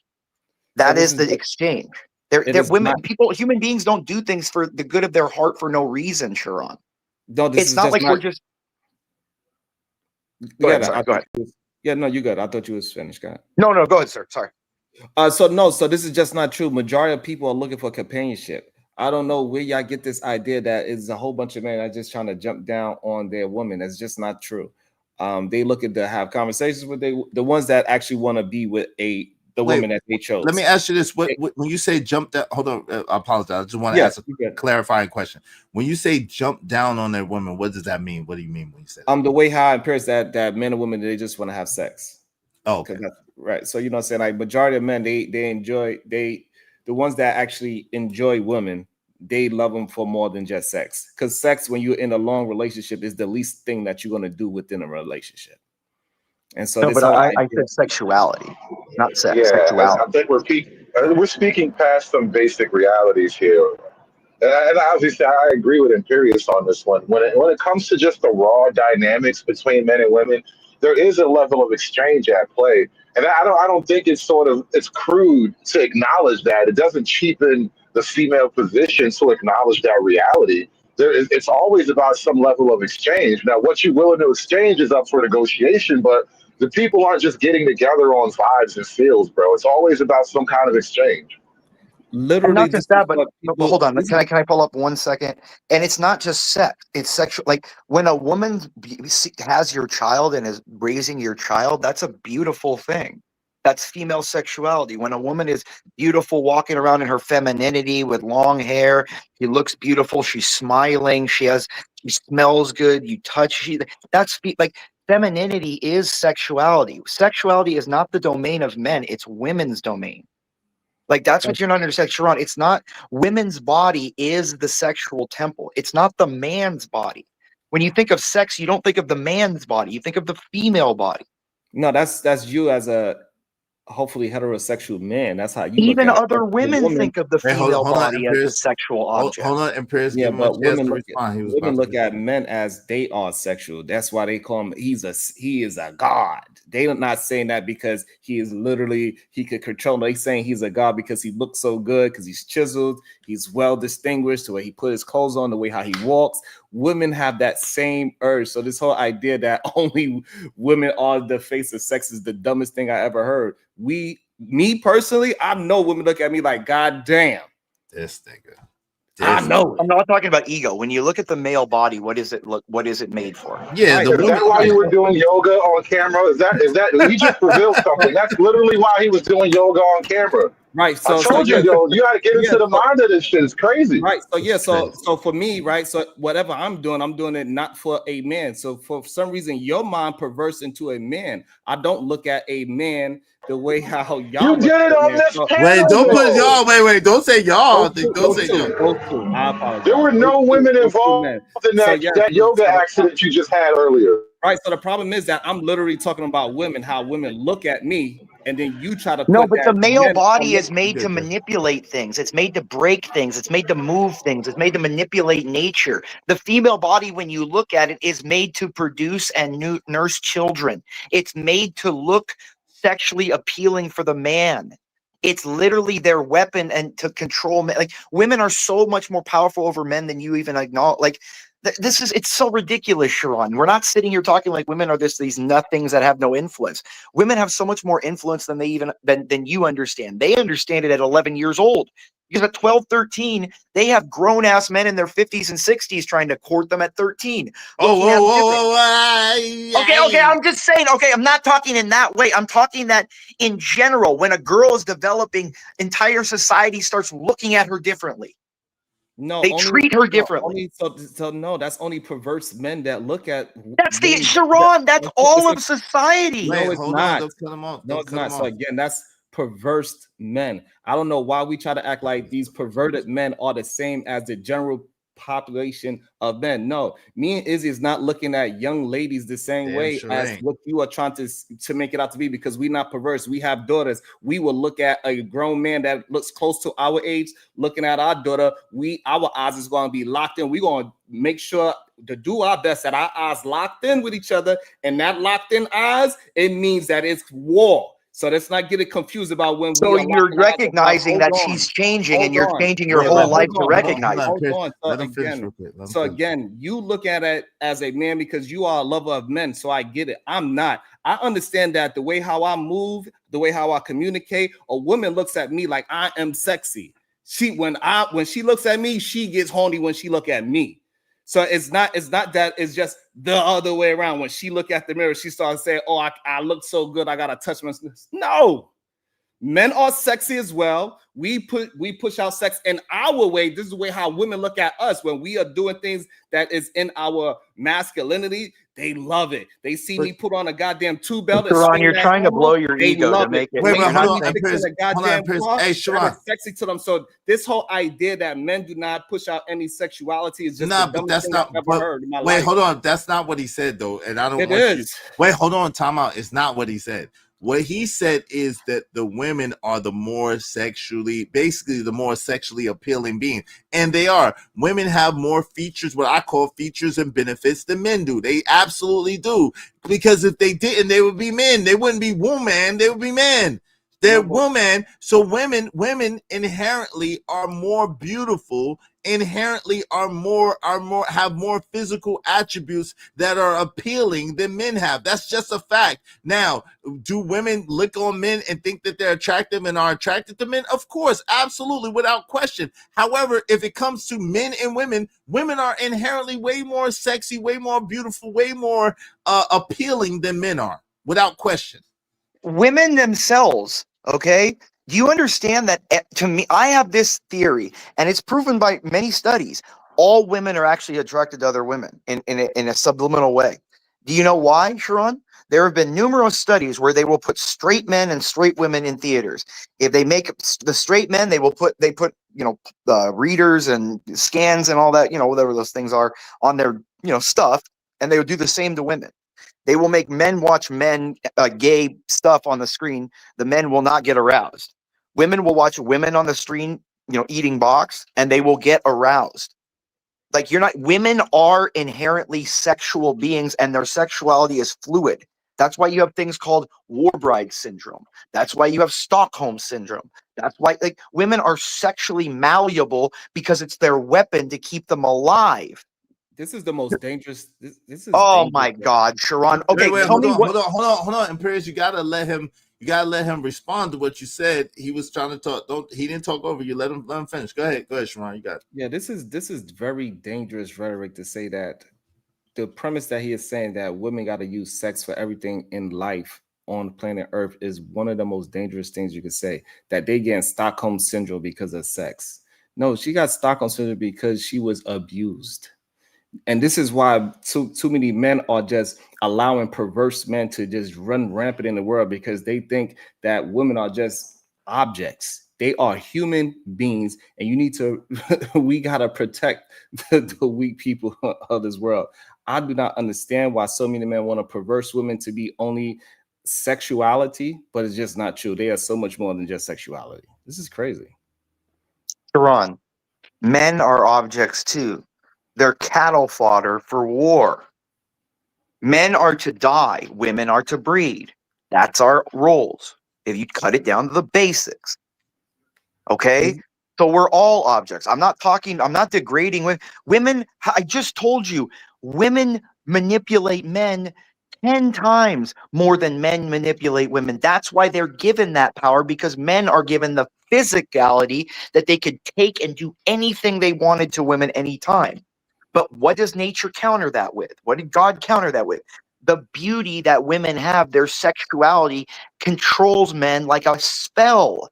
That is the exchange. They're women, people, human beings don't do things for the good of their heart for no reason, Sharon. No, this it's is not just like not, we're just. Go ahead, sorry, go ahead. Yeah, no, you good. I thought you was finished, guy. No, go ahead, sir. Sorry. So this is just not true. Majority of people are looking for companionship. I don't know where y'all get this idea that is a whole bunch of men that are just trying to jump down on their women. That's just not true. They looking to have conversations with the ones that actually want to be with the women that they chose. Let me ask you this: when you say jump down, hold on, I apologize. I just want to ask a clarifying question. When you say jump down on their women, what does that mean? What do you mean when you say that? The way how it appears that men and women, they just want to have sex. Oh, okay. Right. So you know what I'm saying? Like majority of men, they enjoy the ones that actually enjoy women, they love them for more than just sex. Because sex, when you're in a long relationship, is the least thing that you're gonna do within a relationship. And so no, but I said sexuality, not sex. Yeah, sexuality. I think we're speaking past some basic realities here. And obviously, I agree with Imperius on this one. When it comes to just the raw dynamics between men and women, there is a level of exchange at play, and I don't think it's crude to acknowledge that. It doesn't cheapen the female position to acknowledge that reality. It's always about some level of exchange. Now, what you're willing to exchange is up for negotiation, but the people aren't just getting together on vibes and feels, bro. It's always about some kind of exchange. Literally, not just that, but hold on. Can I pull up 1 second? And it's not just sex; it's sexual. Like when a woman has your child and is raising your child, that's a beautiful thing. That's female sexuality. When a woman is beautiful, walking around in her femininity with long hair, she looks beautiful. She's smiling. She smells good. You touch. That's like femininity is sexuality. Sexuality is not the domain of men; it's women's domain. Like that's what you're not understanding, Sharon. It's not women's body is the sexual temple. It's not the man's body. When you think of sex, you don't think of the man's body. You think of the female body. No, that's you as a hopefully heterosexual man. That's how you Even look at other women think of the female body as a sexual object. Hold on, Imperius. Yeah, give him a but chance women to look respond. women look at men as they are sexual. That's why they call him. He is a god. They are not saying that because he could control. They're saying he's a god because he looks so good, because he's chiseled, he's well distinguished, the way he put his clothes on, the way how he walks. Women have that same urge. So this whole idea that only women are the face of sex is the dumbest thing I ever heard. Me personally, I know women look at me like, God damn. This nigga. I know. I'm not talking about ego. When you look at the male body, what is it made for? Yeah, is that why you were doing yoga on camera? Is that he just revealed something? That's literally why he was doing yoga on camera. Right. I told you, yo, you got to get into the mind of this shit. It's crazy. Right. So for me, right. So whatever I'm doing it not for a man. So for some reason, your mind perverts into a man. I don't look at a man the way how y'all. You did it on this panel. Wait, don't put y'all. Wait, don't say y'all. Don't say y'all. I apologize. There were no women involved in that yoga accident you just had earlier. Right. So the problem is that I'm literally talking about women, how women look at me, and then you try to No, put but the that male body is made to manipulate things. It's made to break things. It's made to move things. It's made to manipulate nature. The female body, when you look at it, is made to produce and nurse children. It's made to look sexually appealing for the man. It's literally their weapon and to control men. Like women are so much more powerful over men than you even acknowledge. Like this is, it's so ridiculous, Sharon. We're not sitting here talking like women are these nothings that have no influence. Women have so much more influence than they even than you understand. They understand it at 11 years old. Because at 12, 13, they have grown ass men in their 50s and 60s trying to court them at 13. Okay, I'm just saying, okay, I'm not talking in that way. I'm talking that in general, when a girl is developing, entire society starts looking at her differently. No, they treat her differently. So no, that's only perverse men that look at. That's the Sharon. That's all of society. No, Wait, it's hold on. not. Don't cut him off. No, Don't it's cut not. him So off. again, that's perverse men. I don't know why we try to act like these perverted men are the same as the general population of men. No, me and Izzy is not looking at young ladies the same way as what you are trying to make it out to be, because we're not perverse. We have daughters. We will look at a grown man that looks close to our age, looking at our daughter. Our eyes is going to be locked in. We're going to make sure to do our best that our eyes locked in with each other, and that locked in eyes, it means that it's war. So let's not get it confused about when so you're recognizing that she's changing, and you're changing your whole life to recognize it. Hold on. So again, you look at it as a man because you are a lover of men. So I get it. I'm not. I understand that the way how I move, the way how I communicate, a woman looks at me like I am sexy. When she looks at me, she gets horny when she look at me. So it's not that, it's just the other way around. When she look at the mirror, she starts saying, "Oh, I look so good. I gotta touch my." No, men are sexy as well. We push out sex in our way. This is the way how women look at us when we are doing things that is in our masculinity. They love it. They see me put on a goddamn two belt. Sharon, you're trying to blow your ego to make it. Wait, hold on, hey, Sharon, that is sexy to them. So this whole idea that men do not push out any sexuality is just the dumbest thing I've ever heard in my life. Wait, hold on. That's not what he said, though, and I don't. It is. Wait, hold on. Time out. It's not what he said. What he said is that the women are the more sexually appealing being. And they are. Women have more features, what I call features and benefits, than men do. They absolutely do. Because if they didn't, they would be men. They wouldn't be woman. They would be men. They're women. So women inherently are more beautiful, inherently have more physical attributes that are appealing than men have. That's just a fact. Now, do women look on men and think that they're attractive and are attracted to men? Of course, absolutely, without question. However, if it comes to men and women are inherently way more sexy, way more beautiful, way more appealing than men are, without question. Women themselves, okay? Do you understand that? To me, I have this theory, and it's proven by many studies. All women are actually attracted to other women in a subliminal way. Do you know why, Sharon? There have been numerous studies where they will put straight men and straight women in theaters. If they make the straight men, they put readers and scans and all that, whatever those things are, on their stuff, and they would do the same to women. They will make men watch gay stuff on the screen. The men will not get aroused. Women will watch women on the screen, eating box, and they will get aroused. Like women are inherently sexual beings, and their sexuality is fluid. That's why you have things called war bride syndrome. That's why you have Stockholm syndrome. That's why women are sexually malleable, because it's their weapon to keep them alive. This is the most dangerous. This is. Oh my God, Sharon. Okay, wait, hold on. Imperius, you gotta let him respond to what you said. He was trying to talk. He didn't talk over you. Let him finish. Go ahead, Sharon. You got it. Yeah, this is very dangerous rhetoric to say that. The premise that he is saying that women got to use sex for everything in life on planet Earth is one of the most dangerous things you could say. That they get Stockholm syndrome because of sex. No, she got Stockholm syndrome because she was abused. And this is why too many men are just allowing perverse men to just run rampant in the world, because they think that women are just objects. They are human beings, and we got to protect the weak people of this world. I do not understand why so many men want to perverse women to be only sexuality, but it's just not true. They are so much more than just sexuality. This is crazy. Sharon, men are objects too. They're cattle fodder for war. Men are to die. Women are to breed. That's our roles. If you cut it down to the basics. Okay. So we're all objects. I'm not degrading women. Women, I just told you, women manipulate men 10 times more than men manipulate women. That's why they're given that power, because men are given the physicality that they could take and do anything they wanted to women anytime. But what does nature counter that with? What did God counter that with? The beauty that women have, their sexuality controls men like a spell,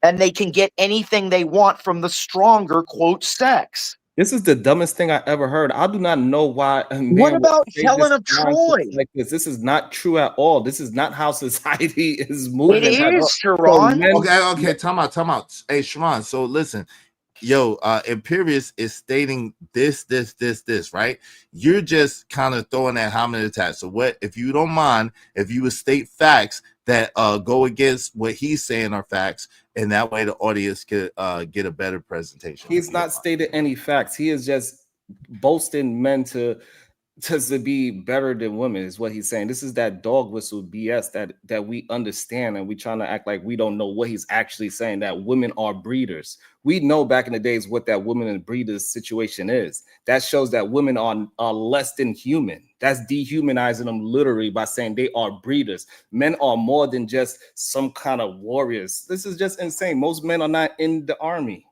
and they can get anything they want from the stronger, quote, sex. This is the dumbest thing I ever heard. I do not know why a man What would about say Helen this of Troy? nonsense like this. This is not true at all. This is not how society is It moving at all. is, So Sharon. men, Okay, time out. Hey, Sharon, so listen, Imperious is stating this, right? You're just kind of throwing that hominin attack. So what, if you don't mind, if you would state facts that go against what he's saying are facts, and that way the audience could get a better presentation. he's not stated any facts. He is just boasting men to be better than women is what he's saying. This is that dog whistle BS that we understand, and we trying to act like we don't know what he's actually saying, that women are breeders. We know back in the days what that women and breeders situation is. That shows that women are less than human. That's dehumanizing them literally by saying they are breeders. Men are more than just some kind of warriors. This is just insane. Most men are not in the army,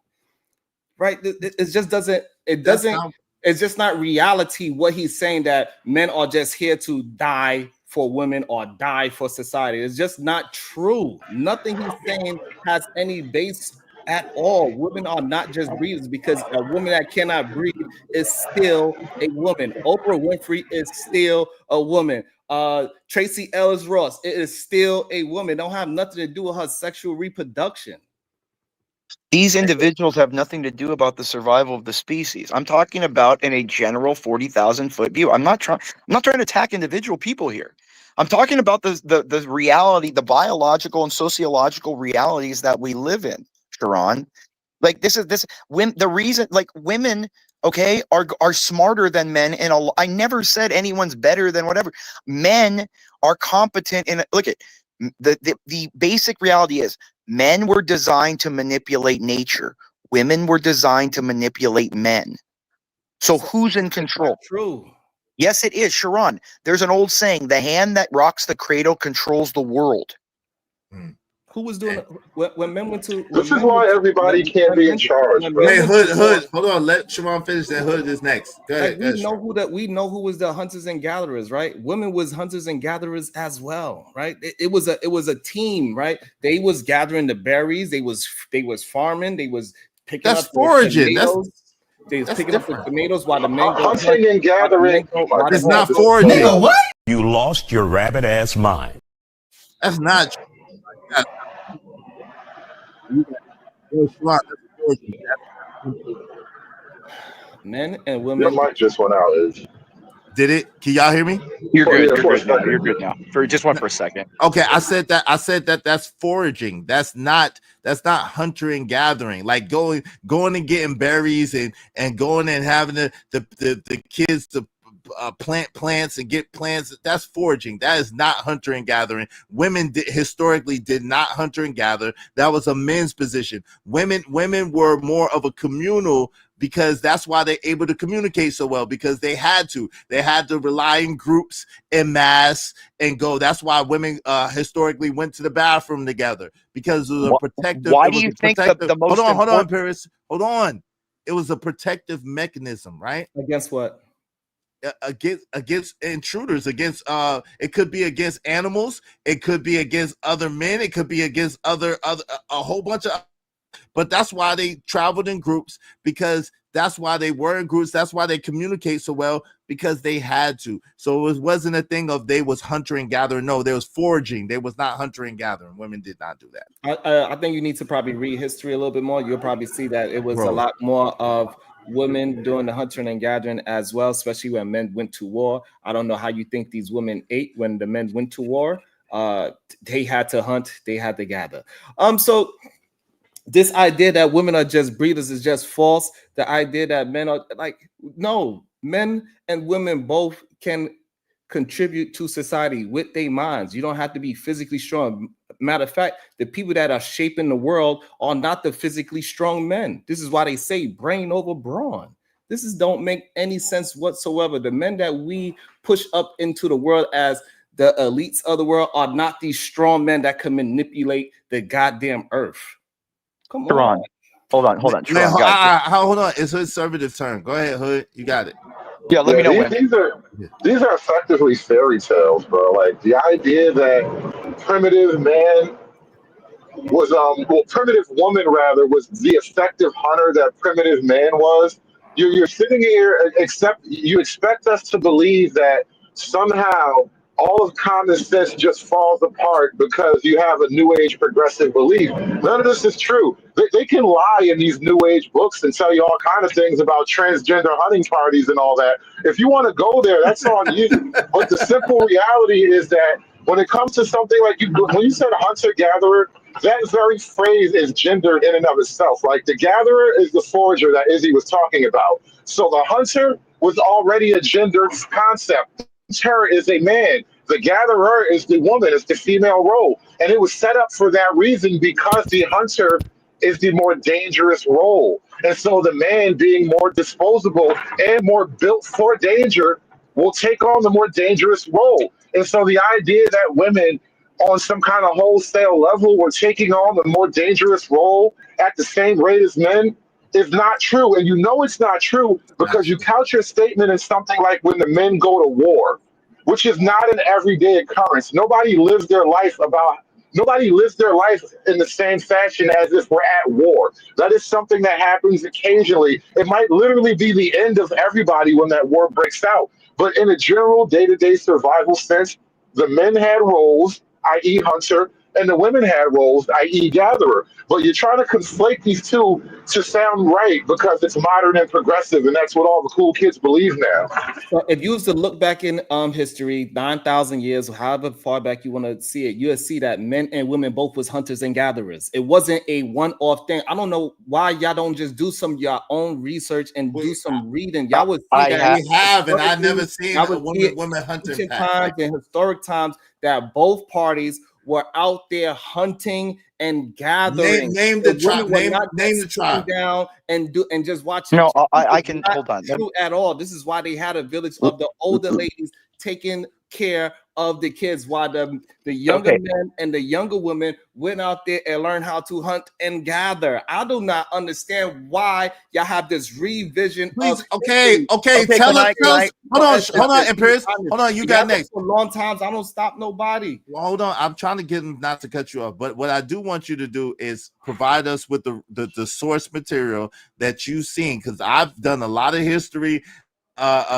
right? It just doesn't, it's just not reality what he's saying, that men are just here to die for women or die for society. It's just not true. Nothing he's saying has any base at all. Women are not just breeders, because a woman that cannot breed is still a woman. Oprah Winfrey is still a woman. Tracy Ellis Ross, it is still a woman. Don't have nothing to do with her sexual reproduction. These individuals have nothing to do about the survival of the species. I'm talking about in a general 40,000 foot view. I'm not trying to attack individual people here. I'm talking about the reality, the biological and sociological realities that we live in, Sharon. Like the reason, like, women, okay, are smarter than men, and I never said anyone's better than whatever. Men are competent in, look at the basic reality is, men were designed to manipulate nature. Women were designed to manipulate men. So who's in control? True. Yes, it is, Sharon. There's an old saying: the hand that rocks the cradle controls the world. Who was doing it when men went to? This is why everybody can't be in charge, bro. Hey, Hood, hold on. Let Sharon finish. That Hood is next. Go ahead. Like, we know who was the hunters and gatherers, right? Women was hunters and gatherers as well, right? It was a team, right? They was gathering the berries. They was farming. They was picking up foraging. They was picking up the tomatoes while the men go hunting and gathering. It's not foraging. Nigga, what? You lost your rabbit ass mind. That's not true. Men and women. Your mic just went out. Did it? Can y'all hear me? You're good. You're good now. Just went for a second. Okay, I said that that's foraging. That's not hunter and gathering. Like going and getting berries and going and having the kids to plant plants and get plants. That's foraging. That is not hunter and gathering. Women historically did not hunter and gather. That was a men's position. Women were more of a communal, because that's why they're able to communicate so well, because they had to rely in groups en masse and go. That's why women historically went to the bathroom together, because it was a protective. Why do you think the most hold on, Paris. Hold on. It was a protective mechanism, right? Against what? Against intruders, against it could be against animals, it could be against other men, it could be against other a whole bunch of, but that's why they traveled in groups, because that's why they were in groups. That's why they communicate so well, because they had to. So it wasn't a thing of they was hunter and gathering. No, there was foraging. They was not hunter and gathering. Women did not do that. I think you need to probably read history a little bit more. You'll probably see that it was a lot more of women doing the hunting and gathering as well, especially when men went to war. I don't know how you think these women ate when the men went to war. They had to hunt, they had to gather. So this idea that women are just breeders is just false. The idea that men are no, men and women both can contribute to society with their minds. You don't have to be physically strong. Matter of fact, the people that are shaping the world are not the physically strong men. This is why they say brain over brawn. This is don't make any sense whatsoever. The men that we push up into the world as the elites of the world are not these strong men that can manipulate the goddamn earth. Come on. Hold on. Man, Sharon, guys. hold on. It's Hood's conservative turn. Go ahead, Hood. You got it. Yeah, let me know when. These are effectively fairy tales, bro. Like the idea that primitive man was primitive woman rather was the effective hunter that primitive man was. You're sitting here you expect us to believe that somehow all of common sense just falls apart because you have a new age progressive belief. None of this is true. They can lie in these new age books and tell you all kind of things about transgender hunting parties and all that. If you want to go there, that's on you. But the simple reality is that when it comes to something like when you said hunter gatherer, that very phrase is gendered in and of itself. Like the gatherer is the forager that Izzy was talking about. So the hunter was already a gendered concept. Hunter is a man. The gatherer is the woman. It's the female role. And it was set up for that reason because the hunter is the more dangerous role. And so the man being more disposable and more built for danger will take on the more dangerous role. And so the idea that women on some kind of wholesale level were taking on the more dangerous role at the same rate as men is not true. And you know it's not true because you couch your statement in something like when the men go to war, which is not an everyday occurrence. Nobody lives their life in the same fashion as if we're at war. That is something that happens occasionally. It might literally be the end of everybody when that war breaks out. But in a general day-to-day survival sense, the men had roles, i.e. hunter, and the women had roles, i.e. gatherer. But you're trying to conflate these two to sound right because it's modern and progressive, and that's what all the cool kids believe now. So if you was to look back in history, 9,000 years, however far back you want to see it, you'll see that men and women both was hunters and gatherers. It wasn't a one-off thing. I don't know why y'all don't just do some of your own research and do some reading. Y'all would see that. We have, and I've never seen a woman hunting times and historic times that both parties were out there hunting and gathering. Name the tribe. Name the tribe. Down and just watch. No, I can hold on. True at all. This is why they had a village of the older ladies taking care of the kids, while the younger men and the younger women went out there and learned how to hunt and gather. I do not understand why y'all have this revision. Please, okay. Tell us. Hold on, Imperius. Hold on, you got next. For long times, I don't stop nobody. Well, hold on. I'm trying to get him not to cut you off, but what I do want you to do is provide us with the source material that you've seen, because I've done a lot of history.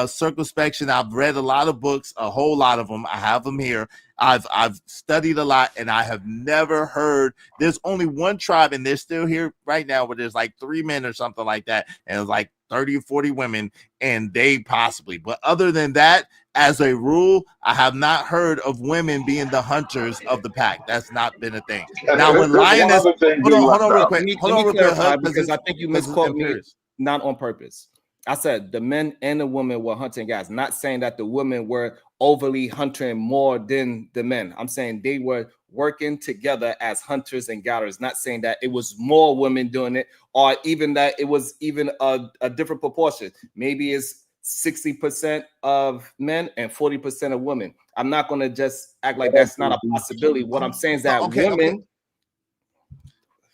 Circumspection. I've read a lot of books, a whole lot of them. I have them here. I've studied a lot, and I have never heard. There's only one tribe, and they're still here right now, where there's like 3 men or something like that, and it's like 30 or 40 women, and they possibly. But other than that, as a rule, I have not heard of women being the hunters of the pack. That's not been a thing. Now, when Lioness, hold on real quick. Hold on real quick, because I think you misquote me, not on purpose. I said the men and the women were hunting guys, not saying that the women were overly hunting more than the men. I'm saying they were working together as hunters and gatherers, not saying that it was more women doing it, or even that it was even a different proportion. Maybe it's 60% of men and 40% of women. I'm not going to just act like that's not a possibility. What I'm saying is that women.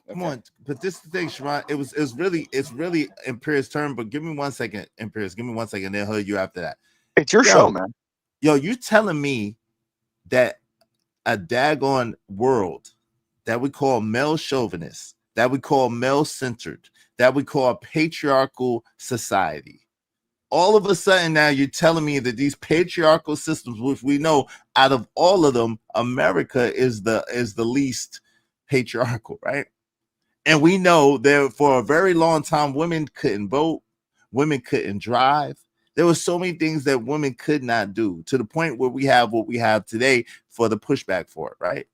Come on, but this is the thing, Sharon. It's really Imperius' turn. But give me 1 second, Imperius. Give me 1 second. Then Hood you after that. It's your show, man. Yo, you telling me that a daggone world that we call male chauvinist, that we call male centered, that we call a patriarchal society, all of a sudden now you're telling me that these patriarchal systems, which we know out of all of them, America is the least patriarchal, right? And we know that for a very long time, women couldn't vote, women couldn't drive. There were so many things that women could not do, to the point where we have what we have today for the pushback for it, right?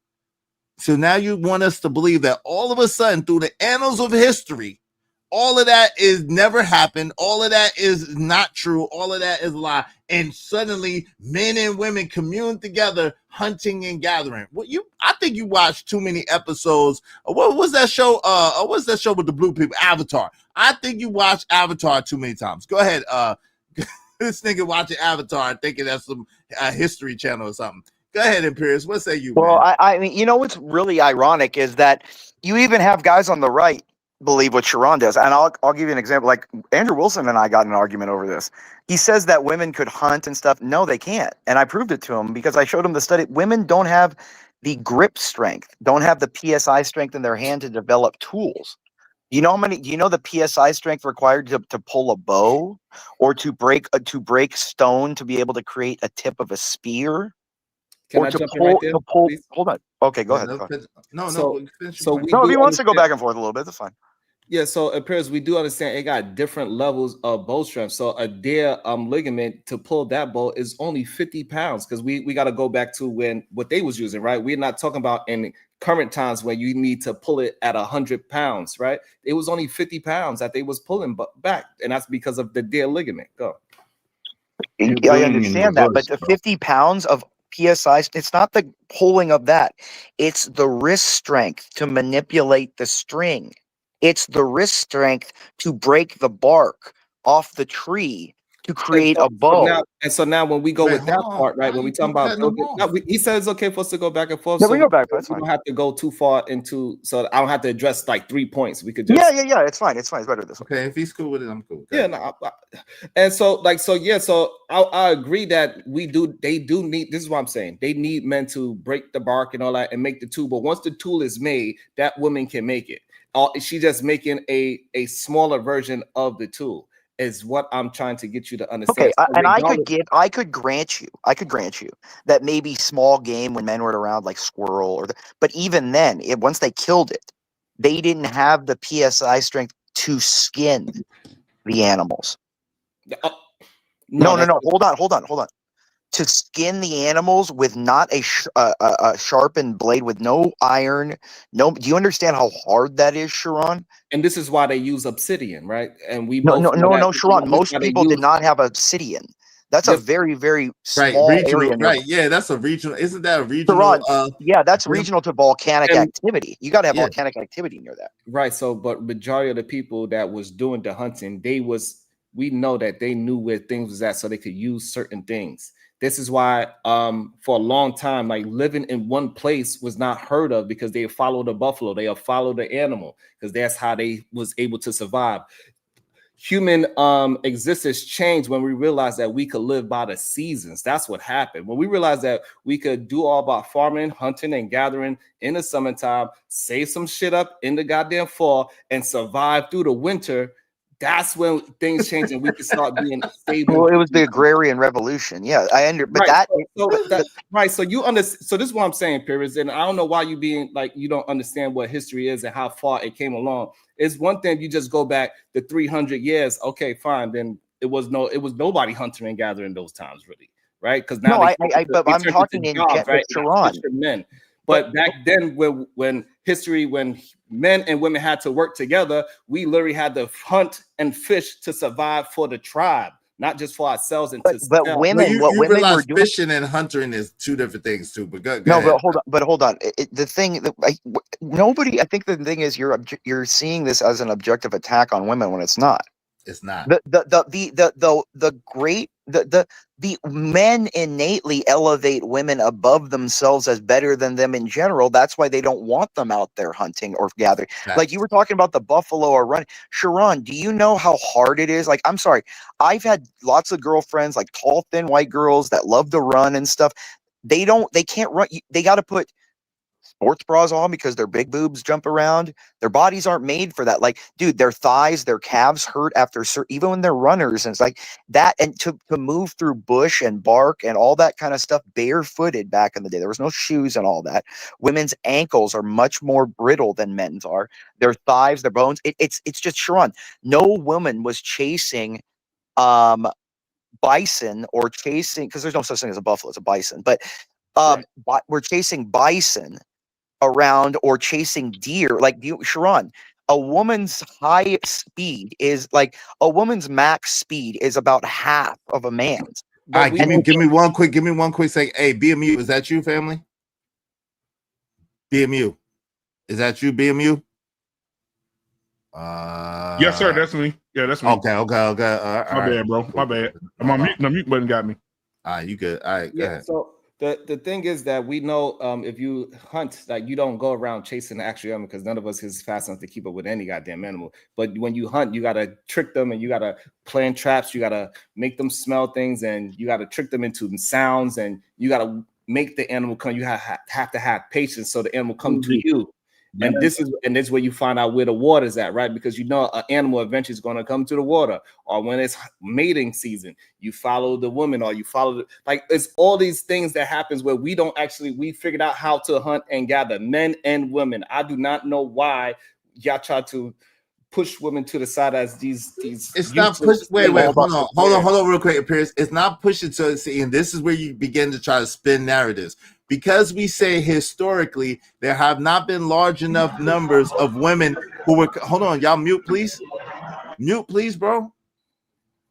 So now you want us to believe that all of a sudden, through the annals of history, All of that is never happened. All of that is not true. All of that is a lie. And suddenly, men and women commune together, hunting and gathering. I think you watched too many episodes. What was that show? What's that show with the blue people? Avatar. I think you watched Avatar too many times. Go ahead. This nigga watching Avatar, thinking that's some History Channel or something. Go ahead, Imperius. What say you, Well, man? I mean, you know what's really ironic is that you even have guys on the right believe what Sharon does. And I'll give you an example. Like Andrew Wilson and I got in an argument over this. He says that women could hunt and stuff. No, they can't. And I proved it to him because I showed him the study. Women don't have the grip strength, don't have the PSI strength in their hand to develop tools. Do you know the PSI strength required to pull a bow or to break stone to be able to create a tip of a spear? Can Or I to jump in right there, pull. please? Hold on. Okay, go ahead. No, So finish so your point. we No, if do he wants to go understand. back and forth a little bit, that's fine. Yeah, so it appears we do understand it got different levels of bow strength. So a deer ligament to pull that bow is only 50 pounds because we got to go back to what they was using, right? We're not talking about in current times where you need to pull it at 100 pounds, right? It was only 50 pounds that they was pulling back, and that's because of the deer ligament. Go. I understand that, but the 50 pounds of PSI, it's not the pulling of that. It's the wrist strength to manipulate the string. It's the wrist strength to break the bark off the tree to create a bow. So now when we go with that hold on. part, right? Why When we you talk keep about cutting them off? he said it's okay for us to go back and forth. Yeah, So we go back, that's we fine. don't have to go too far into, so I don't have to address like 3 points. We could just Yeah. It's fine. It's better this way. Okay, if he's cool with it, I'm cool. Yeah, no, and so I agree that they do need, this is what I'm saying, they need men to break the bark and all that and make the tool, but once the tool is made, that woman can make it. She just making a smaller version of the tool is what I'm trying to get you to understand. Okay, and I could grant you that maybe small game when men were around, like squirrel but even then, once they killed it, they didn't have the PSI strength to skin the animals. No. Hold on. To skin the animals with not a sharpened blade, with no iron. No, do you understand how hard that is, Sharon? And this is why they use obsidian, right? And we No, both Sharon. Most people did not have obsidian. That's a very, very small regional, area. Right, yeah, that's a regional. Isn't that a regional? Yeah, that's regional to volcanic activity. You got to have volcanic activity near that. Right. So, but majority of the people that was doing the hunting, we know that they knew where things was at, so they could use certain things. This is why, for a long time, like living in one place was not heard of because they followed the buffalo, they followed the animal because that's how they was able to survive. Human existence changed when we realized that we could live by the seasons. That's what happened. When we realized that we could do all about farming, hunting, and gathering in the summertime, save some shit up in the goddamn fall, and survive through the winter, that's when things changed and we could start being stable. Well, it was the agrarian revolution. Yeah, I understand. But right. So you understand. So this is what I'm saying, Pyrrhus, and I don't know why you being like you don't understand what history is and how far it came along. It's one thing you just go back the 300 years. Okay, fine. Then it was nobody hunting and gathering those times, really, right? Because now but I'm talking in jobs, right? Sharon. Men. But back then, when men and women had to work together, we literally had to hunt and fish to survive for the tribe, not just for ourselves. And but women, you realize fishing and hunting is two different things too. But go ahead. But hold on. The thing that nobody, I think the thing is you're seeing this as an objective attack on women when it's not. It's not. The men innately elevate women above themselves as better than them in general. That's why they don't want them out there hunting or gathering. Right. Like you were talking about the buffalo or running. Sharon, do you know how hard it is? Like, I'm sorry, I've had lots of girlfriends, like tall, thin white girls that love to run and stuff. They can't run. They got to put sports bras on because their big boobs jump around. Their bodies aren't made for that. Like, dude, their thighs, their calves hurt after even when they're runners. And it's like that. And to move through bush and bark and all that kind of stuff barefooted back in the day, there was no shoes and all that. Women's ankles are much more brittle than men's are. Their thighs, their bones. It's just, Sharon, no woman was chasing bison or chasing, because there's no such thing as a buffalo, it's a bison, but we're chasing bison around or chasing deer. Like Sharon, a woman's high speed is like a woman's max speed is about half of a man's. All right, give me one quick second. Hey, BMU, is that you, family? BMU, is that you, BMU? Yes, sir. That's me. Yeah, that's me. Okay. My bad, bro. My bad. My mute button got me. All right, you good. All right, go ahead. So the thing is that we know if you hunt, like you don't go around chasing the actual animal because none of us is fast enough to keep up with any goddamn animal. But when you hunt, you gotta trick them and you gotta plan traps. You gotta make them smell things and you gotta trick them into sounds and you gotta make the animal come. You have to have patience so the animal come to you. And this is where you find out where the water's at, right? Because you know an animal eventually is going to come to the water, or when it's mating season, you follow the woman, or you follow like it's all these things that happens where we figured out how to hunt and gather men and women. I do not know why y'all try to push women to the side as these. It's not push. Wait, hold on, real quick, Pierce. It's not pushing to see, and this is where you begin to try to spin narratives. Because we say historically there have not been large enough numbers of women who were. Hold on, y'all mute, please. Mute, please, bro.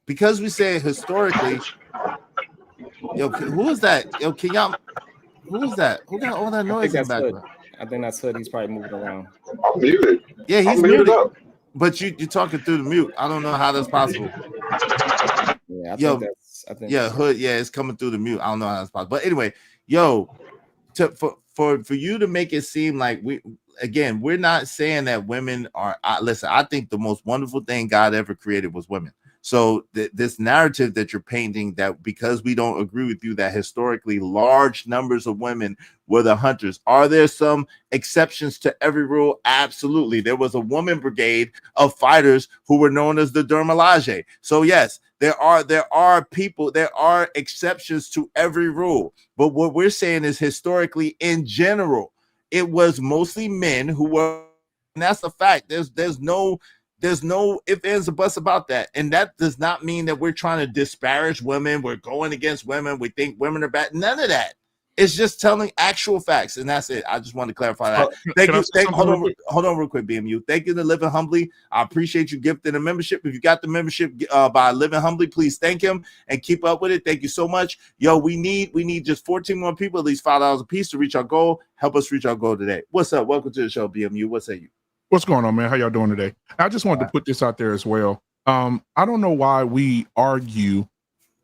Because we say historically. Yo, who is that? Yo, can y'all? Who is that? Who got all that noise in the background? I think that's Hood. He's probably moving around. I'm muted. Yeah, he's I'm muted muted. up. But you're talking through the mute. I don't know how that's possible. Yeah, I think Hood. Yeah, it's coming through the mute. I don't know how that's possible. But anyway, for you to make it seem like we're not saying that women are. Listen, I think the most wonderful thing God ever created was women. So this narrative that you're painting, that because we don't agree with you that historically large numbers of women were the hunters, are there some exceptions to every rule? Absolutely. There was a woman brigade of fighters who were known as the Dermalage. So yes, there are people, there are exceptions to every rule. But what we're saying is historically, in general, it was mostly men who were, and that's a fact. There's no ifs, ands, or buts about that. And that does not mean that we're trying to disparage women. We're going against women. We think women are bad. None of that. It's just telling actual facts. And that's it. I just want to clarify that. Hold on real quick, BMU. Thank you to Living Humbly. I appreciate you gifting a membership. If you got the membership by Living Humbly, please thank him and keep up with it. Thank you so much. Yo, we need just 14 more people, at least $5 a piece to reach our goal. Help us reach our goal today. What's up? Welcome to the show, BMU. What say you? What's going on, man? How y'all doing today? I just wanted to put this out there as well. I don't know why we argue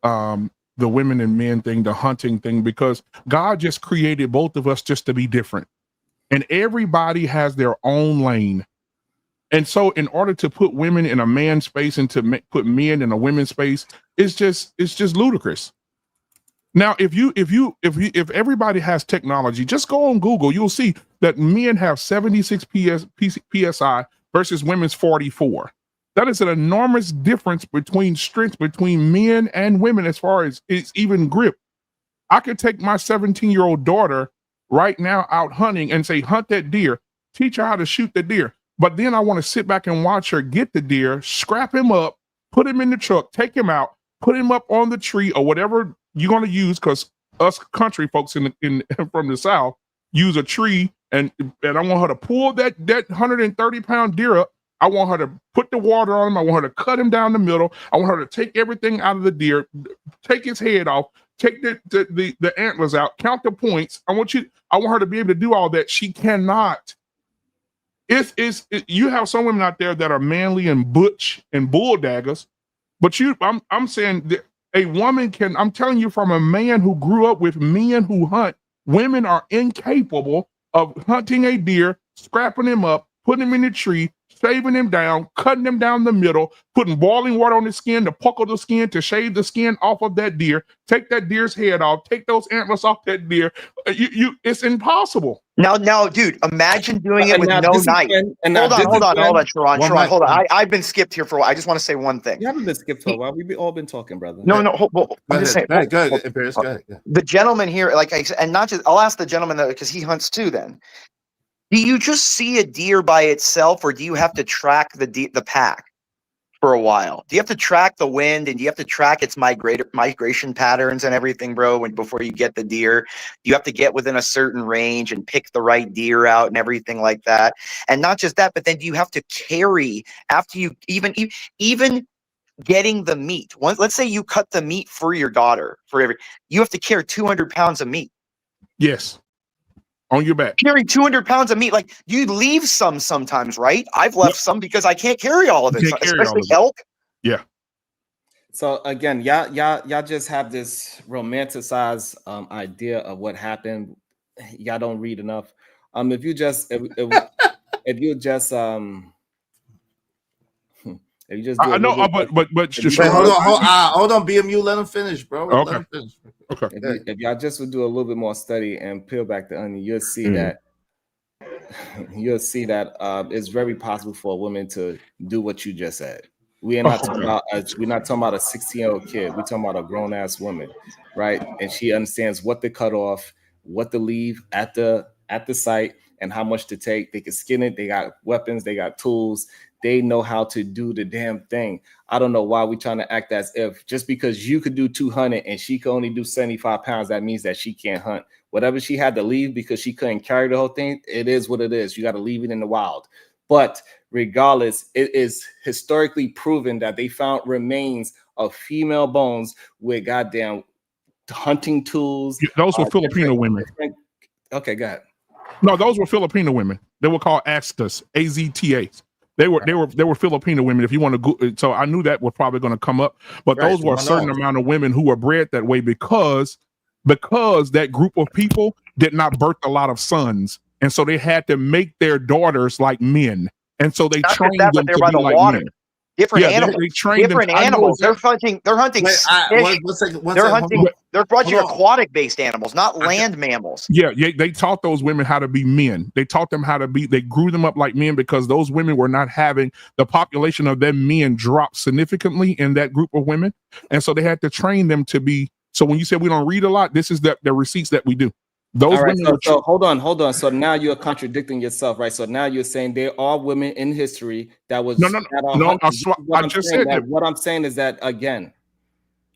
the women and men thing, the hunting thing, because God just created both of us just to be different. And everybody has their own lane. And so in order to put women in a man's space and to put men in a women's space, it's just ludicrous. Now, if everybody has technology, just go on Google. You'll see that men have 76 PSI versus women's 44. That is an enormous difference between strength between men and women as far as it's even grip. I could take my 17-year-old daughter right now out hunting and say, hunt that deer, teach her how to shoot the deer. But then I want to sit back and watch her get the deer, scrap him up, put him in the truck, take him out, put him up on the tree or whatever you're going to use, because us country folks in from the South use a tree, and I want her to pull that 130-pound deer up. I want her to put the water on him. I want her to cut him down the middle. I want her to take everything out of the deer, take his head off, take the antlers out, count the points. I want her to be able to do all that. She cannot. You have some women out there that are manly and butch and bull daggers, but I'm saying that a woman can, I'm telling you from a man who grew up with men who hunt, women are incapable of hunting a deer, scrapping him up, putting him in the tree, shaving him down, cutting him down the middle, putting boiling water on the skin to puckle the skin, to shave the skin off of that deer, take that deer's head off, take those antlers off that deer. It's impossible. Now, dude, imagine doing it with no knife. Hold on, Sharon, hold on. I've been skipped here for a while. I just want to say one thing. You haven't been skipped for a while. We've all been talking, brother. No, I'm just saying. Go ahead, Paris, go ahead. The gentleman here, like I said, and not just, I'll ask the gentleman that, because he hunts too then. Do you just see a deer by itself, or do you have to track the pack? for a while. Do you have to track the wind, and do you have to track its migration patterns and everything, bro, before you get the deer? You have to get within a certain range and pick the right deer out and everything like that. And not just that, but then you have to carry after you even getting the meat. Let's say you cut the meat for your daughter you have to carry 200 pounds of meat. Yes. On your back. Carrying 200 pounds of meat. Like, you leave some sometimes, right? I've left some because I can't carry all of it, especially elk. Yeah. So again, y'all just have this romanticized idea of what happened. Y'all don't read enough. If you just do I know, but hold on, BMU, let him finish, bro. Okay. Let him finish. Okay. If y'all just would do a little bit more study and peel back the onion, you'll see that it's very possible for a woman to do what you just said. We're not talking about a 16-year-old kid. We're talking about a grown ass woman, right? And she understands what to cut off, what to leave at the site, and how much to take. They can skin it. They got weapons. They got tools. They know how to do the damn thing. I don't know why we're trying to act as if just because you could do 200 and she could only do 75 pounds, that means that she can't hunt. Whatever she had to leave because she couldn't carry the whole thing, it is what it is. You got to leave it in the wild. But regardless, it is historically proven that they found remains of female bones with goddamn hunting tools. Those were Filipino women. Okay, go ahead. No, those were Filipino women. They were called Aztas, AZTAs. They were Filipino women. If you want to go, so I knew that was probably going to come up. But those were a certain amount of women who were bred that way because that group of people did not birth a lot of sons, and so they had to make their daughters like men, and so they trained them to be like men. Different animals. They trained different animals. They're hunting. They're hunting. They're hunting aquatic-based animals, not land mammals. Yeah, they taught those women how to be men. They taught them how to be. They grew them up like men because those women were not having the population of them men drop significantly in that group of women, and so they had to train them to be. So when you say we don't read a lot, this is the receipts that we do. Those women. So hold on. So now you're contradicting yourself, right? So now you're saying there are women in history that was no. I just said that. What I'm saying is that again,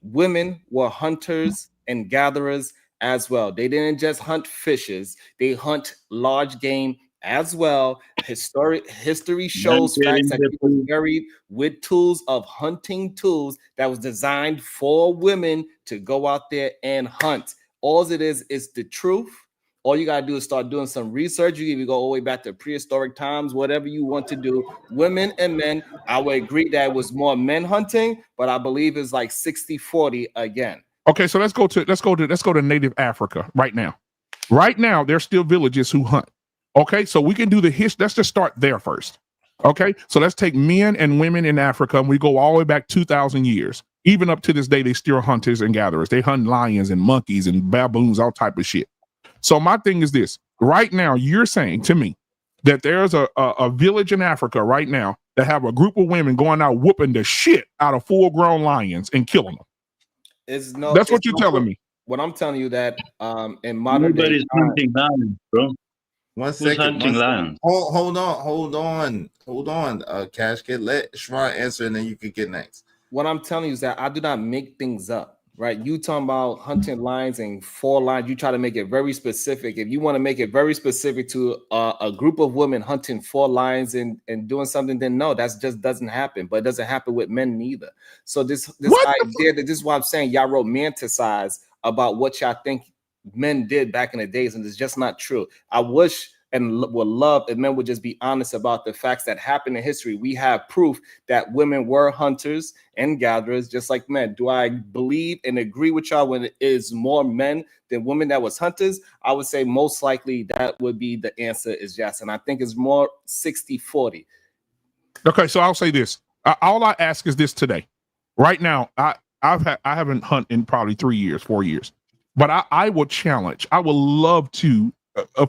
women were hunters and gatherers as well. They didn't just hunt fishes; they hunt large game as well. History shows facts that he was married with tools of hunting tools that was designed for women to go out there and hunt. All it is the truth. All you gotta do is start doing some research. You can go all the way back to prehistoric times, whatever you want to do. Women and men, I would agree that it was more men hunting, but I believe it's like 60-40 again. Okay, so let's go to native Africa right now. Right now, there's still villages who hunt. Okay, so we can do the history. Let's just start there first. Okay, so let's take men and women in Africa, and we go all the way back 2,000 years. Even up to this day, they still hunters and gatherers. They hunt lions and monkeys and baboons, all type of shit. So my thing is this. Right now, you're saying to me that there's a village in Africa right now that have a group of women going out whooping the shit out of full-grown lions and killing them. That's what you're telling me. What I'm telling you that in modern day Nobody's hunting lions, bro. One second. Hold on. Cash Kid, let Sharon answer, and then you could get next. What I'm telling you is that I do not make things up, right? You talking about hunting lions and 4 lions. You try to make it very specific. If you want to make it very specific to a group of women hunting 4 lions and doing something, then no, that just doesn't happen. But it doesn't happen with men neither. So this idea that this is what I'm saying, y'all romanticize about what y'all think men did back in the days, and it's just not true. I wish and would love if men would just be honest about the facts that happened in history. We have proof that women were hunters and gatherers just like men. Do I believe and agree with y'all when it is more men than women that was hunters? I would say most likely that would be the answer is yes. And I think it's more 60-40. Okay, so I'll say this. All I ask is this today. Right now, I haven't hunted in probably 3 years, 4 years. But I will challenge. I would love to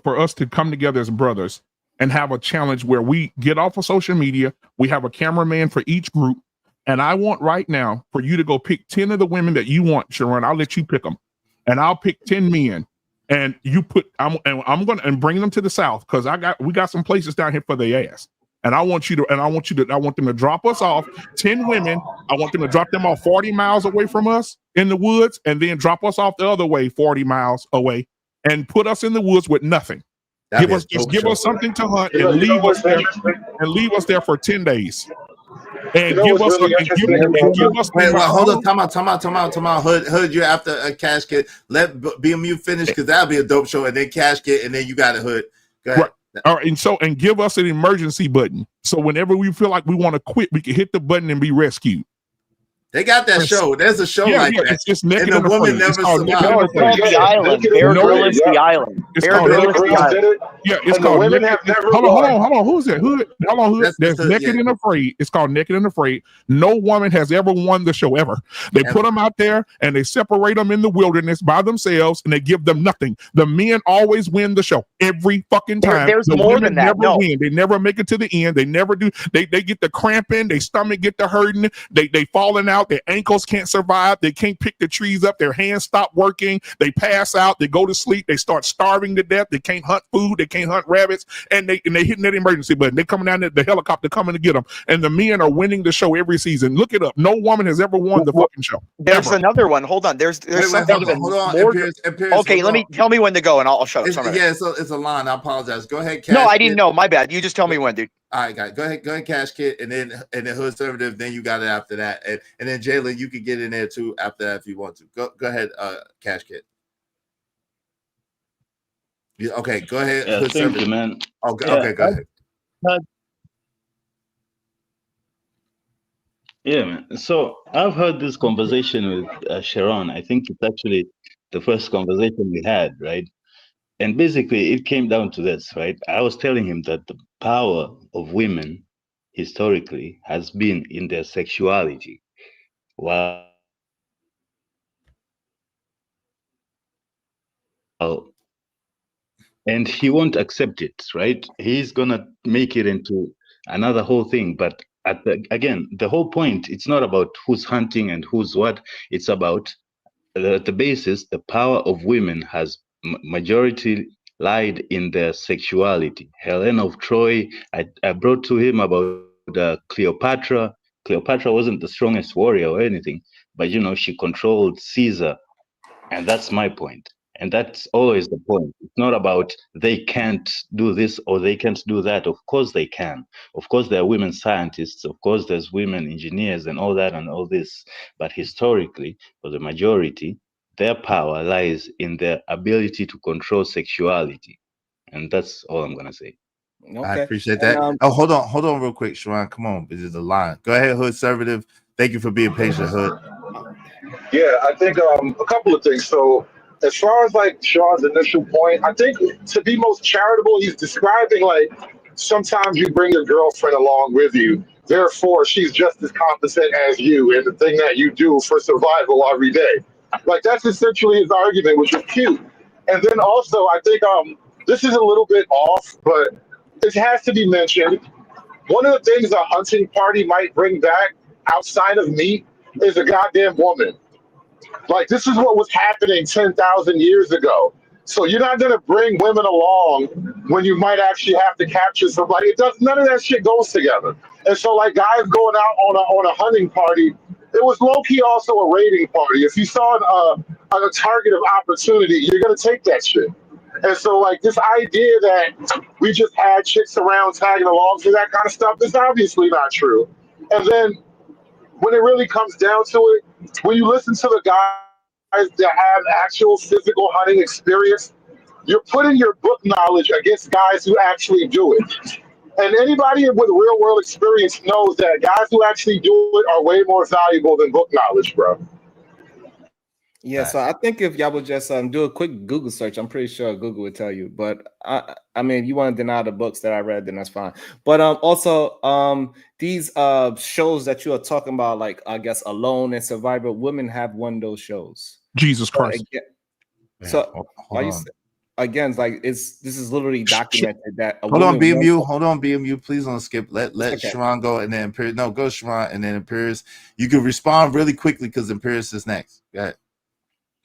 for us to come together as brothers and have a challenge where we get off of social media. We have a cameraman for each group. And I want right now for you to go pick 10 of the women that you want, Sharon. I'll let you pick them. And I'll pick 10 men. And you put I'm going to bring them to the South because we got some places down here for their ass. and I want them to drop us off 10 women. I want them to drop them off 40 miles away from us in the woods, and then drop us off the other way 40 miles away, and put us in the woods with nothing. Give us something to hunt and leave us there for 10 days. And give us hold on, time out. Hood, you're after a Cash Kid. Let BMU finish, because that'll be a dope show, and then Cash Kid, and then you got it, Hood. Go ahead. Right. All right, and give us an emergency button, so whenever we feel like we want to quit, we can hit the button and be rescued. They got that show. There's a show like that. It's Naked and the woman never survived. No, it's called The Island. Bear Grylls The Island. Bear Grylls The Island. Yeah, it's called Naked. Hold on. Who's that? Hold on. There's Naked and Afraid. It's called Naked and Afraid. No woman has ever won the show ever. They put them out there and they separate them in the wilderness by themselves, and they give them nothing. The men always win the show every fucking time. There's the more women than that. Never win. They never make it to the end. They never do. They get the cramping. Their stomach get the hurting. They falling out. Their ankles can't survive. They can't pick the trees up. Their hands stop working. They pass out. They go to sleep. They start starving to death. They can't hunt food. They can't hunt rabbits. And they hitting that emergency button. They coming down the helicopter coming to get them. And the men are winning the show every season. Look it up. No woman has ever won the fucking show. There's another one. Hold on. There's something even more. Okay, tell me when to go, and I'll shut up. Yeah, so it's a line. I apologize. Go ahead, Cash. No, I didn't know. My bad. You just tell me when, dude. All right, guys. Go ahead, Cash Kid, and then Hood Conservative. Then you got it after that, and then Jalen, you could get in there too after that if you want to. Go ahead, Cash Kid. Yeah, okay, go ahead. Yeah, thank you, man. Okay, go ahead. Yeah, man. So I've heard this conversation with Sharon. I think it's actually the first conversation we had, right? And basically, it came down to this, right? I was telling him that the power of women historically has been in their sexuality. Wow. And he won't accept it, right? He's gonna make it into another whole thing. But again, the whole point, it's not about who's hunting and who's what. It's about the basis. The power of women has majority lied in their sexuality. Helena of Troy, I brought to him about Cleopatra. Cleopatra wasn't the strongest warrior or anything, but she controlled Caesar, and that's my point. And that's always the point. It's not about they can't do this or they can't do that. Of course they can. Of course there are women scientists. Of course there's women engineers and all that and all this. But historically, for the majority, their power lies in their ability to control sexuality. And that's all I'm going to say. Okay. I appreciate that. Hold on real quick, Sharon. Come on. This is the line. Go ahead, Hood Conservative. Thank you for being patient, Hood. Yeah, I think a couple of things. So as far as like Sean's initial point, I think to be most charitable, he's describing like sometimes you bring your girlfriend along with you. Therefore, she's just as competent as you in the thing that you do for survival every day. Like that's essentially his argument, which is cute. And then also, I think this is a little bit off, but it has to be mentioned. One of the things a hunting party might bring back outside of meat is a goddamn woman. Like this is what was happening 10,000 years ago. So you're not gonna bring women along when you might actually have to capture somebody. It does none of that shit goes together. And so like guys going out on a hunting party, it was low key also a raiding party. If you saw a target of opportunity, you're gonna take that shit. And so like this idea that we just had chicks around tagging along for that kind of stuff is obviously not true. And then when it really comes down to it, when you listen to the guys that have actual physical hunting experience, you're putting your book knowledge against guys who actually do it. And anybody with real world experience knows that guys who actually do it are way more valuable than book knowledge, bro. Yeah, so I think if y'all would just do a quick Google search, I'm pretty sure Google would tell you. But I mean, if you want to deny the books that I read, then that's fine. But also, these shows that you are talking about, like I guess Alone and Survivor, women have won those shows. Jesus Christ! So again, it's like this is literally documented that. Hold on, BMU. Please don't skip. Let Sharon go, and then Imperius. No, go Sharon, and then Imperius. You can respond really quickly because Imperius is next. Go ahead.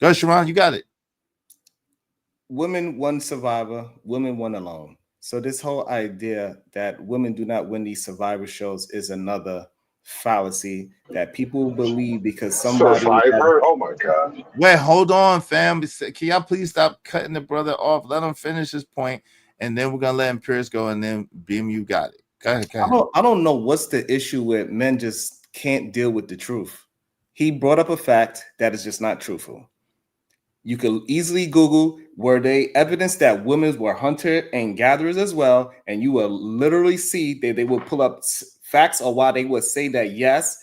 Go, Sharon, you got it. Women won Survivor, women won Alone. So this whole idea that women do not win these survivor shows is another fallacy that people believe because somebody Survivor. Oh my god. Wait, hold on, fam. Can y'all please stop cutting the brother off? Let him finish his point, and then we're gonna let Imperius go, and then BMU got it. Go ahead, go ahead. I don't know what's the issue with men just can't deal with the truth. He brought up a fact that is just not truthful. You could easily Google, were they evidence that women were hunters and gatherers as well? And you will literally see that they will pull up facts or why they would say that, yes,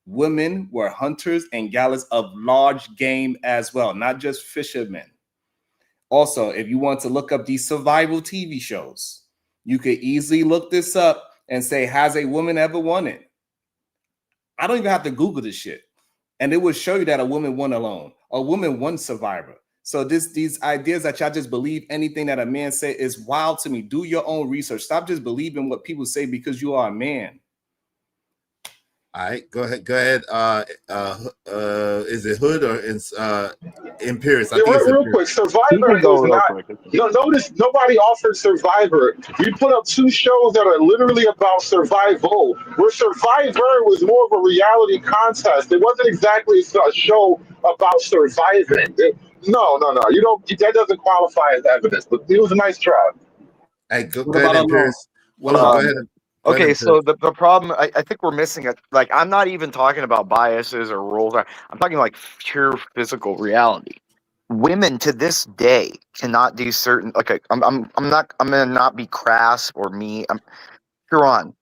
women were hunters and gatherers of large game as well, not just fishermen. Also, if you want to look up these survival TV shows, you could easily look this up and say, has a woman ever won it? I don't even have to Google this shit. And it will show you that a woman won alone, a woman won Survivor. So these ideas that y'all just believe anything that a man say is wild to me. Do your own research. Stop just believing what people say because you are a man. All right, go ahead. Go ahead. Is it Hood or Imperius? Yeah, real quick, Survivor is not. Notice nobody offered Survivor. We put up 2 shows that are literally about survival. Where Survivor was more of a reality contest. It wasn't exactly a show about surviving. No. You don't. That doesn't qualify as evidence. But it was a nice try. Hey, go ahead, Imperius. Hold on, go ahead. Okay, so the problem, I think we're missing it. Like, I'm not even talking about biases or rules. I'm talking like pure physical reality. Women to this day cannot do certain. Okay, I'm gonna not be crass or me. Huron,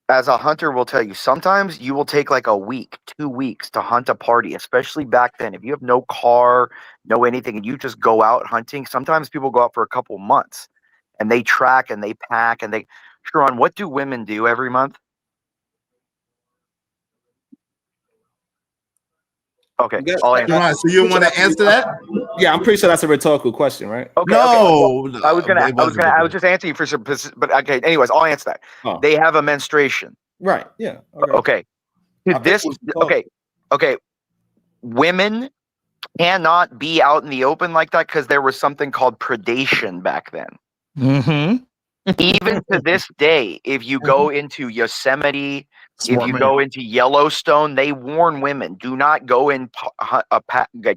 as a hunter, will tell you sometimes you will take like a week, 2 weeks to hunt a party, especially back then. If you have no car, no anything, and you just go out hunting, sometimes people go out for a couple months and they track and they pack and they. Sharon, what do women do every month? Okay, I'll answer. So you want to answer that? Yeah, I'm pretty sure that's a rhetorical question, right? Okay. No, okay. Well, I was just answering you for some, but okay. Anyways, I'll answer that. Oh. They have a menstruation. Right. Yeah. Okay. Okay. Women cannot be out in the open like that because there was something called predation back then. Mm-hmm. Even to this day, if you go into Yosemite, if you go into Yellowstone, they warn women, do not go in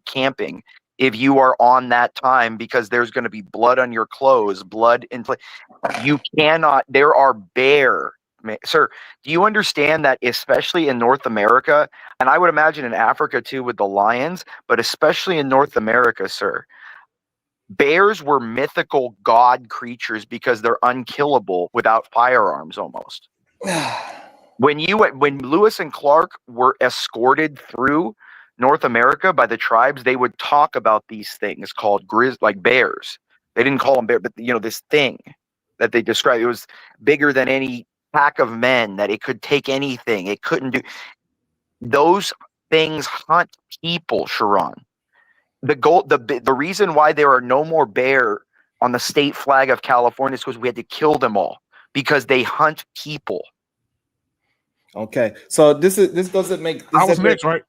camping if you are on that time because there's going to be blood on your clothes, blood in you cannot. There are bear. Sir, do you understand that especially in North America, and I would imagine in Africa too with the lions, but especially in North America, sir, bears were mythical god creatures because they're unkillable without firearms almost. When Lewis and Clark were escorted through North America by the tribes, they would talk about these things called like bears. They didn't call them bear, but this thing that they described, it was bigger than any pack of men, that it could take anything. It couldn't do. Those things hunt people, Sharon. The reason why there are no more bear on the state flag of California is because we had to kill them all because they hunt people. Okay, so this doesn't make. I was next, right?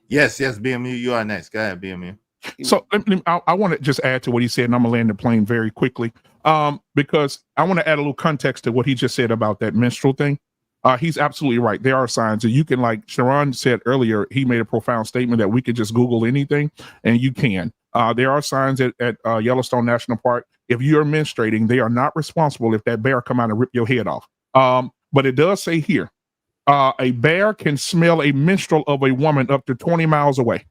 Yes, BMU, you are next. Go ahead, BMU. So I want to just add to what he said, and I'm gonna land the plane very quickly, because I want to add a little context to what he just said about that menstrual thing. He's absolutely right. There are signs that you can, like Sharon said earlier, he made a profound statement that we could just Google anything, and you can. There are signs at Yellowstone National Park. If you're menstruating, they are not responsible if that bear come out and rip your head off. But it does say here, a bear can smell a menstrual of a woman up to 20 miles away.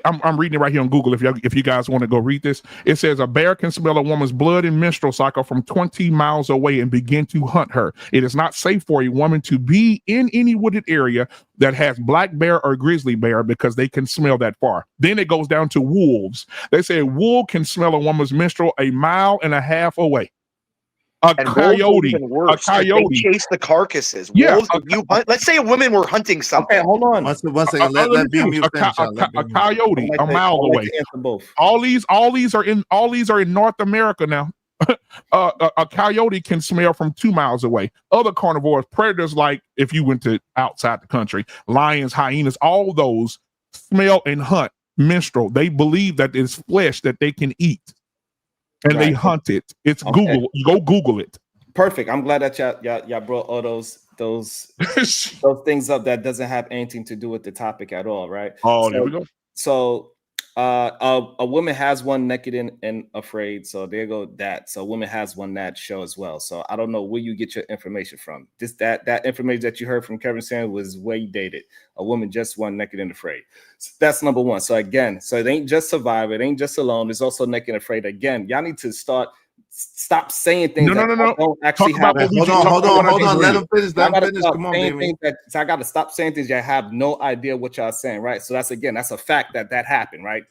I'm reading it right here on Google. If you guys want to go read this, it says a bear can smell a woman's blood and menstrual cycle from 20 miles away and begin to hunt her. It is not safe for a woman to be in any wooded area that has black bear or grizzly bear because they can smell that far. Then it goes down to wolves. They say a wolf can smell a woman's menstrual 1.5 miles away. A coyote. They chase the carcasses. Yeah. Wolves, you hunt, let's say a woman were hunting something. Okay, hold on. One second. Let BMU finish. A coyote a mile away. All these are in North America now. A coyote can smell from 2 miles away. Other carnivores, predators, like if you went to outside the country, lions, hyenas, all those smell and hunt menstrual. They believe that it's flesh that they can eat. and they hunt it. It's Google. You go Google it. Perfect. I'm glad that y'all brought all those things up that doesn't have anything to do with the topic at all, right? Oh, there we go. So a woman has one naked and afraid. So there go that. So a woman has one that show as well. So I don't know where you get your information from. That information that you heard from Kevin Sanders was way dated. A woman just one naked and afraid. So that's number one. So again, so it ain't just Survivor. It ain't just Alone. It's also naked and afraid. Again, y'all need to stop saying things that don't actually have. Hold on. Let him finish. Let him finish. Come on, baby. So I got to stop saying things that have no idea what y'all saying, right? So that's a fact that happened, right?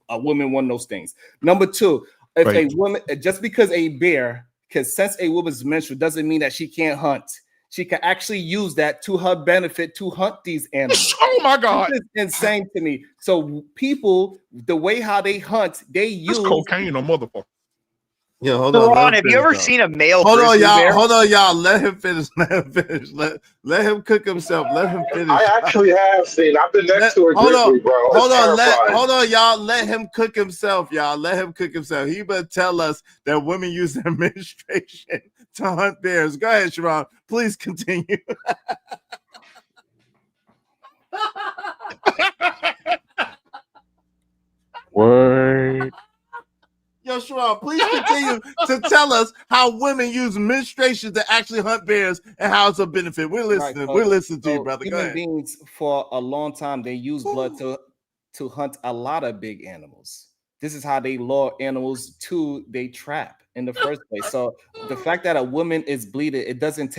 A woman won those things. Number two, if a woman, just because a bear can sense a woman's menstrual doesn't mean that she can't hunt. She can actually use that to her benefit to hunt these animals. Oh my God. This is insane to me. So people, the way how they hunt, they use cocaine or motherfucker. Yeah, hold on. Ron, have you ever seen a male? Hold on, grizzly y'all. bear? Hold on, y'all. Let him finish. Let him cook himself. Let him finish. I actually have seen. I've been next to a grizzly, bro. Hold on. Terrifying. Hold on, y'all. Let him cook himself, y'all. Let him cook himself. He better tell us that women use their menstruation to hunt bears. Go ahead, Sharon. Please continue. What? Yo, Sharon, please continue to tell us how women use menstruation to actually hunt bears and how it's a benefit. We're listening. We're listening to you, brother. Go Human ahead. beings for a long time they use blood to hunt a lot of big animals. This is how they lure animals to they trap in the first place. So the fact that a woman is bleeding, it doesn't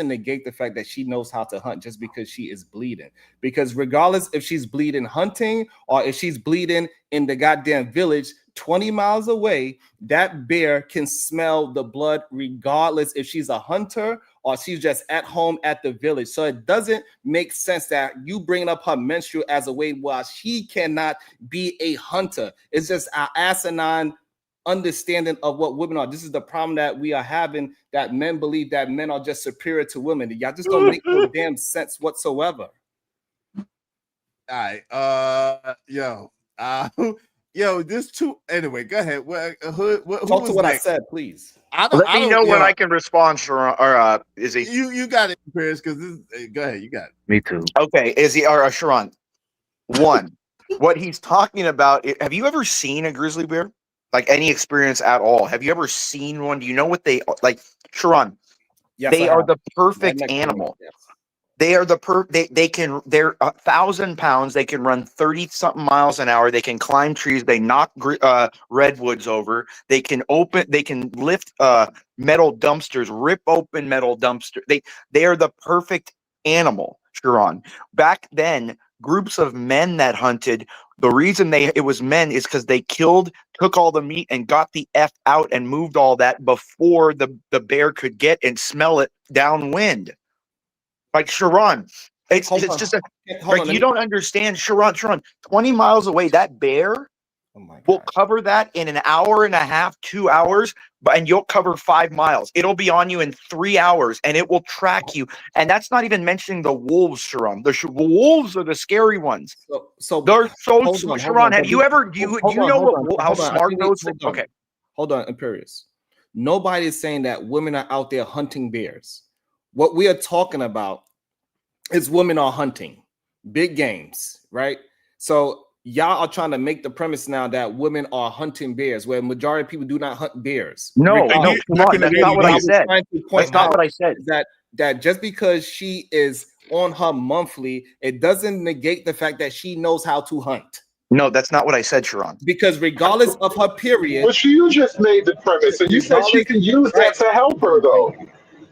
negate the fact that she knows how to hunt just because she is bleeding. Because regardless if she's bleeding hunting or if she's bleeding in the goddamn village 20 miles away, that bear can smell the blood regardless if she's a hunter or she's just at home at the village. So it doesn't make sense that you bring up her menstrual as a way while she cannot be a hunter. It's just our asinine understanding of what women are. This is the problem that we are having, that men believe that men are just superior to women. Y'all just don't make no damn sense whatsoever. All right. Yo, this too. Anyway, go ahead. Who Talk to what next? I said, please. Let me know when I can respond, Sharon. Or is he? You got it, Chris. Because go ahead. You got it. Me too. Okay, is he or Sharon? One, what he's talking about. Have you ever seen a grizzly bear? Like any experience at all? Have you ever seen one? Do you know what they like, Sharon? Yes, they I are have. the perfect Right next to me, animal. yes. They are they're 1,000 pounds. They can run 30 something miles an hour. They can climb trees. They knock redwoods over. They can lift metal dumpsters, rip open metal dumpsters. They are the perfect animal, Sharon. Back then, groups of men that hunted, the reason it was men is because they killed, took all the meat and got the F out and moved all that before the bear could get and smell it downwind. Like Sharon, it's just you don't understand, Sharon. 20 miles away, that bear will cover that in an hour and a half, 2 hours, and you'll cover 5 miles. It'll be on you in 3 hours, and it will track you. And that's not even mentioning the wolves, Sharon. The wolves are the scary ones. So they're so hold on, Sharon. Have you ever? Do you know how smart those? Okay, hold on, Imperious. Nobody is saying that women are out there hunting bears. What we are talking about is women are hunting big games, right? So y'all are trying to make the premise now that women are hunting bears, where majority of people do not hunt bears. No, that's not what I said. That's not what I said. That just because she is on her monthly, it doesn't negate the fact that she knows how to hunt. No, that's not what I said, Sharon. Because regardless of her period, but you just made the premise, and you said she can use that to help her, though.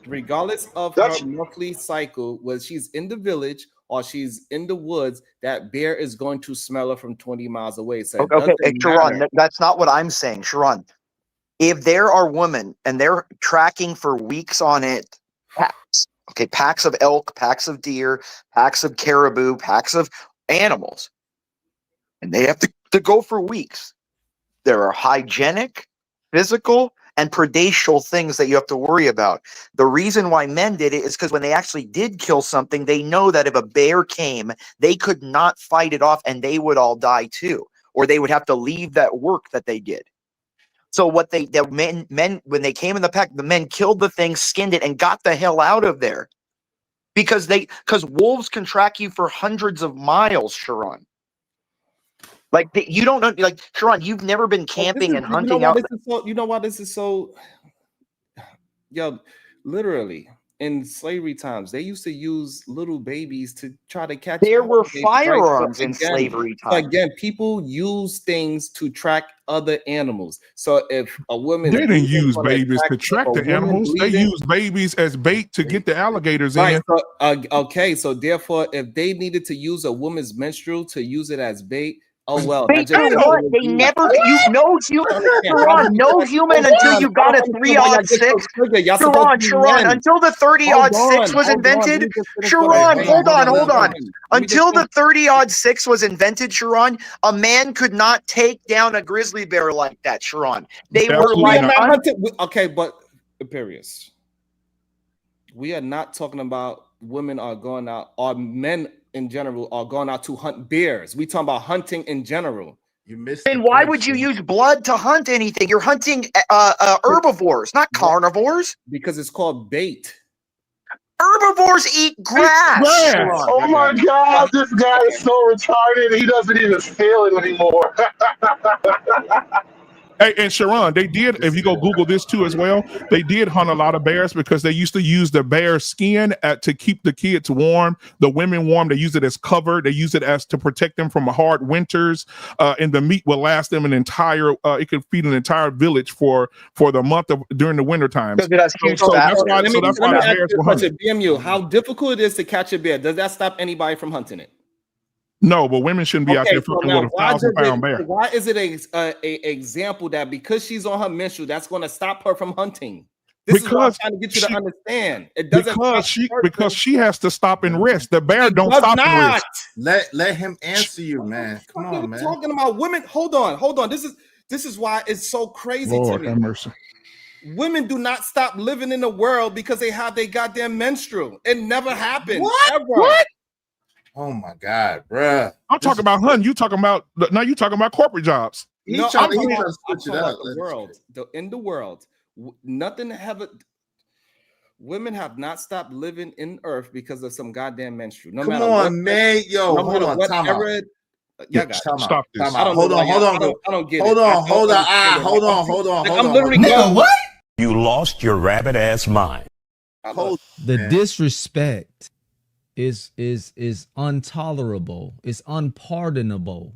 Regardless of her monthly cycle, whether she's in the village or she's in the woods, that bear is going to smell her from 20 miles away. So okay, Sharon, that's not what I'm saying, Sharon. If there are women and they're tracking for weeks on it, packs of elk, packs of deer, packs of caribou, packs of animals, and they have to go for weeks. There are hygienic, physical, and predacial things that you have to worry about. The reason why men did it is because when they actually did kill something, they know that if a bear came, they could not fight it off and they would all die too, or they would have to leave that work that they did. So what the men when they came in the pack, the men killed the thing, skinned it, and got the hell out of there. Because wolves can track you for hundreds of miles, Sharon. Like you don't know, like Sharon, you've never been camping and hunting out. You know why this is so? Yo, literally in slavery times, they used to use little babies to try to catch. There were alligators, firearms right? in slavery So times. again, people use things to track other animals. So if a woman, They didn't use babies to track the animals. They used babies as bait to get the alligators in. Right. So, okay. So therefore, if they needed to use a woman's menstrual to use it as bait, oh well. They do what? They never. No human until you got a 3-06. Sharon, until the 30-06 was invented. Sharon, hold on. Until the 30-06 was invented, Sharon, a man could not take down a grizzly bear like that. Sharon, they were like. Okay, but Imperious. We are not talking about women are going out, or men in general are going out to hunt bears. We talking about hunting in general. You missed. Then why would you use blood to hunt anything? You're hunting herbivores, not carnivores. Because it's called bait. Herbivores eat grass. Oh my God, this guy is so retarded. He doesn't even feel it anymore. Hey, and Sharon, they did, if you go Google this too as well, they did hunt a lot of bears because they used to use the bear skin to keep the kids warm, the women warm. They use it as cover. They use it as to protect them from hard winters. And the meat will last them an entire, it could feed an entire village for the month of during the winter times. So that's why the bears were hunted. BMU, how difficult it is to catch a bear. Does that stop anybody from hunting it? No, but women shouldn't be out there fucking with a 1,000-pound bear. Why is it a example that because she's on her menstrual, that's going to stop her from hunting? This is what I'm trying to get you to understand. It doesn't because she has to stop and rest. The bear don't stop and rest. Let him answer you, man. Come on, man. Talking about women. Hold on. This is why it's so crazy Lord to me. have mercy. Women do not stop living in the world because they have their goddamn menstrual. It never happened. What? Ever. What? Oh my God, bruh. I'm talking about hunting. You talking about corporate jobs. No, I'm talking about the world. In the world, nothing women have not stopped living in Earth because of some goddamn menstrual. No Come matter on, what, man. Yo, no hold on. Time out. Stop this. I don't Hold on. I don't get it. Hold on. I'm literally going. What? You lost your rabbit ass mind. The disrespect is intolerable. It's unpardonable.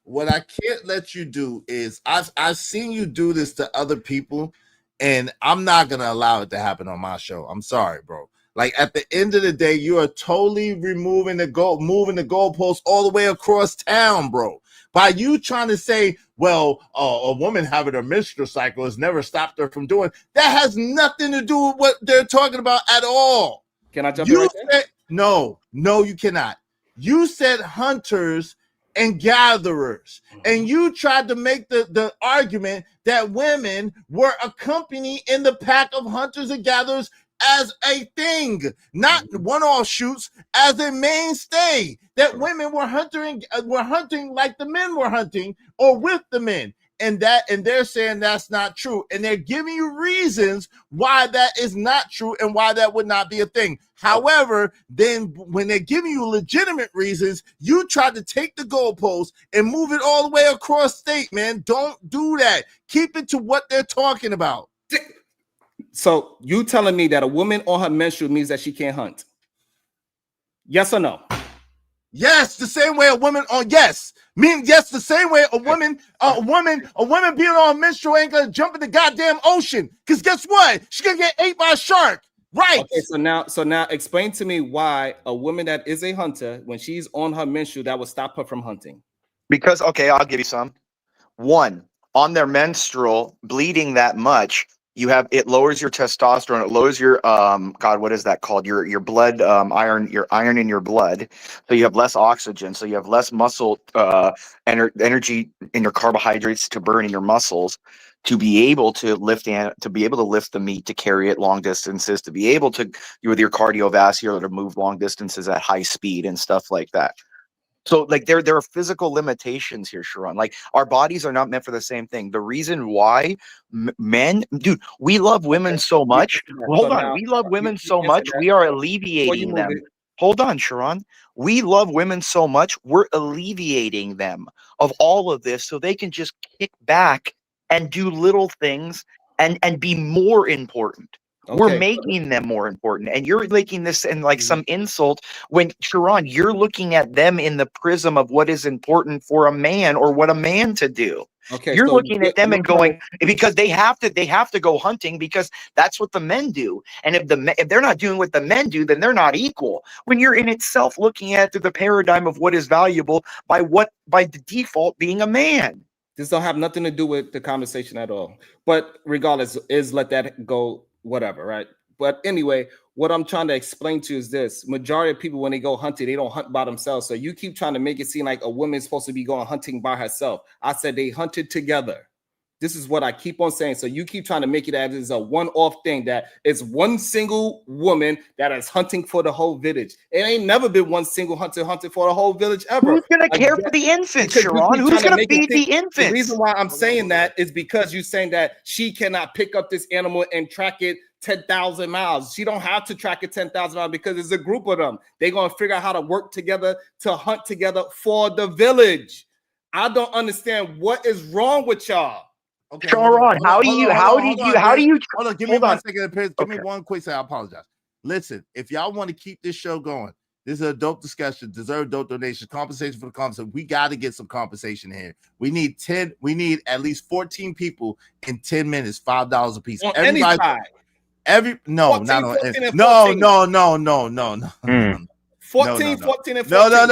What I can't let you do is I've seen you do this to other people, and I'm not gonna allow it to happen on my show. I'm sorry, bro. Like at the end of the day, you are totally moving the goalposts all the way across town, bro. By you trying to say, well, a woman having a menstrual cycle has never stopped her from doing that has nothing to do with what they're talking about at all. Can I jump in right there? No, you cannot. You said hunters and gatherers, and you tried to make the argument that women were accompanied in the pack of hunters and gatherers as a thing, not one-off shoots, as a mainstay, that women were hunting like the men were hunting or with the men. And they're saying that's not true. And they're giving you reasons why that is not true and why that would not be a thing. However, then when they're giving you legitimate reasons, you try to take the goalpost and move it all the way across state, man. Don't do that. Keep it to what they're talking about. So you telling me that a woman on her menstrual means that she can't hunt? Yes or no? Yes, the same way a woman on yes. Yes, the same way a woman being on menstrual ain't gonna jump in the goddamn ocean. Because guess what? She's gonna get ate by a shark. Right. Okay, so now explain to me why a woman that is a hunter, when she's on her menstrual, that would stop her from hunting. Because, okay, I'll give you some. One, on their menstrual, bleeding that much, it lowers your testosterone, it lowers your God, what is that called? Your blood iron in your blood. So you have less oxygen, so you have less muscle energy in your carbohydrates to burn in your muscles to be able to lift the meat, to carry it long distances, to be able to with your cardiovascular to move long distances at high speed and stuff like that. So like there are physical limitations here, Sharon. Like our bodies are not meant for the same thing. The reason why men, dude, we love women so much. Hold on, we love women so much. We are alleviating them. Hold on, Sharon. We love women so much. We're alleviating them of all of this so they can just kick back and do little things and be more important. We're making them more important, and you're making this in like some insult when, Sharon, you're looking at them in the prism of what is important for a man or what a man to do. You're looking at them and going, because they have to go hunting because that's what the men do. And if they're not doing what the men do, then they're not equal. When you're in itself looking at the paradigm of what is valuable by the default being a man. This don't have nothing to do with the conversation at all. But regardless, let that go, whatever, right? But anyway, what I'm trying to explain to you is this. Majority of people, when they go hunting, they don't hunt by themselves. So you keep trying to make it seem like a woman's supposed to be going hunting by herself. I said they hunted together. This is what I keep on saying. So you keep trying to make it as it's a one-off thing, that it's one single woman that is hunting for the whole village. It ain't never been one single hunting for the whole village ever. Who's gonna care for the infants, Sharon? Who's gonna feed the infants? The reason why I'm saying that is because you're saying that she cannot pick up this animal and track it 10,000 miles. She don't have to track it 10,000 miles because it's a group of them. They're gonna figure out how to work together to hunt together for the village. I don't understand what is wrong with y'all. Okay, Sharon, how do you hold on, give me 1 second. Give me one quick second. I apologize. Listen, if y'all want to keep this show going, this is a dope discussion, deserve dope donations, compensation for the conversation. We got to get some compensation here. We need at least 14 people in 10 minutes, $5 a piece. On any side. No, 14, not on 14, and no. 14, 14, and 14.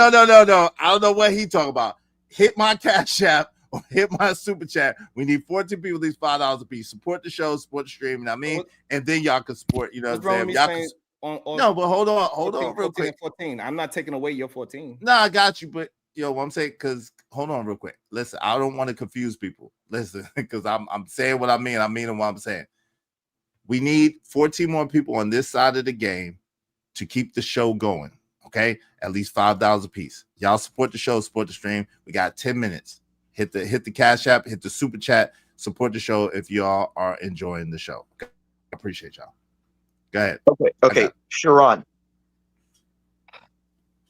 No. I don't know what he talking about. Hit my Cash App or hit my super chat. We need 14 people, at least $5 a piece. Support the show, support the stream, you know what I mean? And then y'all can support, you know what I'm saying? No, but hold on real quick. 14. I'm not taking away your 14. No, I got you, but what I'm saying, because hold on real quick. Listen, I don't want to confuse people. Listen, because I'm saying what I mean. I mean what I'm saying. We need 14 more people on this side of the game to keep the show going. Okay, at least $5 a piece. Y'all support the show, support the stream. We got 10 minutes. Hit the Cash App, hit the super chat, support the show if y'all are enjoying the show. Okay? I appreciate y'all. Go ahead. Okay, Sharon.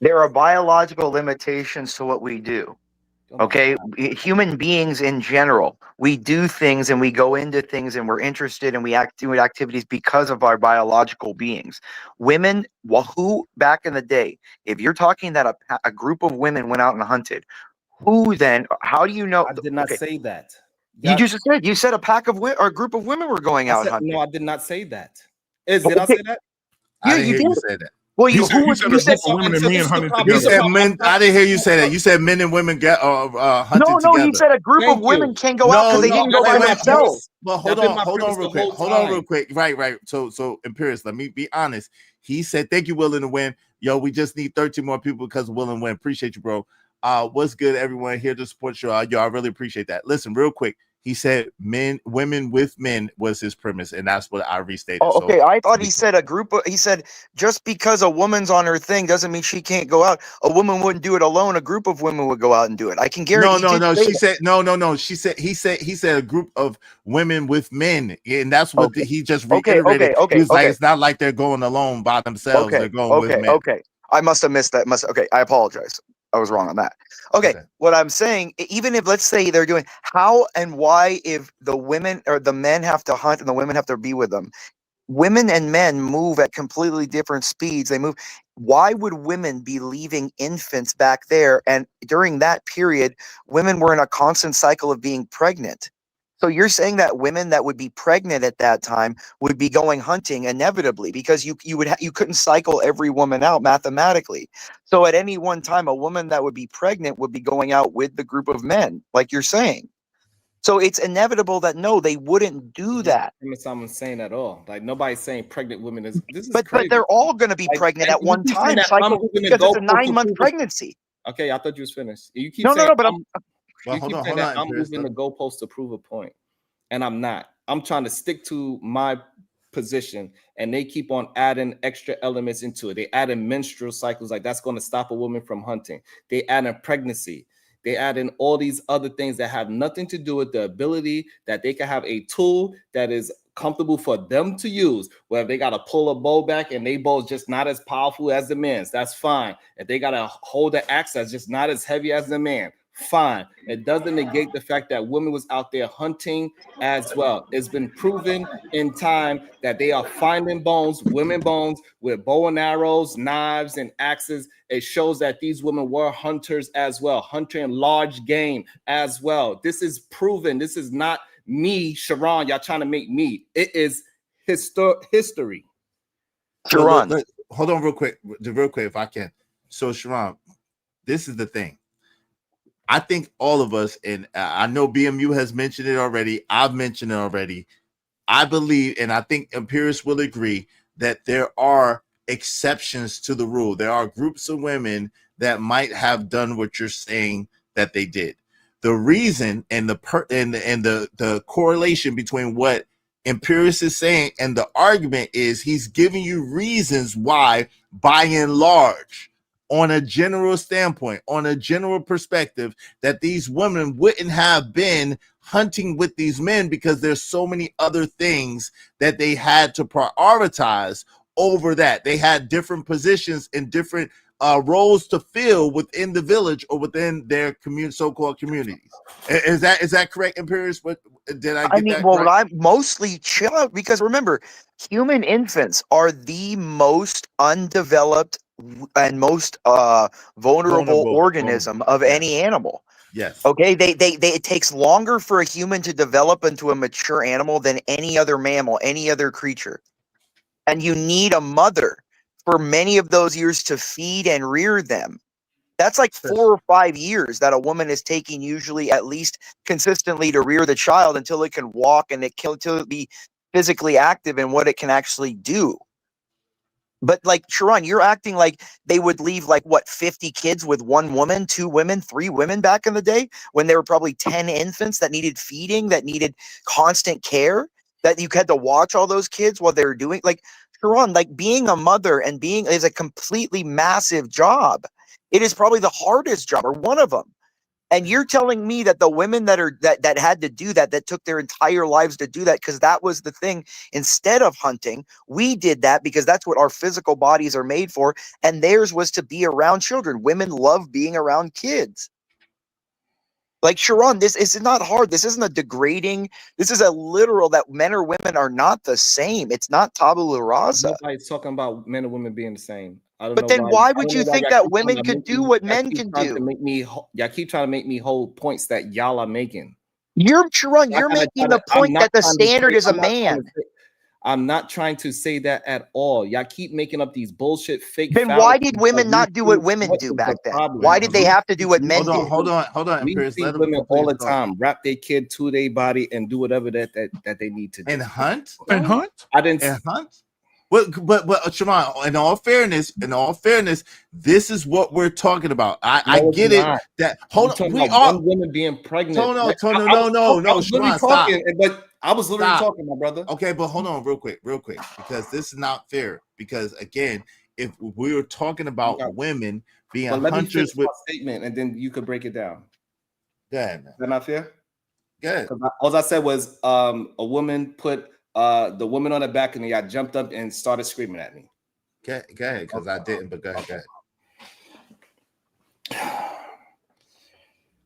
There are biological limitations to what we do. Okay, human beings in general, we do things and we go into things and we're interested and we do activities because of our biological beings. Women, who back in the day, if you're talking that a group of women went out and hunted, who then? How do you know? I did not say that. You said a pack of women or a group of women were going out hunting. No, I did not say that. Did I say that? I didn't hear you say that. Well, you said women and men hunting together. You said men. I didn't hear you say that. You said men and women get hunting together. No, he said a group of women can go out because they didn't go by themselves. But hold on real quick. Hold on real quick. Right. So Imperious, let me be honest. He said, thank you, Will and Win. Yo, we just need 13 more people because of Will and Win. Appreciate you, bro. What's good, everyone here to support you. Yo, I really appreciate that. Listen, real quick. He said women with men was his premise, and that's what I restated. Oh, okay. I thought he said he said just because a woman's on her thing doesn't mean she can't go out. A woman wouldn't do it alone. A group of women would go out and do it. I can guarantee. No. She said no. She said he said a group of women with men, and that's what he just reiterated. Okay. He's like, it's not like they're going alone by themselves. They're going with men. Okay. I must have missed that. Okay, I apologize. I was wrong on that. Okay, what I'm saying, even if let's say they're doing how and why, if the women or the men have to hunt and the women have to be with them, women and men move at completely different speeds. They move. Why would women be leaving infants back there? And during that period, women were in a constant cycle of being pregnant. So you're saying that women that would be pregnant at that time would be going hunting inevitably because you couldn't cycle every woman out mathematically. So at any one time, a woman that would be pregnant would be going out with the group of men, like you're saying. So it's inevitable that no, they wouldn't do that. Someone's saying at all. Like nobody's saying pregnant women is. This is but crazy. They're all going to be pregnant at one time cycle because it's a 9-month pregnancy. Okay, I thought you was finished. You keep saying, but I'm. Well, hold on, I'm moving the goalpost to prove a point, and I'm not. I'm trying to stick to my position, and they keep on adding extra elements into it. They add in menstrual cycles, like that's going to stop a woman from hunting. They add in pregnancy. They add in all these other things that have nothing to do with the ability that they can have a tool that is comfortable for them to use. Where they got to pull a bow back and they bow is just not as powerful as the man's, that's fine. If they got to hold an axe that's just not as heavy as the man, fine. It doesn't negate the fact that women was out there hunting as well. It's been proven in time that they are finding bones, women bones, with bow and arrows, knives, and axes. It shows that these women were hunters as well, hunting large game as well. This is proven. This is not me, Sharon, y'all trying to make me. It is history. Sharon, hold on real quick, if I can. So, Sharon, this is the thing. I think all of us, and I know BMU has mentioned it already. I've mentioned it already. I believe, and I think Imperius will agree, that there are exceptions to the rule. There are groups of women that might have done what you're saying that they did. The reason and the correlation between what Imperius is saying and the argument is he's giving you reasons why, by and large, on a general standpoint, on a general perspective, that these women wouldn't have been hunting with these men because there's so many other things that they had to prioritize over that. They had different positions and different roles to fill within the village or within their so-called communities. Is that correct, Imperius? What did I get that well, correct? I'm mostly chill out because remember, human infants are the most undeveloped and most vulnerable organism of any animal. Yes. Okay. It takes longer for a human to develop into a mature animal than any other mammal, any other creature. And you need a mother for many of those years to feed and rear them. That's like 4 or 5 years that a woman is taking, usually at least consistently, to rear the child until it can walk and until it be physically active in what it can actually do. But like Sharon, you're acting like they would leave 50 kids with 1 woman, 2 women, 3 women back in the day when there were probably 10 infants that needed feeding, that needed constant care, that you had to watch all those kids while they were doing Sharon, being a mother and being is a completely massive job. It is probably the hardest job or one of them. And you're telling me that the women that had to do that took their entire lives to do that because that was the thing. Instead of hunting, we did that because that's what our physical bodies are made for. And theirs was to be around children. Women love being around kids. Like Sharon, this is not hard. This isn't a degrading. This is a literal that men or women are not the same. It's not tabula rasa. Nobody's talking about men and women being the same. I don't But know then why would you think that y'all women keep trying to could make do me- what y'all men keep can trying to do? make me y'all keep trying to make me hold points that y'all are making. You're Sharon, I you're gotta making try the to- I'm point not that the trying to standard say- is a I'm not trying man. to say- I'm not trying to say that at all. Y'all keep making up these bullshit fake. Then why did fallacies women that not we do what see women what do is back the then? problem. Why did they have to do what men did? Hold on, We Imperius. see Let him women complete all his the thought. time wrap their kid to their body and do whatever that they need to do. And hunt? And hunt? I didn't And hunt? But Sharon, in all fairness, this is what we're talking about. I No, it's get it. not. That We're hold on, talking we about are one woman being pregnant. no, Like, I was literally Sharon, stop. talking, but I was literally Stop. talking, my brother. Okay, but hold on real quick, because this is not fair. Because again, if we were talking about women being But let me hunters finish with my statement, and then you could break it down. Go ahead, man. Is that not fair? Good. All I said was a woman put the woman on her back, and I jumped up and started screaming at me. Go ahead, because I didn't, but go ahead.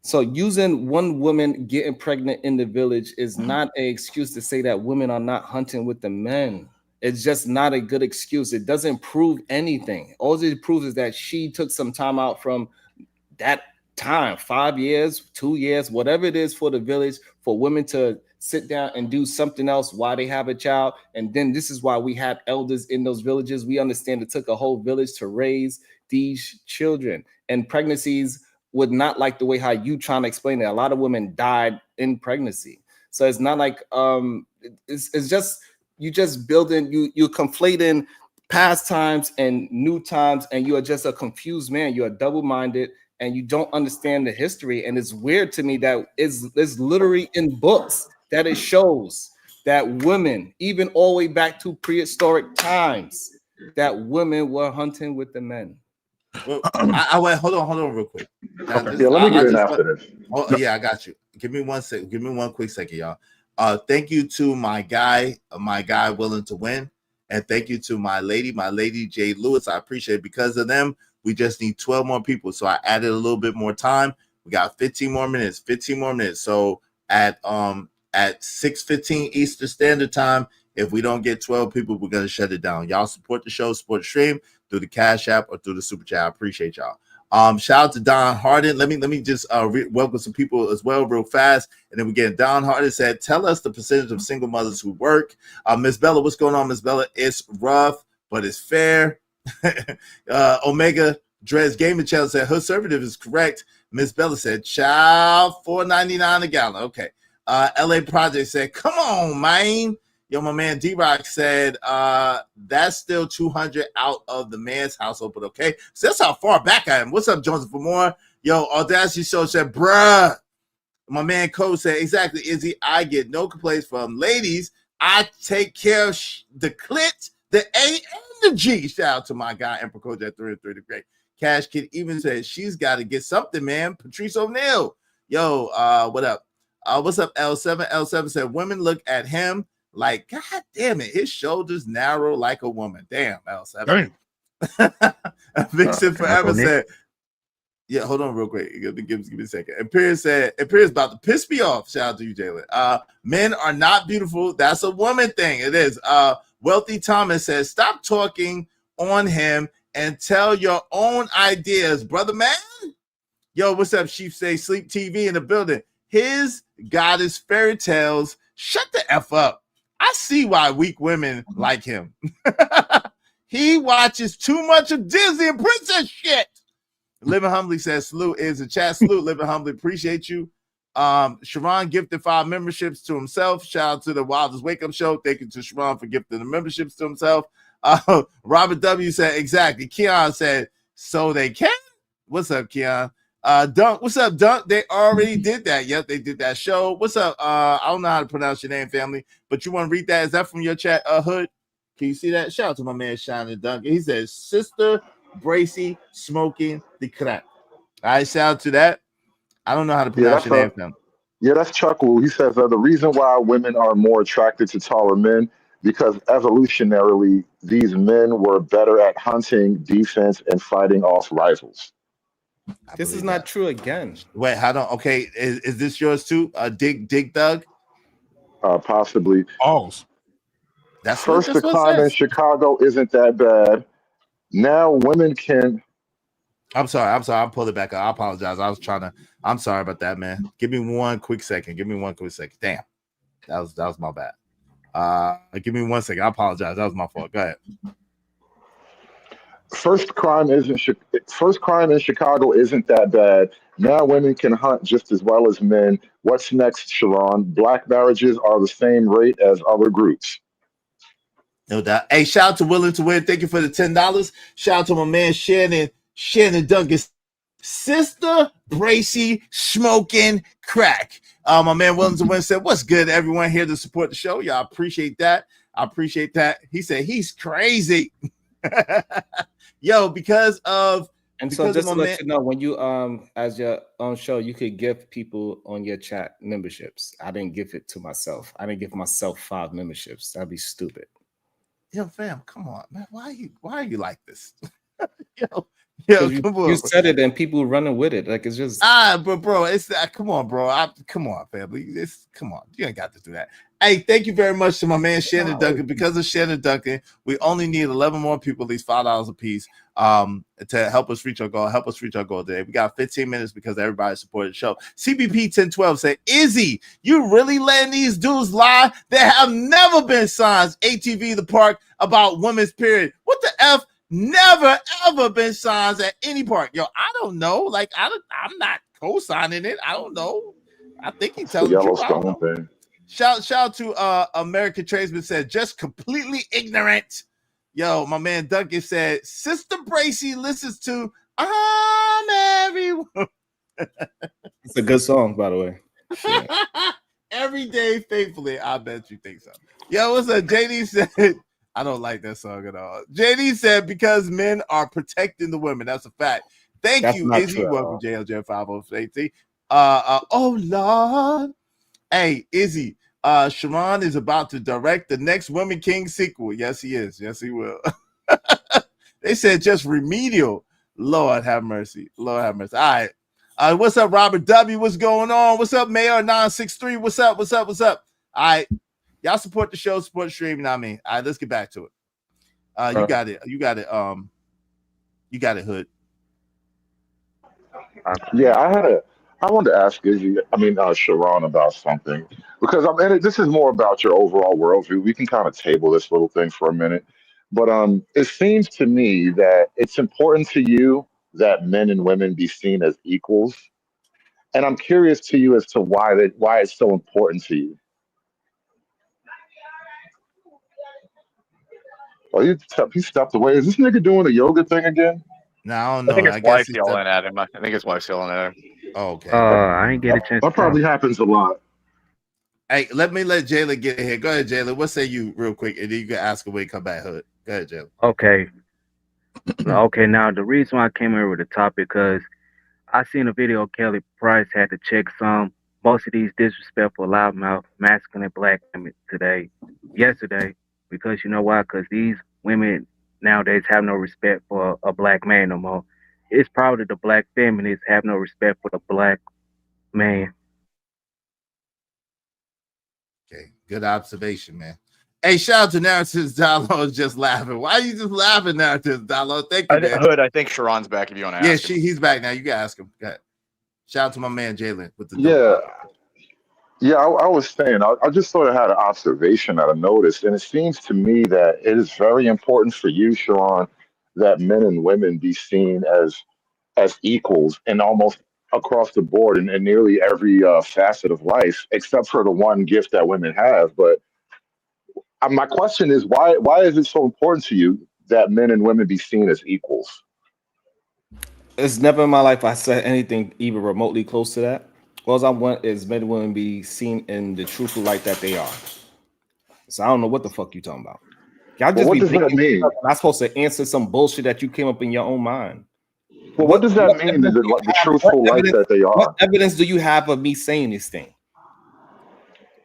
So using one woman getting pregnant in the village is not an excuse to say that women are not hunting with the men. It's just not a good excuse. It doesn't prove anything. All it proves is that she took some time out from that time, 5 years, 2 years, whatever it is for the village, for women to sit down and do something else while they have a child. And then this is why we have elders in those villages. We understand it took a whole village to raise these children, and pregnancies would not like the way how you trying to explain it. A lot of women died in pregnancy. So it's not like it's just you just building, you're conflating past times and new times, and you are just a confused man. You are double-minded and you don't understand the history. And it's weird to me that it's literally in books that it shows that women, even all the way back to prehistoric times, that women were hunting with the men. Well, I wait. Hold on, real quick. Now, Okay. Yeah, let me get in after this. Oh, yeah, I got you. Give me 1 second. Give me 1 quick second, y'all. Thank you to my guy willing to win, and thank you to my lady Jay Lewis. I appreciate it. Because of them, we just need 12 more people. So I added a little bit more time. We got 15 more minutes. 15 more minutes. So at 6:15 Eastern Standard Time, if we don't get 12 people, we're gonna shut it down. Y'all support the show, support the stream through the Cash App or through the Super Chat. I appreciate y'all. Shout out to Don Harden. Let me just welcome some people as well real fast. And then we get Don Harden said, tell us the percentage of single mothers who work. Miss Bella, what's going on, Miss Bella? It's rough, but it's fair. Omega Dreads Gaming Channel said, her conservative is correct. Miss Bella said, child, $4.99 a gallon. Okay. LA Project said, come on, man. Yo, my man D-Rock said, that's still 200 out of the man's household, but okay. So that's how far back I am. What's up, Joseph for more? Yo, Audacity Show said, bruh. My man Cole said, exactly, Izzy, I get no complaints from ladies. I take care of the clit, the A, and the G. Shout out to my guy, Emperor Coach at 303 the Great. Cash Kid even said, she's got to get something, man. Patrice O'Neal. Yo, what up? What's up, L7? L7 said, women look at him like, God damn it, his shoulders narrow like a woman. Damn, L7. Vixen Forever said, yeah, hold on real quick. Give me a second. Imperius said, Imperius about to piss me off. Shout out to you, Jalen. Men are not beautiful. That's a woman thing. It is. Wealthy Thomas says, stop talking on him and tell your own ideas, brother man. Yo, what's up, Chief Say Sleep TV in the building. His goddess fairy tales. Shut the F up. I see why weak women like him. He watches too much of Disney and princess shit. Living Humbly says, salute is a chat. Salute, Living Humbly. Appreciate you. Sharon gifted 5 memberships to himself. Shout out to the Wildest Wake Up Show. Thank you to Sharon for gifting the memberships to himself. Robert W said, exactly. Keon said, so they can? What's up, Keon? Dunk, what's up, Dunk? They already did that. Yep, they did that show. What's up? I don't know how to pronounce your name, family, but you want to read that? Is that from your chat, Hood? Can you see that? Shout out to my man Shining Dunk. He says, Sister Bracy smoking the crack. All right, shout out to that. I don't know how to pronounce your name, family. Yeah, that's Chuck Wu. He says the reason why women are more attracted to taller men because evolutionarily these men were better at hunting, defense, and fighting off rivals. This is not true again. Wait, hold on. Okay, is this yours too? Dig Doug? Possibly. Oh. That's first the climb in Chicago isn't that bad. Now women can. I'm sorry. I'll pull it back up. I apologize. I'm sorry about that, man. Give me 1 quick second. Damn. That was my bad. Give me 1 second. I apologize. That was my fault. Go ahead. First crime in Chicago isn't that bad. Now women can hunt just as well as men. What's next, Sharon? Black marriages are the same rate as other groups. No doubt. Hey, shout out to Willing to Win. Thank you for the $10. Shout out to my man Shannon Duncan. Sister Bracy smoking crack. My man Willing to Win said, what's good, everyone here to support the show? Y'all appreciate that. He said he's crazy. Yo, because of and so just to let you know, when you as your own show, you could give people on your chat memberships. I didn't give it to myself. I didn't give myself 5 memberships. That'd be stupid. Yo, fam, come on, man. Why are you like this? Yo, you said it and people running with it. Like it's just but bro, it's come on, bro. Come on, family. Come on. You ain't got to do that. Hey, thank you very much to my man Shannon Duncan. Because of Shannon Duncan, we only need 11 more people, at least $5 a piece, to help us reach our goal. Help us reach our goal today. We got 15 minutes because everybody supported the show. CBP 1012 said, Izzy, you really letting these dudes lie? There have never been signs, ATV the park, about women's period. What the F? Never, ever been signs at any park. Yo, I don't know. Like, I'm not co-signing it. I don't know. I think he's telling the truth. I don't know. Thing. Shout out to American Tradesman said, just completely ignorant. Yo, my man Duncan said, Sister Bracy listens to I'm Everyone. It's a good song, by the way. Yeah. every day faithfully. I bet you think so. Yo, what's up? JD said, I don't like that song at all. JD said, because men are protecting the women. That's a fact. Thank you, Izzy. Welcome, JLJ 508. Oh, Lord. Hey, Izzy, Sharon is about to direct the next Women King sequel. Yes, he is. Yes, he will. They said just remedial. Lord have mercy. Lord have mercy. All right. What's up, Robert W? What's going on? What's up, Mayor 963? What's up? What's up? What's up? All right. Y'all support the show, support the stream. You know what I mean? All right, let's get back to it. You got it. You got it. You got it, Hood. Yeah, I wanted to ask Izzy, Sharon, about something because this is more about your overall worldview. We can kind of table this little thing for a minute, but it seems to me that it's important to you that men and women be seen as equals, and I'm curious to you as to why it's so important to you. Oh, he stepped away. Is this nigga doing the yoga thing again? No, I don't know. I think his I guess wife's yelling at him. I think his wife's yelling at him. Oh, okay. I didn't get a chance. That probably happens a lot. Hey, let Jayla get here. Go ahead, Jayla. What say you real quick? And then you can ask away, come back, Hood. Go ahead, Jayla. Okay. Okay, now the reason why I came here with the topic because I seen a video Kelly Price had to check most of these disrespectful, loudmouth, masculine black women yesterday, because you know why? Because these women nowadays have no respect for a black man no more. It's probably the black feminists have no respect for the black man. Okay, good observation, man. Hey, shout out to Narratives Dialogue just laughing. Why are you just laughing, Narratives Dialogue? Thank you, man. Hood, I think Sharon's back if you want to ask him. He's back now. You can ask him. Go ahead. Shout out to my man Jalen with the I was saying, I just sort of had an observation that I noticed, and it seems to me that it is very important for you, Sharon, that men and women be seen as equals and almost across the board in nearly every facet of life, except for the one gift that women have. But my question is, why is it so important to you that men and women be seen as equals? It's never in my life I said anything even remotely close to that. All I want is men and women be seen in the truthful light that they are. So I don't know what the fuck you talking about. Y'all just what does that mean? I'm supposed to answer some bullshit that you came up in your own mind. Well, what does that mean? Is it like the truthful light that they are? What evidence do you have of me saying this thing?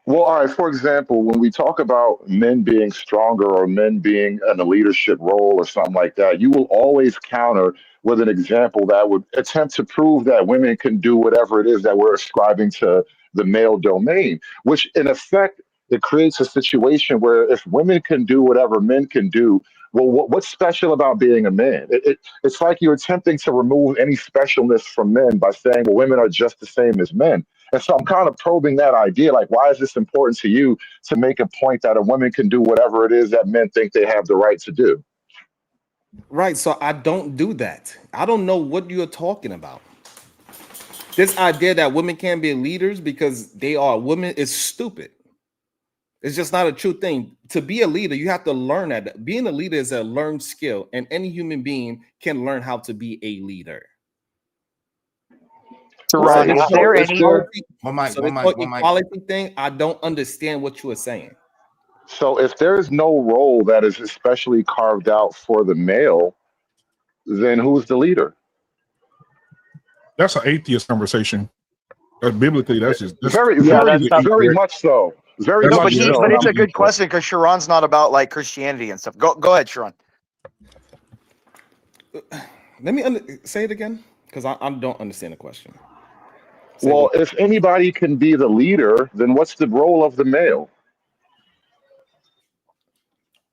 Well, all right, for example, when we talk about men being stronger or men being in a leadership role or something like that, you will always counter with an example that would attempt to prove that women can do whatever it is that we're ascribing to the male domain, which in effect, it creates a situation where if women can do whatever men can do, well, what's special about being a man? It's like you're attempting to remove any specialness from men by saying, well, women are just the same as men. And so I'm kind of probing that idea. Like, why is this important to you to make a point that a woman can do whatever it is that men think they have the right to do? Right. So I don't do that. I don't know what you're talking about. This idea that women can't be leaders because they are women is stupid. It's just not a true thing. To be a leader, you have to learn that. Being a leader is a learned skill, and any human being can learn how to be a leader. Ron, is there any equality thing? I don't understand what you are saying. So if there is no role that is especially carved out for the male, then who's the leader? That's an atheist conversation. Biblically, that's very much so. Very no, much so. But it's a good question because Sharon's not about like Christianity and stuff. Go ahead, Sharon. Let me say it again because I don't understand the question. Well, if anybody can be the leader, then what's the role of the male?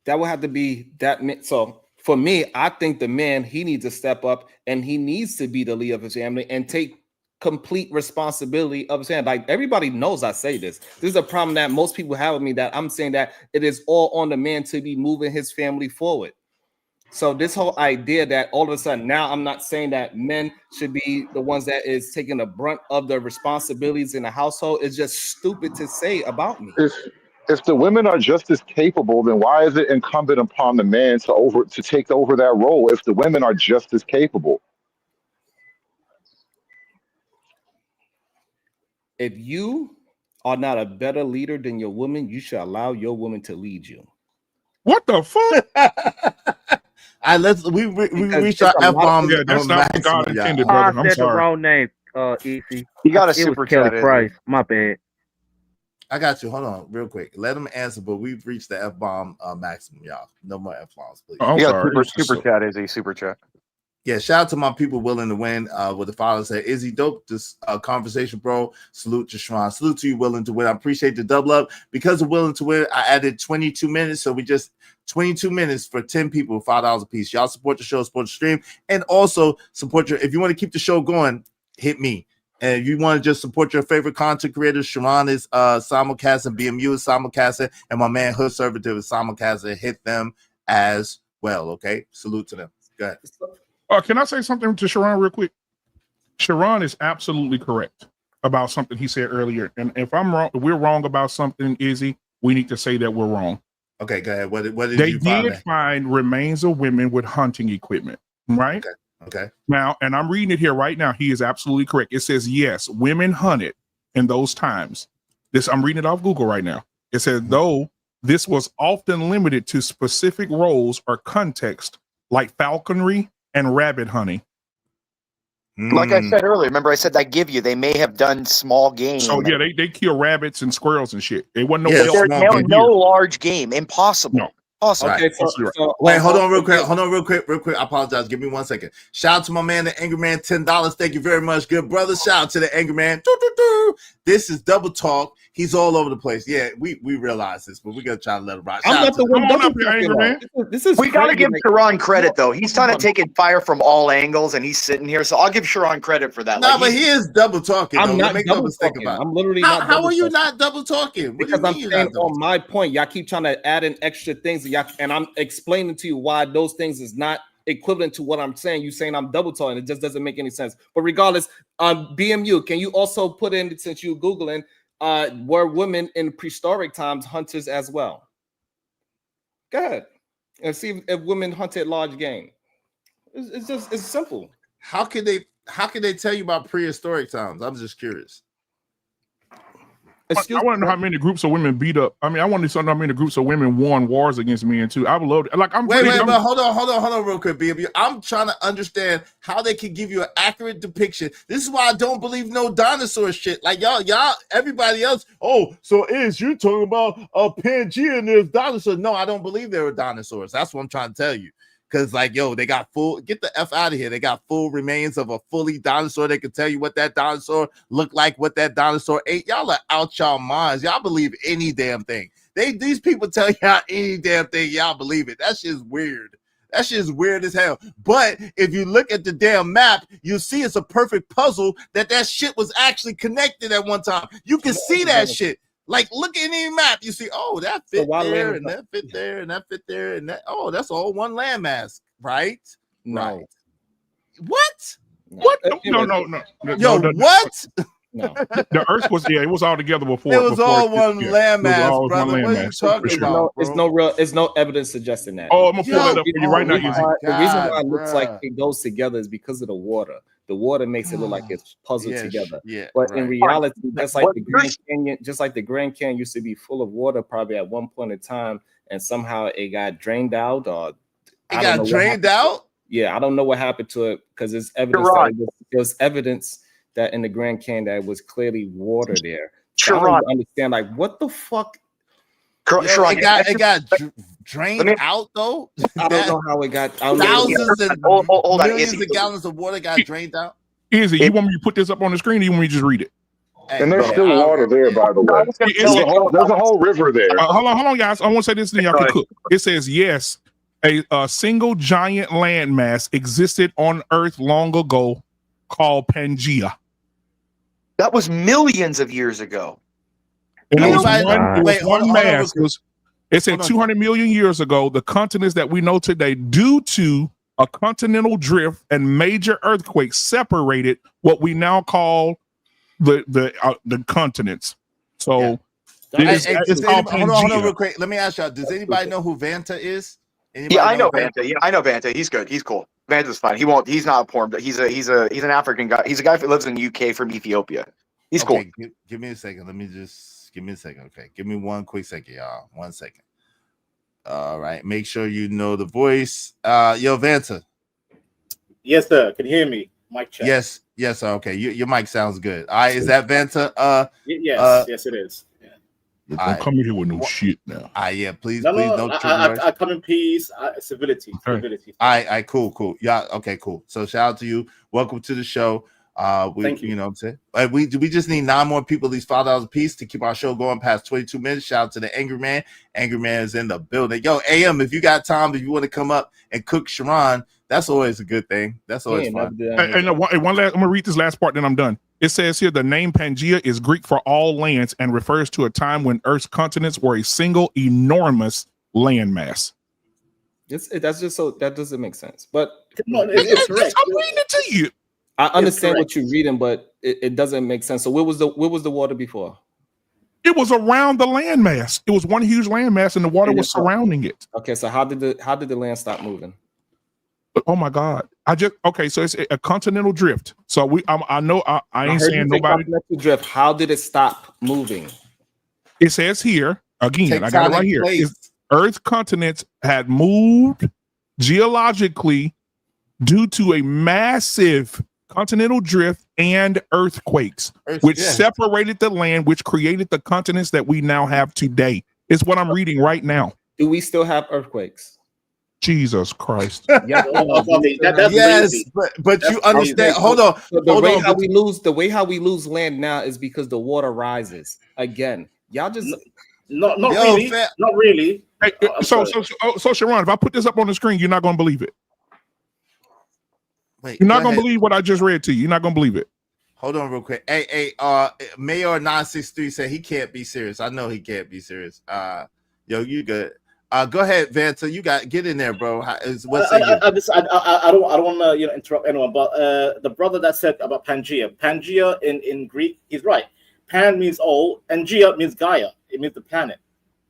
That would have to be that. So for me, I think the man, he needs to step up and he needs to be the leader of his family and take complete responsibility of his family. Like everybody knows I say this. This is a problem that most people have with me, that I'm saying that it is all on the man to be moving his family forward. So this whole idea that all of a sudden now I'm not saying that men should be the ones that is taking the brunt of the responsibilities in the household is just stupid to say about me. If the women are just as capable, then why is it incumbent upon the man to take over that role if the women are just as capable? If you are not a better leader than your woman, you should allow your woman to lead you. What the fuck? We Because reached it's our a F lot of bomb Yeah, that's not what God maximum, intended, y'all. brother. I I'm said the sorry. wrong name, Easy. You got a It was super Kelly chat, Price. My bad. I got you. Hold on, real quick. Let him answer, but we've reached the F bomb maximum, y'all. No more F bombs, please. I'm You got sorry. super chat, Izzy. Super chat. Yeah, shout out to my people willing to win. With the father said, Izzy, dope this conversation, bro. Salute to Shran. Salute to you, willing to win. I appreciate the double up. Because of willing to win, I added 22 minutes. So we just 22 minutes for 10 people, $5 a piece. Y'all support the show, support the stream, and also support your. If you want to keep the show going, hit me. And if you want to just support your favorite content creators, Sharon is simulcasting, BMU is simulcasting, and my man Hood Servitive is simulcasting. Hit them as well. Okay, salute to them. Go ahead. Can I say something to Sharon real quick? Sharon is absolutely correct about something he said earlier. And if I'm wrong, if we're wrong about something, Izzy, we need to say that we're wrong. Okay, go ahead. What did they you find? did find remains of women with hunting equipment, right? Okay. Now, and I'm reading it here right now. He is absolutely correct. It says, yes, women hunted in those times. I'm reading it off Google right now. It says, though this was often limited to specific roles or context, like falconry and rabbit hunting. Like I said earlier, remember I said they may have done small game. So yeah, they kill rabbits and squirrels and shit. It wasn't no large game. Impossible. No. Awesome. Okay, wait, hold on real quick. I apologize. Give me 1 second. Shout out to my man, the Angry Man, $10. Thank you very much, good brother. Shout out to the Angry Man. This is Double Talk. He's all over the place. Yeah, we realize this, but we're gonna try to let him ride. I'm not the one double talking, man. This is we gotta crazy. give Sharon credit though. He's kind of taking fire from all angles, and he's sitting here. So I'll give Sharon credit for that. No, but he is double talking. I'm not Make no double mistake talking. about it. I'm literally How, not. how double are you talking. not double talking? What Because do you I'm mean you're saying not double on my point, y'all keep trying to add in extra things, and I'm explaining to you why those things is not equivalent to what I'm saying. You saying I'm double talking. It just doesn't make any sense. But regardless, BMU, can you also put in, since you're Googling, were women in prehistoric times hunters as well? Go ahead and see if women hunted large game. It's simple. How can they tell you about prehistoric times? I'm just curious. I want to know how many groups of women beat up. I mean, I want to know how many groups of women won wars against men too. I would love to, like, But hold on real quick, BB. I'm trying to understand how they can give you an accurate depiction. This is why I don't believe no dinosaur shit. Like y'all, everybody else. Oh, so you talking about a Pangea and there's dinosaurs? No, I don't believe there were dinosaurs. That's what I'm trying to tell you. Because, like, they got get the F out of here. They got full remains of a fully dinosaur. They can tell you what that dinosaur looked like, what that dinosaur ate. Y'all are out y'all minds. Y'all believe any damn thing. These people tell y'all any damn thing, y'all believe it. That shit's weird. That shit's weird as hell. But if you look at the damn map, you see it's a perfect puzzle that shit was actually connected at one time. You can see that shit. Like, look at any map, you see, that fit there, and that fit there, and that fit there, and that. Oh, that's all one landmass, right? No. Right. What? What? No. Yo, what? No. The Earth was it was all together before. It was all one landmass, brother. What are you talking about? It's no evidence suggesting that. Oh, I'm gonna pull that up for you right now. The reason why it looks like it goes together is because of the water. The water makes it look like it's puzzled together. Yeah, but in reality, just like the Grand Canyon used to be full of water probably at one point in time, and somehow it got drained out, or it got drained out. Yeah, I don't know what happened to it because it's evidence. There was evidence that in the Grand Canyon that was clearly water there. So I don't understand, like, what the fuck? It got drained out though. I don't know how it got. Thousands and millions of gallons of water got drained out. Izzy, you want me to put this up on the screen, or you want me to just read it? And there's still water there, by the way. There's a whole river there. Hold on, guys. I want to say this, then y'all can cook. It says, yes, a single giant landmass existed on Earth long ago called Pangea. That was millions of years ago. And it was one mass. It said 200 million years ago, the continents that we know today, due to a continental drift and major earthquakes, separated what we now call the continents. So it's called Pangea. Hold on real quick. Let me ask y'all, does anybody know who Vanta is? I know Vanta. Yeah, I know Vanta. He's good. He's cool. Vanta's fine. He's not a porn, but he's an African guy. He's a guy who lives in the UK from Ethiopia. He's okay, cool. Give me a second. Give me a second. Okay, give me 1 quick second, y'all. 1 second. All right, make sure you know the voice. Yo, Vanta. Yes, sir. Can you hear me? Mic check. Yes, sir. Okay, your mic sounds good. All right, is that Vanta? Yes, it is. Yeah. Don't come in here with no shit now. Yeah, please, No, please, no. no I come in peace, civility, Okay. civility. All right, cool. Yeah, okay, cool. So shout out to you. Welcome to the show. Thank you. You know what I'm saying? We just need 9 more people, at least $5 a piece to keep our show going past 22 minutes. Shout out to the Angry Man. Angry Man is in the building. Yo, AM, if you got time, if you want to come up and cook Sharon, that's always a good thing. That's always fun. And one last, I'm gonna read this last part, then I'm done. It says here the name Pangea is Greek for all lands and refers to a time when Earth's continents were a single enormous landmass. That's just so that doesn't make sense. But no, it's correct. I'm reading it to you. I understand what you're reading, but it doesn't make sense. So where was the water before? It was around the landmass. It was one huge landmass, and the water was surrounding it. Okay, so how did the land stop moving? Oh my God! So it's a continental drift. So I ain't saying nobody. Continental drift. How did it stop moving? It says here again. I got it right here. Earth's continents had moved geologically due to a massive continental drift and earthquakes, which separated the land, which created the continents that we now have today. Is what I'm reading right now. Do we still have earthquakes? Jesus Christ! Yeah, that's yes, crazy. but you understand. Hold on. So the way how we lose land now is because the water rises again. Y'all just not really. Not really. Hey, so Sharon, if I put this up on the screen, you're not going to believe it. Wait, you're not going to believe what I just read to you. You're not going to believe it. Hold on real quick. Hey, Mayor 963 said he can't be serious. I know he can't be serious. Yo, you good. Go ahead, Vanta. You get in there, bro. I don't want to interrupt anyone, but the brother that said about Pangea in Greek, he's right. Pan means all, and Gea means Gaia. It means the planet.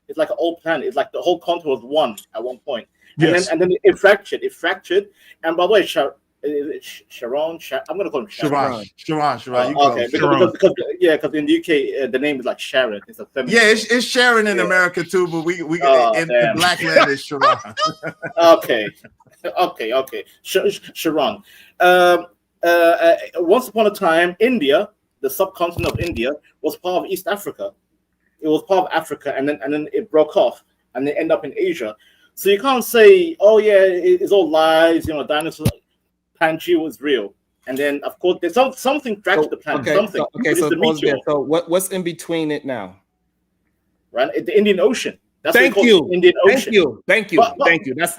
It's like an old planet. It's like the whole continent was one at one point, and then it fractured. And by the way, Sharon. I'm gonna call him Sharon. Sharon. Okay, because in the UK the name is like Sharon. It's a feminine. Yeah, it's Sharon in America too, but we in Black land is Sharon. okay. Sharon. Once upon a time, India, the subcontinent of India, was part of East Africa. It was part of Africa, and then it broke off, and it ended up in Asia. So you can't say, oh yeah, it's all lies. Dinosaurs. Pangea was real, and then of course there's something fractured the planet. So what's in between it now? Right, the Indian Ocean. That's Thank you. Indian Ocean. Thank you.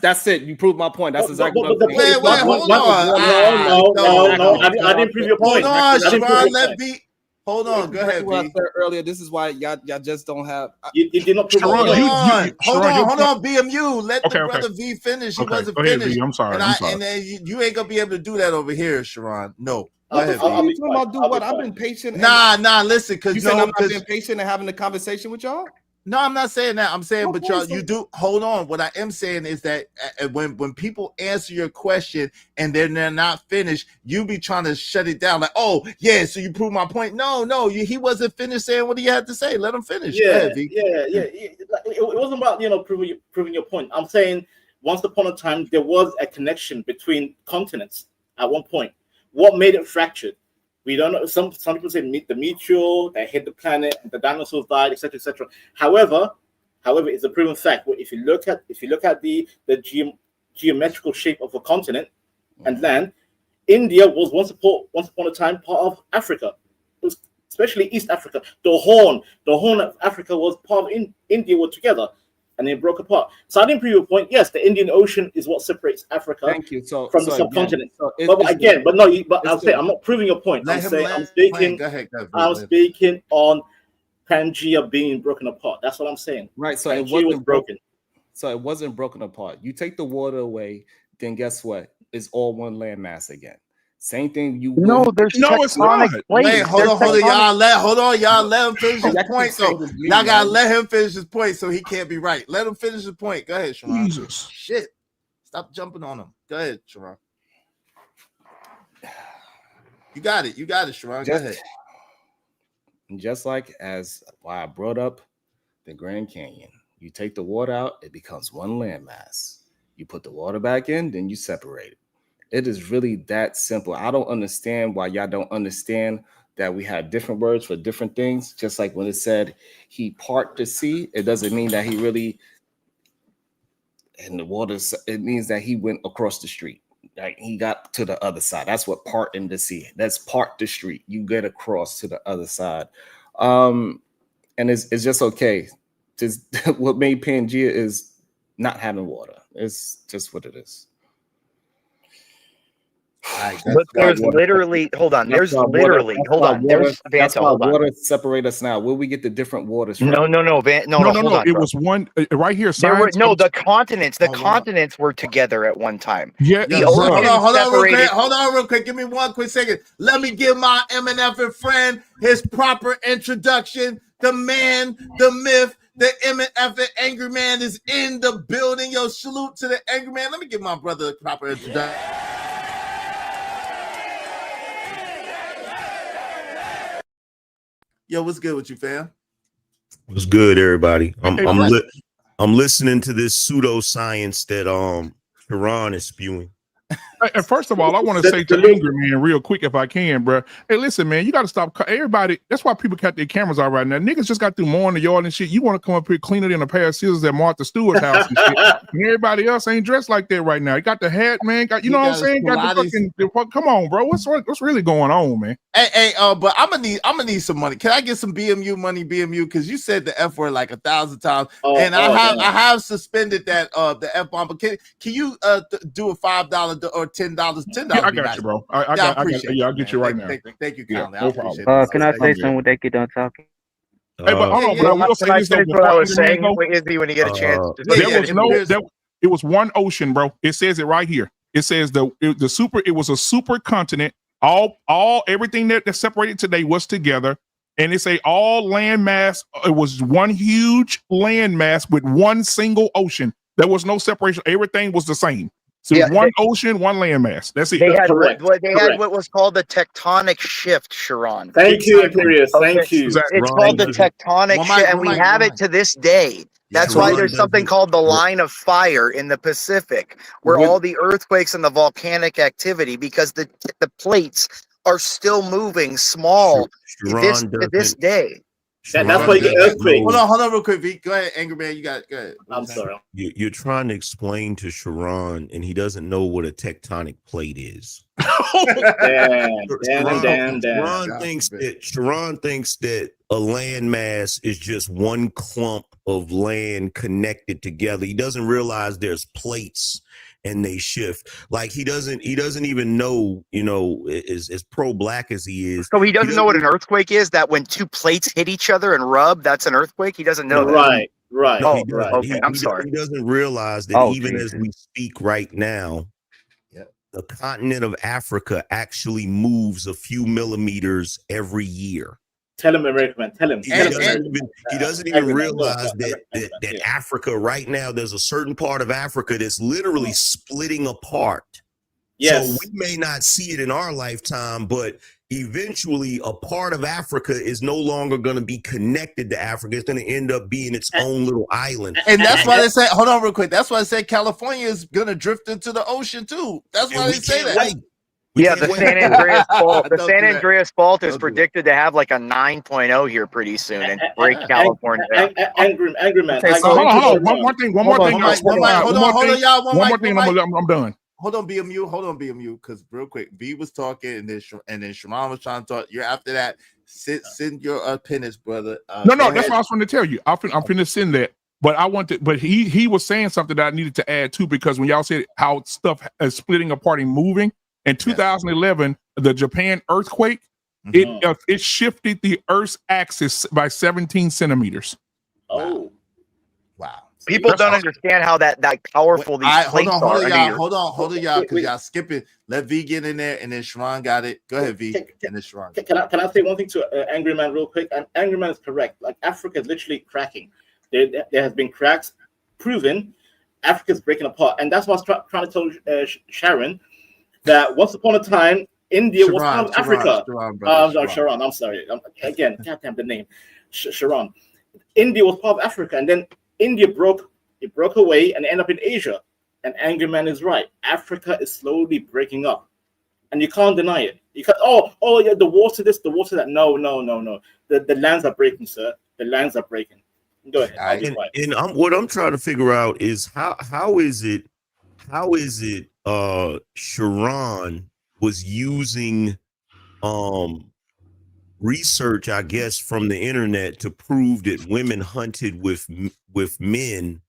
That's it. You proved my point. That's exactly what I'm saying. Wait, hold on. No, I didn't prove your point. Hold on, Sharon. Hold on. Go ahead, what I said earlier. This is why y'all just don't have. You did not prove. Hold on, BMU. Let the brother V finish. He wasn't finished. I'm sorry. And then you ain't gonna be able to do that over here, Sharon. No. Go ahead, I'm talking about do what? I've been patient. Nah. Listen, because you said I'm not being patient and having a conversation with y'all. No, I'm not saying that. I'm saying, but y'all, you do. Hold on. What I am saying is that when people answer your question and then they're not finished, you be trying to shut it down. Like, oh yeah, so you prove my point. No, he wasn't finished saying what he had to say. Let him finish. Yeah. It wasn't about proving your point. I'm saying once upon a time there was a connection between continents at one point. What made it fractured? We don't know. Some people say the meteor that hit the planet, the dinosaurs died, etc., etc. However, it's a proven fact. If you look at the geometrical shape of a continent and land, India was once upon a time part of Africa. It was especially East Africa. The Horn of Africa was part of India were together, and they broke apart. So I didn't prove your point. Yes, the Indian Ocean is what separates Africa from the subcontinent. I'll say I'm not proving your point. I'm speaking on Pangea being broken apart. That's what I'm saying. Right. So Pangea it wasn't was broken. So it wasn't broken apart. You take the water away, then guess what? It's all one landmass again. Same thing. It's not. Wait, hold on, y'all. Let him finish his point. So y'all gotta let him finish his point, so he can't be right. Let him finish his point. Go ahead, Sharon. Jesus, shit! Stop jumping on him. Go ahead, Sharon. You got it, Sharon. Go ahead. And just like as why I brought up the Grand Canyon, you take the water out, it becomes one landmass. You put the water back in, then you separate it. It is really that simple. I don't understand why y'all don't understand that we have different words for different things. Just like when it said he part the sea, it doesn't mean that he really in the waters. It means that he went across the street. Like he got to the other side. That's what part in the sea. That's part the street. You get across to the other side. And it's just okay. Just what made Pangea is not having water. It's just what it is. But there's literally, hold on. There's literally, hold on. There's That's Vanta. why Hold on. water separate us now. Where we get the different waters from? No, hold on, It bro. was one right here. There were Science. the continents. The continents were together at one time. Yeah, The hold ocean on real quick. separated. Hold on real quick. Give me one quick second. Let me give my MNF friend his proper introduction. The man, the myth, the MNF Angry Man is in the building. Yo, salute to the Angry Man. Let me give my brother a proper introduction. Yo, what's good with you, fam? What's good, everybody? Hey, I'm listening to this pseudoscience that Sharon is spewing. And first of all, I want to say to Angry Man real quick, if I can, bro. Hey, listen, man, you got to stop. Everybody, that's why people cut their cameras out right now. Niggas just got through mowing the yard and shit. You want to come up here cleaner than a pair of scissors at Martha Stewart's house and shit. And everybody else ain't dressed like that right now. You got the hat, man. You know what I'm saying? Got the fucking. Come on, bro. What's really going on, man? Hey, but I'm gonna need some money. Can I get some BMU money, BMU? Because you said the F word like 1,000 times, and I have suspended that the F bomb. But can you do a $5 or $10? Yeah, I got you, bro. I appreciate it. I'll get you right now. Thank you, yeah, kindly. no I appreciate it. Can I say something when they get done talking? Hey, but hold on, but I will say this though. What I was saying, Izzy, when you get a chance. It was one ocean, bro. It says it right here. It says it was a super continent. Everything that separated today was together, and it say all land mass. It was one huge land mass with one single ocean. There was no separation. Everything was the same. So one ocean, one landmass. That's it. They had correct. had what was called the tectonic shift, Sharon. Thank you, Imperious. Thank you. It's called the tectonic shift, and we have it to this day. That's why there's something called the line of fire in the Pacific, where all the earthquakes and the volcanic activity, because the plates are still moving small to this day. That's why you get earthquakes. Hold on, real quick, V. Go ahead, Angry Man. You got it. Go ahead. I'm sorry. You're trying to explain to Sharon, and he doesn't know what a tectonic plate is. Sharon thinks that a landmass is just one clump of land connected together. He doesn't realize there's plates and they shift. Like he doesn't even know, as pro-black as he is. So he doesn't know what an earthquake is, that when two plates hit each other and rub, that's an earthquake? He doesn't know that. Right. Oh, okay. I'm sorry. He doesn't realize that even as we speak right now, the continent of Africa actually moves a few millimeters every year. Tell him, American man. Tell him. He doesn't even realize that Africa right now, there's a certain part of Africa that's literally splitting apart. Yes. So we may not see it in our lifetime, but eventually a part of Africa is no longer going to be connected to Africa. It's going to end up being its own little island. And that's why they say, hold on real quick. That's why they say California is going to drift into the ocean too. That's why they say that. The San Andreas fault. The San Andreas fault is predicted to have like a 9.0 here pretty soon and break California. Angry man. Hold on. One more thing. I'm done. Hold on, BMU, because real quick, V was talking, and then Sharon was trying to talk. You're after that. Send your appendix, brother. No, that's what I was going to tell you. I'm finna send that. But I want to. But he was saying something that I needed to add too, because when y'all said how stuff is splitting apart and moving in 2011, the Japan earthquake, it shifted the Earth's axis by 17 centimeters. Oh, wow. People don't understand how that powerful these plates are. Hold on, y'all, because y'all skipping. Let V get in there, and then Sharon got it. Go ahead, V, and then Sharon. Can I say one thing to Angry Man real quick? And Angry Man is correct. Like Africa is literally cracking. There has been cracks proven. Africa is breaking apart, and that's what I was trying to tell Sharon, that once upon a time India Sharon, was part of Sharon, Africa. Sharon, brother, No, Sharon. I'm sorry. Again, goddamn the name, Sharon. India was part of Africa, and then India broke away and ended up in Asia. And Angry Man is right. Africa is slowly breaking up, and you can't deny it. You can't. Oh, yeah, the water this, the water that. No. The lands are breaking, sir. The lands are breaking. Go ahead. I'll be quiet. And what I'm trying to figure out is how is it Sharon was using research, I guess, from the internet to prove that women hunted with men,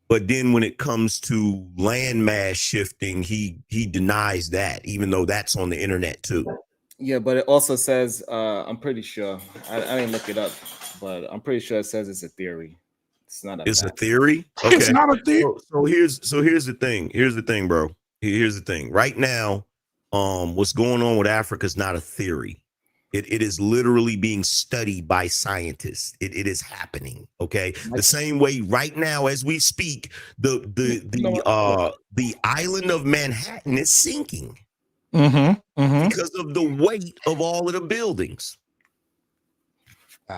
but then when it comes to landmass shifting, he denies that, even though that's on the internet too. Yeah, but it also says, I'm pretty sure, I didn't look it up, but I'm pretty sure it says it's a theory. It's not a It's fact. a theory. Okay. It's not a theory. So here's the thing. Here's the thing, bro. Here's the thing. Right now, what's going on with Africa is not a theory. It is literally being studied by scientists. It is happening. Okay. The same way right now as we speak, the island of Manhattan is sinking because of the weight of all of the buildings.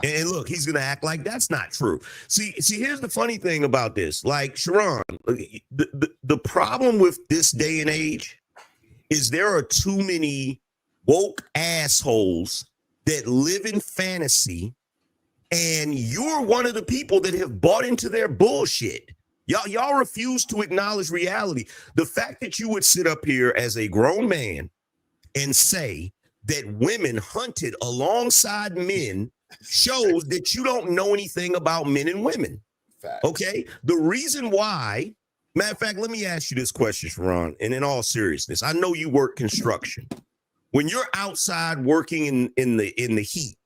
And look, he's gonna act like that's not true. See, here's the funny thing about this. Like, Sharon, the problem with this day and age is there are too many woke assholes that live in fantasy, and you're one of the people that have bought into their bullshit. Y'all refuse to acknowledge reality. The fact that you would sit up here as a grown man and say that women hunted alongside men shows that you don't know anything about men and women. Facts. Okay. The reason why, matter of fact, let me ask you this question, Sharon, and in all seriousness, I know you work construction. When you're outside working in the heat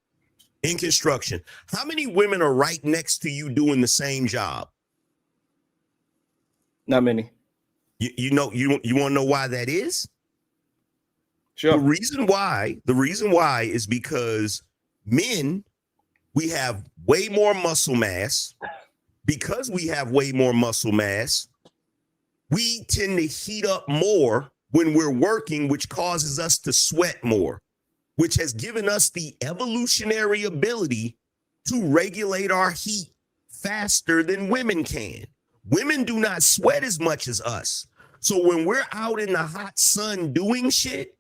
in construction, how many women are right next to you doing the same job? Not many. You want to know why that is? Sure. The reason why is because men, we have way more muscle mass. Because we have way more muscle mass, we tend to heat up more when we're working, which causes us to sweat more, which has given us the evolutionary ability to regulate our heat faster than women can. Women do not sweat as much as us. So when we're out in the hot sun doing shit,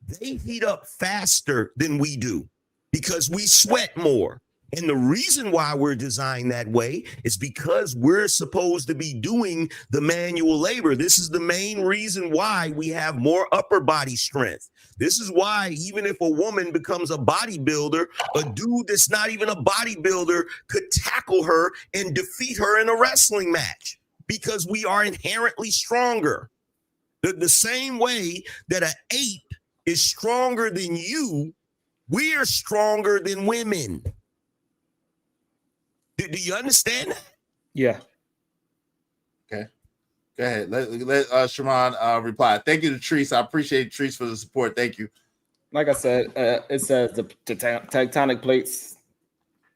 they heat up faster than we do because we sweat more. And the reason why we're designed that way is because we're supposed to be doing the manual labor. This is the main reason why we have more upper body strength. This is why even if a woman becomes a bodybuilder, a dude that's not even a bodybuilder could tackle her and defeat her in a wrestling match because we are inherently stronger. The same way that an ape is stronger than you, we're stronger than women. Do you understand that? Yeah. Okay. Go ahead. Let Sharon reply. Thank you to Treese. I appreciate Treese for the support. Thank you. Like I said, it says the tectonic plates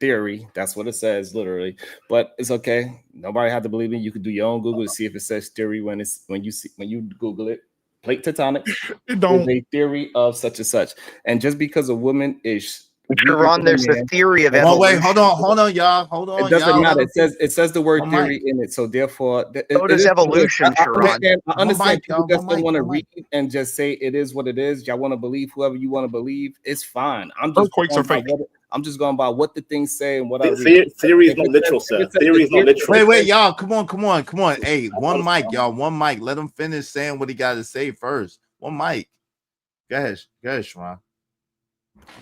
theory. That's what it says, literally. But it's okay. Nobody had to believe me. You could do your own Google to see if it says theory when you Google it. Plate tectonics is a theory of such and such. And just because a woman is Sharon, there's the theory of evolution. Wait, hold on, y'all. Hold on. It doesn't matter. It says the word theory in it, so therefore, so does evolution, Sharon. I understand people just don't want to read and just say it is what it is. Y'all want to believe whoever you want to believe. It's fine. I'm just going by what the things say and what I read. Theory is not literal, sir. Theory is not literal. Wait, y'all. Come on. Hey, one mic, y'all. One mic. Let him finish saying what he got to say first. One mic. Go ahead, Sharon.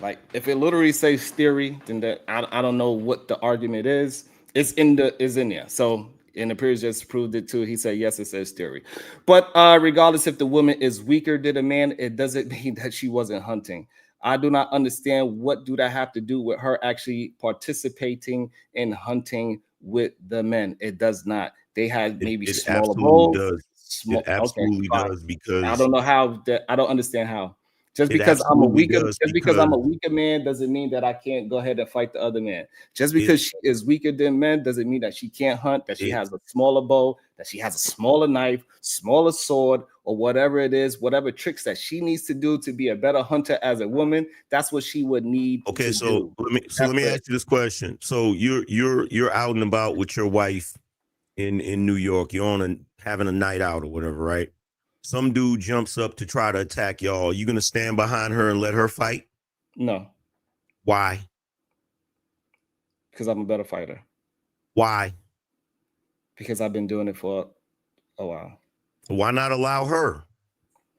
Like if it literally says theory, then I don't know what the argument is. It's in there. So and the peers just proved it too. He said yes, it says theory. But regardless if the woman is weaker than a man, it doesn't mean that she wasn't hunting. I do not understand what do that have to do with her actually participating in hunting with the men. It does not. They had maybe smaller bowls. It absolutely does because I don't know how. I don't understand how. Just It because I'm a absolutely weaker, does, just because I'm a because weaker man doesn't mean that I can't go ahead and fight the other man. Just because she is weaker than men doesn't mean that she can't hunt, that she has a smaller bow, that she has a smaller knife, smaller sword, or whatever it is, whatever tricks that she needs to do to be a better hunter as a woman. That's what she would need Okay, to so do. let me ask you this question. So you're out and about with your wife in New York. You're on having a night out or whatever, right? Some dude jumps up to try to attack y'all. You gonna stand behind her and let her fight? No. Why? Because I'm a better fighter. Why? Because I've been doing it for a while. Why not allow her?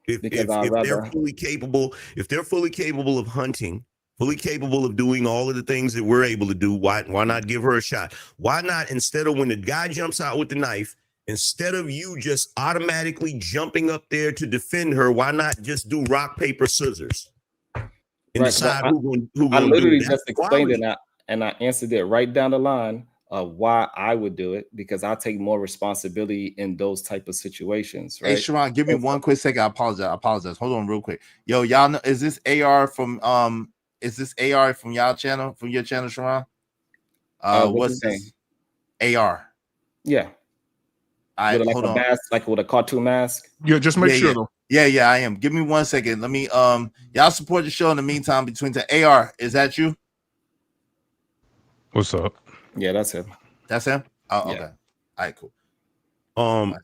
If they're fully capable, if they're fully capable of hunting, fully capable of doing all of the things that we're able to do, why not give her a shot? Why not, instead of when the guy jumps out with the knife, instead of you just automatically jumping up there to defend her, why not just do rock, paper, scissors and decide who going I to do literally it? just explained it and I answered it right down the line of why I would do it, because I take more responsibility in those type of situations. Right? Hey, Sharon, give me 1 quick second. I apologize. Hold on real quick. Yo, y'all know, is this AR from y'all channel, from your channel, Sharon? What's this? AR. Yeah. I with like hold a on. mask, like with a cartoon mask. Yeah, just make sure though. Yeah, I am. Give me 1 second. Let me y'all support the show in the meantime. Between the AR, is that you? What's up? Yeah, that's him. That's him? Oh, Yeah. okay. All right, cool.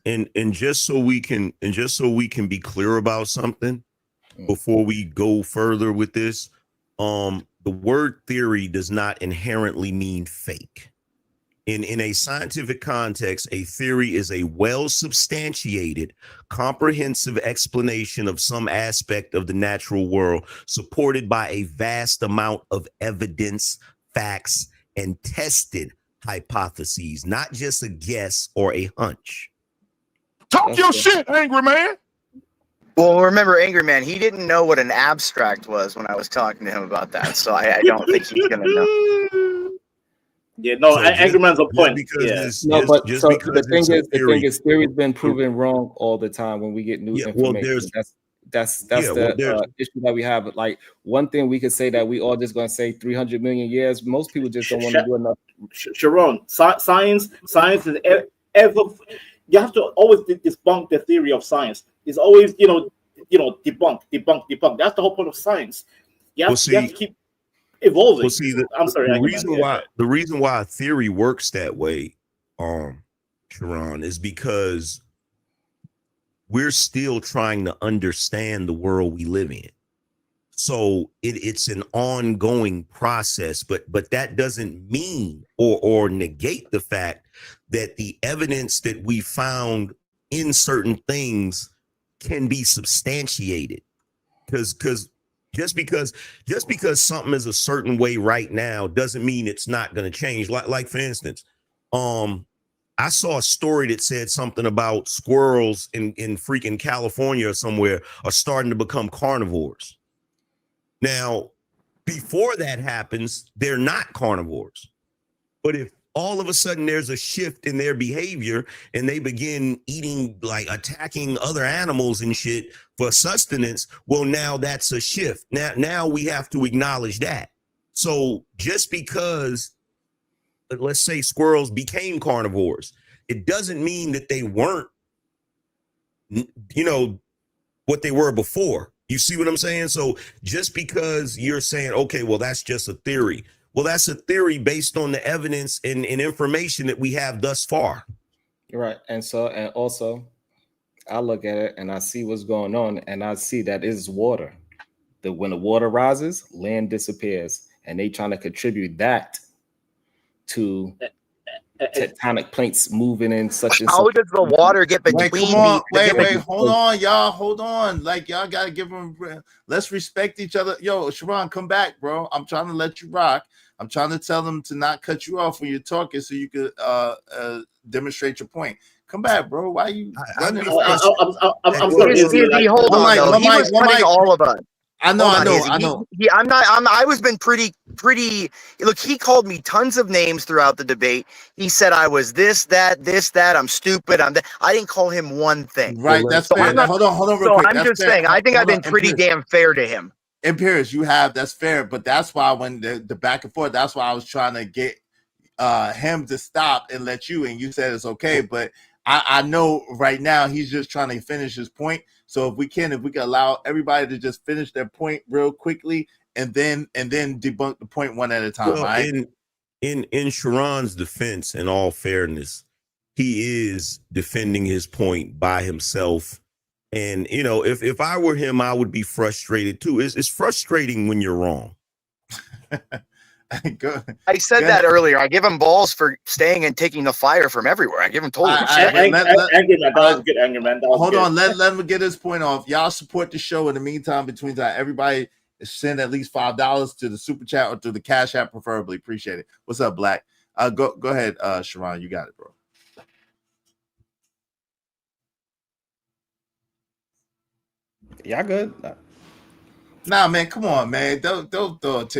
And just so we can be clear about something before we go further with this, the word theory does not inherently mean fake. In a scientific context, a theory is a well-substantiated, comprehensive explanation of some aspect of the natural world, supported by a vast amount of evidence, facts, and tested hypotheses, not just a guess or a hunch. Talk your shit, angry man. Well, remember, Angry Man, he didn't know what an abstract was when I was talking to him about that, so I don't think he's gonna know. Yeah, no, So Angry Man's on point. The thing is, theory's been proven wrong all the time when we get new information. That's the issue that we have. Like, one thing we could say that we all just gonna say 300 million years. Most people just don't want to do enough. Sharon, science is ever. You have to always debunk the theory of science. It's always debunk. That's the whole point of science. You have to keep evolving. Well, see, I'm sorry. The reason why a theory works that way, Sharon, is because we're still trying to understand the world we live in. So it's an ongoing process, but that doesn't mean or negate the fact that the evidence that we found in certain things can be substantiated. Because just because something is a certain way right now doesn't mean it's not going to change. Like for instance, I saw a story that said something about squirrels in freaking California or somewhere are starting to become carnivores. Now, before that happens, they're not carnivores. But if all of a sudden there's a shift in their behavior and they begin eating, like attacking other animals and shit for sustenance, well, now that's a shift. Now we have to acknowledge that. So just because, let's say, squirrels became carnivores, it doesn't mean that they weren't, what they were before. You see what I'm saying? So just because you're saying, okay, well, that's just a theory. Well, that's a theory based on the evidence and information that we have thus far. Right. And also, I look at it and I see what's going on, and I see that it's water. That when the water rises, land disappears, and they trying to contribute that to tectonic plates moving in such and How does the water get between? Hold on, y'all. Hold on. Like, y'all gotta give them. Let's respect each other. Yo, Sharon, come back, bro. I'm trying to let you rock. I'm trying to tell them to not cut you off when you're talking, so you could demonstrate your point. Come back, bro. Why are you running? I'm sorry. Hold on, though. He was cutting all of us. I know. I was been pretty. Look, he called me tons of names throughout the debate. He said I was this, that. I'm stupid. I didn't call him one thing. Right. That's so fair. I'm not, hold on, real so quick. I'm That's just fair. saying. I think I've been on, pretty damn fair to him. Imperius, that's fair, but that's why when the back and forth, that's why I was trying to get him to stop and let you, and you said it's okay. But I know right now he's just trying to finish his point. So if we can allow everybody to just finish their point real quickly and then debunk the point one at a time. Well, right? in Sharon's defense, in all fairness, he is defending his point by himself. And if I were him, I would be frustrated too. It's frustrating when you're wrong. I said that earlier. I give him balls for staying and taking the fire from everywhere. I give him total respect. Angry man, that was good. Angry man, that was Hold good. on, let him get his point off. Y'all support the show in the meantime. Between time, everybody send at least $5 to the super chat or to the Cash App, preferably. Appreciate it. What's up, Black? Go ahead, Sharon. You got it, bro. Y'all good? Nah, man, come on, man. Don't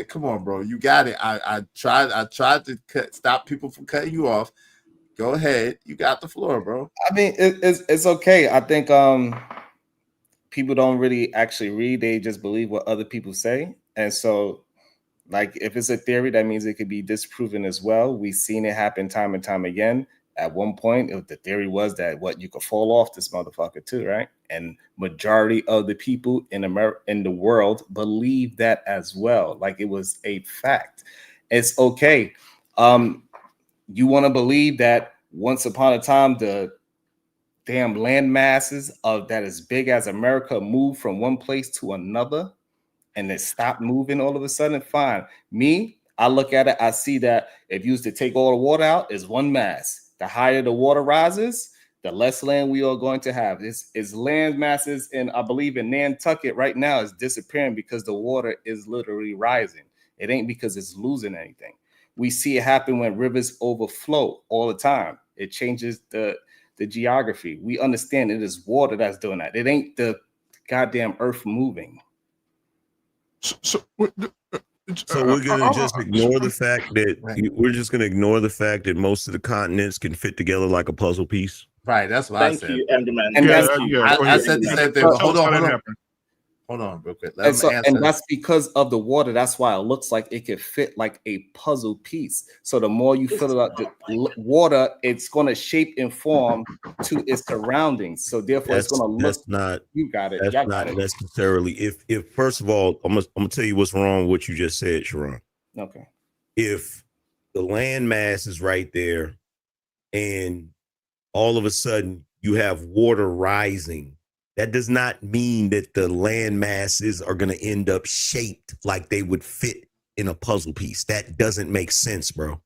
come on, bro. You got it. I tried to stop people from cutting you off. Go ahead. You got the floor, bro. I mean, it's okay. I think people don't really actually read; they just believe what other people say. And so, like, if it's a theory, that means it could be disproven as well. We've seen it happen time and time again. At one point, the theory was that you could fall off this motherfucker too, right? And majority of the people in the world believe that as well. Like, it was a fact. It's okay. You want to believe that once upon a time, the damn land masses of that as big as America moved from one place to another and it stopped moving all of a sudden? Fine. Me, I look at it, I see that if you used to take all the water out, it's one mass. The higher the water rises, the less land we are going to have. It's land masses, and I believe in Nantucket right now is disappearing because the water is literally rising. It ain't because it's losing anything. We see it happen when rivers overflow all the time. It changes the geography. We understand it is water that's doing that. It ain't the goddamn earth moving. So we're gonna just ignore the fact that most of the continents can fit together like a puzzle piece. Right, that's what I said. Thank you, Angry man. And I said the same thing. But hold on, real quick. And that's because of the water. That's why it looks like it could fit like a puzzle piece. So the more you fill it up, the water, it's going to shape and form to its surroundings. So therefore, it's going to look. That's not. You got it. That's not necessarily. If first of all, I'm gonna tell you what's wrong with what you just said, Sharon. Okay. If the land mass is right there, and all of a sudden you have water rising, that does not mean that the land masses are going to end up shaped like they would fit in a puzzle piece. That doesn't make sense, bro.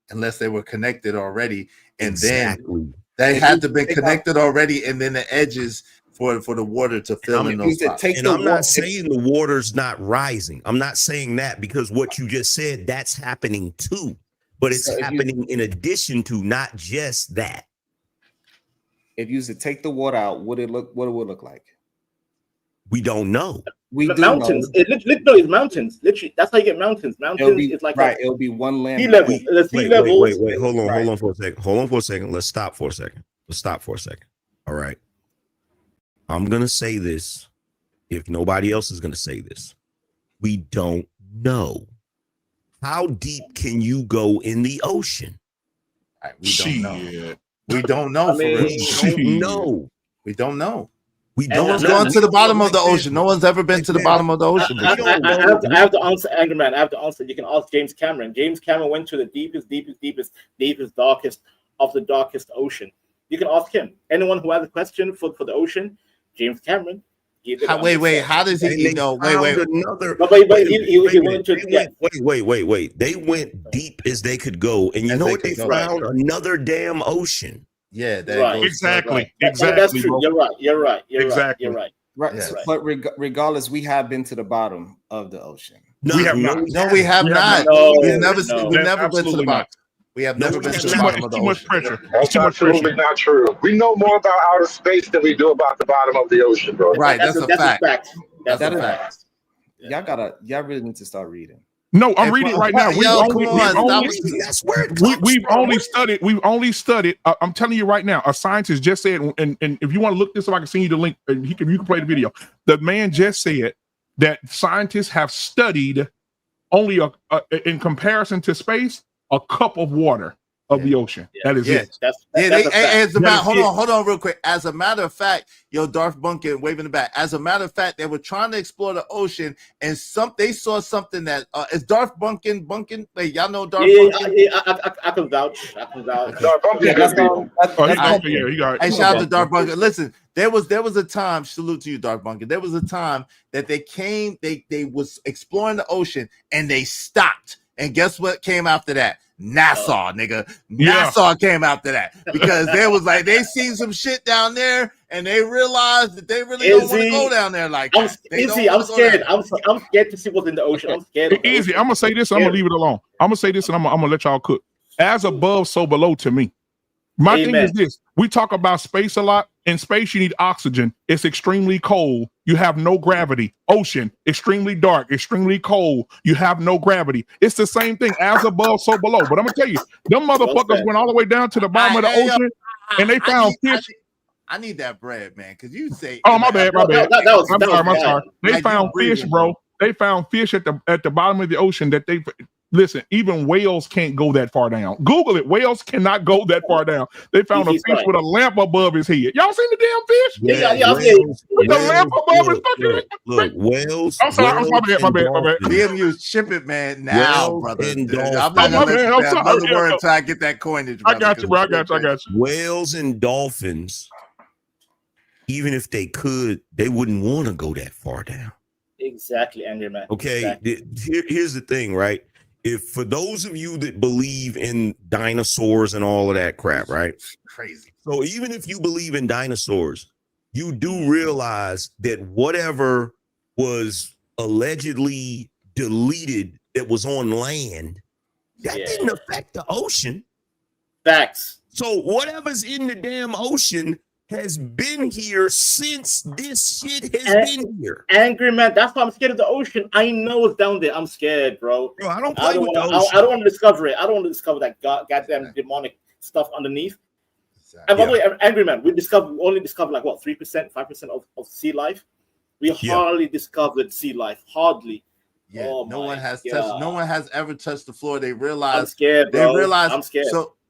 Unless they were connected already, and then they had to be connected already, and then the edges for the water to fill in those spots. And I'm not saying the water's not rising. I'm not saying that, because what you just said, that's happening too. But it's happening in addition to, not just that. If you used to take the water out, what it would look like? We don't know. We do mountains. know. It's mountains. Literally, that's how you get mountains. Mountains is like it'll be one land. Sea level. The sea level. Wait. Hold on for a second. Let's stop for a second. All right. I'm gonna say this. If nobody else is gonna say this, we don't know. How deep can you go in the ocean? We don't know. We don't know. We don't know. No one's gone to the bottom of the ocean. No one's ever been to the bottom of the ocean. I have to answer, Angry Man. I have to answer. You can ask James Cameron. James Cameron went to the deepest, darkest of the darkest ocean. You can ask him. Anyone who has a question for the ocean, James Cameron. Wait. How does he know? Wait. Wait. They went deep as they could go, and you know what? They found another damn ocean. Yeah, exactly. That's true. You're right. Right. Yeah. So, but regardless, we have been to the bottom of the ocean. No, we have not. We've never been to the bottom. We have never been to the bottom of the ocean. Pressure. That's absolutely not true. We know more about outer space than we do about the bottom of the ocean, bro. Right, that's a fact. That's a fact. y'all really need to start reading. No, I'm reading it right now. We've only studied. I'm telling you right now. A scientist just said, and if you want to look this up, I can send you the link. And you can play the video. The man just said that scientists have studied only in comparison to space, a cup of water of the ocean. That is it. Hold on real quick. As a matter of fact, Darth Bunkin waving the back. As a matter of fact, they were trying to explore the ocean, and they saw something that is Darth Bunkin. Wait, y'all know Darth Bunkin? I can vouch. Darth Bunkin. Hey, shout out to Darth Bunkin. Listen, there was a time. Salute to you, Darth Bunkin. There was a time that they was exploring the ocean and they stopped. And guess what came after that? NASA, nigga. NASA came after that because they seen some shit down there and they realized that they really don't want to go down there like that. I'm scared. I'm scared to see what's in the ocean. I'm scared. Easy. I'm gonna say this. I'm gonna leave it alone. I'm gonna say this, and I'm gonna let y'all cook. As above, so below to me. My thing is this: we talk about space a lot. In space, you need oxygen. It's extremely cold. You have no gravity. Ocean, extremely dark, extremely cold. You have no gravity. It's the same thing. As above, so below. But I'm gonna tell you, them motherfuckers went all the way down to the bottom of the ocean, and they found fish. I need that bread, man. Because you say, "Oh, my bad. I'm sorry. They found fish, bro. They found fish at the bottom of the ocean that they." Listen, even whales can't go that far down. Google it. Whales cannot go that far down. They found a fish with a lamp above his head. Y'all seen the damn fish? With the lamp above his fucking head. Look, whales. I'm sorry. My bad. DMU, ship it, man. Now, brother. I'm not gonna let you have another word until I get that coinage. I got you, bro. I got you. Whales and dolphins, even if they could, they wouldn't want to go that far down. Exactly, Andrew, man. Okay, exactly. Here's the thing, right? If for those of you that believe in dinosaurs and all of that crap, right? Crazy. So even if you believe in dinosaurs, you do realize that whatever was allegedly deleted that was on land, that didn't affect the ocean. Facts. So whatever's in the damn ocean has been here since this shit has been here. Angry man, that's why I'm scared of the ocean. I know it's down there. I'm scared, bro. I don't play with the ocean. I don't want to discover it. I don't want to discover that goddamn demonic stuff underneath. And by the way, Angry man, we only discovered like what 3%, 5% of sea life. We hardly discovered sea life. Hardly. Yeah, no one has ever touched the floor. They realized. I'm scared, bro. They realized. I'm scared.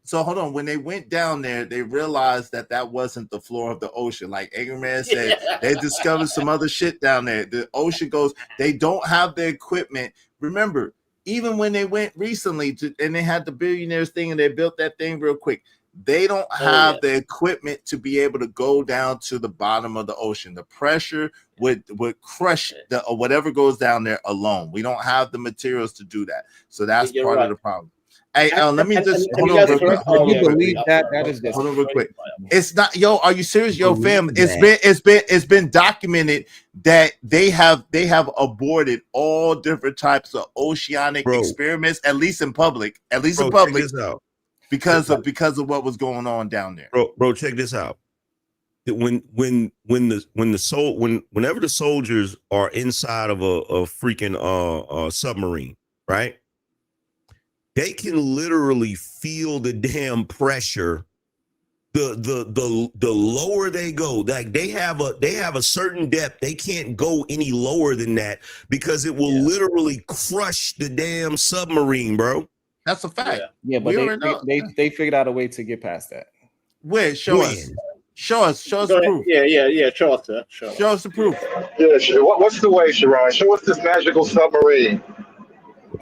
So hold on. When they went down there, they realized that wasn't the floor of the ocean. Like Eggman said, they discovered some other shit down there. The ocean goes. They don't have the equipment. Remember, even when they went recently and they had the billionaires thing and they built that thing real quick, they don't have the equipment to be able to go down to the bottom of the ocean. The pressure would crush whatever goes down there alone. We don't have the materials to do that. So that's part of the problem. Hey, let me just hold on real quick. Hold on real quick. It's not, are you serious? Fam, it's been documented that they have aborted all different types of oceanic experiments, at least in public. Because of what was going on down there. Bro, check this out. Whenever the soldiers are inside of a freaking submarine, right? They can literally feel the damn pressure. The lower they go, like they have a certain depth. They can't go any lower than that because it will literally crush the damn submarine, bro. That's a fact. Yeah, but they figured out a way to get past that. Where? Show us the proof. Yeah. Show us that. Show us the proof. Yeah, what's the way, Sharon? Show us this magical submarine.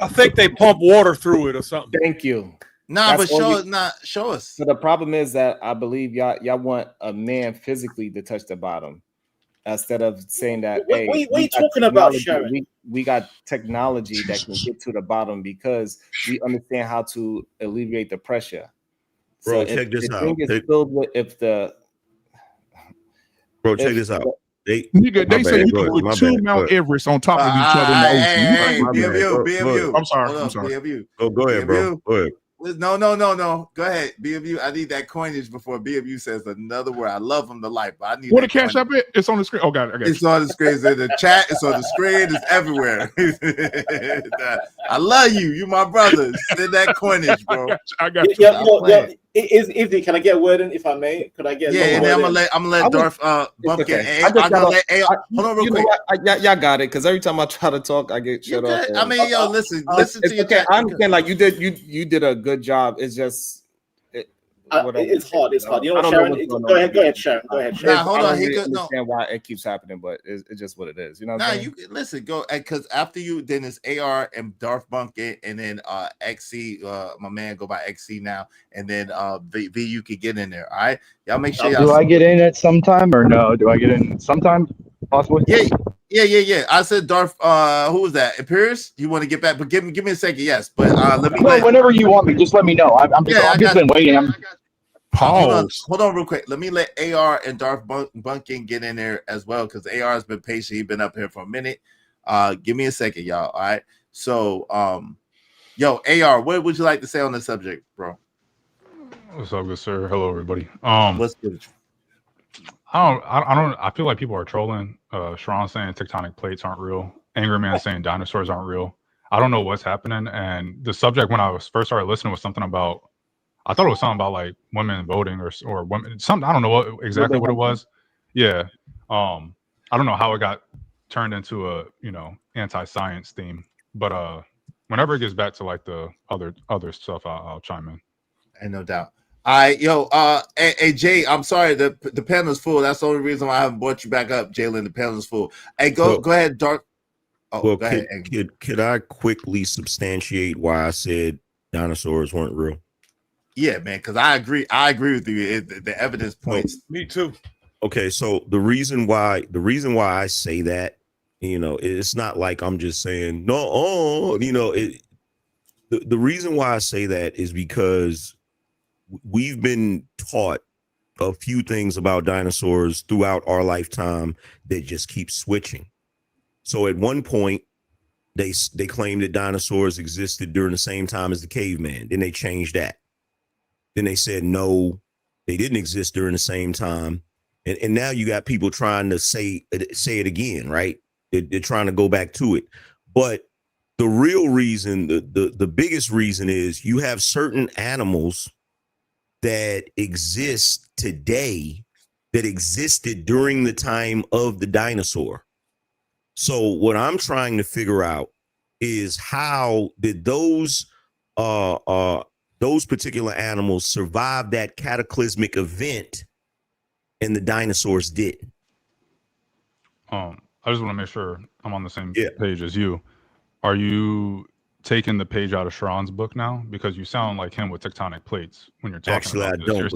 I think they pump water through it or something. Thank you. Show us. So the problem is that I believe y'all want a man physically to touch the bottom instead of saying that. What are you talking about, Sharon? We got technology that can get to the bottom because we understand how to alleviate the pressure. Bro, check this out. Bro, check this out. They say you can put two Mount Everest on top of each other in the ocean. BMU. I'm sorry. Go ahead, bro. Go ahead. No. Go ahead. BMU. I need that coinage before BMU says another word. I love him to life, but I need What that the cash coinage. up it? It's on the screen. Oh, got it. I got It's you. on the screen. It's in the chat. It's on the screen. It's everywhere. I love you. You my brother. Send that coinage, bro. I got you. Yo, Izzy, can I get a word in if I may? Could I get? Yeah, and then I'm gonna let Darth Bumpkin. I just Hold on real quick. Y'all got it, because every time I try to talk, I get shut off. I mean, yo, listen It's to your okay. chat. I understand. Like you did a good job. It's just it's hard. It's hard. You know, I don't Sharon. know what's going Go on. ahead, Sharon. Go ahead. Sharon. Nah, hold I on. don't He really could understand why it keeps happening, but it's just what it is. You know what Nah, I'm saying? you listen, go because after you, then it's AR and Darth Bumpkin, and then XC, my man go by XC now, and then V you could get in there. All right, y'all make sure y'all. Do I get in at some time or no? Do I get in sometime? Possibly. Yeah. I said Darth. Who was that? Imperius? You want to get back? But give me a second. Yes, but let me. No, whenever you want me, just let me know. I've just been waiting. Hold on, real quick. Let me let AR and Darth Bunkin get in there as well because AR has been patient. He's been up here for a minute. Give me a second, y'all. All right. So, yo, AR, what would you like to say on this subject, bro? What's up, good sir? Hello, everybody. What's good? I feel like people are trolling. Sharon saying tectonic plates aren't real. Angry Man saying dinosaurs aren't real. I don't know what's happening. And the subject when I was first started listening was something about. I thought it was something about like women voting or women. Something I don't know exactly what it was. Yeah. I don't know how it got turned into a anti-science theme. But whenever it gets back to like the other stuff, I'll chime in. Ain't no doubt. All right, yo, hey Jay, I'm sorry, the panel's full. That's the only reason why I haven't brought you back up, Jalen. The panel's full. Hey, go ahead, Dark. Go ahead. Could I quickly substantiate why I said dinosaurs weren't real? Yeah, man, because I agree with you. The evidence points. Me too. Okay, so the reason why I say that, it's not like I'm just saying no. The reason why I say that is because we've been taught a few things about dinosaurs throughout our lifetime that just keep switching. So at one point, they claimed that dinosaurs existed during the same time as the caveman. Then they changed that. Then they said, no, they didn't exist during the same time. And now you got people trying to say it again, right? They're trying to go back to it. But the real reason, the biggest reason is you have certain animals that exist today that existed during the time of the dinosaur. So what I'm trying to figure out is how did those particular animals survive that cataclysmic event and the dinosaurs didn't? I just want to make sure I'm on the same page as you. Are you taking the page out of Sharon's book now? Because you sound like him with tectonic plates when you're talking Actually, about I this. don't.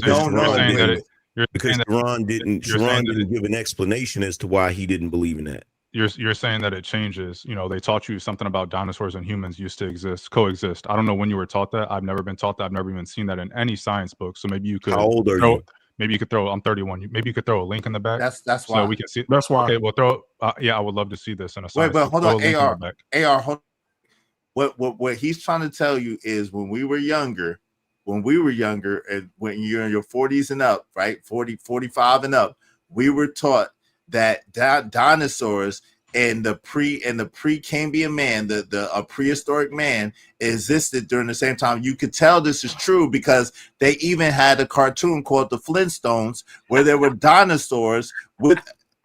Because Sharon didn't give an explanation as to why he didn't believe in that. You're saying that it changes. They taught you something about dinosaurs and humans used to coexist. I don't know when you were taught that. I've never been taught that. I've never even seen that in any science book. So maybe you could. How old are you? Maybe you could throw. I'm 31. Maybe you could throw a link in the back. That's so why we can see. That's why. Okay, we'll throw. I would love to see this in a science. Wait, but hold on, AR. Hold What he's trying to tell you is when we were younger, and when you're in your 40s and up, right? 40, 45 and up, we were taught that dinosaurs and the Precambrian man, a prehistoric man, existed during the same time. You could tell this is true because they even had a cartoon called the Flintstones where there were dinosaurs with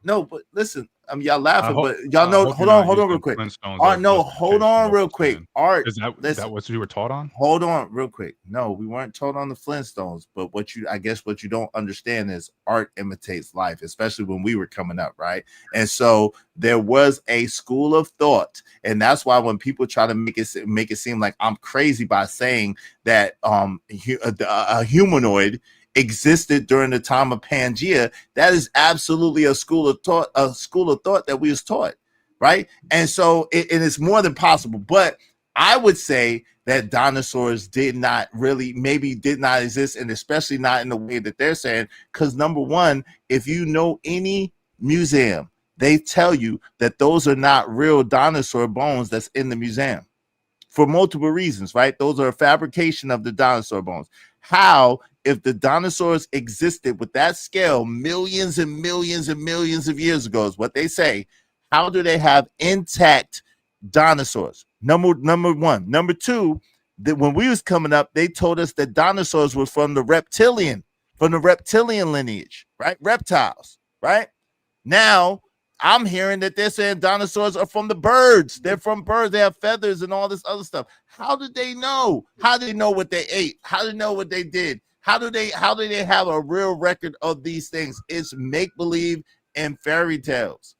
but listen, y'all laughing, but y'all know. Hold on, real quick. Hold on, real quick. Art, is that what you were taught on? Hold on, real quick. No, we weren't taught on the Flintstones, but I guess what you don't understand is art imitates life, especially when we were coming up, right? And so there was a school of thought, and that's why when people try to make it seem like I'm crazy by saying that a humanoid existed during the time of Pangea, that is absolutely a school of thought that we was taught, right? And so it's more than possible. But I would say that dinosaurs did not exist, and especially not in the way that they're saying, because number one, if you know any museum, they tell you that those are not real dinosaur bones that's in the museum. for multiple reasons, right? Those are a fabrication of the dinosaur bones. How, if the dinosaurs existed with that scale millions and millions and millions of years ago, is what they say, how do they have intact dinosaurs? Number one. Number two, that when we was coming up, they told us that dinosaurs were from the reptilian lineage, right? Reptiles, right? Now I'm hearing that they're saying dinosaurs are from the birds. They're from birds. They have feathers and all this other stuff. How did they know? How did they know what they ate? How did they know what they did? How do they have a real record of these things? It's make-believe and fairy tales.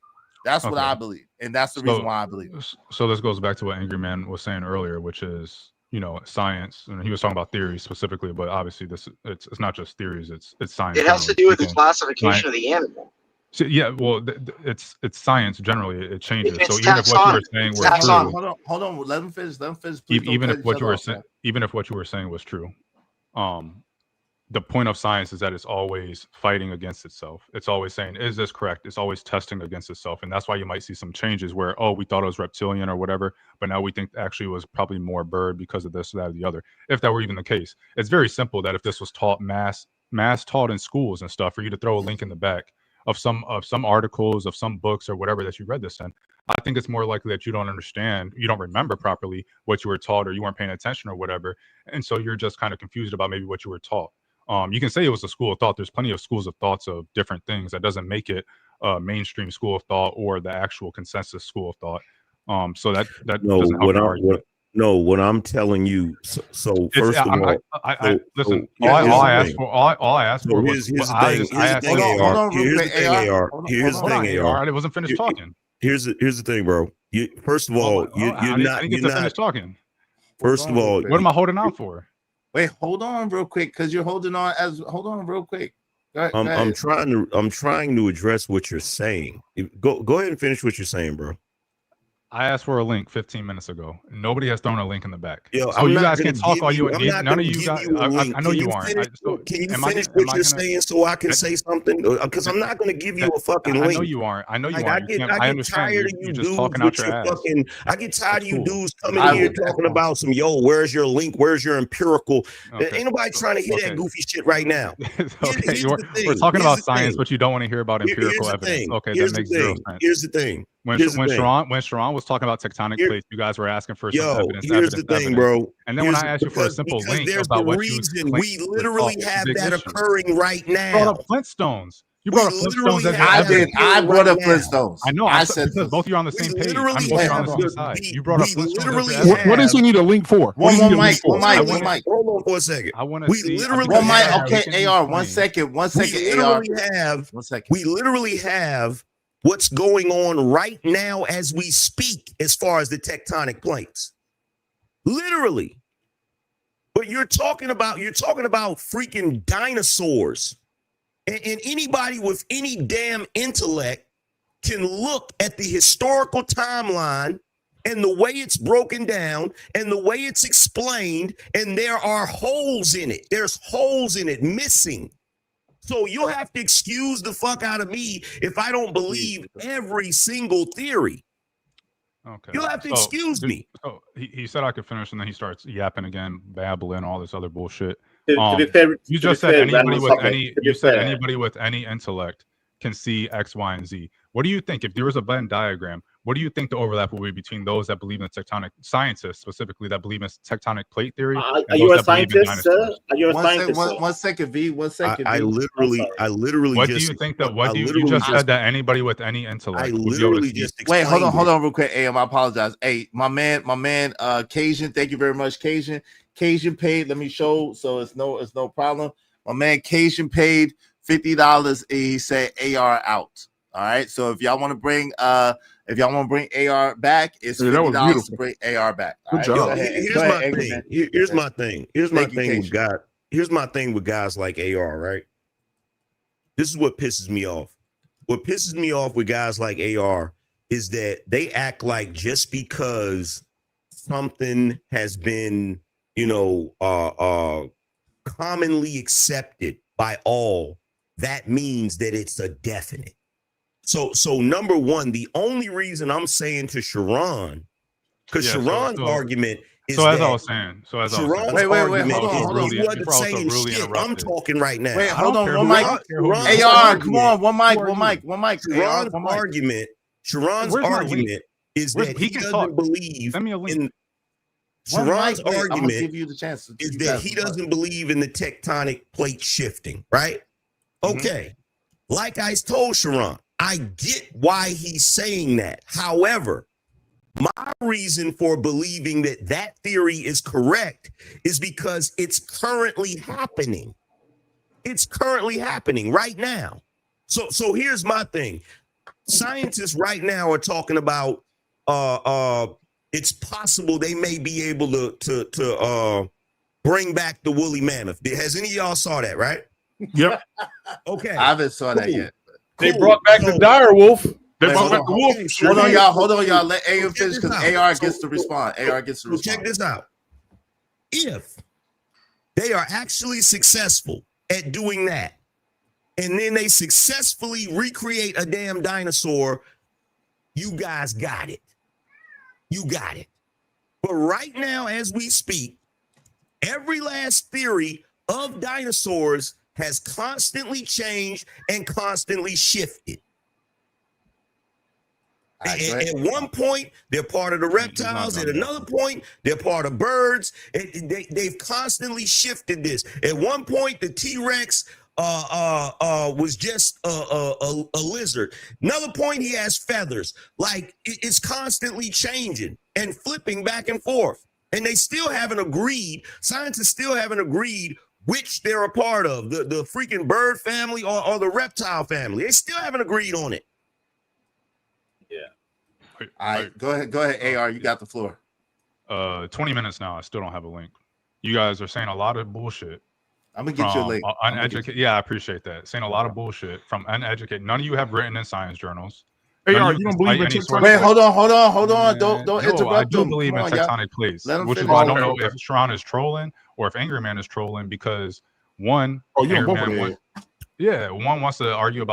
That's what I believe. And that's the reason why I believe it. So this goes back to what Angry Man was saying earlier, which is, you know, science. And he was talking about theories specifically, but obviously it's not just theories, it's science. It has to do with the classification of the animal. So, yeah, well, it's science generally. It changes. It's so even if what you were saying was true, hold on, let him finish. Even if what you were saying was true, the point of science is that it's always fighting against itself. It's always saying, is this correct? It's always testing against itself. And that's why you might see some changes where, oh, we thought it was reptilian or whatever, but now we think actually it was probably more bird because of this or that or the other. If that were even the case, it's very simple that if this was taught mass taught in schools and stuff, for you to throw a link in the back of some articles, of some books or whatever that you read this in, I think it's more likely that you don't understand, you don't remember properly what you were taught, or you weren't paying attention or whatever. And so you're just kind of confused about maybe what you were taught. You can say it was a school of thought. There's plenty of schools of thoughts of different things. That doesn't make it a mainstream school of thought or the actual consensus school of thought. So that doesn't help your argument. What I'm telling you. So first of all, listen. All I asked for was. Here's the thing, AR. I wasn't finished talking. Here's the thing, bro. First of all, you're not finished talking. First of all, what am I holding on for? Wait, hold on real quick, because you're holding on hold on real quick. Go I'm ahead. trying to address what you're saying. Go ahead and finish what you're saying, bro. I asked for a link 15 minutes ago. Nobody has thrown a link in the back. Yo, so you guys can talk all you need. None of you guys. I know you aren't. Can you finish what you're saying so I can say something? Because I'm not going to give you a fucking link. I know you aren't. I know you aren't. I understand. You're just talking out your ass. I get tired of you dudes coming here talking about some, yo, where's your link? Where's your empirical? Ain't nobody trying to hear that goofy shit right now. Okay, we're talking about science, but you don't want to hear about empirical evidence. Okay, that makes zero sense. Here's the thing. When Sharon was talking about tectonic plates, you guys were asking for some evidence. Here's the thing, bro. And then when I asked you for a simple link about what you we literally have that occurring right now. You brought up Flintstones. You brought up Flintstones. I brought up Flintstones. I know. I said because both of you are on the same page. I'm both on the same side. You brought up Flintstones. What does he need a link for? One mic. Hold on for a second. I want to see. One mic. Okay, AR. 1 second. 1 second. AR. 1 second. We literally have what's going on right now as we speak, as far as the tectonic plates, literally. But you're talking about freaking dinosaurs, and anybody with any damn intellect can look at the historical timeline and the way it's broken down and the way it's explained, and there are holes in it. There's holes in it missing. So you'll have to excuse the fuck out of me if I don't believe every single theory. Okay. You'll have to excuse me. So he said I could finish, and then he starts yapping again, babbling, all this other bullshit. You just said anybody with any. You said anybody with any intellect can see X, Y, and Z. What do you think if there was a Venn diagram? What do you think the overlap will be between those that believe in tectonic scientists, specifically that believe in tectonic plate theory? Are you a scientist, sir? Are you a scientist? 1 second, V. 1 second. I literally. What do you think that? What you just said that anybody with any intellect? I literally just wait. Hold on, real quick. AM, I apologize. Hey, my man, Cajun. Thank you very much, Cajun. Cajun paid. Let me show. So it's no problem. My man Cajun paid $50. He said AR out. All right. So if y'all want to bring AR back, it's $50 to bring AR back. Good job. Here's my thing with guys like AR, right? This is what pisses me off. What pisses me off with guys like AR is that they act like just because something has been, commonly accepted by all, that means that it's a definite. So number one, the only reason I'm saying to Sharon, because Sharon's argument is So as I that was saying, Sharon's wait, argument hold on, is hold on. that you wasn't saying shit. I'm talking right now. Wait, hold on, care one who- mic. I don't care who you AR, are. come on, one mic, Who are one you? mic, one mic. AR, one mic. Sharon's Where's my link? argument is Where's- that he he can doesn't talk. believe Send me a link. in One Sharon's mic, man. I'm gonna argument give you the chance. is You that guys he can doesn't believe in the tectonic plate shifting, right? Mm-hmm. Okay. Like I told Sharon, I get why he's saying that. However, my reason for believing that that theory is correct is because it's currently happening. It's currently happening right now. So here's my thing. Scientists right now are talking about it's possible they may be able to bring back the woolly mammoth. Has any of y'all saw that, right? Yep. Okay. I haven't saw that yet. They brought back the dire wolf. They Wait, brought back the wolf. Hold on, y'all. Let AR finish because AR gets to respond. AR gets to respond. Check this out. If they are actually successful at doing that, and then they successfully recreate a damn dinosaur, you guys got it. You got it. But right now, as we speak, every last theory of dinosaurs has constantly changed and constantly shifted. At one point, they're part of the reptiles. At another point, they're part of birds. They've constantly shifted this. At one point, the T-Rex was just a lizard. Another point, he has feathers. Like, it's constantly changing and flipping back and forth. And they still haven't agreed. Scientists still haven't agreed which they're a part of, the freaking bird family or the reptile family. They still haven't agreed on it. All right, go ahead, AR. You got the floor. 20 minutes now. I still don't have a link. You guys are saying a lot of bullshit. I'm gonna get you a link. Uneducated. Yeah, I appreciate that. Saying a lot of bullshit from uneducated. None of you have written in science journals. AR, you don't believe in tectonic? Wait, hold on. Don't interrupt I do them. believe Come in on, y'all. tectonic plates, Let 'em which is finish. why I don't know if Sharon is trolling or if Angry Man is trolling because one, you Angry on both Man of them. one wants to argue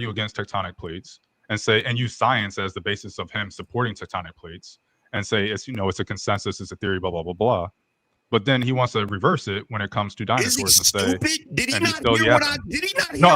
against tectonic plates and use science as the basis of him supporting tectonic plates and say it's a consensus, it's a theory, blah blah blah blah. But then he wants to reverse it when it comes to dinosaurs and say, Did he and he's not still hear what yapping. did he not hear? No,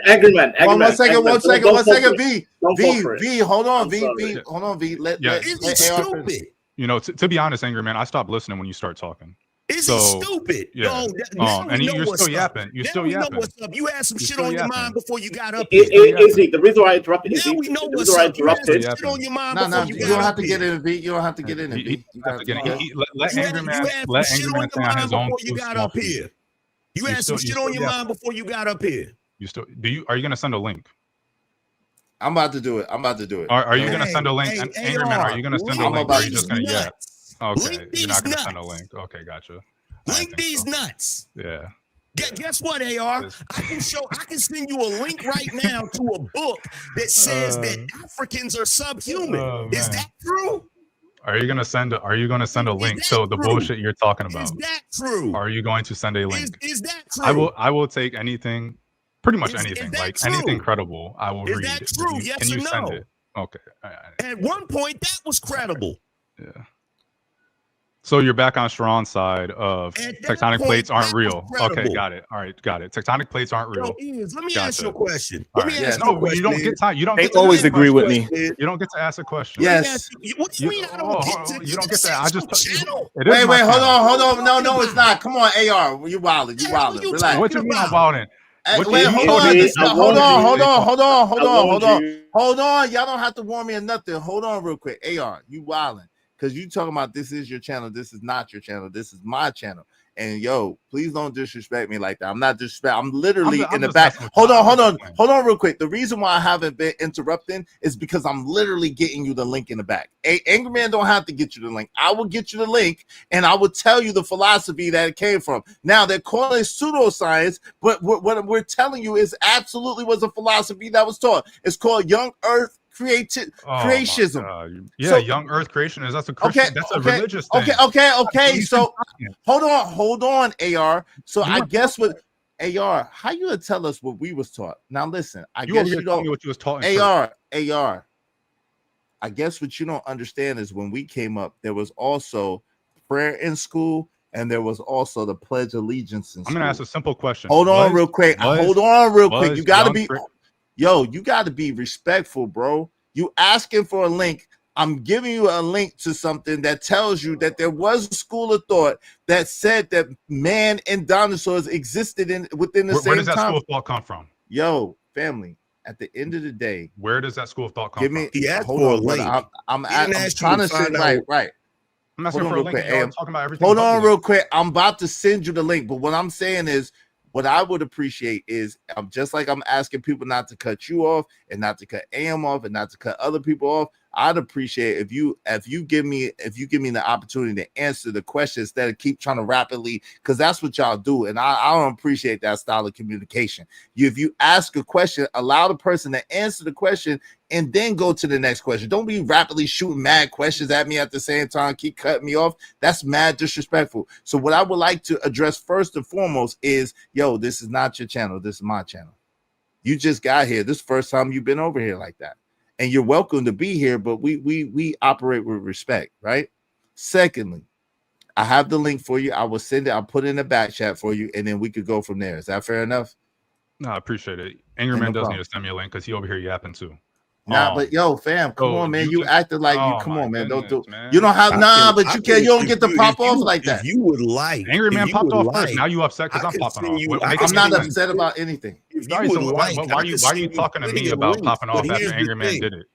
Angry man. One second. Don't fall for it. V. Don't fall for it. V. Hold on. I'm V. sorry. V. Hold on. V. Let It's AR stupid. finish. To be honest, Angry Man, I stopped listening when you start talking. Is he stupid? Yeah. Yo, now we and know you're what's still up. yapping. You're Now still we know yapping. what's up. You had some You're shit still on your yapping. mind before you got up here. Izzy, the reason why I interrupted Now we know the what's reason why I up. You had interrupted. some shit on your mind No, before you you don't got have up to here. get in, V. You don't have to get in, V. Let Angry Man Shit on your say on his mind own before you got up here. You had some shit on your mind before you got up here. Are you gonna send a link? I'm about to do it. Are you gonna send a link? Angry Man, are you gonna send a link or are you just gonna yap? Okay, you're not gonna send a link. Okay, gotcha. Link these nuts. Yeah. Guess what, AR? I can send you a link right now to a book that says that Africans are subhuman. Is that true? Are you gonna send a link to the bullshit you're talking about? Is that true? Are you going to send a link? Is that true? I will take anything, pretty much anything, like true? anything credible. I will read. Is that true? Yes can you or send no? it? Okay. At one point, that was credible. Yeah. So you're back on Sharon's side of tectonic plates aren't real. Okay, got it. All right, got it. Tectonic plates aren't real. Let me ask you a question. All right. You don't get time. You don't. They get to always ask a agree with question. me. You don't get to ask a question. Yes. What do you mean I don't get to? You don't get that. I just. Wait, hold on. No, it's not. Come on, AR. You wildin'. Relax. What you mean I'm wilding? Wait, hold on. Y'all don't have to warn me or nothing. Hold on real quick. AR, you wildin'. Because you talking about this is your channel. This is not your channel. This is my channel. And yo, please don't disrespect me like that. I'm not disrespecting. I'm literally in the back. Hold on real quick. The reason why I haven't been interrupting is because I'm literally getting you the link in the back. Angry Man don't have to get you the link. I will get you the link and I will tell you the philosophy that it came from. Now they're calling it pseudoscience, but what we're telling you is absolutely was a philosophy that was taught. It's called Young Earth creationism. Yeah, Young Earth creationism. That's a Christian. That's a religious thing. Okay. So hold on, AR. So I guess what AR, how you would tell us what we was taught? Now listen, I guess you don't. Me what you was taught. AR. I guess what you don't understand is when we came up, there was also prayer in school, and there was also the Pledge of Allegiance in school. I'm gonna ask a simple question. Hold on real quick. You gotta be you gotta be respectful, bro. You asking for a link. I'm giving you a link to something that tells you that there was a school of thought that said that man and dinosaurs existed within the same time. Where does that school of thought come from? Yo, family, at the end of the day, where does that school of thought come from? He asked hold for on, a brother. link. I'm trying to say right. I'm asking for a link. Quick, talking about everything. Hold on real quick. I'm about to send you the link, but what I'm saying is, what I would appreciate is, just like I'm asking people not to cut you off and not to cut AM off and not to cut other people off. I'd appreciate if you give me the opportunity to answer the question instead of keep trying to rapidly, because that's what y'all do, and I don't appreciate that style of communication. If you ask a question, allow the person to answer the question and then go to the next question. Don't be rapidly shooting mad questions at me at the same time. Keep cutting me off. That's mad disrespectful. So what I would like to address first and foremost is, yo, this is not your channel. This is my channel. You just got here. This is the first time you've been over here like that. And you're welcome to be here, but we operate with respect, right? Secondly, I have the link for you. I will send it. I'll put it in the back chat for you, and then we could go from there. Is that fair enough? No, I appreciate it. Angry Man does need to send me a link because he over here yapping too. Nah, but yo, fam, come on, man. You acted like you. Come on, man. Don't do. Man. You don't have but you can't. You don't get to pop off like that. If you would like, Angry Man popped off first. Now you upset because I'm popping off. I'm not upset about anything. Why are you talking to me about popping off after Angry Man did it?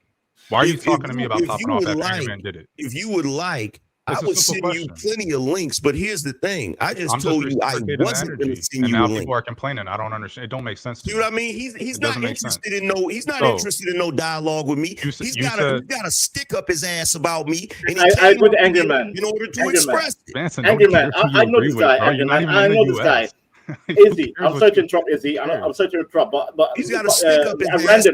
Why are you talking to me about popping off after Angry Man did it? If you would like, I would send you plenty of links, but here's the thing. I just told you I wasn't going to send you a link. People are complaining. I don't understand. It don't make sense. You know what I mean? He's not interested in interested in no dialogue with me. He's got a stick up his ass about me, and I agree with Angry Man in order to express it. Angry Man, I know this guy. Angry Man, I know this guy. Izzy, I'm sorry to interrupt, Izzy. I'm sorry to interrupt, but he's got a stick up his ass.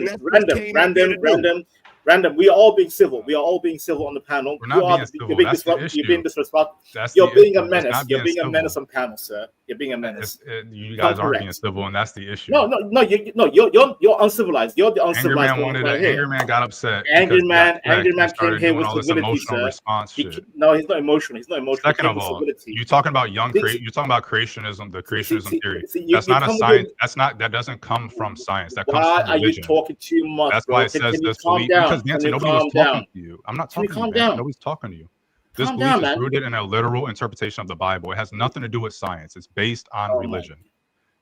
Random. We are all being civil. We are all being civil on the panel. You're being disrespectful. You're being a menace. You're being a menace on panel, sir. You're being a menace. You guys aren't being civil, and that's the issue. No. You're uncivilized. You're the uncivilized. Angry Man got upset. Angry Man came here with civility, sir. Response no, he's not emotional. He's not emotional. Second of all, you're talking about you're talking about creationism, the creationism theory. That's not a science. That doesn't come from science. That comes from religion. Why are you talking too much? That's why it says this belief. Because Nancy, nobody was talking to you. I'm not talking to you. Nobody's talking to you. This belief is rooted in a literal interpretation of the Bible. It has nothing to do with science. It's based on religion.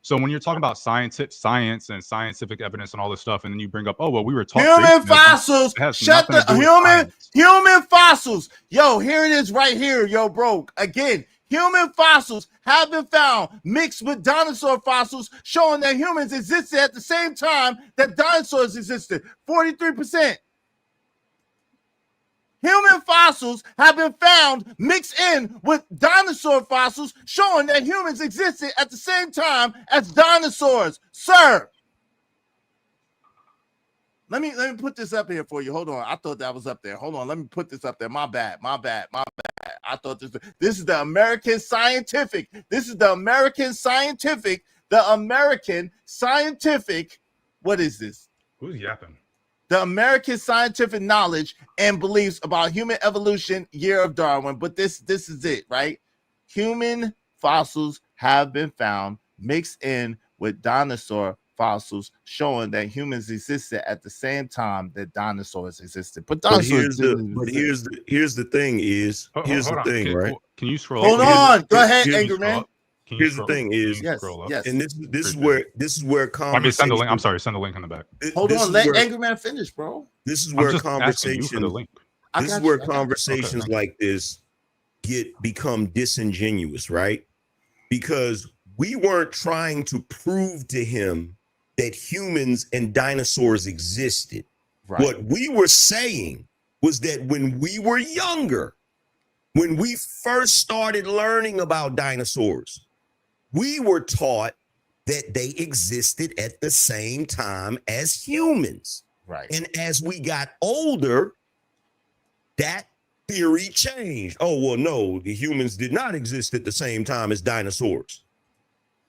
So when you're talking about science and scientific evidence and all this stuff, and then you bring up, oh well, we were talking human fossils. Shut the human fossils. Yo, here it is right here, yo, bro. Again, human fossils have been found mixed with dinosaur fossils, showing that humans existed at the same time that dinosaurs existed. 43%. Human fossils have been found mixed in with dinosaur fossils, showing that humans existed at the same time as dinosaurs. Sir, let me put this up here for you. Hold on. I thought that was up there. Hold on. Let me put this up there. My bad. I thought this is the American Scientific. What is this? Who's yapping? The American Scientific Knowledge and Beliefs About Human Evolution, Year of Darwin. But this is it, right? Human fossils have been found mixed in with dinosaur fossils, showing that humans existed at the same time that dinosaurs existed. But here's the thing, right? Can you scroll? Hold on. Go ahead, Angry Man. Here's the thing is, yes, and this is where conversation. Send the link. I'm sorry, send the link in the back. Hold on, let Angry Man finish, bro. This is where conversations. This is where conversations like this become disingenuous, right? Because we weren't trying to prove to him that humans and dinosaurs existed. Right. What we were saying was that when we were younger, when we first started learning about dinosaurs, we were taught that they existed at the same time as humans. Right. And as we got older, that theory changed. Oh, well, no, the humans did not exist at the same time as dinosaurs.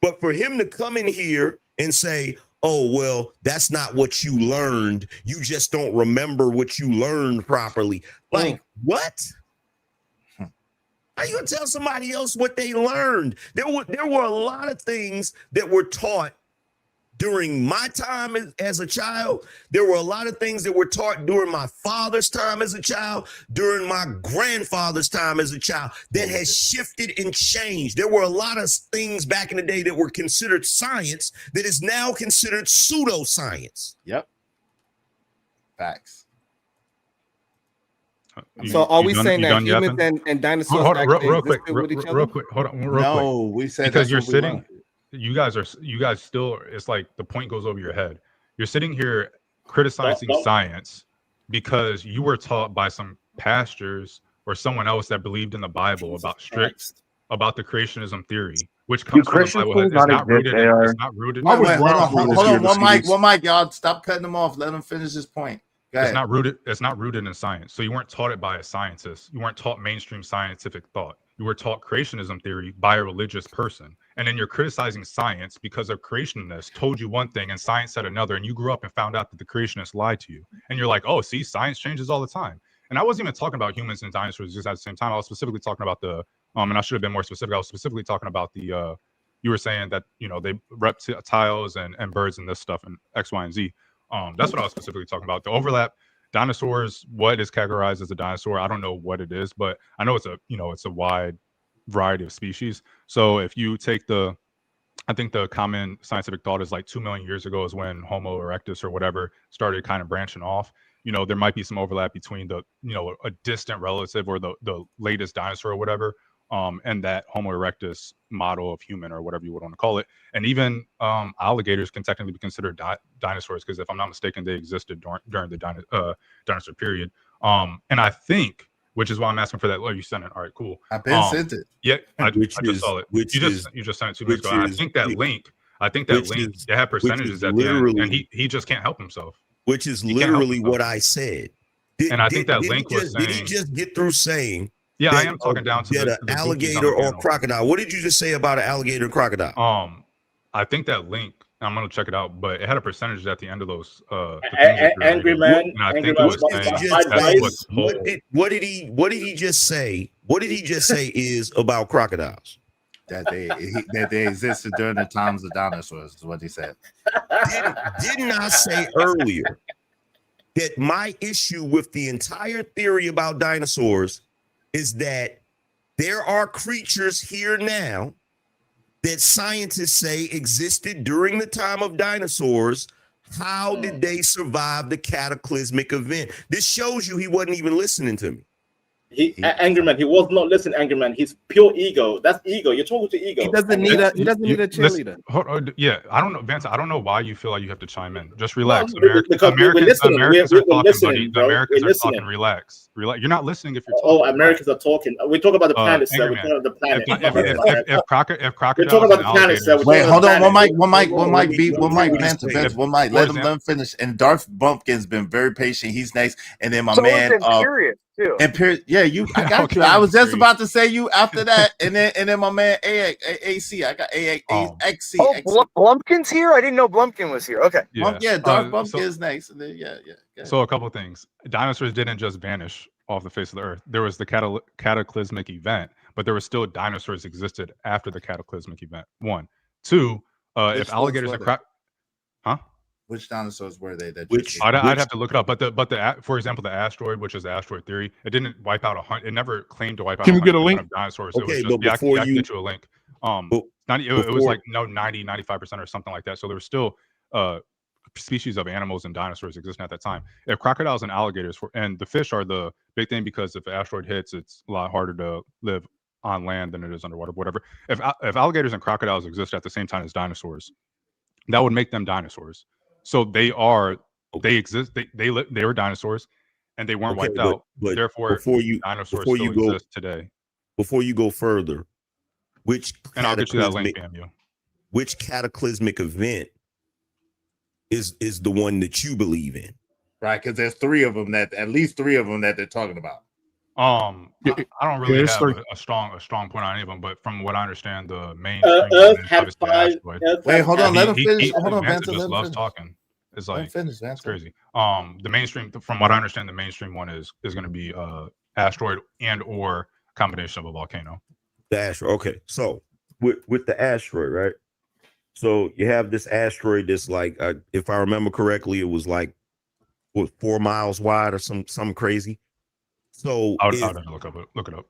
But for him to come in here and say, oh, well, that's not what you learned. You just don't remember what you learned properly. Like, what? How you gonna tell somebody else what they learned? There were a lot of things that were taught during my time as a child. There were a lot of things that were taught during my father's time as a child, during my grandfather's time as a child, that has shifted and changed. There were a lot of things back in the day that were considered science that is now considered pseudoscience. Yep. Facts. So are we done, saying that humans yapping? and dinosaurs Hold on, actually real quick, existed with each other? real quick. Hold on, real No, quick. we said because that's you're what we sitting. learned. You guys still. It's like the point goes over your head. You're sitting here criticizing science because you were taught by some pastors or someone else that believed in the Bible about the creationism theory, which comes from the Christian Bible. schools It's not not rooted. exist, It's AR? not rooted. Wait, hold on. One mic, schools. y'all. Stop cutting him off. Let him finish his point. Go It's ahead. not rooted. It's not rooted in science. So you weren't taught it by a scientist. You weren't taught mainstream scientific thought. You were taught creationism theory by a religious person. And then you're criticizing science because a creationist told you one thing and science said another. And you grew up and found out that the creationists lied to you. And you're like, oh, see, science changes all the time. And I wasn't even talking about humans and dinosaurs just at the same time. I was specifically talking about the and I should have been more specific. I was specifically talking about the you were saying that, they reptiles and birds and this stuff and X, Y, and Z. That's what I was specifically talking about. The overlap. Dinosaurs, what is categorized as a dinosaur? I don't know what it is, but I know it's a wide variety of species. So if you take I think the common scientific thought is like 2 million years ago is when Homo erectus or whatever started kind of branching off. There might be some overlap between a distant relative or the latest dinosaur or whatever, and that Homo erectus model of human or whatever you would want to call it. And even alligators can technically be considered dinosaurs because if I'm not mistaken, they existed during the dinosaur period. And I think, which is why I'm asking for that. Oh, you sent it. All right, cool. I've been sent it. Yeah, I just saw it. You just sent it 2 minutes ago. I think that link. They have percentages at the end, and he just can't help himself. Which is literally what I said. And I think that link was saying. Did he just get through saying? Yeah, I am talking down to the alligator or crocodile. What did you just say about an alligator and crocodile? I think that link. I'm gonna check it out, but it had a percentage at the end of those. Angry Man. And I think it was saying what did he just say? What did he just say is about crocodiles? That they existed during the times of dinosaurs is what he said. Didn't I say earlier that my issue with the entire theory about dinosaurs is that there are creatures here now that scientists say existed during the time of dinosaurs. How did they survive the cataclysmic event? This shows you he wasn't even listening to me. Angry Man, he was not listening. Angry Man, he's pure ego. That's ego. You're talking to ego. He doesn't need a cheerleader. Yeah, I don't know, Vance. I don't know why you feel like you have to chime in. Just relax. No, Americans are talking, buddy. The Americans are talking. Relax. You're not listening if you're talking. Oh, Americans are talking. We talk about the planet, sir. We talk about the planet. If crocodiles, we talk about the planet, sir. Wait, hold on. One mic, Vance. One mic. Let him finish. And Darth Bumpkin's been very patient. He's nice. And then my man. Yeah, I got you. I was just about to say you after that, and then my man AC. I got AXC. Oh, Blumpkin's here. I didn't know Blumpkin was here. Okay. Yeah, Darth Bumpkin is nice. And then, yeah. So a couple of things. Dinosaurs didn't just vanish off the face of the earth. There was the cataclysmic event, but there were still dinosaurs existed after the cataclysmic event. 1, 2. If alligators and which dinosaurs were they? I'd have to look it up. But for example, the asteroid, which is the asteroid theory, it didn't wipe out 100. It never claimed to wipe out. Can we get a link? Of dinosaurs. Okay, it was just, but before I can get you a link. It was like 90, 95% or something like that. So there were still species of animals and dinosaurs existing at that time. If crocodiles and alligators and the fish are the big thing because if the asteroid hits, it's a lot harder to live on land than it is underwater. Whatever. If alligators and crocodiles exist at the same time as dinosaurs, that would make them dinosaurs. So they exist. They were dinosaurs, and they weren't wiped out. But therefore, dinosaurs still exist today. Before you go further, I'll get you that link, which cataclysmic event is the one that you believe in? Right, because there's at least three of them that they're talking about. I don't really it's have like, a strong point on any of them, but from what I understand, the mainstream one Earth is had obviously the 5. asteroid. Earth Wait, had hold 5. on. Let him finish. He Hold on, Vanta Vanta. just Let him loves finish. talking. It's Let him like finish, it's Vanta. crazy. The mainstream, from what I understand, the mainstream one is going to be asteroid and or combination of a volcano. The asteroid. Okay, so with the asteroid, right? So you have this asteroid that's like, if I remember correctly, it was like what 4 miles wide or something crazy. So I'll have to look it up.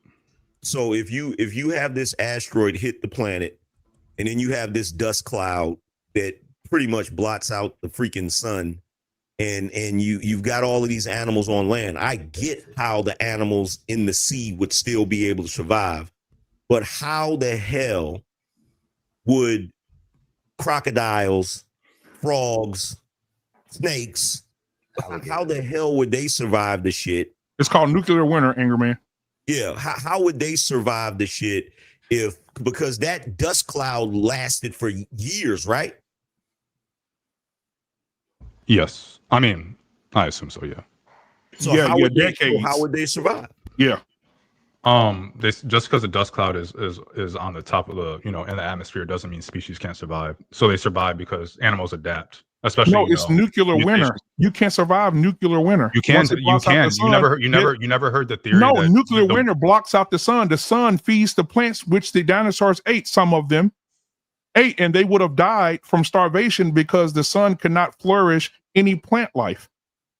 So if you have this asteroid hit the planet, and then you have this dust cloud that pretty much blots out the freaking sun, and you've got all of these animals on land. I get how the animals in the sea would still be able to survive, but how the hell would crocodiles, frogs, snakes, how the hell would they survive the shit? it's called nuclear winter, Angry Man. Yeah, how would they survive the shit because that dust cloud lasted for years, right? Yes, I mean, I assume so. Yeah. So how decades. would they survive? Yeah. This just because the dust cloud is on the top of the in the atmosphere doesn't mean species can't survive. So they survive because animals adapt, especially. No, it's nuclear winter. You can't survive nuclear winter. You can. You never heard the theory. No, that nuclear winter blocks out the sun. The sun feeds the plants, which the dinosaurs ate. Some of them ate, and they would have died from starvation because the sun cannot flourish any plant life.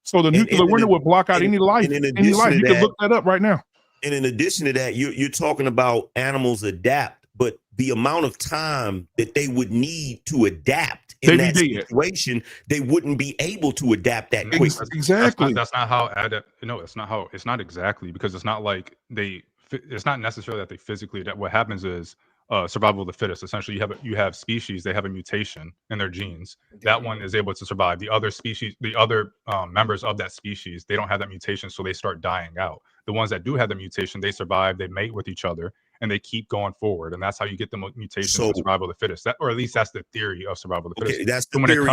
So the nuclear winter would block out any life. Any life. You can look that up right now. And in addition to that, you're talking about animals adapt, but the amount of time that they would need to adapt in that situation, they wouldn't be able to adapt that quick. Exactly. That's not how it's not exactly, because it's not like it's not necessarily that they physically adapt. What happens is survival of the fittest. Essentially, you have species, they have a mutation in their genes. That one is able to survive. The other species, the other members of that species, they don't have that mutation, so they start dying out. The ones that do have the mutation, they survive, they mate with each other, and they keep going forward. And that's how you get the mutations in survival of the fittest. Or at least that's the theory of survival of the fittest. That's the when theory.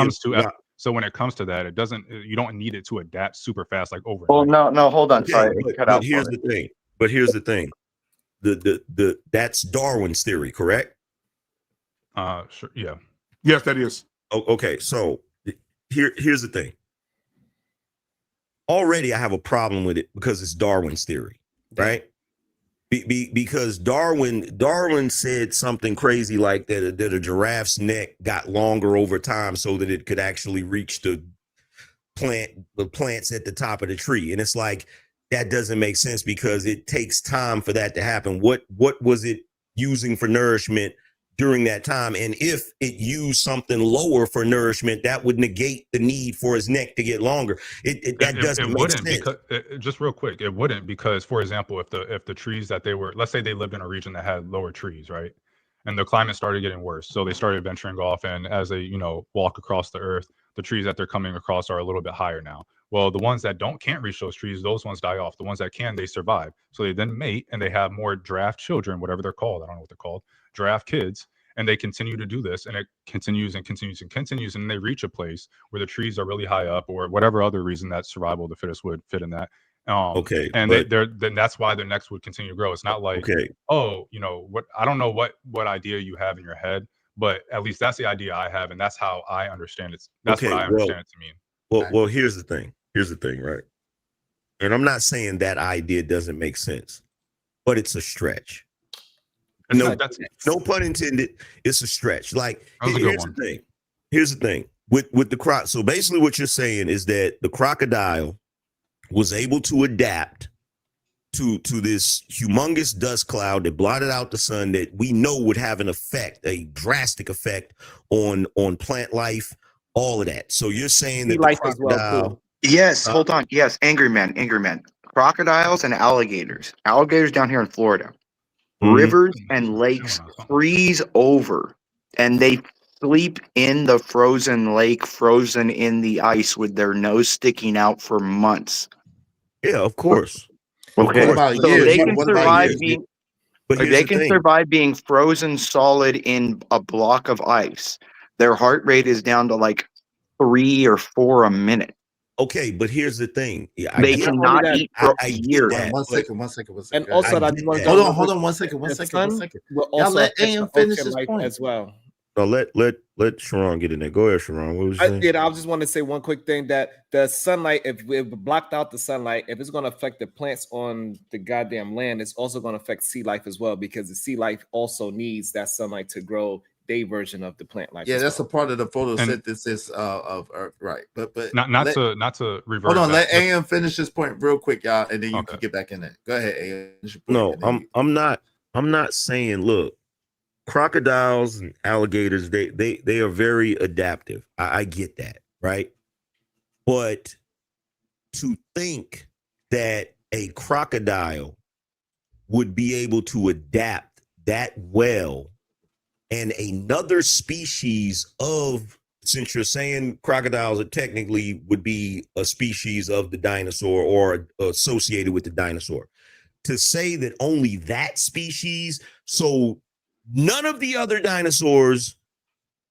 So when it comes to that, you don't need it to adapt super fast like overnight. Well, no, hold on. Sorry, but here's the thing. But here's the thing. That's Darwin's theory, correct? Sure. Yeah. Yes, that is. Oh, okay. So here's the thing. Already I have a problem with it because it's Darwin's theory, right? Because Darwin said something crazy like that a giraffe's neck got longer over time so that it could actually reach the plants at the top of the tree. And it's like, that doesn't make sense because it takes time for that to happen. What was it using for nourishment during that time? And if it used something lower for nourishment, that would negate the need for his neck to get longer. It doesn't make sense. Because, just real quick, it wouldn't, because, for example, if the trees that they were, let's say they lived in a region that had lower trees, right? And the climate started getting worse. So they started venturing off, and as they, walk across the earth, the trees that they're coming across are a little bit higher now. Well, the ones that can't reach those trees, those ones die off. The ones that can, they survive. So they then mate and they have more draft children, whatever they're called. I don't know what they're called, draft kids. And they continue to do this, and it continues and continues and continues. And they reach a place where the trees are really high up, or whatever other reason that survival of the fittest would fit in that. And then that's why their necks would continue to grow. It's not like, I don't know what idea you have in your head, but at least that's the idea I have, and that's how I understand it. That's what I understand it to mean. Well, here's the thing. Here's the thing, right? And I'm not saying that idea doesn't make sense, but it's a stretch. No pun intended. It's a stretch. Like, here's the thing. Here's the thing with the croc. So basically, what you're saying is that the crocodile was able to adapt to this humongous dust cloud that blotted out the sun, that we know would have an effect, a drastic effect on plant life, all of that. So you're saying that the crocodile. Yes, hold on. Yes, angry men. Crocodiles and alligators. Alligators down here in Florida. Rivers and lakes freeze over, and they sleep in the frozen lake, frozen in the ice, with their nose sticking out for months. Yeah, of course. Okay, about so years? they can What about survive years? being. But They can survive being frozen solid in a block of ice. Their heart rate is down to like 3 or 4 a minute. Okay, but here's the thing. Yeah, I They get cannot eat for I get years. that. One but second. And Go also, ahead. I just want to Hold on. One second. the One sun second. will Y'all also let affect AM the finish ocean his life point. as well. No, let Sharon get in there. Go ahead, Sharon. What was you saying? I just want to say one quick thing that the sunlight, if we blocked out the sunlight, if it's going to affect the plants on the goddamn land, it's also going to affect sea life as well, because the sea life also needs that sunlight to grow their version of the plant life. Yeah, as that's well. a part of the photosynthesis of Earth, right? But not to revert. Hold on, back. let AM finish his point real quick, y'all, and then you can get back in there. Go ahead, AM. Finish your point, No, I'm not saying, look, crocodiles and alligators, they are very adaptive. I get that, right? But to think that a crocodile would be able to adapt that well, and another species of, since you're saying crocodiles are technically would be a species of the dinosaur or associated with the dinosaur, to say that only that species, so none of the other dinosaurs,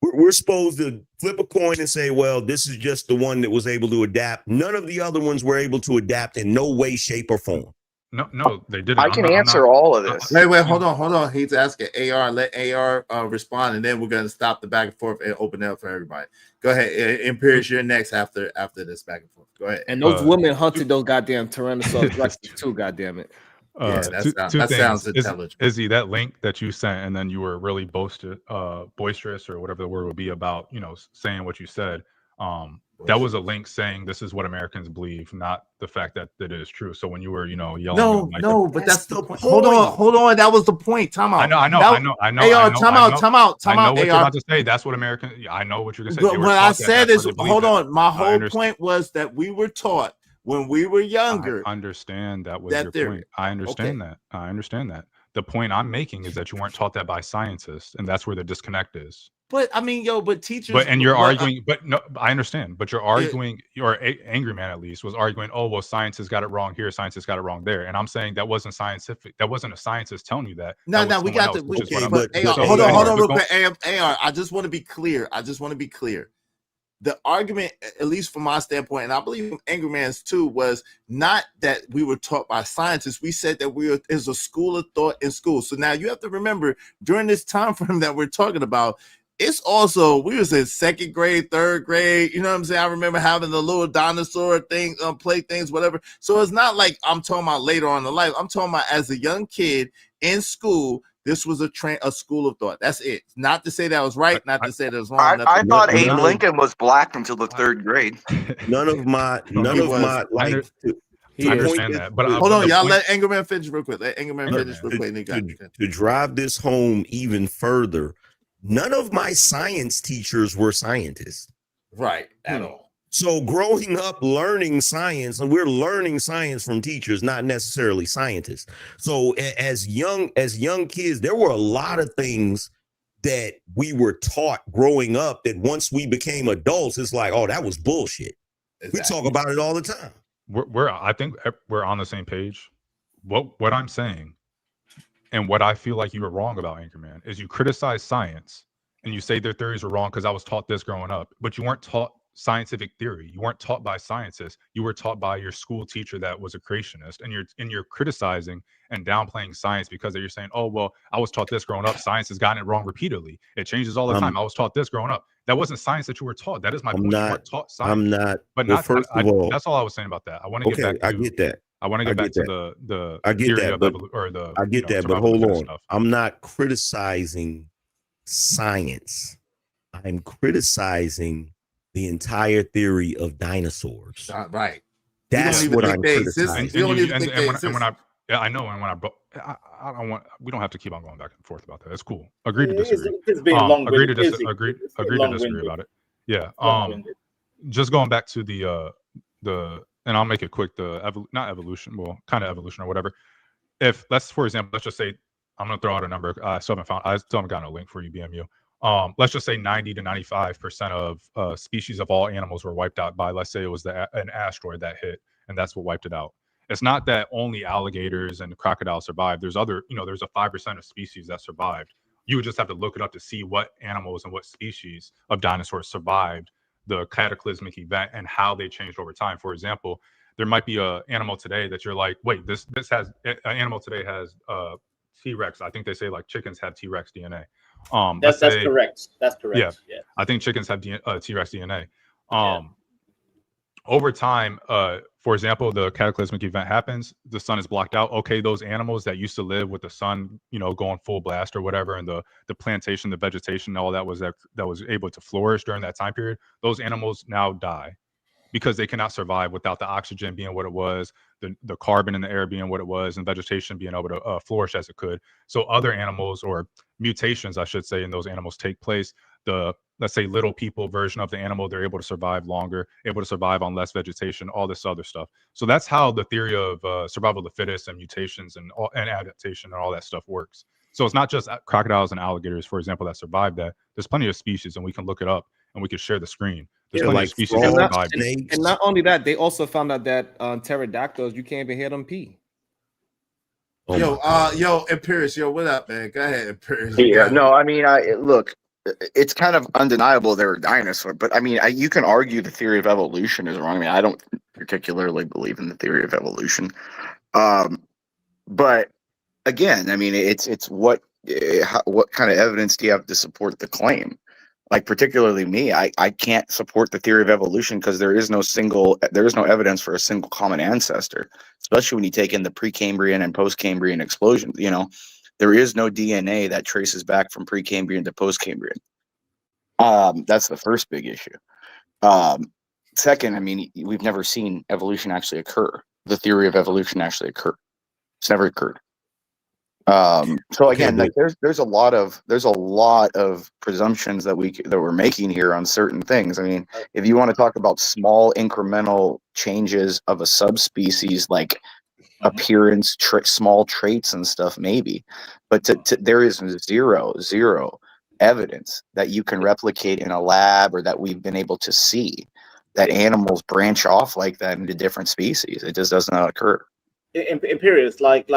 we're supposed to flip a coin and say, well, this is just the one that was able to adapt. None of the other ones were able to adapt in no way, shape, or form. No, they didn't. I can answer all of this. Wait, hold on. He's asking AR. Let AR respond, and then we're gonna stop the back and forth and open it up for everybody. Go ahead, Imperius. You're next after this back and forth. Go ahead. And those women hunted those goddamn Tyrannosaurus Rexes too. Goddamn it. Two that things. sounds intelligent. Izzy, that link that you sent, and then you were really boisterous or whatever the word would be about, saying what you said. That was a link saying this is what Americans believe, not the fact that it is true. So when you were, yelling, No, but that's the point. Hold on. That was the point. Time out. I know. AR, I know time out. I know what you're AR. about to say. That's what Americans. I know what you're gonna say. What I said is, hold on. My whole point was that we were taught when we were younger. I understand that was your point. I understand that. I understand that. The point I'm making is that you weren't taught that by scientists, and that's where the disconnect is. But I mean, but teachers. But you're arguing. But no, I understand. But you're arguing. Your angry man, at least, was arguing. Oh well, scientists got it wrong here. Scientists got it wrong there. And I'm saying that wasn't scientific. That wasn't a scientist telling you that. No, we got to. Okay, but hold on, real quick. AR, I just want to be clear. The argument, at least from my standpoint, and I believe from Angry Man's too, was not that we were taught by scientists. We said that is a school of thought in school. So now you have to remember, during this time frame that we're talking about, it's also, we was in second grade, third grade. You know what I'm saying? I remember having the little dinosaur thing, play things, whatever. So it's not like I'm talking about later on in life. I'm talking about as a young kid in school. This was a school of thought. That's it. Not to say that was right, not to say that was wrong. I thought Abe Lincoln was black until the third grade. None of my like. I understand that, but hold on, y'all. Let Angerman finish real quick. To drive this home even further, none of my science teachers were scientists, right? At all. So growing up learning science, and we're learning science from teachers, not necessarily scientists. So as young kids, there were a lot of things that we were taught growing up that once we became adults, it's like, oh, that was bullshit. Exactly. We talk about it all the time. I think we're on the same page. What I'm saying, and what I feel like you were wrong about, Anchorman, is you criticize science and you say their theories were wrong because I was taught this growing up, but you weren't taught scientific theory. You weren't taught by scientists. You were taught by your school teacher that was a creationist, and you're criticizing and downplaying science because you're saying, oh well, I was taught this growing up. Science has gotten it wrong repeatedly. It changes all the time. I was taught this growing up. That wasn't science that you were taught. That is my point. You weren't taught science. I'm not. But well, not first of all, that's all I was saying about that. I want to get back to. I get that. I want to get back to the I get theory that, of but I get that. But hold on. Stuff. I'm not criticizing science. I'm criticizing the entire theory of dinosaurs. Right. That's what I'm criticizing. I know, and when I don't want. We don't have to keep on going back and forth about that. That's cool. Agree to disagree. Agree to disagree about it. Yeah. Just going back to the, and I'll make it quick. Not evolution. Well, kind of evolution or whatever. For example, let's just say I'm gonna throw out a number. I still haven't gotten a link for you, BMU. Let's just say 90 to 95% of species of all animals were wiped out by, let's say it was an asteroid that hit, and that's what wiped it out. It's not that only alligators and crocodiles survived. There's there's a 5% of species that survived. You would just have to look it up to see what animals and what species of dinosaurs survived the cataclysmic event and how they changed over time. For example, there might be a animal today that you're like, wait, this has an animal today has T-Rex. I think they say like chickens have T-Rex DNA. That's correct. That's correct. Yeah, I think chickens have T-Rex DNA. Over time, for example, the cataclysmic event happens, the sun is blocked out. Okay, those animals that used to live with the sun, going full blast or whatever, and the plantation, the vegetation, all that was able to flourish during that time period, those animals now die because they cannot survive without the oxygen being what it was, the carbon in the air being what it was, and vegetation being able to flourish as it could. So other animals, or mutations, I should say, in those animals take place. The, let's say, little people version of the animal, they're able to survive longer, able to survive on less vegetation, all this other stuff. So that's how the theory of survival of the fittest and mutations and adaptation and all that stuff works. So it's not just crocodiles and alligators, for example, that survived that. There's plenty of species, and we can look it up and we can share the screen. There's plenty of species that survived. And not only that, they also found out that pterodactyls, you can't even hear them pee. Yo, Imperious, what up, man? Go ahead, Imperious. Yeah, no, I mean, look, it's kind of undeniable they're a dinosaur, but I mean, you can argue the theory of evolution is wrong. I mean, I don't particularly believe in the theory of evolution, but again, I mean, it's what kind of evidence do you have to support the claim? Like, particularly me, I can't support the theory of evolution because there is no evidence for a single common ancestor, especially when you take in the Precambrian and Postcambrian explosions. There is no DNA that traces back from Precambrian to Postcambrian. That's the first big issue. Second, I mean, we've never seen evolution actually occur. The theory of evolution actually occur. It's never occurred. So again, like there's a lot of presumptions that we're making here on certain things. I mean, if you want to talk about small incremental changes of a subspecies, like appearance, small traits and stuff, maybe, but there is zero evidence that you can replicate in a lab or that we've been able to see that animals branch off like that into different species. It just does not occur. Imperious, like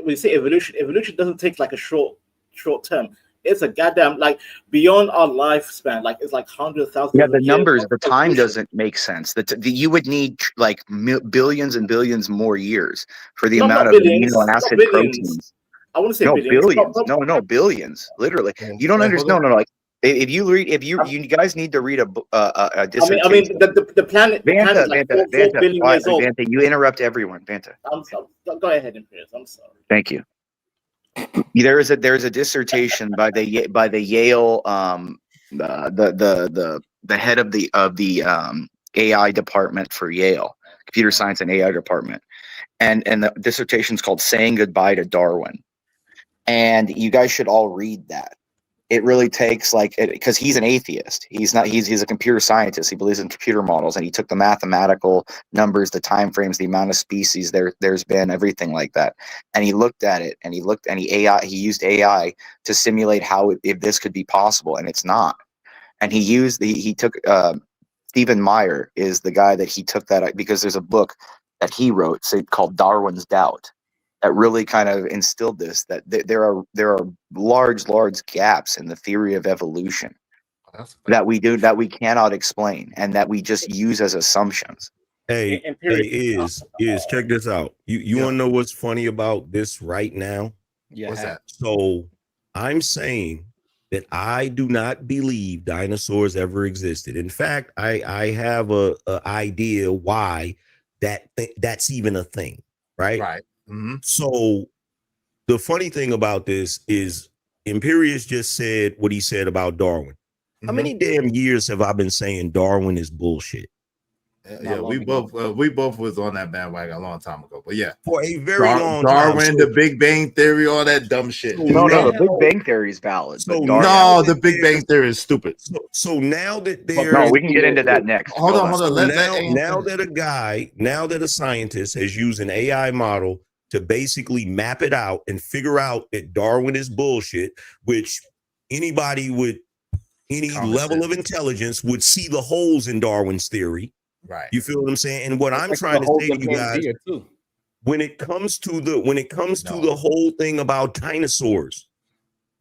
we say, evolution doesn't take like a short term. It's a goddamn, like, beyond our lifespan. Like, it's like hundreds of thousands. Yeah, the numbers, the time doesn't make sense. You would need like billions and billions more years for the amount of amino acid proteins. I want to say billions. No, billions. Literally, you don't understand. No. Like, if you guys need to read a dissertation. I mean, the planet. Vanta, like 4 billion years old. Vanta, you interrupt everyone. Vanta. I'm sorry. Go ahead, Imperious. I'm sorry. Thank you. There's a dissertation by the Yale the head of the AI department for Yale, computer science and AI department, and the dissertation is called "Saying Goodbye to Darwin," and you guys should all read that. It really takes, like, because he's an atheist. He's a computer scientist. He believes in computer models, and he took the mathematical numbers, the time frames, the amount of species there's been, everything like that, and he looked at it, and he used AI to simulate if this could be possible, and it's not. And he took Stephen Meyer is the guy that he took that, because there's a book that he wrote called Darwin's Doubt, that really kind of instilled this, that there are large gaps in the theory of evolution that we cannot explain, and that we just use as assumptions. Hey, check this out. You want to know what's funny about this right now? Yeah. What's that? So I'm saying that I do not believe dinosaurs ever existed. In fact, I have a idea why that's even a thing, right? Right. Mm-hmm. So the funny thing about this is Imperious just said what he said about Darwin. Mm-hmm. How many damn years have I been saying Darwin is bullshit? Yeah, we both was on that bandwagon a long time ago. But yeah, for a very long time. Darwin, the Big Bang Theory, all that dumb shit. No, the Big Bang Theory is valid. So the Big Bang Theory is stupid. So now that we can get into that next. Hold on. Now that a scientist has used an AI model to basically map it out and figure out that Darwin is bullshit, which anybody with any level of intelligence would see the holes in Darwin's theory. Right. You feel what I'm saying? And what I'm trying to say to you guys, when it comes to the whole thing about dinosaurs,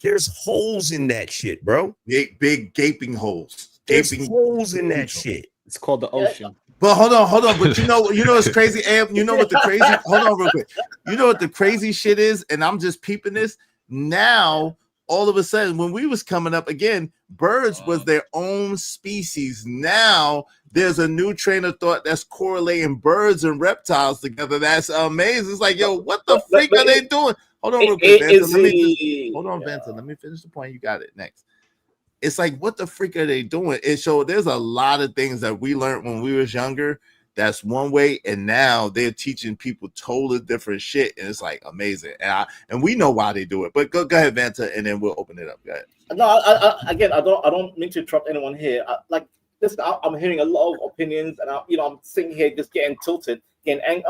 there's holes in that shit, bro. Big gaping holes. There's holes in that shit. It's called the ocean. But hold on. But you know what's crazy, Am? You know what the crazy? Hold on, real quick. You know what the crazy shit is, and I'm just peeping this now. All of a sudden, when we was coming up again, birds was their own species. Now there's a new train of thought that's correlating birds and reptiles together. That's amazing. It's like, yo, what the freak are they doing? Hold on, real quick, Vanta. Hold on, Vanta. Let me finish the point. You got it. Next. It's like, what the freak are they doing? It showed there's a lot of things that we learned when we was younger. That's one way, and now they're teaching people totally different shit, and it's like amazing. And we know why they do it. But go ahead, Vanta, and then we'll open it up. Go ahead. No, I don't mean to interrupt anyone here. I'm hearing a lot of opinions, and I'm sitting here just getting tilted, getting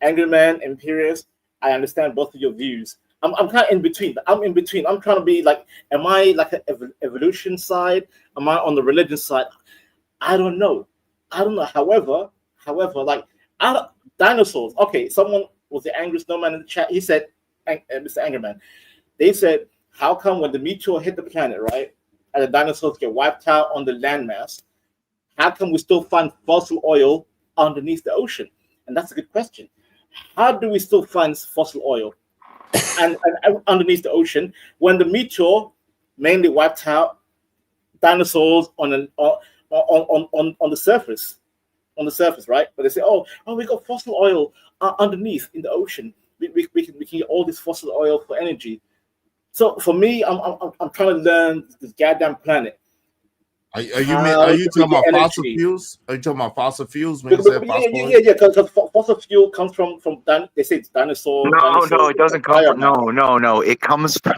angry, man, imperious. I understand both of your views. I'm kind of in between. I'm in between. I'm trying to be like, am I like an evolution side? Am I on the religion side? I don't know. However, like dinosaurs. Okay, someone was the angry snowman in the chat. He said, Mr. Angerman, they said, how come when the meteor hit the planet, right, and the dinosaurs get wiped out on the landmass, how come we still find fossil oil underneath the ocean? And that's a good question. How do we still find fossil oil and underneath the ocean when the meteor mainly wiped out dinosaurs on the surface? On the surface, right? But they say, oh, we got fossil oil underneath in the ocean. We can get all this fossil oil for energy. So for me, I'm trying to learn this goddamn planet. Are you talking about fossil fuels? Are you talking about fossil fuels when you say fossil oil? Yeah. Because fossil fuel comes from they say it's dinosaur. No, it doesn't come from. No. It comes from.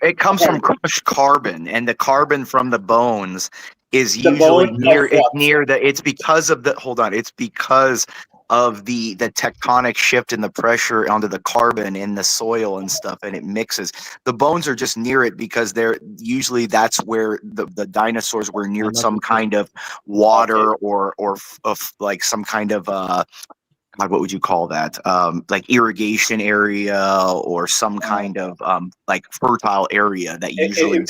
It comes from crushed carbon, and the carbon from the bones is usually it's because of the. Hold on, it's because of the tectonic shift in the pressure onto the carbon in the soil and stuff, and it mixes. The bones are just near it because that's where the dinosaurs were near some kind of water or like some kind of what would you call that? Like irrigation area or some kind of like fertile area that usually.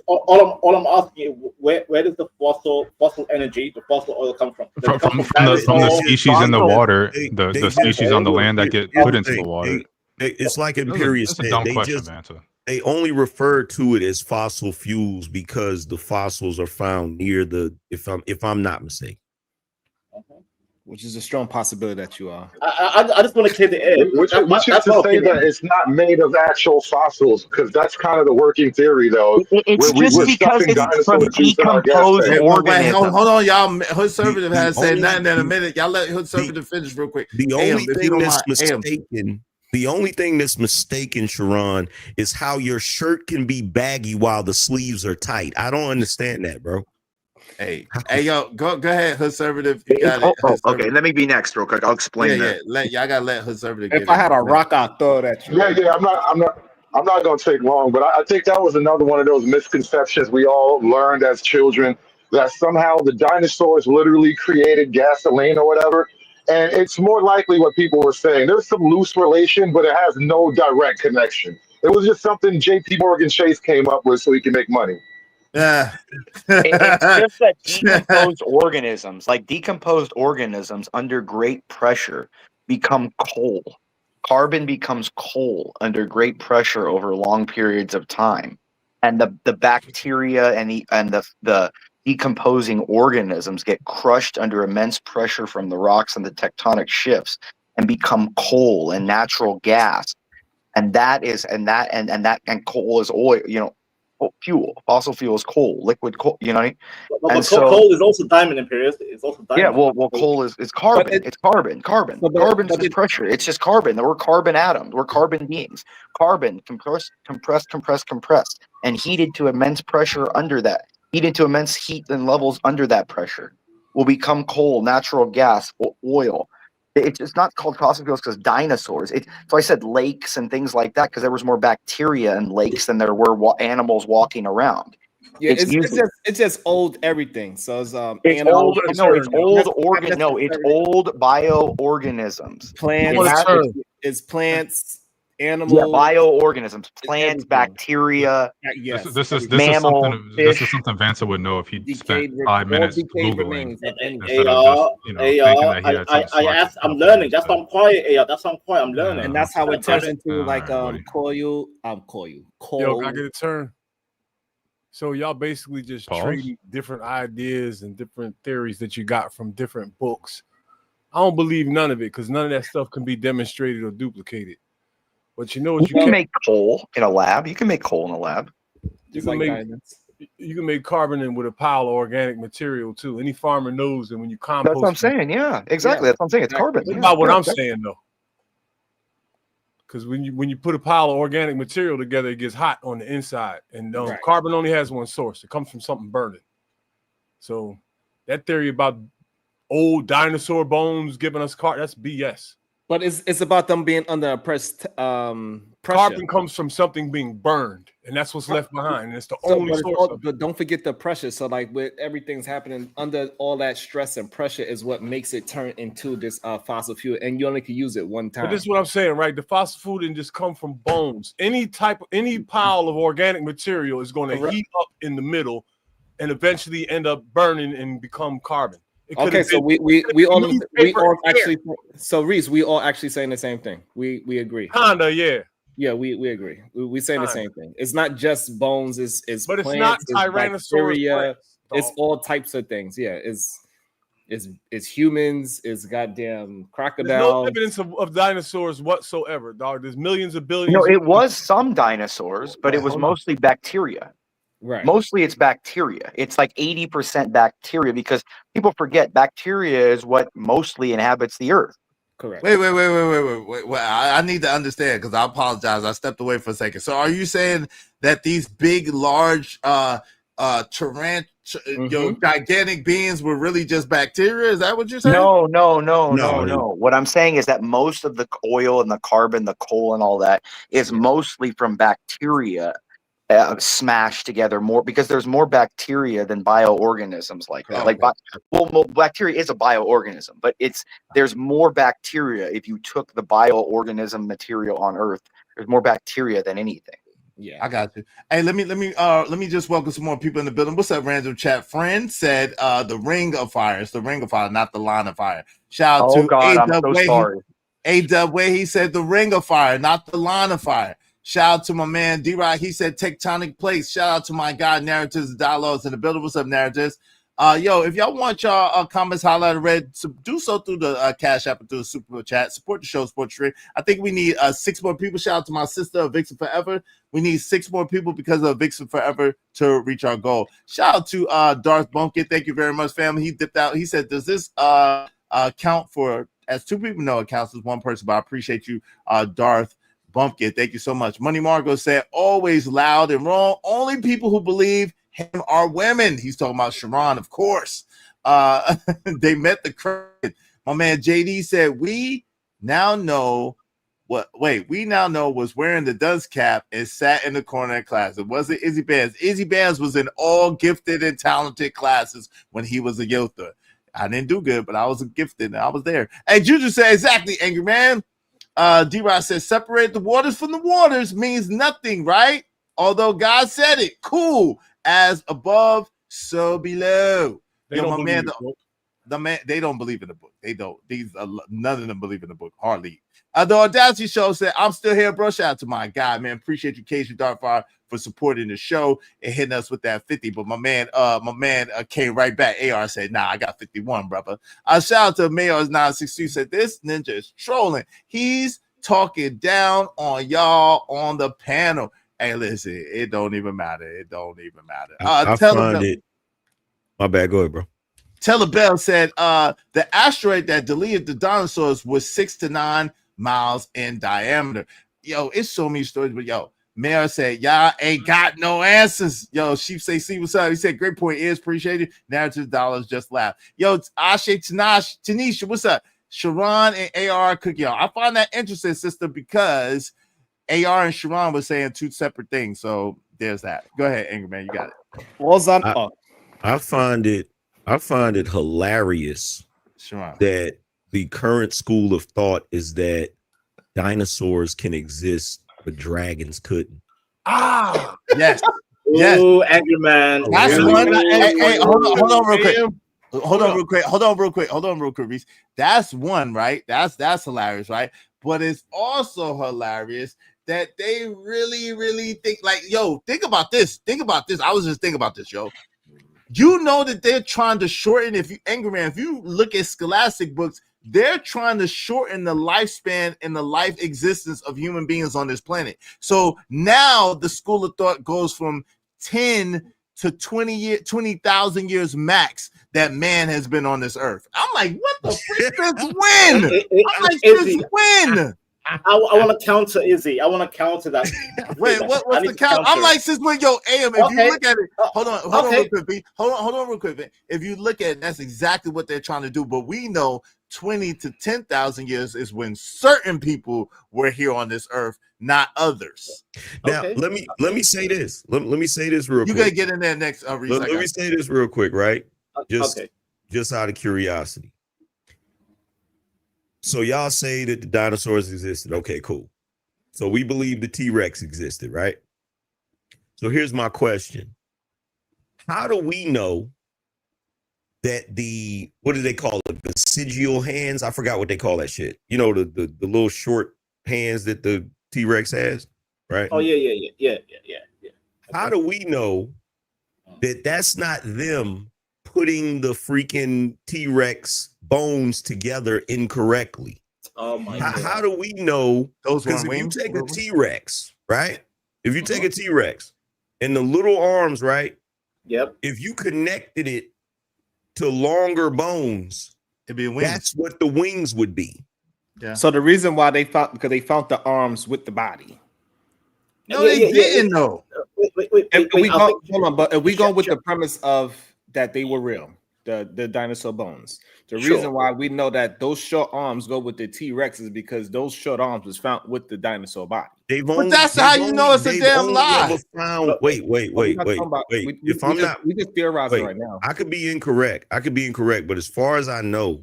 All I'm asking is where does the fossil energy, the fossil oil come from? From the species in the water, the species on the land that get put into the water. It's like Imperious said. That's a dumb question, Vanta. They only refer to it as fossil fuels because the fossils are found near the. If I'm not mistaken. Which is a strong possibility that you are. I just want to clear the air. Which is to say that it's not made of actual fossils, because that's kind of the working theory, though. It's just because it's from decomposed organisms. Hold on, y'all. Hoodservative has said nothing in a minute. Y'all let Hoodservative finish real quick. The only thing that's mistaken, Sharon, is how your shirt can be baggy while the sleeves are tight. I don't understand that, bro. Hey, yo, go ahead, Hoodservative. You got it. Okay, let me be next real quick. I'll explain that. Y'all gotta let Hoodservative. If I had a rock, I'd throw it at you. Yeah. I'm not gonna take long, but I think that was another one of those misconceptions we all learned as children, that somehow the dinosaurs literally created gasoline or whatever. And it's more likely what people were saying. There's some loose relation, but it has no direct connection. It was just something J.P. Morgan Chase came up with so he can make money. Yeah. It's just that decomposed organisms under great pressure become coal. Carbon becomes coal under great pressure over long periods of time, and the bacteria and the decomposing organisms get crushed under immense pressure from the rocks and the tectonic shifts and become coal and natural gas, and coal is oil. Fuel, fossil fuel is coal, liquid coal. You know what I mean? Coal is also diamond, Imperious. It's also diamond. Yeah, well, coal is carbon. It's carbon. Carbon is carbon. It's just carbon. We're carbon atoms. We're carbon beings. Carbon compressed, and heated to immense pressure under that. Heated to immense heat and levels under that pressure will become coal, natural gas, oil. It's not called fossil fuels because dinosaurs. So I said lakes and things like that because there was more bacteria in lakes than there were animals walking around. Yeah, it's just old everything. So it's old. It's old bioorganisms. Plants. It's plants. animals, bioorganisms, plants, bacteria, yes, This is mammal, something fish. Vansa would know if he spent Decayed, 5 all minutes decayed googling remains of any. instead of just thinking that he had some I smart asked, I'm calculator learning. That's instead. why I'm quiet, AR. That's why I'm quiet. I'm learning. And that's how it turns into like buddy. coil. Yo, can I get a turn? So y'all basically just Pause. trading different ideas and different theories that you got from different books. I don't believe none of it because none of that stuff can be demonstrated or duplicated. But you know what You can make coal in a lab. You can make coal in a lab. You can make carbon with a pile of organic material too. Any farmer knows that when you compost. That's what I'm saying. Yeah, exactly. That's what I'm saying. It's carbon. Think Yeah, about what yeah, I'm saying though. Because when you put a pile of organic material together, it gets hot on the inside, and carbon only has one source. It comes from something burning. So that theory about old dinosaur bones giving us carbon, that's BS. But it's about them being under oppressed pressure. Carbon comes from something being burned, and that's what's left behind. And it's the only source of it. But don't forget the pressure. So like with everything's happening under all that stress and pressure is what makes it turn into this fossil fuel, and you only can use it one time. But this is what I'm saying, right? The fossil fuel didn't just come from bones. Any pile of organic material is going to heat up in the middle and eventually end up burning and become carbon. Okay, so we all actually, so Reese, we all actually saying the same thing. We agree. Kinda, yeah. Yeah, we agree. We saying the same thing. It's not just bones. It's but plants, it's not Tyrannosaurus bacteria. Rex, It's all types of things. Yeah, it's humans. It's goddamn crocodiles. There's no evidence of dinosaurs whatsoever, dog. There's millions of billions. No, it was some dinosaurs, but it was mostly bacteria. Right. Mostly it's bacteria. It's like 80% bacteria because people forget bacteria is what mostly inhabits the earth. Correct. Wait. I need to understand because I apologize. I stepped away for a second. So are you saying that these big, large, gigantic beings were really just bacteria? Is that what you're saying? No. What I'm saying is that most of the oil and the carbon, the coal and all that is mostly from bacteria smashed together more because there's more bacteria than bioorganisms like that. Well, bacteria is a bioorganism, but there's more bacteria. If you took the bioorganism material on Earth, there's more bacteria than anything. Yeah, I got you. Hey, let me just welcome some more people in the building. What's up, random chat friend? Said the ring of fire. It's the ring of fire, not the line of fire. Shout out to God, I'm so sorry. A-Dub Way, he said the ring of fire, not the line of fire. Shout out to my man D-Rock. He said tectonic plates. Shout out to my guy Narratives and Dialogues in the building. What's up, Narratives? Yo, if y'all want y'all comments highlighted red, do so through the Cash App or through the Super Chat. Support the show, support the stream. I think we need 6 more people. Shout out to my sister, Vixen Forever. We need 6 more people because of Vixen Forever to reach our goal. Shout out to Darth Bumpkin. Thank you very much, family. He dipped out. He said, does this count for as 2 people? No, it counts as 1 person, but I appreciate you, Darth Bumpkin. Thank you so much. Money Margot said, always loud and wrong. Only people who believe him are women. He's talking about Sharon, of course. They met the credit. My man JD said, we now know was wearing the dunce cap and sat in the corner of class. It wasn't Izzy Bands. Izzy Bands was in all gifted and talented classes when he was a Yotha. I didn't do good, but I was gifted and I was there. Hey, Juju said, exactly, Angry Man. D-Rod says, separate the waters from the waters means nothing, right? Although God said it. Cool. As above, so below. They don't believe in the man, they don't believe in the book. They don't. None of them believe in the book. Hardly. The Audacity Show said, I'm still here, bro. Shout out to my guy, man. Appreciate you, Casey Darkfire, for supporting the show and hitting us with that 50. But my man came right back. AR said, nah, I got 51, brother. Shout out to Mayor's 962 said, this ninja is trolling. He's talking down on y'all on the panel. Hey, listen, it don't even matter. It don't even matter. I find it. My bad. Go ahead, bro. Telebell said the asteroid that deleted the dinosaurs was 6 to 9 miles in diameter. Yo, it's so many stories, but yo, Mayor said, y'all ain't got no answers. Yo, Sheep say, see what's up. He said, great point, is appreciated. Narrative dollars just laugh. Yo, Ashe Tanisha, what's up? Sharon and AR cook, yo. I find that interesting, sister, because AR and Sharon were saying 2 separate things. So there's that. Go ahead, Angry Man. You got it. What's on? I find it hilarious Sharon, that the current school of thought is that dinosaurs can exist, but dragons couldn't. Ah, yes. Yes. Ooh, angry man. That's Ooh. one. Hey, hold on real quick. Damn. Hold on real quick, Reese. That's one, right? That's hilarious, right? But it's also hilarious that they really think like, yo, think about this. I was just thinking about this, yo. You know that they're trying to shorten, Angry Man, if you look at scholastic books, they're trying to shorten the lifespan and the life existence of human beings on this planet. So now the school of thought goes from 10 to 20,000 years max that man has been on this earth. I'm like, what the frick? Since when? I'm like, since when? I want to counter Izzy. I want to counter that. Wait, what's the count? I'm like, since when, yo, AM, if you look at it, hold on real quick, B. Hold on real quick, B. If you look at it, that's exactly what they're trying to do. But we know 20 to 10,000 years is when certain people were here on this earth, not others. Now, let me say this. Let me say this real quick. You gotta get in there next. Let me say this real quick, right? Just out of curiosity. So y'all say that the dinosaurs existed. Okay, cool. So we believe the T-Rex existed, right? So here's my question. How do we know that what do they call it? Vestigial hands? I forgot what they call that shit. You know, the little short hands that the T-Rex has, right? Oh, yeah. How do we know that that's not them putting the freaking T-Rex bones together incorrectly? Oh my God. How do we know? Those Because if you wings? take a T-Rex, right? If you take a T-Rex and the little arms, right? Yep. If you connected it to longer bones, it'd be wings. That's what the wings would be. Yeah. So the reason why they found, because they found the arms with the body. No, they didn't know. Wait, If we go, think- hold on, but if we go with the premise of that they were real, the dinosaur bones. The reason why we know that those short arms go with the T-Rex is because those short arms was found with the dinosaur body. But that's how you know it's a damn lie. Wait. We just theorizing right now. I could be incorrect. But as far as I know,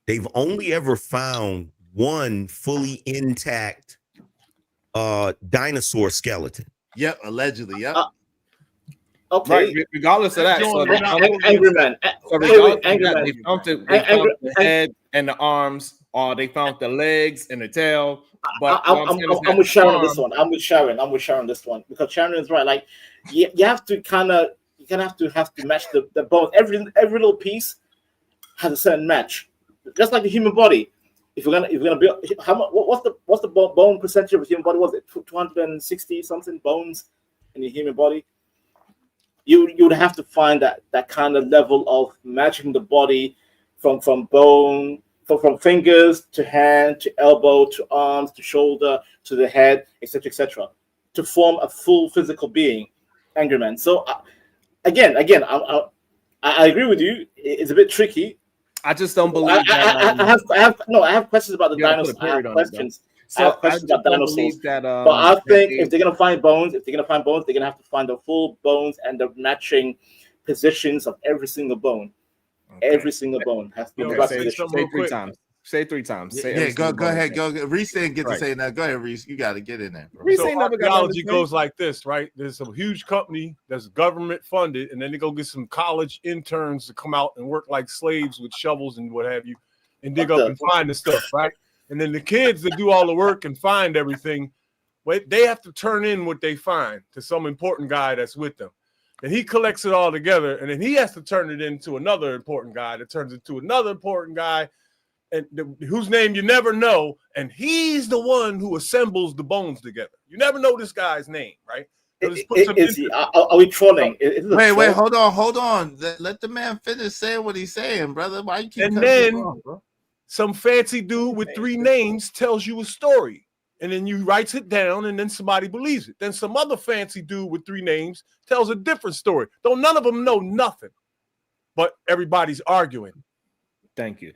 they've only ever found one fully intact dinosaur skeleton. Yep, allegedly. Yep. Okay. Right, regardless of that, Angry Man. They found the head and the arms, or they found the legs and the tail. But I'm with Sharon on this one. I'm with Sharon this one because Sharon is right. Like you have to have to match the bones. Every little piece has a certain match, just like the human body. If you're gonna build, what's the bone percentage of a human body? Was it 260 something bones in the human body? You would have to find that kind of level of matching the body from bone, from fingers to hand to elbow to arms to shoulder to the head, etc., to form a full physical being, Angry Man. So again, I agree with you. It's a bit tricky. I just don't believe. I have questions about the dinosaurs. I have questions. So I have questions about dinosaurs. That, but I think if they're gonna find bones, they're gonna have to find the full bones and the matching positions of every single bone. Okay. Every single bone has to be the right position. Say 3 times. Say 3 times. Yeah, go ahead. Go. Reese didn't get to say that. Go ahead, Reese. You got to get in there. Reese So ain't never got archaeology goes like this, right? There's a huge company that's government funded, and then they go get some college interns to come out and work like slaves with shovels and what have you, and dig up and find the stuff, right? And then the kids that do all the work and find everything, they have to turn in what they find to some important guy that's with them. And he collects it all together, and then he has to turn it into another important guy that turns it to another important guy, and whose name you never know, and he's the one who assembles the bones together. You never know this guy's name, right? Are we trolling? Wait, hold on. Let the man finish saying what he's saying, brother. Why you keep and then wrong, bro? Some fancy dude with 3 names tells you a story, and then you writes it down, and then somebody believes it. Then some other fancy dude with 3 names tells a different story. Though none of them know nothing, but everybody's arguing. Thank you.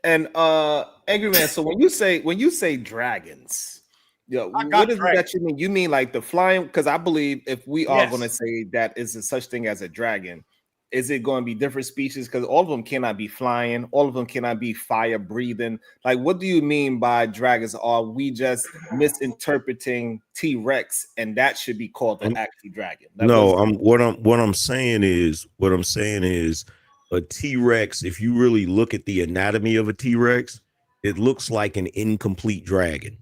And Angry Man, so when you say dragons, what is it that you mean? You mean like the flying? Because I believe if we are going to say that is a such thing as a dragon, Is it going to be different species? Because all of them cannot be flying. All of them cannot be fire breathing. Like, what do you mean by dragons? Are we just misinterpreting T-Rex, and that should be called an actual dragon? What I'm saying is a T-Rex. If you really look at the anatomy of a T-Rex, it looks like an incomplete dragon.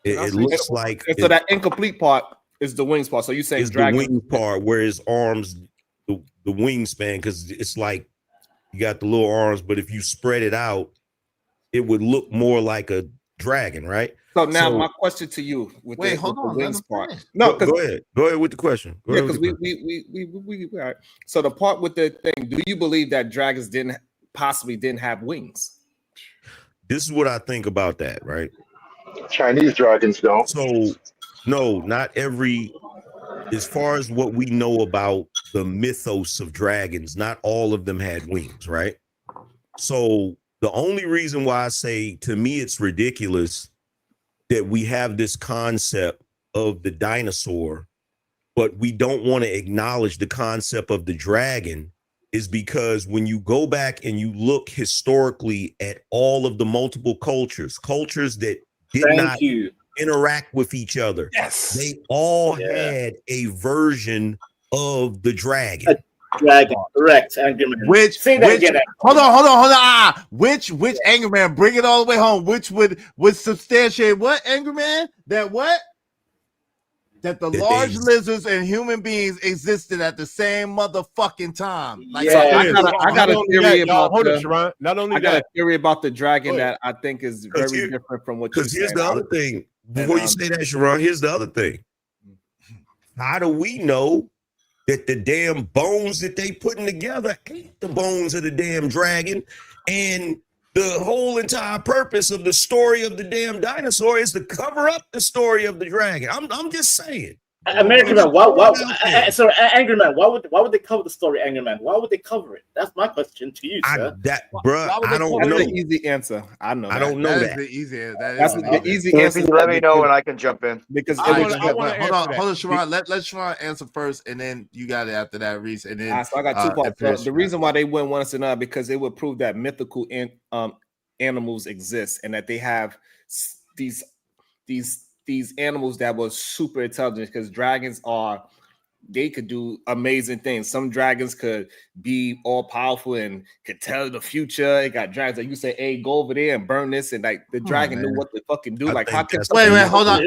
It looks like so that incomplete part is the wings part. So you saying it's dragon the wing part where his arms, the wingspan, because it's like you got the little arms, but if you spread it out, it would look more like a dragon, right? So now my question to you with the wings part. No, go ahead. Go ahead with the question. Yeah, because we all right. So the part with the thing, do you believe that dragons didn't have wings? This is what I think about that, right? Chinese dragons don't. So no, not every, as far as what we know about the mythos of dragons, not all of them had wings, right? So the only reason why I say, to me, it's ridiculous that we have this concept of the dinosaur, but we don't want to acknowledge the concept of the dragon, is because when you go back and you look historically at all of the multiple cultures that did not interact with each other, they all had a version of the dragon. Dragon, correct. Angry Man. Hold on. Which Angry Man? Bring it all the way home. Which would substantiate what, Angry Man? That what? That the large lizards and human beings existed at the same motherfucking time. Like, so I got a theory about a theory about the dragon that I think is very different from what you said. Because here's the other thing. Before you say that, Sharon, here's the other thing. How do we know that the damn bones that they putting together ain't the bones of the damn dragon? And the whole entire purpose of the story of the damn dinosaur is to cover up the story of the dragon. I'm just saying. American Man, sorry, Angry Man, why would they cover the story, Angry Man? Why would they cover it? That's my question to you, sir. I don't know. That's the easy answer. I know. I don't know that. The easy answer. That's the easy answer. Let me know and I can jump in. Because hold on, Sharon. Let Sharon answer first, and then you got it after that, Reese. And then so I got two parts. The reason why they wouldn't want us to know, because it would prove that mythical animals exist and that they have these animals that were super intelligent, because dragons they could do amazing things. Some dragons could be all powerful and could tell the future. It got dragons like you say, hey, go over there and burn this, and like the dragon knew what to fucking do. Like, how can wait, hold on.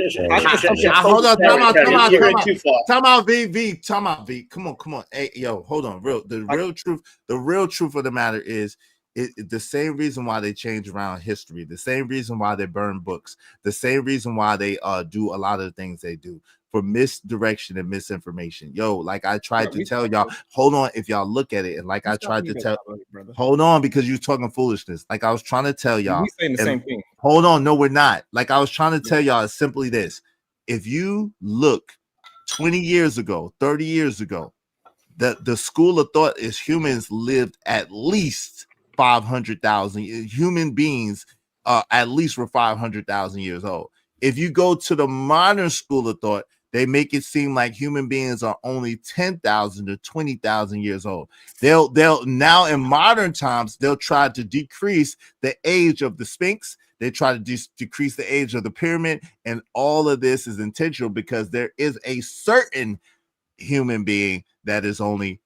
Hold on, time out, V. Time out, V. Come on. Hey, yo, hold on. The real truth of the matter is, the same reason why they change around history, the same reason why they burn books, the same reason why they do a lot of the things they do, for misdirection and misinformation. Yo, like I tried to tell y'all, hold on, if y'all look at it, and like I tried to tell, hold on, because you're talking foolishness. Like I was trying to tell y'all, we saying the same thing. Hold on, no, we're not. Like I was trying to tell y'all, it's simply this: if you look 20 years ago, 30 years ago, the school of thought is humans lived at least 500,000 human beings, at least were 500,000 years old. If you go to the modern school of thought, they make it seem like human beings are only 10,000 to 20,000 years old. They'll now in modern times, they'll try to decrease the age of the Sphinx. They try to decrease the age of the pyramid, and all of this is intentional because there is a certain human being that is only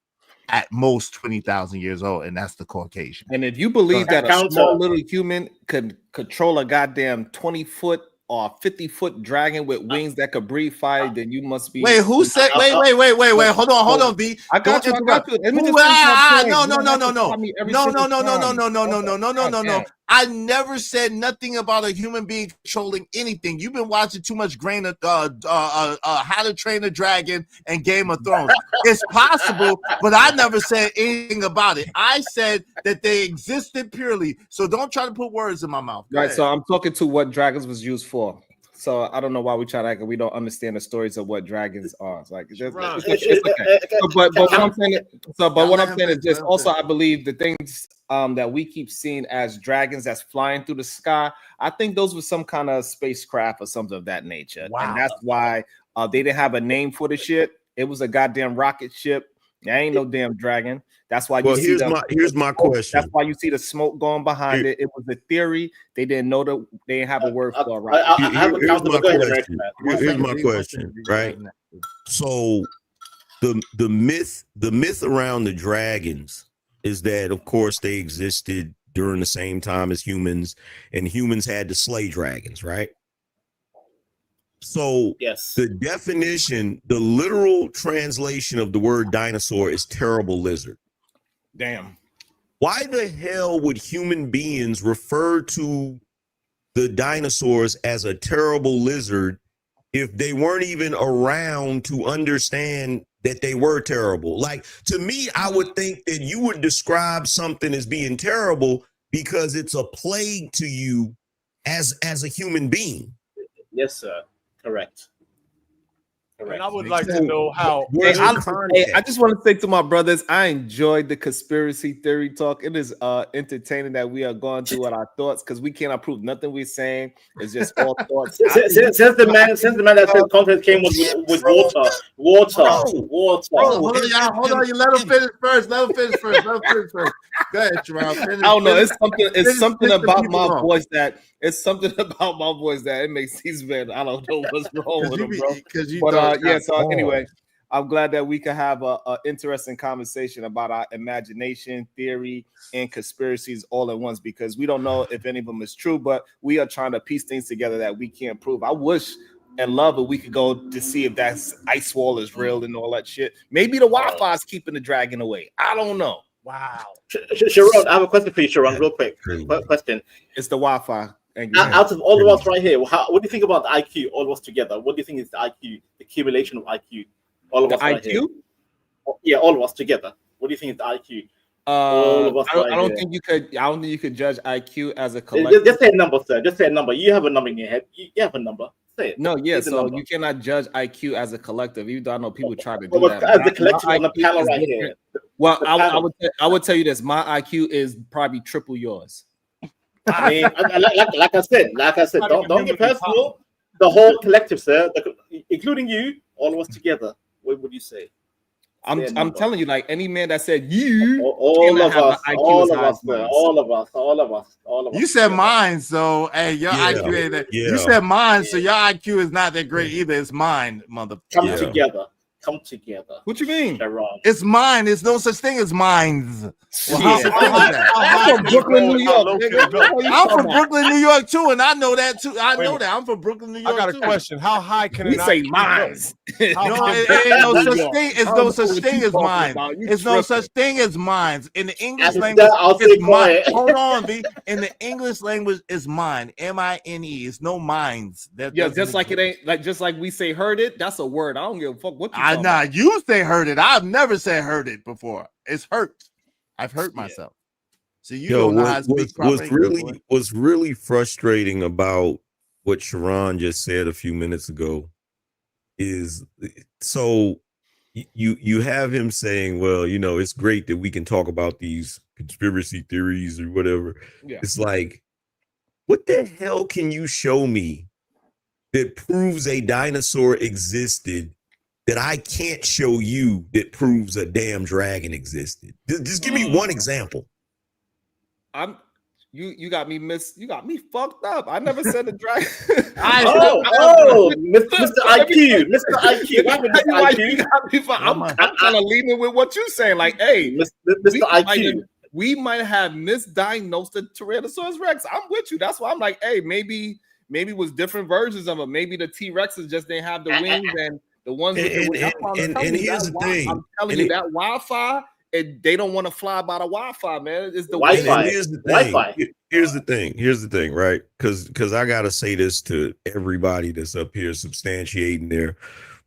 at most 20,000 years old, and that's the Caucasian. And if you believe that a small little human could control a goddamn 20-foot or 50-foot dragon with wings that could breathe fire, then you must be. Wait, who said? Wait. Hold on, B. I got you. No. I never said nothing about a human being controlling anything. You've been watching too much How to Train a Dragon and Game of Thrones. It's possible, but I never said anything about it. I said that they existed purely. So don't try to put words in my mouth. Right. So I'm talking to what dragons was used for. So I don't know why we try to act like we don't understand the stories of what dragons are. It's like it's okay. But what I'm saying is just also I believe the things that we keep seeing as dragons that's flying through the sky, I think those were some kind of spacecraft or something of that nature. Wow. And that's why they didn't have a name for the shit. It was a goddamn rocket ship There ain't no damn dragon. That's why you Well, see here's my question. That's why you see the smoke going behind it. It was a theory. They didn't know that they didn't have a word for it. Right? Here's my question. Here's my question. Right. So the myth around the dragons is that, of course, they existed during the same time as humans, and humans had to slay dragons, right? So yes, the definition, the literal translation of the word dinosaur is terrible lizard. Damn. Why the hell would human beings refer to the dinosaurs as a terrible lizard if they weren't even around to understand that they were terrible? Like, to me, I would think that you would describe something as being terrible because it's a plague to you as a human being. Yes, sir. Correct. And I would like to know how. I just want to say to my brothers, I enjoyed the conspiracy theory talk. It is entertaining that we are going through what our thoughts, because we cannot prove nothing we're saying. It's just all thoughts. Since the man that said content came with water. Hold on, you let him finish first. Go ahead, Sharon. I don't know. It's something about my voice that it makes these men. I don't know what's wrong with them, bro. But so anyway, I'm glad that we can have a interesting conversation about our imagination, theory, and conspiracies all at once, because we don't know if any of them is true, but we are trying to piece things together that we can't prove. I wish and love it we could go to see if that ice wall is real and all that shit. Maybe the Wi-Fi is keeping the dragon away. I don't know. Wow. Sharon, I have a question for you, Sharon, real quick. Question. It's the Wi-Fi. Out of all of us right here, what do you think about the IQ, all of us together? What do you think is the IQ, the accumulation of IQ? All of the us right IQ? here. Yeah, all of us together. What do you think is the IQ? All of us I don't think you could judge IQ as a collective. Just say a number, sir. Just say a number. You have a number in your head. You have a number. Say it. No, yeah. So you cannot judge IQ as a collective, even though I know people try to do that. As the collective on the panel right here. Well, I would tell you this: my IQ is probably triple yours. I mean, like I said, don't get personal. The whole collective, sir, including you, all of us together. What would you say? I'm telling you, like any man that said you, all of us, all of us. You said mine, so hey, your IQ ain't that. You said mine, so your IQ is not that great either. It's mine, mother. Come together. What you mean? It's mine. There's no such thing as mines. I'm from Brooklyn, New York. I'm from Brooklyn, New York too, and I know that too. I know that. I'm from Brooklyn, New York. I got a question. How high can we say mines? No, it ain't no such thing. It's no such thing as mines. It's no such thing as mines. In the English language, it's mine. Hold on, V. In the English language, it's mine. M-I-N-E. It's no mines. Yeah, just like it ain't like just like we say heard it. That's a word. I don't give a fuck what you. You say heard it. I've never said heard it before. It's hurt. I've hurt myself. So you don't know how to speak properly. What's really frustrating about what Sharon just said a few minutes ago is, so you have him saying, well, it's great that we can talk about these conspiracy theories or whatever. Yeah. It's like, what the hell can you show me that proves a dinosaur existed that I can't show you that proves a damn dragon existed? Just give me one example. You got me fucked up. I never said a dragon. Mr. IQ. I'm kind of leaning with what you're saying. Like, hey, Mr. IQ. We might have misdiagnosed the Tyrannosaurus Rex. I'm with you. That's why I'm like, hey, maybe it was different versions of it. Maybe the T-Rexes just didn't have the wings and the ones with and here's the thing. I'm telling you that Wi-Fi, they don't want to fly by the Wi-Fi, man. It's the Wi-Fi. Here's the thing, right? Because I gotta say this to everybody that's up here substantiating their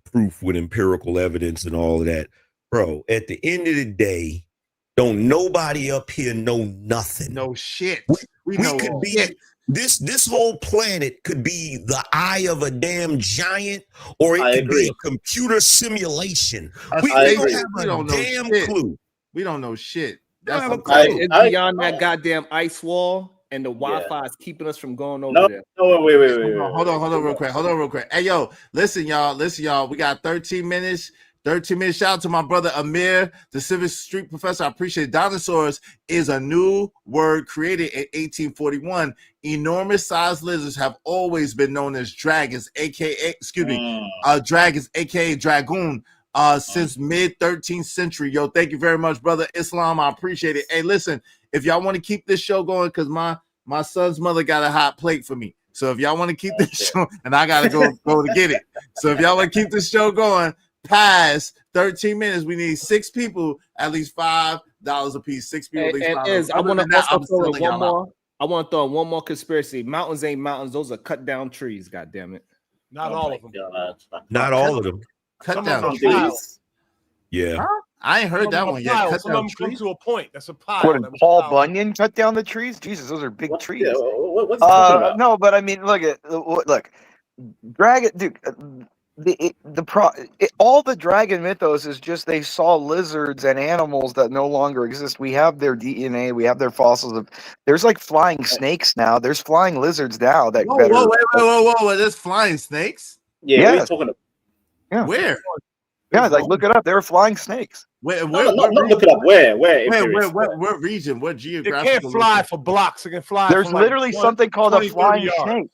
proof with empirical evidence and all of that. Bro, at the end of the day, don't nobody up here know nothing. No shit. We could be this whole planet could be the eye of a damn giant, or it could be a computer simulation. We don't have a damn clue. We don't know shit. It's beyond that goddamn ice wall, and the Wi-Fi is keeping us from going over there. No, wait. Hold on real quick. Hey, yo, listen, y'all. We got 13 minutes 13 minutes. Shout out to my brother Amir, the Civic Street professor. I appreciate it. Dinosaurs is a new word created in 1841. Enormous sized lizards have always been known as dragons, dragons, aka dragoon, since mid 13th century. Yo, thank you very much, brother Islam. I appreciate it. Hey, listen, if y'all want to keep this show going, because my son's mother got a hot plate for me. So if y'all want to keep this show, and I gotta go to get it. So if y'all want to keep this show going past 13 minutes, we need 6 people, at least $5 a piece. 6 people, at least $5. I want to also throw in one more. I want to throw in one more conspiracy. Mountains ain't mountains; those are cut down trees. God damn it! Not all of them. Not all of them. Cut down trees. Yeah. Huh? I ain't heard that one yet. Cut Some down of them come trees. to a point. That's a pile. What did Paul Bunyan cut down the trees? Jesus, those are big trees. What's he talking about? No, but I mean, look, dragon, dude. All the dragon mythos is just they saw lizards and animals that no longer exist. We have their DNA, we have their fossils. There's like flying snakes now. There's flying lizards now that. Whoa! There's flying snakes. Yeah, what are you talking about? Yeah. Where? Yeah, like look it up. They were flying snakes. Where? Not look it up. Where region? What It geographical? can't fly for blocks. It can fly. There's for like literally something called a 20, 30 flying yards. snake.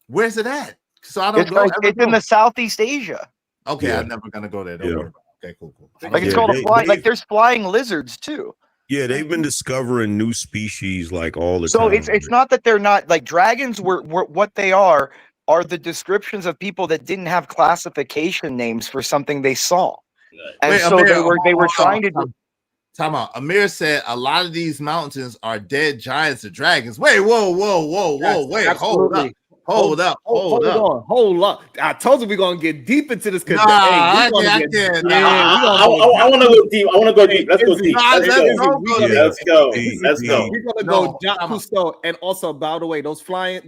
Where's it at? So I don't It's go. like, it's in the Southeast Asia. Okay, Yeah. I'm never gonna go there. Don't worry about it. Okay, cool. Like it's called a flying. Like there's flying lizards too. Yeah, they've been discovering new species like all the So time. it's not that they're not like dragons were what they are the descriptions of people that didn't have classification names for something they saw. And Wait, so Amir, they were trying to Time out. Amir said a lot of these mountains are dead giants or dragons. Wait, whoa. Wait, Absolutely. hold up. Hold up. I told you we're gonna get deep into this because I want can't. I want to go deep. I want to go deep. Let's go deep. Let's go. We're gonna go Jacques Cousteau. And also, by the way, those flying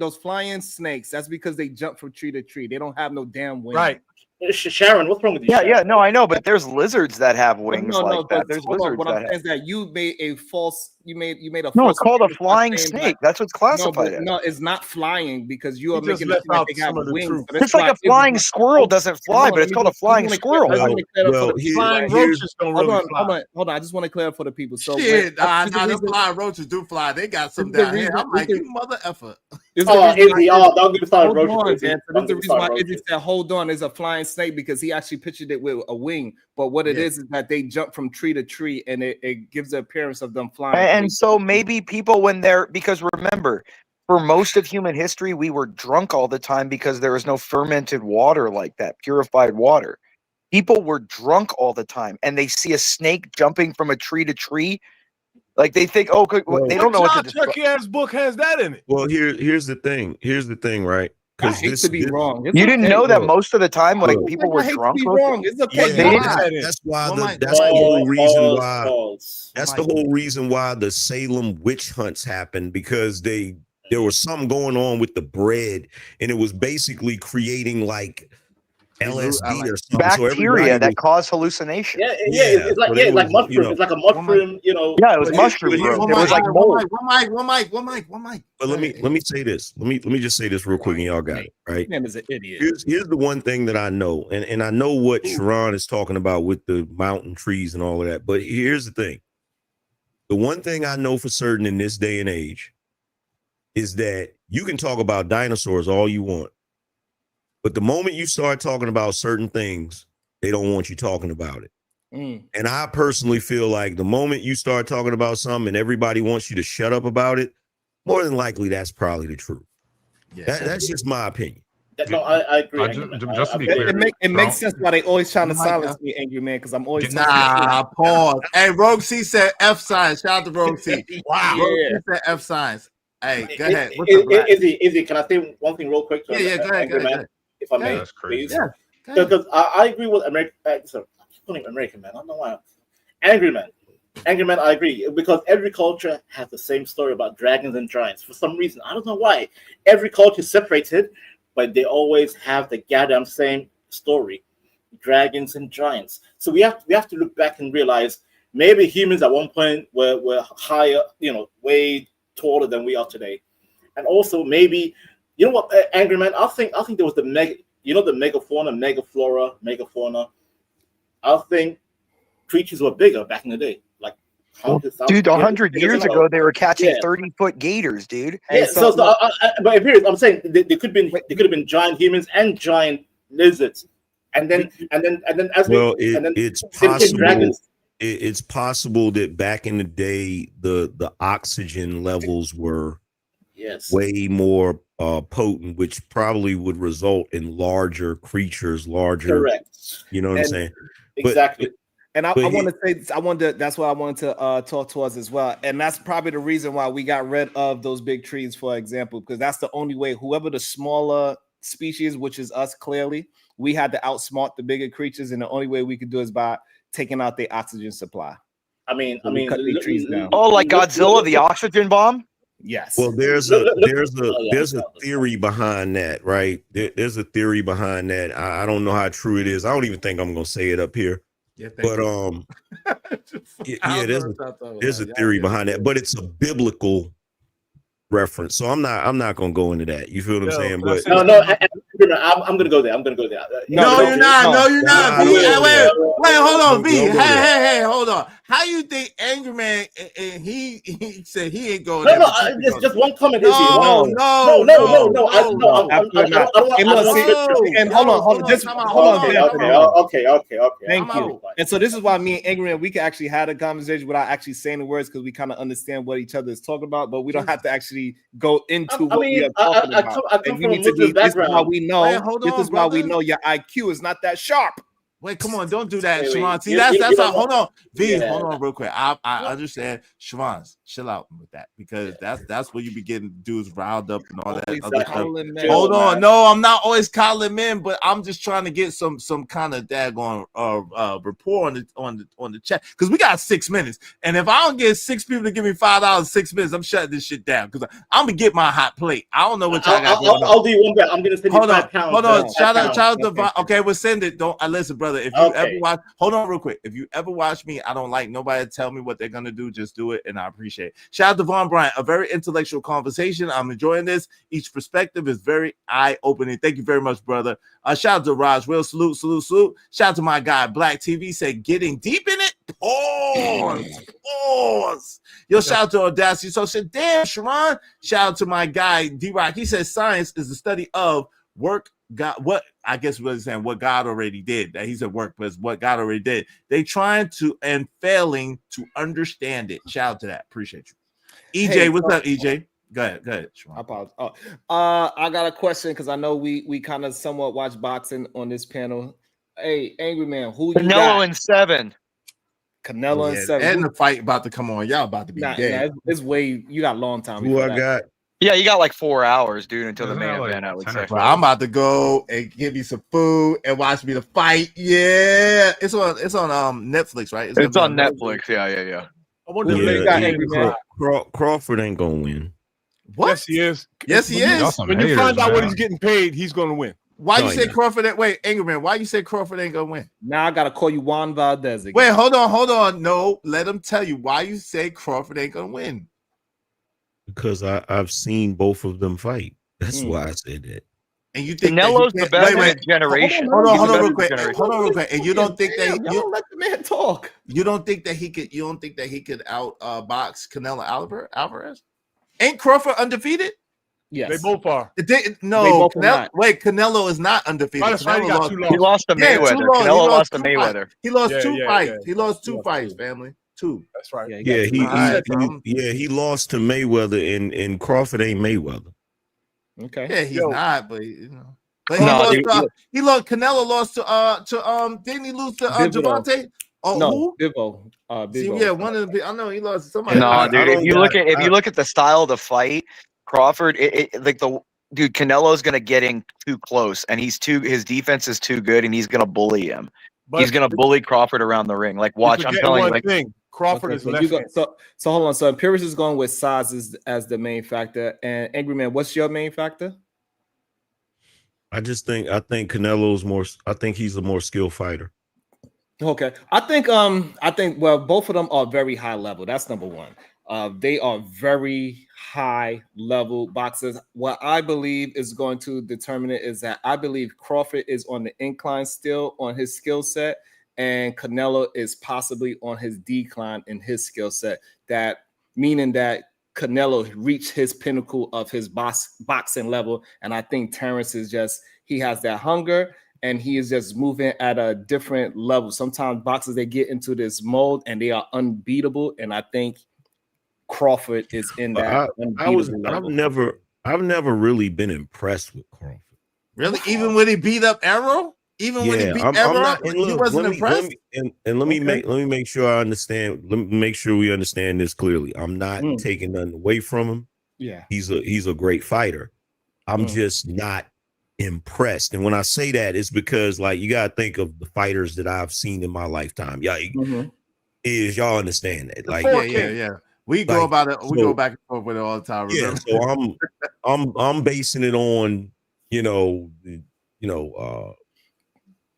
snakes, that's because they jump from tree to tree. They don't have no damn wings. Right. Sharon, what's wrong with you? Yeah, no, I know, but there's lizards that have wings like that. There's lizards what that I'm saying is that you made a false. You made a. No, false it's called a statement by flying saying snake. that- That's what's classified as. No, it's not flying because you are just making it left seem like out they have some of the wings. truth. But that's It's like why a flying squirrel doesn't fly, but it's called a flying squirrel. Hold on. I just want to clear up for the people. So Shit, the flying roaches do fly. They got some down here. I'm like, you mother effer. Don't get me started, roaches. This is the reason why Izzy said, "Hold on." There's a flying snake because he actually pictured it with a wing. But what it is that they jump from tree to tree, and it gives the appearance of them flying. And so maybe people because remember, for most of human history, we were drunk all the time because there was no fermented water like that, purified water. People were drunk all the time, and they see a snake jumping from a tree to tree. Like they think, they don't know what to do. Chucky ass book has that in it. Well, here's the thing. Here's the thing, right? I hate to be wrong. You didn't know that most of the time, like people were drunk. Wrong. It's okay. That's why that's the whole reason why. That's the whole reason why the Salem witch hunts happened, because there was something going on with the bread, and it was basically creating like LSD or something. Bacteria that cause hallucination. It's like mushroom. It's like a mushroom, Yeah, it was mushroom growth. It was like mold. One mic. But let me say this. Let me just say this real quick, and y'all got it, right? Man is an idiot. Here's the one thing that I know, and I know what Sharon is talking about with the mountain trees and all of that. But here's the thing. The one thing I know for certain in this day and age is that you can talk about dinosaurs all you want, but the moment you start talking about certain things, they don't want you talking about it. And I personally feel like the moment you start talking about something and everybody wants you to shut up about it, more than likely that's probably the truth. That's just my opinion. No, I agree. Just to be clear, it makes sense why they always trying to silence me, Angry Man, because I'm always pause. Hey, Rogue C said F signs. Shout out to Rogue C. Wow. Rogue C said F signs. Hey, go ahead. Izzy, can I say one thing real quick? Go ahead. If I may, that's crazy. please. Because I agree with American. Sorry, I keep calling him American Man. I don't know why. Angry Man, I agree, because every culture has the same story about dragons and giants. For some reason, I don't know why. Every culture is separated, but they always have the goddamn same story: dragons and giants. So we have to look back and realize maybe humans at one point were higher, way taller than we are today, and also maybe. You know what, Angry Man? I think there was the megafauna. I I think creatures were bigger back in the day. Like, dude, 100 years ago, they were catching 30-foot gators, dude. Yeah, but here, I'm saying they could have been giant humans and giant lizards, and then as Well, then it's they became possible. dragons. It's possible that back in the day, the oxygen levels were way more potent, which probably would result in larger creatures, larger. Correct. You know what I'm saying? Exactly. And I but want to say, that's what I wanted to talk towards as well. And that's probably the reason why we got rid of those big trees, for example, because that's the only way, whoever the smaller species, which is us, clearly, we had to outsmart the bigger creatures. And the only way we could do is by taking out the oxygen supply. I mean, cut the trees down. Oh, like Godzilla, the oxygen bomb? Yes. Well, there's a theory behind that, right? There's a theory behind that. I don't know how true it is. I don't even think I'm gonna say it up here. Yeah, but there's a theory behind that, but it's a biblical reference. So I'm not gonna go into that. You feel what I'm saying? But I'm gonna go there. I'm gonna go there. No, you're not. No, you're not. Wait, hold on, B. Hey, hold on. How you think Angry Man and he said he ain't going there? No, just one comment. No. And hold on. Okay. Thank you. And so this is why me and Angry Man, we can actually have a conversation without actually saying the words, because we kind of understand what each other is talking about, but we don't have to actually go into what we are talking about. I come from a Muslim this is background. why we know. This is why we know your IQ is not that sharp. Wait, come on, don't do that, Wait, Siobhan. See, you- that's you how. don't Hold on, V. Yeah. Hold on, real quick. I understand, Siobhan. Chill out with that, because that's where you be getting dudes riled up and all that other stuff. Hold on, no, I'm not always calling men, but I'm just trying to get some kind of daggone rapport on the chat, because we got 6 minutes, and if I don't get 6 people to give me $5 in 6 minutes, I'm shutting this shit down, because I'm gonna get my hot plate. I don't know what y'all got going on. I'll do you one bet. I'm gonna send you £5. Hold on. £5. Shout out to okay, we'll send it. Don't listen, brother. If you ever watch, hold on real quick. If you ever watch me, I don't like nobody to tell me what they're gonna do. Just do it, and I appreciate it. Shout out to Von Bryant. A very intellectual conversation. I'm enjoying this. Each perspective is very eye-opening. Thank you very much, brother. Shout out to Raj Will. Salute. Shout out to my guy Black TV. Said getting deep in it. Pause. Yo, shout out to Audacity. So said, damn, Sharon. Shout out to my guy D-Rock. He says science is the study of work. God, what I guess what he's saying, what God already did. That he said work was what God already did. They trying to and failing to understand it. Shout out to that. Appreciate you. EJ, Hey, what's up, EJ? Go ahead. I apologize. I got a question, because I know we kind of somewhat watch boxing on this panel. Hey, Angry Man, who you got? Canelo in 7. Canelo in 7. And the fight about to come on. Y'all about to be dead. It's way, you got a long time. Who I got? Yeah, you got like 4 hours, dude, until the main event, I would say. Bro, I'm about to go and give me some food and watch me the fight. Yeah, it's on Netflix, right? It's on Netflix. Yeah. I wonder if they got Angry Man. Crawford ain't gonna win. What? Yes, he is. Yes, he is. When you find out what he's getting paid, he's gonna win. Why you say Crawford? Wait, Angry Man. Why you say Crawford ain't gonna win? Now I gotta call you Juan Valdez again. Wait, hold on. No, let him tell you why you say Crawford ain't gonna win. Because I've seen both of them fight. That's why I said that. And you think Canelo's the best in his generation. Hold on, real quick. And you don't think that you let the man talk? You don't think that he could? You don't think that he could out box Canelo Alvarez? Ain't Crawford undefeated? Yes, they both are. No, Canelo is not undefeated. He lost to Mayweather. Canelo lost to Mayweather. He lost two fights. He lost 2 fights, family. 2. That's right. He lost to Mayweather, and Crawford ain't Mayweather. Okay. Yeah, he's not, but you know. But he lost. Canelo lost to didn't he lose to Javante? Oh, no, who? Bivol. Bivol. Yeah, one of the. I know he lost to somebody. No, dude. If you look at the style of the fight, Crawford, dude, Canelo's gonna get in too close, and his defense is too good, and he's gonna bully him. He's gonna bully Crawford around the ring. Like, watch, I'm telling you, like. Crawford is left. So hold on. So Imperius is going with size as the main factor, and Angry Man, what's your main factor? I think Canelo's more. I think he's a more skilled fighter. Okay, I think well, both of them are very high level. That's number one. They are very high level boxers. What I believe is going to determine it is that I believe Crawford is on the incline still on his skill set, and Canelo is possibly on his decline in his skill set. That meaning that Canelo reached his pinnacle of his boxing level, and I think Terrence is just he has that hunger. And he is just moving at a different level. Sometimes boxers, they get into this mold and they are unbeatable. And I think Crawford is in that unbeatable level. I've never really been impressed with Crawford. Really? Even when he beat up Arrow? Even when he beat Arrow, he wasn't impressed? Let me make sure I understand. Let me make sure we understand this clearly. I'm not taking nothing away from him. Yeah. He's a great fighter. I'm just not impressed. And when I say that, it's because like you gotta think of the fighters that I've seen in my lifetime. Y'all understand that? Like yeah. We go about it. We go back and forth with it all the time. Remember? Yeah, so I'm basing it on the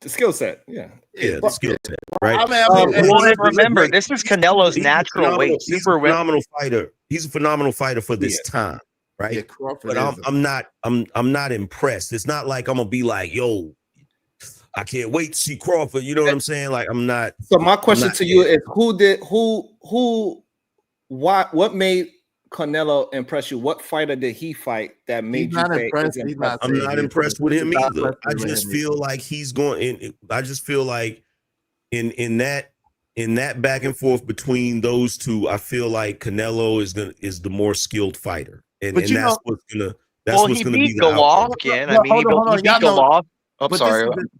skill set. The skill set, right? Remember, this is Canelo's natural weight. He's a phenomenal fighter. He's a phenomenal fighter for this time. Right, yeah, Crawford but I'm not impressed. It's not like I'm gonna be like, yo, I can't wait to see Crawford. You know what I'm saying? Like I'm not. So my question to you is, what made Canelo impress you? What fighter did he fight that made you say I'm not impressed with him either. I just feel like he's going in. I just feel like in that back and forth between those two, I feel like Canelo is the more skilled fighter. And that's what's gonna be the Golovkin. I mean, he beat Golovkin. But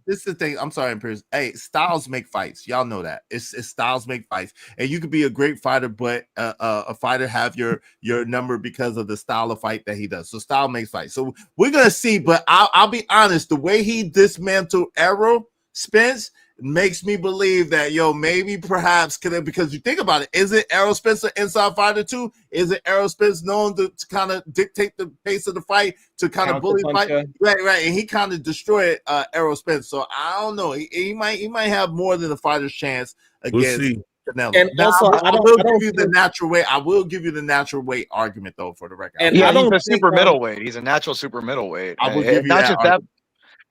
this is the thing. I'm sorry, Pierce. Hey, styles make fights. Y'all know that. It's styles make fights. And you could be a great fighter, but a fighter have your number because of the style of fight that he does. So style makes fights. So we're gonna see. But I'll be honest. The way he dismantled Errol Spence makes me believe that maybe perhaps because you think about it, is it Errol Spence an inside fighter too? Is it Errol Spence known to kind of dictate the pace of the fight, to kind of bully the fight? Right. And he kind of destroyed Errol Spence. So I don't know. He might have more than a fighter's chance against Canelo. And now, also, I will give you the natural weight. I will give you the natural weight argument though, for the record. And he's a super middleweight. He's a natural super middleweight. I will give you that.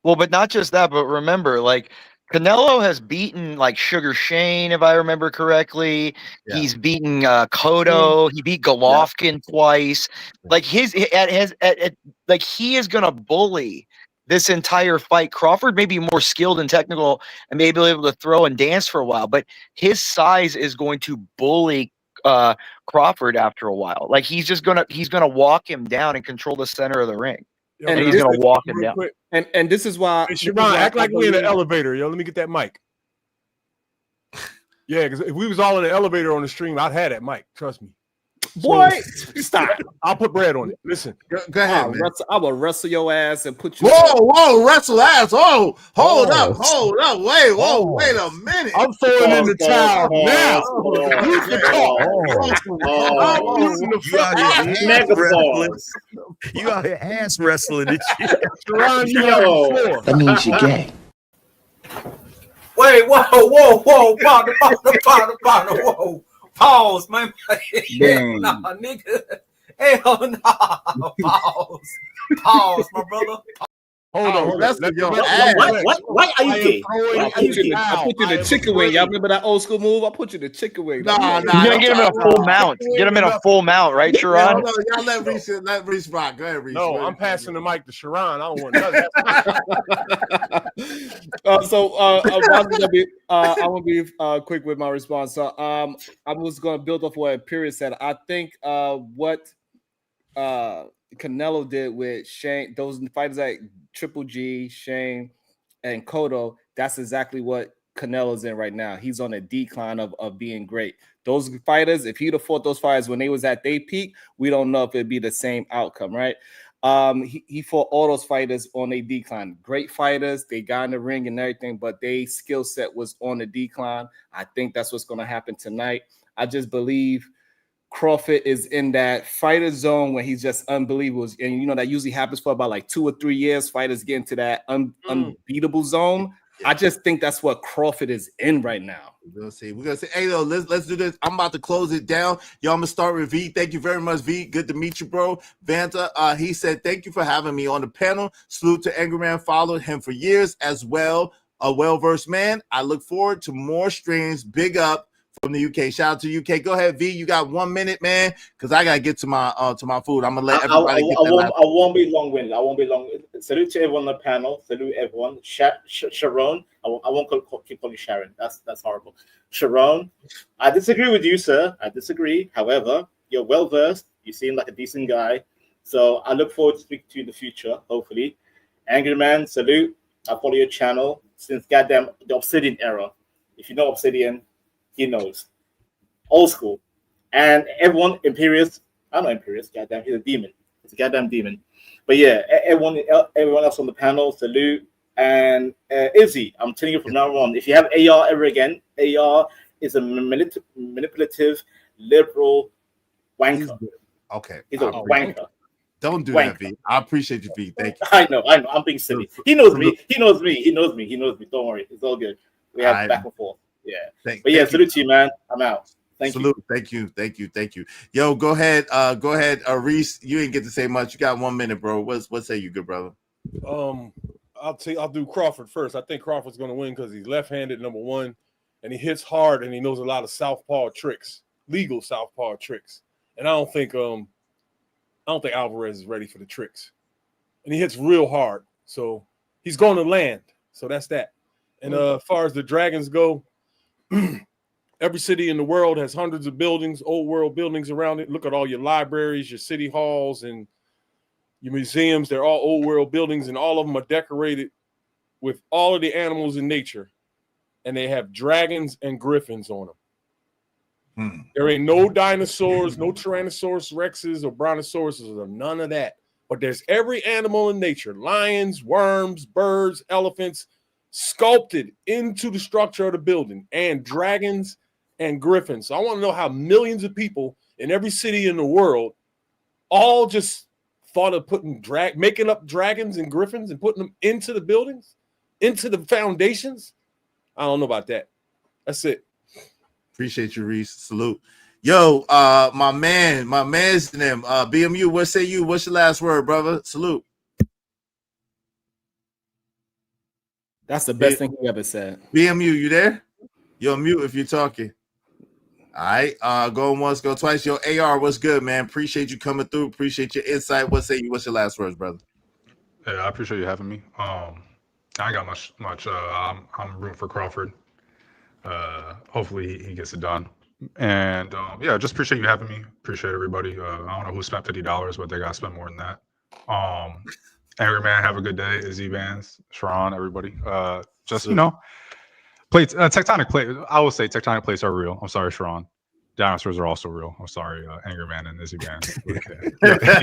Well, but not just that, but remember, like, Canelo has beaten like Sugar Shane, if I remember correctly. Yeah. He's beaten Cotto. He beat Golovkin twice. Like he is gonna bully this entire fight. Crawford may be more skilled and technical and may be able to throw and dance for a while, but his size is going to bully Crawford after a while. Like he's gonna walk him down and control the center of the ring. And he's gonna walk him down. And this is why. Hey, Sharon, act like we're in an elevator, yo. Let me get that mic. Yeah, because if we was all in an elevator on the stream, I'd have that mic. Trust me. Boy, stop. I'll put bread on it. Listen. Go ahead, man. I will wrestle your ass and put you. Whoa, wrestle ass. Oh, hold up. Wait a minute. I'm throwing in the towel now. You can talk. You out here ass wrestling. That means you're gay. Wait, whoa, partner, whoa. Pause, man. Nah, nigga. Hell no. Pause, my brother. Hold on. Why are you gay? I put you in the chicken wing. Y'all remember that old school move? I put you in the chicken wing. Nah. You're gonna get him in a full mount. Get him in a full mount, right, Sharon? Y'all let Reese rock. Go ahead, Reese. No, I'm passing the mic to Sharon. I don't want nothing. I want to be quick with my response. So I was going to build off what Imperius said. I think what Canelo did with Shane, those fighters like Triple G, Shane, and Cotto, that's exactly what Canelo's in right now. He's on a decline of being great. Those fighters, if he'd have fought those fighters when they was at their peak, we don't know if it'd be the same outcome, right? He fought all those fighters on a decline. Great fighters, they got in the ring and everything, but their skill set was on the decline. I think that's what's going to happen tonight. I just believe Crawford is in that fighter zone where he's just unbelievable. And, that usually happens for about like 2 or 3 years. Fighters get into that unbeatable zone. Yeah. I just think that's what Crawford is in right now. We're gonna see. Hey, let's do this. I'm about to close it down. Y'all, I'm gonna start with V. Thank you very much, V. Good to meet you, bro. Vanta, he said, thank you for having me on the panel. Salute to Angry Man. Followed him for years as well. a well-versed man. I look forward to more streams. Big up from the UK. Shout out to UK. Go ahead, V. You got 1 minute, man, because I gotta get to my food. I'm gonna let everybody get their last. I won't be long-winded. I won't be long. Salute to everyone on the panel. Salute everyone. Sharon. I won't keep calling you Sharon. That's horrible. Sharon, I disagree with you, sir. I disagree. However, you're well-versed. You seem like a decent guy. So I look forward to speaking to you in the future, hopefully. Angry Man, salute. I follow your channel since goddamn the Obsidian era. If you know Obsidian, he knows. Old school. And everyone, Imperius, I know Imperius, goddamn, he's a demon. He's a goddamn demon. But yeah, everyone else on the panel, salute. And Izzy, I'm telling you from now on, if you have AR ever again, AR is a manipulative, liberal wanker. Okay. He's a wanker. Don't do that, V. I appreciate you, V. Thank you. I know. I'm being silly. He knows me. He knows me. Don't worry. It's all good. We have back and forth. Yeah. Salute to you, man. I'm out. Salute. Thank you. Yo, go ahead. Reese, you didn't get to say much. You got 1 minute, bro. What say you, good brother? I'll do Crawford first. I think Crawford's gonna win because he's left-handed, number one, and he hits hard and he knows a lot of southpaw tricks, legal southpaw tricks. And I don't think Alvarez is ready for the tricks. And he hits real hard. So he's going to land. So that's that. And as far as the Dragons go, every city in the world has hundreds of buildings, old world buildings around it. Look at all your libraries, your city halls, and your museums. They're all old world buildings, and all of them are decorated with all of the animals in nature. And they have dragons and griffins on them. There ain't no dinosaurs, no Tyrannosaurus Rexes or Brontosauruses or none of that. But there's every animal in nature, lions, worms, birds, elephants, sculpted into the structure of the building, and dragons and griffins. So I want to know how millions of people in every city in the world all just thought of making up dragons and griffins and putting them into the buildings, into the foundations. I don't know about that. That's it. Appreciate you, Reese. Salute. Yo, my man's name. BMU, what say you? What's your last word, brother? Salute. That's the best thing he ever said. BMU, you there? You're on mute if you're talking. All right. Going once, go twice. Yo, AR, what's good, man? Appreciate you coming through. Appreciate your insight. What say you? What's your last words, brother? Yeah, I appreciate you having me. I ain't got much. I'm rooting for Crawford. Hopefully he gets it done. And yeah, just appreciate you having me. Appreciate everybody. I don't know who spent $50, but they got to spend more than that. Angry Man, have a good day. Izzy Vans, Sharon, everybody. Just, plates, tectonic plates. I will say tectonic plates are real. I'm sorry, Sharon. Dinosaurs are also real. I'm sorry, Angry Man and Izzy Vans.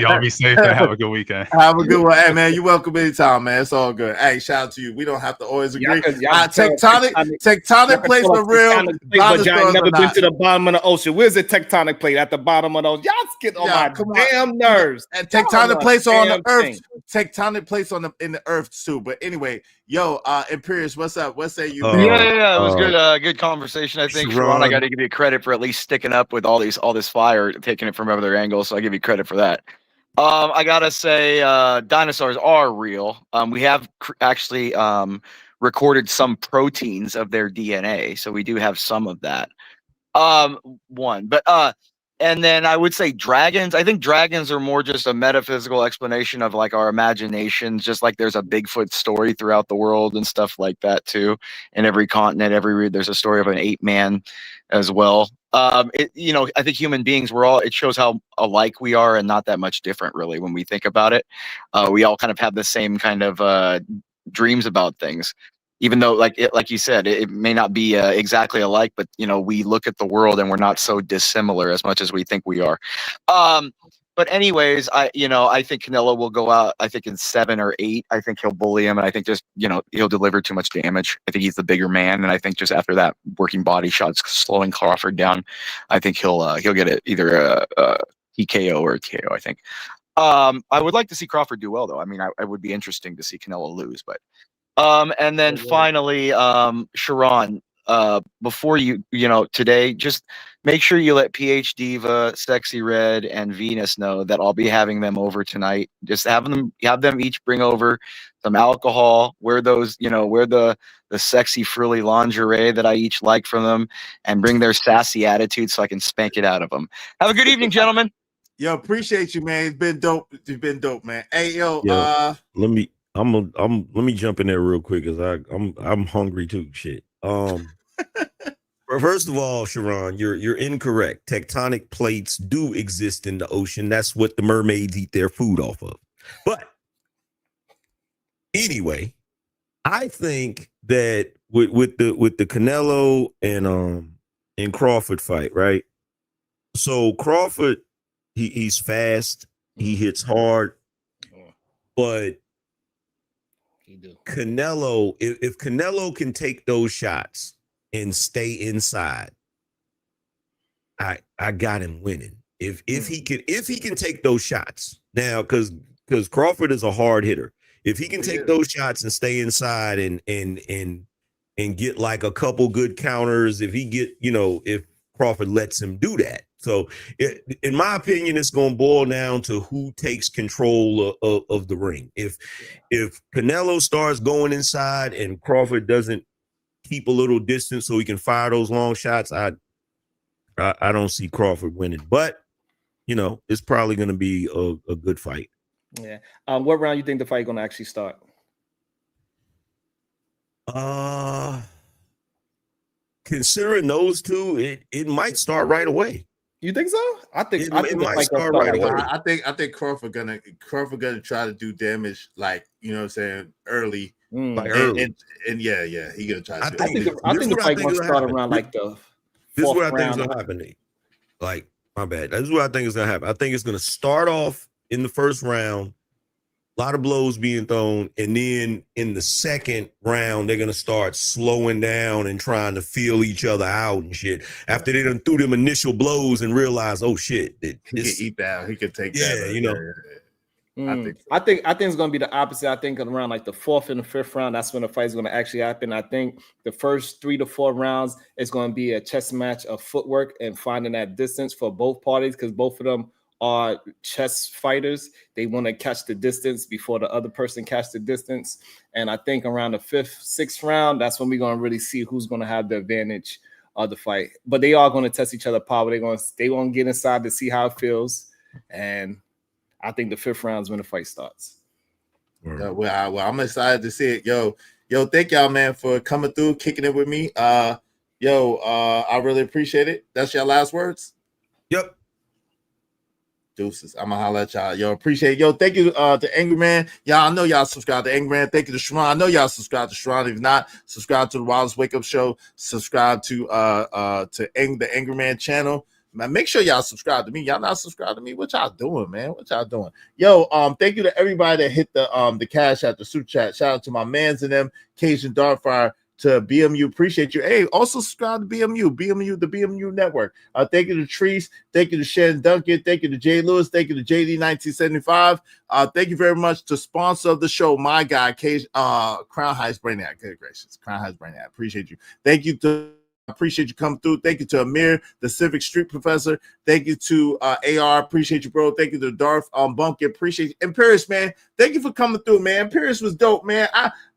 Y'all be safe and have a good weekend. Have a good one. Hey, man, you're welcome anytime, man. It's all good. Hey, shout out to you. We don't have to always agree. Tectonic plates are real. But y'all never been to the bottom of the ocean. Where's the tectonic plate at the bottom of those? Y'all get on my damn nerves. And tectonic plates are on the earth. Tectonic plates in the earth too. But anyway, yo, Imperius, what's up? What say you? Yeah, it was good. Good conversation. I think Sharon, I got to give you credit for at least sticking up with all this fire, taking it from other angles. So I give you credit for that. I gotta say, dinosaurs are real. We have actually recorded some proteins of their DNA, so we do have some of that. And then I would say dragons. I think dragons are more just a metaphysical explanation of like our imaginations, just like there's a Bigfoot story throughout the world and stuff like that too. In every continent, there's a story of an ape man as well. I think human beings, it shows how alike we are and not that much different really when we think about it. We all kind of have the same kind of dreams about things. Even though, like you said, it may not be exactly alike, but we look at the world and we're not so dissimilar as much as we think we are. But anyways, I think Canelo will go out. I think in 7 or 8. I think he'll bully him, and I think just he'll deliver too much damage. I think he's the bigger man, and I think just after that working body shots slowing Crawford down, I think he'll get it either a TKO or a KO. I think. I would like to see Crawford do well, though. I mean, I would be interesting to see Canelo lose, but. And then finally, Sharon, before you today, just make sure you let PH Diva, Sexy Red, and Venus know that I'll be having them over tonight. Just have them each bring over some alcohol, wear the sexy frilly lingerie that I each like from them, and bring their sassy attitude so I can spank it out of them. Have a good evening, gentlemen. Yo, appreciate you, man. It's been dope. It's been dope, man. Hey, yo, let me jump in there real quick because I'm hungry too. Shit. First of all, Sharon, you're incorrect. Tectonic plates do exist in the ocean. That's what the mermaids eat their food off of. But anyway, I think that with the Canelo and Crawford fight, right? So Crawford, he's fast, he hits hard, but Canelo, if Canelo can take those shots and stay inside, I got him winning. If he can take those shots now, because Crawford is a hard hitter. If he can take those shots and stay inside and get like a couple good counters, if Crawford lets him do that. So in my opinion, it's going to boil down to who takes control of the ring. If Canelo starts going inside and Crawford doesn't keep a little distance so he can fire those long shots, I don't see Crawford winning. But, it's probably going to be a good fight. Yeah. What round you think the fight going to actually start? Considering those two, it might start right away. You think so? I think it might start right away. I think Crawford gonna try to do damage, like, you know what I'm saying, early. Like early. And yeah, he gonna try to I think the fight gonna start around like the This is what I think round. is gonna happen, Nate. Like, my bad. This is what I think is gonna happen. I think it's gonna start off in the first round, a lot of blows being thrown, and then in the second round, they're gonna start slowing down and trying to feel each other out and shit. After they done threw them initial blows and realize, oh shit, he can eat that. He can take that. I think it's gonna be the opposite. I think around like the fourth and the fifth round, that's when the fight is gonna actually happen. I think the first 3 to 4 rounds is gonna be a chess match of footwork and finding that distance for both parties, because both of them are chess fighters. They want to catch the distance before the other person catch the distance. And I think around the 5th, 6th round, that's when we're gonna really see who's gonna have the advantage of the fight. But they are gonna test each other power. They gonna get inside to see how it feels. And I think the 5th round is when the fight starts. Well, I'm excited to see it. Yo, thank y'all, man, for coming through, kicking it with me. I really appreciate it. That's your last words? Yep. Deuces. I'm gonna holler at y'all. Yo, appreciate it. Yo, thank you to Angry Man. Y'all, I know y'all subscribe to Angry Man. Thank you to Sharon. I know y'all subscribe to Sharon. If not, subscribe to the Wildest Wake Up Show. Subscribe to the Angry Man channel. Man, make sure y'all subscribe to me. Y'all not subscribed to me. What y'all doing, man? What y'all doing? Yo, thank you to everybody that hit the cash at the super chat. Shout out to my mans and them, Cajun Dartfire, to BMU. Appreciate you. Hey, also subscribe to BMU, the BMU network. Thank you to Treese. Thank you to Shannon Duncan. Thank you to Jay Lewis. Thank you to JD1975. Thank you very much to sponsor of the show, my guy, Crown Heights Brainiac. Good gracious. Crown Heights Brainiac. Appreciate you. Thank you to appreciate you coming through. Thank you to Amir, the Civic Street Professor. Thank you to AR. Appreciate you, bro. Thank you to Darth Bunker. Appreciate you. Imperius, man. Thank you for coming through, man. Imperius was dope, man.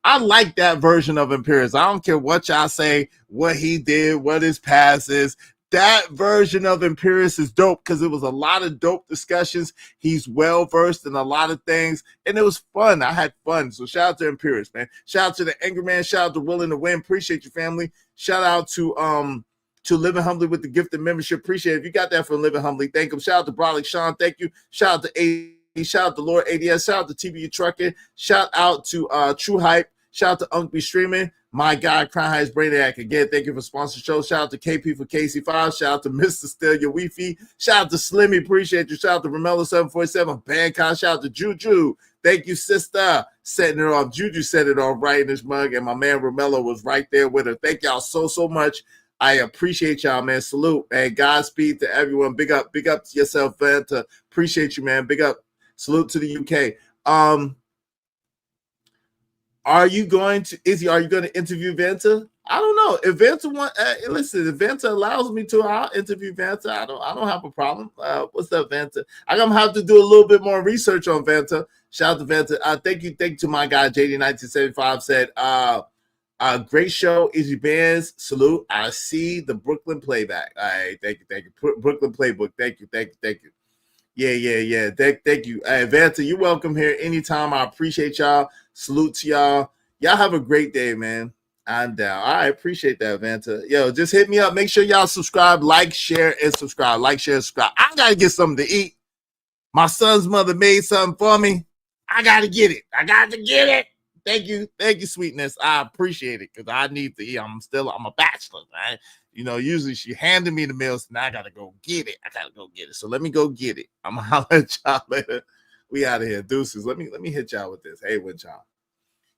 I like that version of Imperius. I don't care what y'all say, what he did, what his past is. That version of Imperius is dope because it was a lot of dope discussions. He's well-versed in a lot of things, and it was fun. I had fun. So shout out to Imperius, man. Shout out to the Angry Man. Shout out to Willing to Win. Appreciate you, family. Shout out to Living Humbly with the gifted membership. Appreciate it. If you got that from Living Humbly, thank him. Shout out to Broderick Sean. Thank you. Shout out to A. Shout out to Lord ADS. Shout out to TBU Trucking. Shout out to True Hype. Shout out to Unk Be Streaming. My guy, Crown Heights Brainiac. Again, thank you for sponsoring the show. Shout out to KP for KC5. Shout out to Mr. Still Your Wi-Fi. Shout out to Slimmy. Appreciate you. Shout out to Romello747. Bangkok. Shout out to Juju. Thank you, sister. Setting it off. Juju set it off right in this mug, and my man Romello was right there with her. Thank y'all so much. I appreciate y'all, man. Salute, man. Godspeed to everyone. Big up to yourself, man. Appreciate you, man. Big up. Salute to the UK. Are you going to interview Vanta? I don't know if Vanta want. Listen, if Vanta allows me to, I'll interview Vanta. I don't have a problem. What's up, Vanta? I'm gonna have to do a little bit more research on Vanta. Shout out to Vanta. Thank you to my guy JD1975 said. Great show, Easy Bands. Salute. I see the Brooklyn playback. All right, thank you. Brooklyn playbook. Thank you. Yeah. Thank you. Hey, Vanta, you're welcome here anytime. I appreciate y'all. Salute to y'all. Y'all have a great day, man. I'm down. I appreciate that, Vanta. Yo, just hit me up. Make sure y'all subscribe, like, share, and subscribe. Like, share, subscribe. I gotta get something to eat. My son's mother made something for me. I gotta get it. Thank you, sweetness. I appreciate it because I need to eat. I'm a bachelor, right? You know, usually she handed me the meals, and I gotta go get it. So let me go get it. I'm gonna holler at y'all later. We out of here, deuces. Let me hit y'all with this. Hey, with y'all.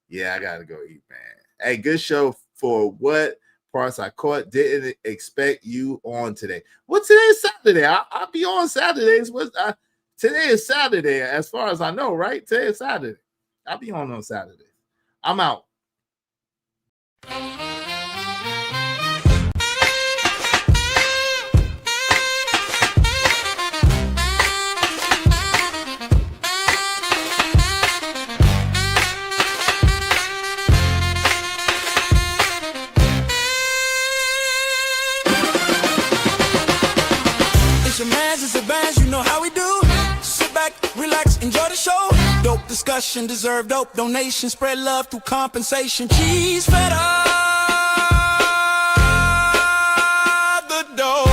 Yeah, I gotta go eat, man. Hey, good show for what parts I caught. Didn't expect you on today. Well, today is Saturday. I'll be on Saturdays. Today is Saturday, as far as I know, right? Today is Saturday. I'll be on Saturday. I'm out. It's your man's, it's advanced, you know how we do. Sit back, relax, enjoy the show. Dope discussion, deserve dope donation. Spread love through compensation. Cheese fed up the dough.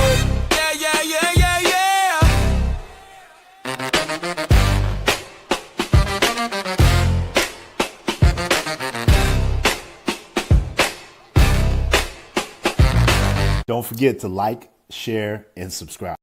Don't forget to like, share, and subscribe.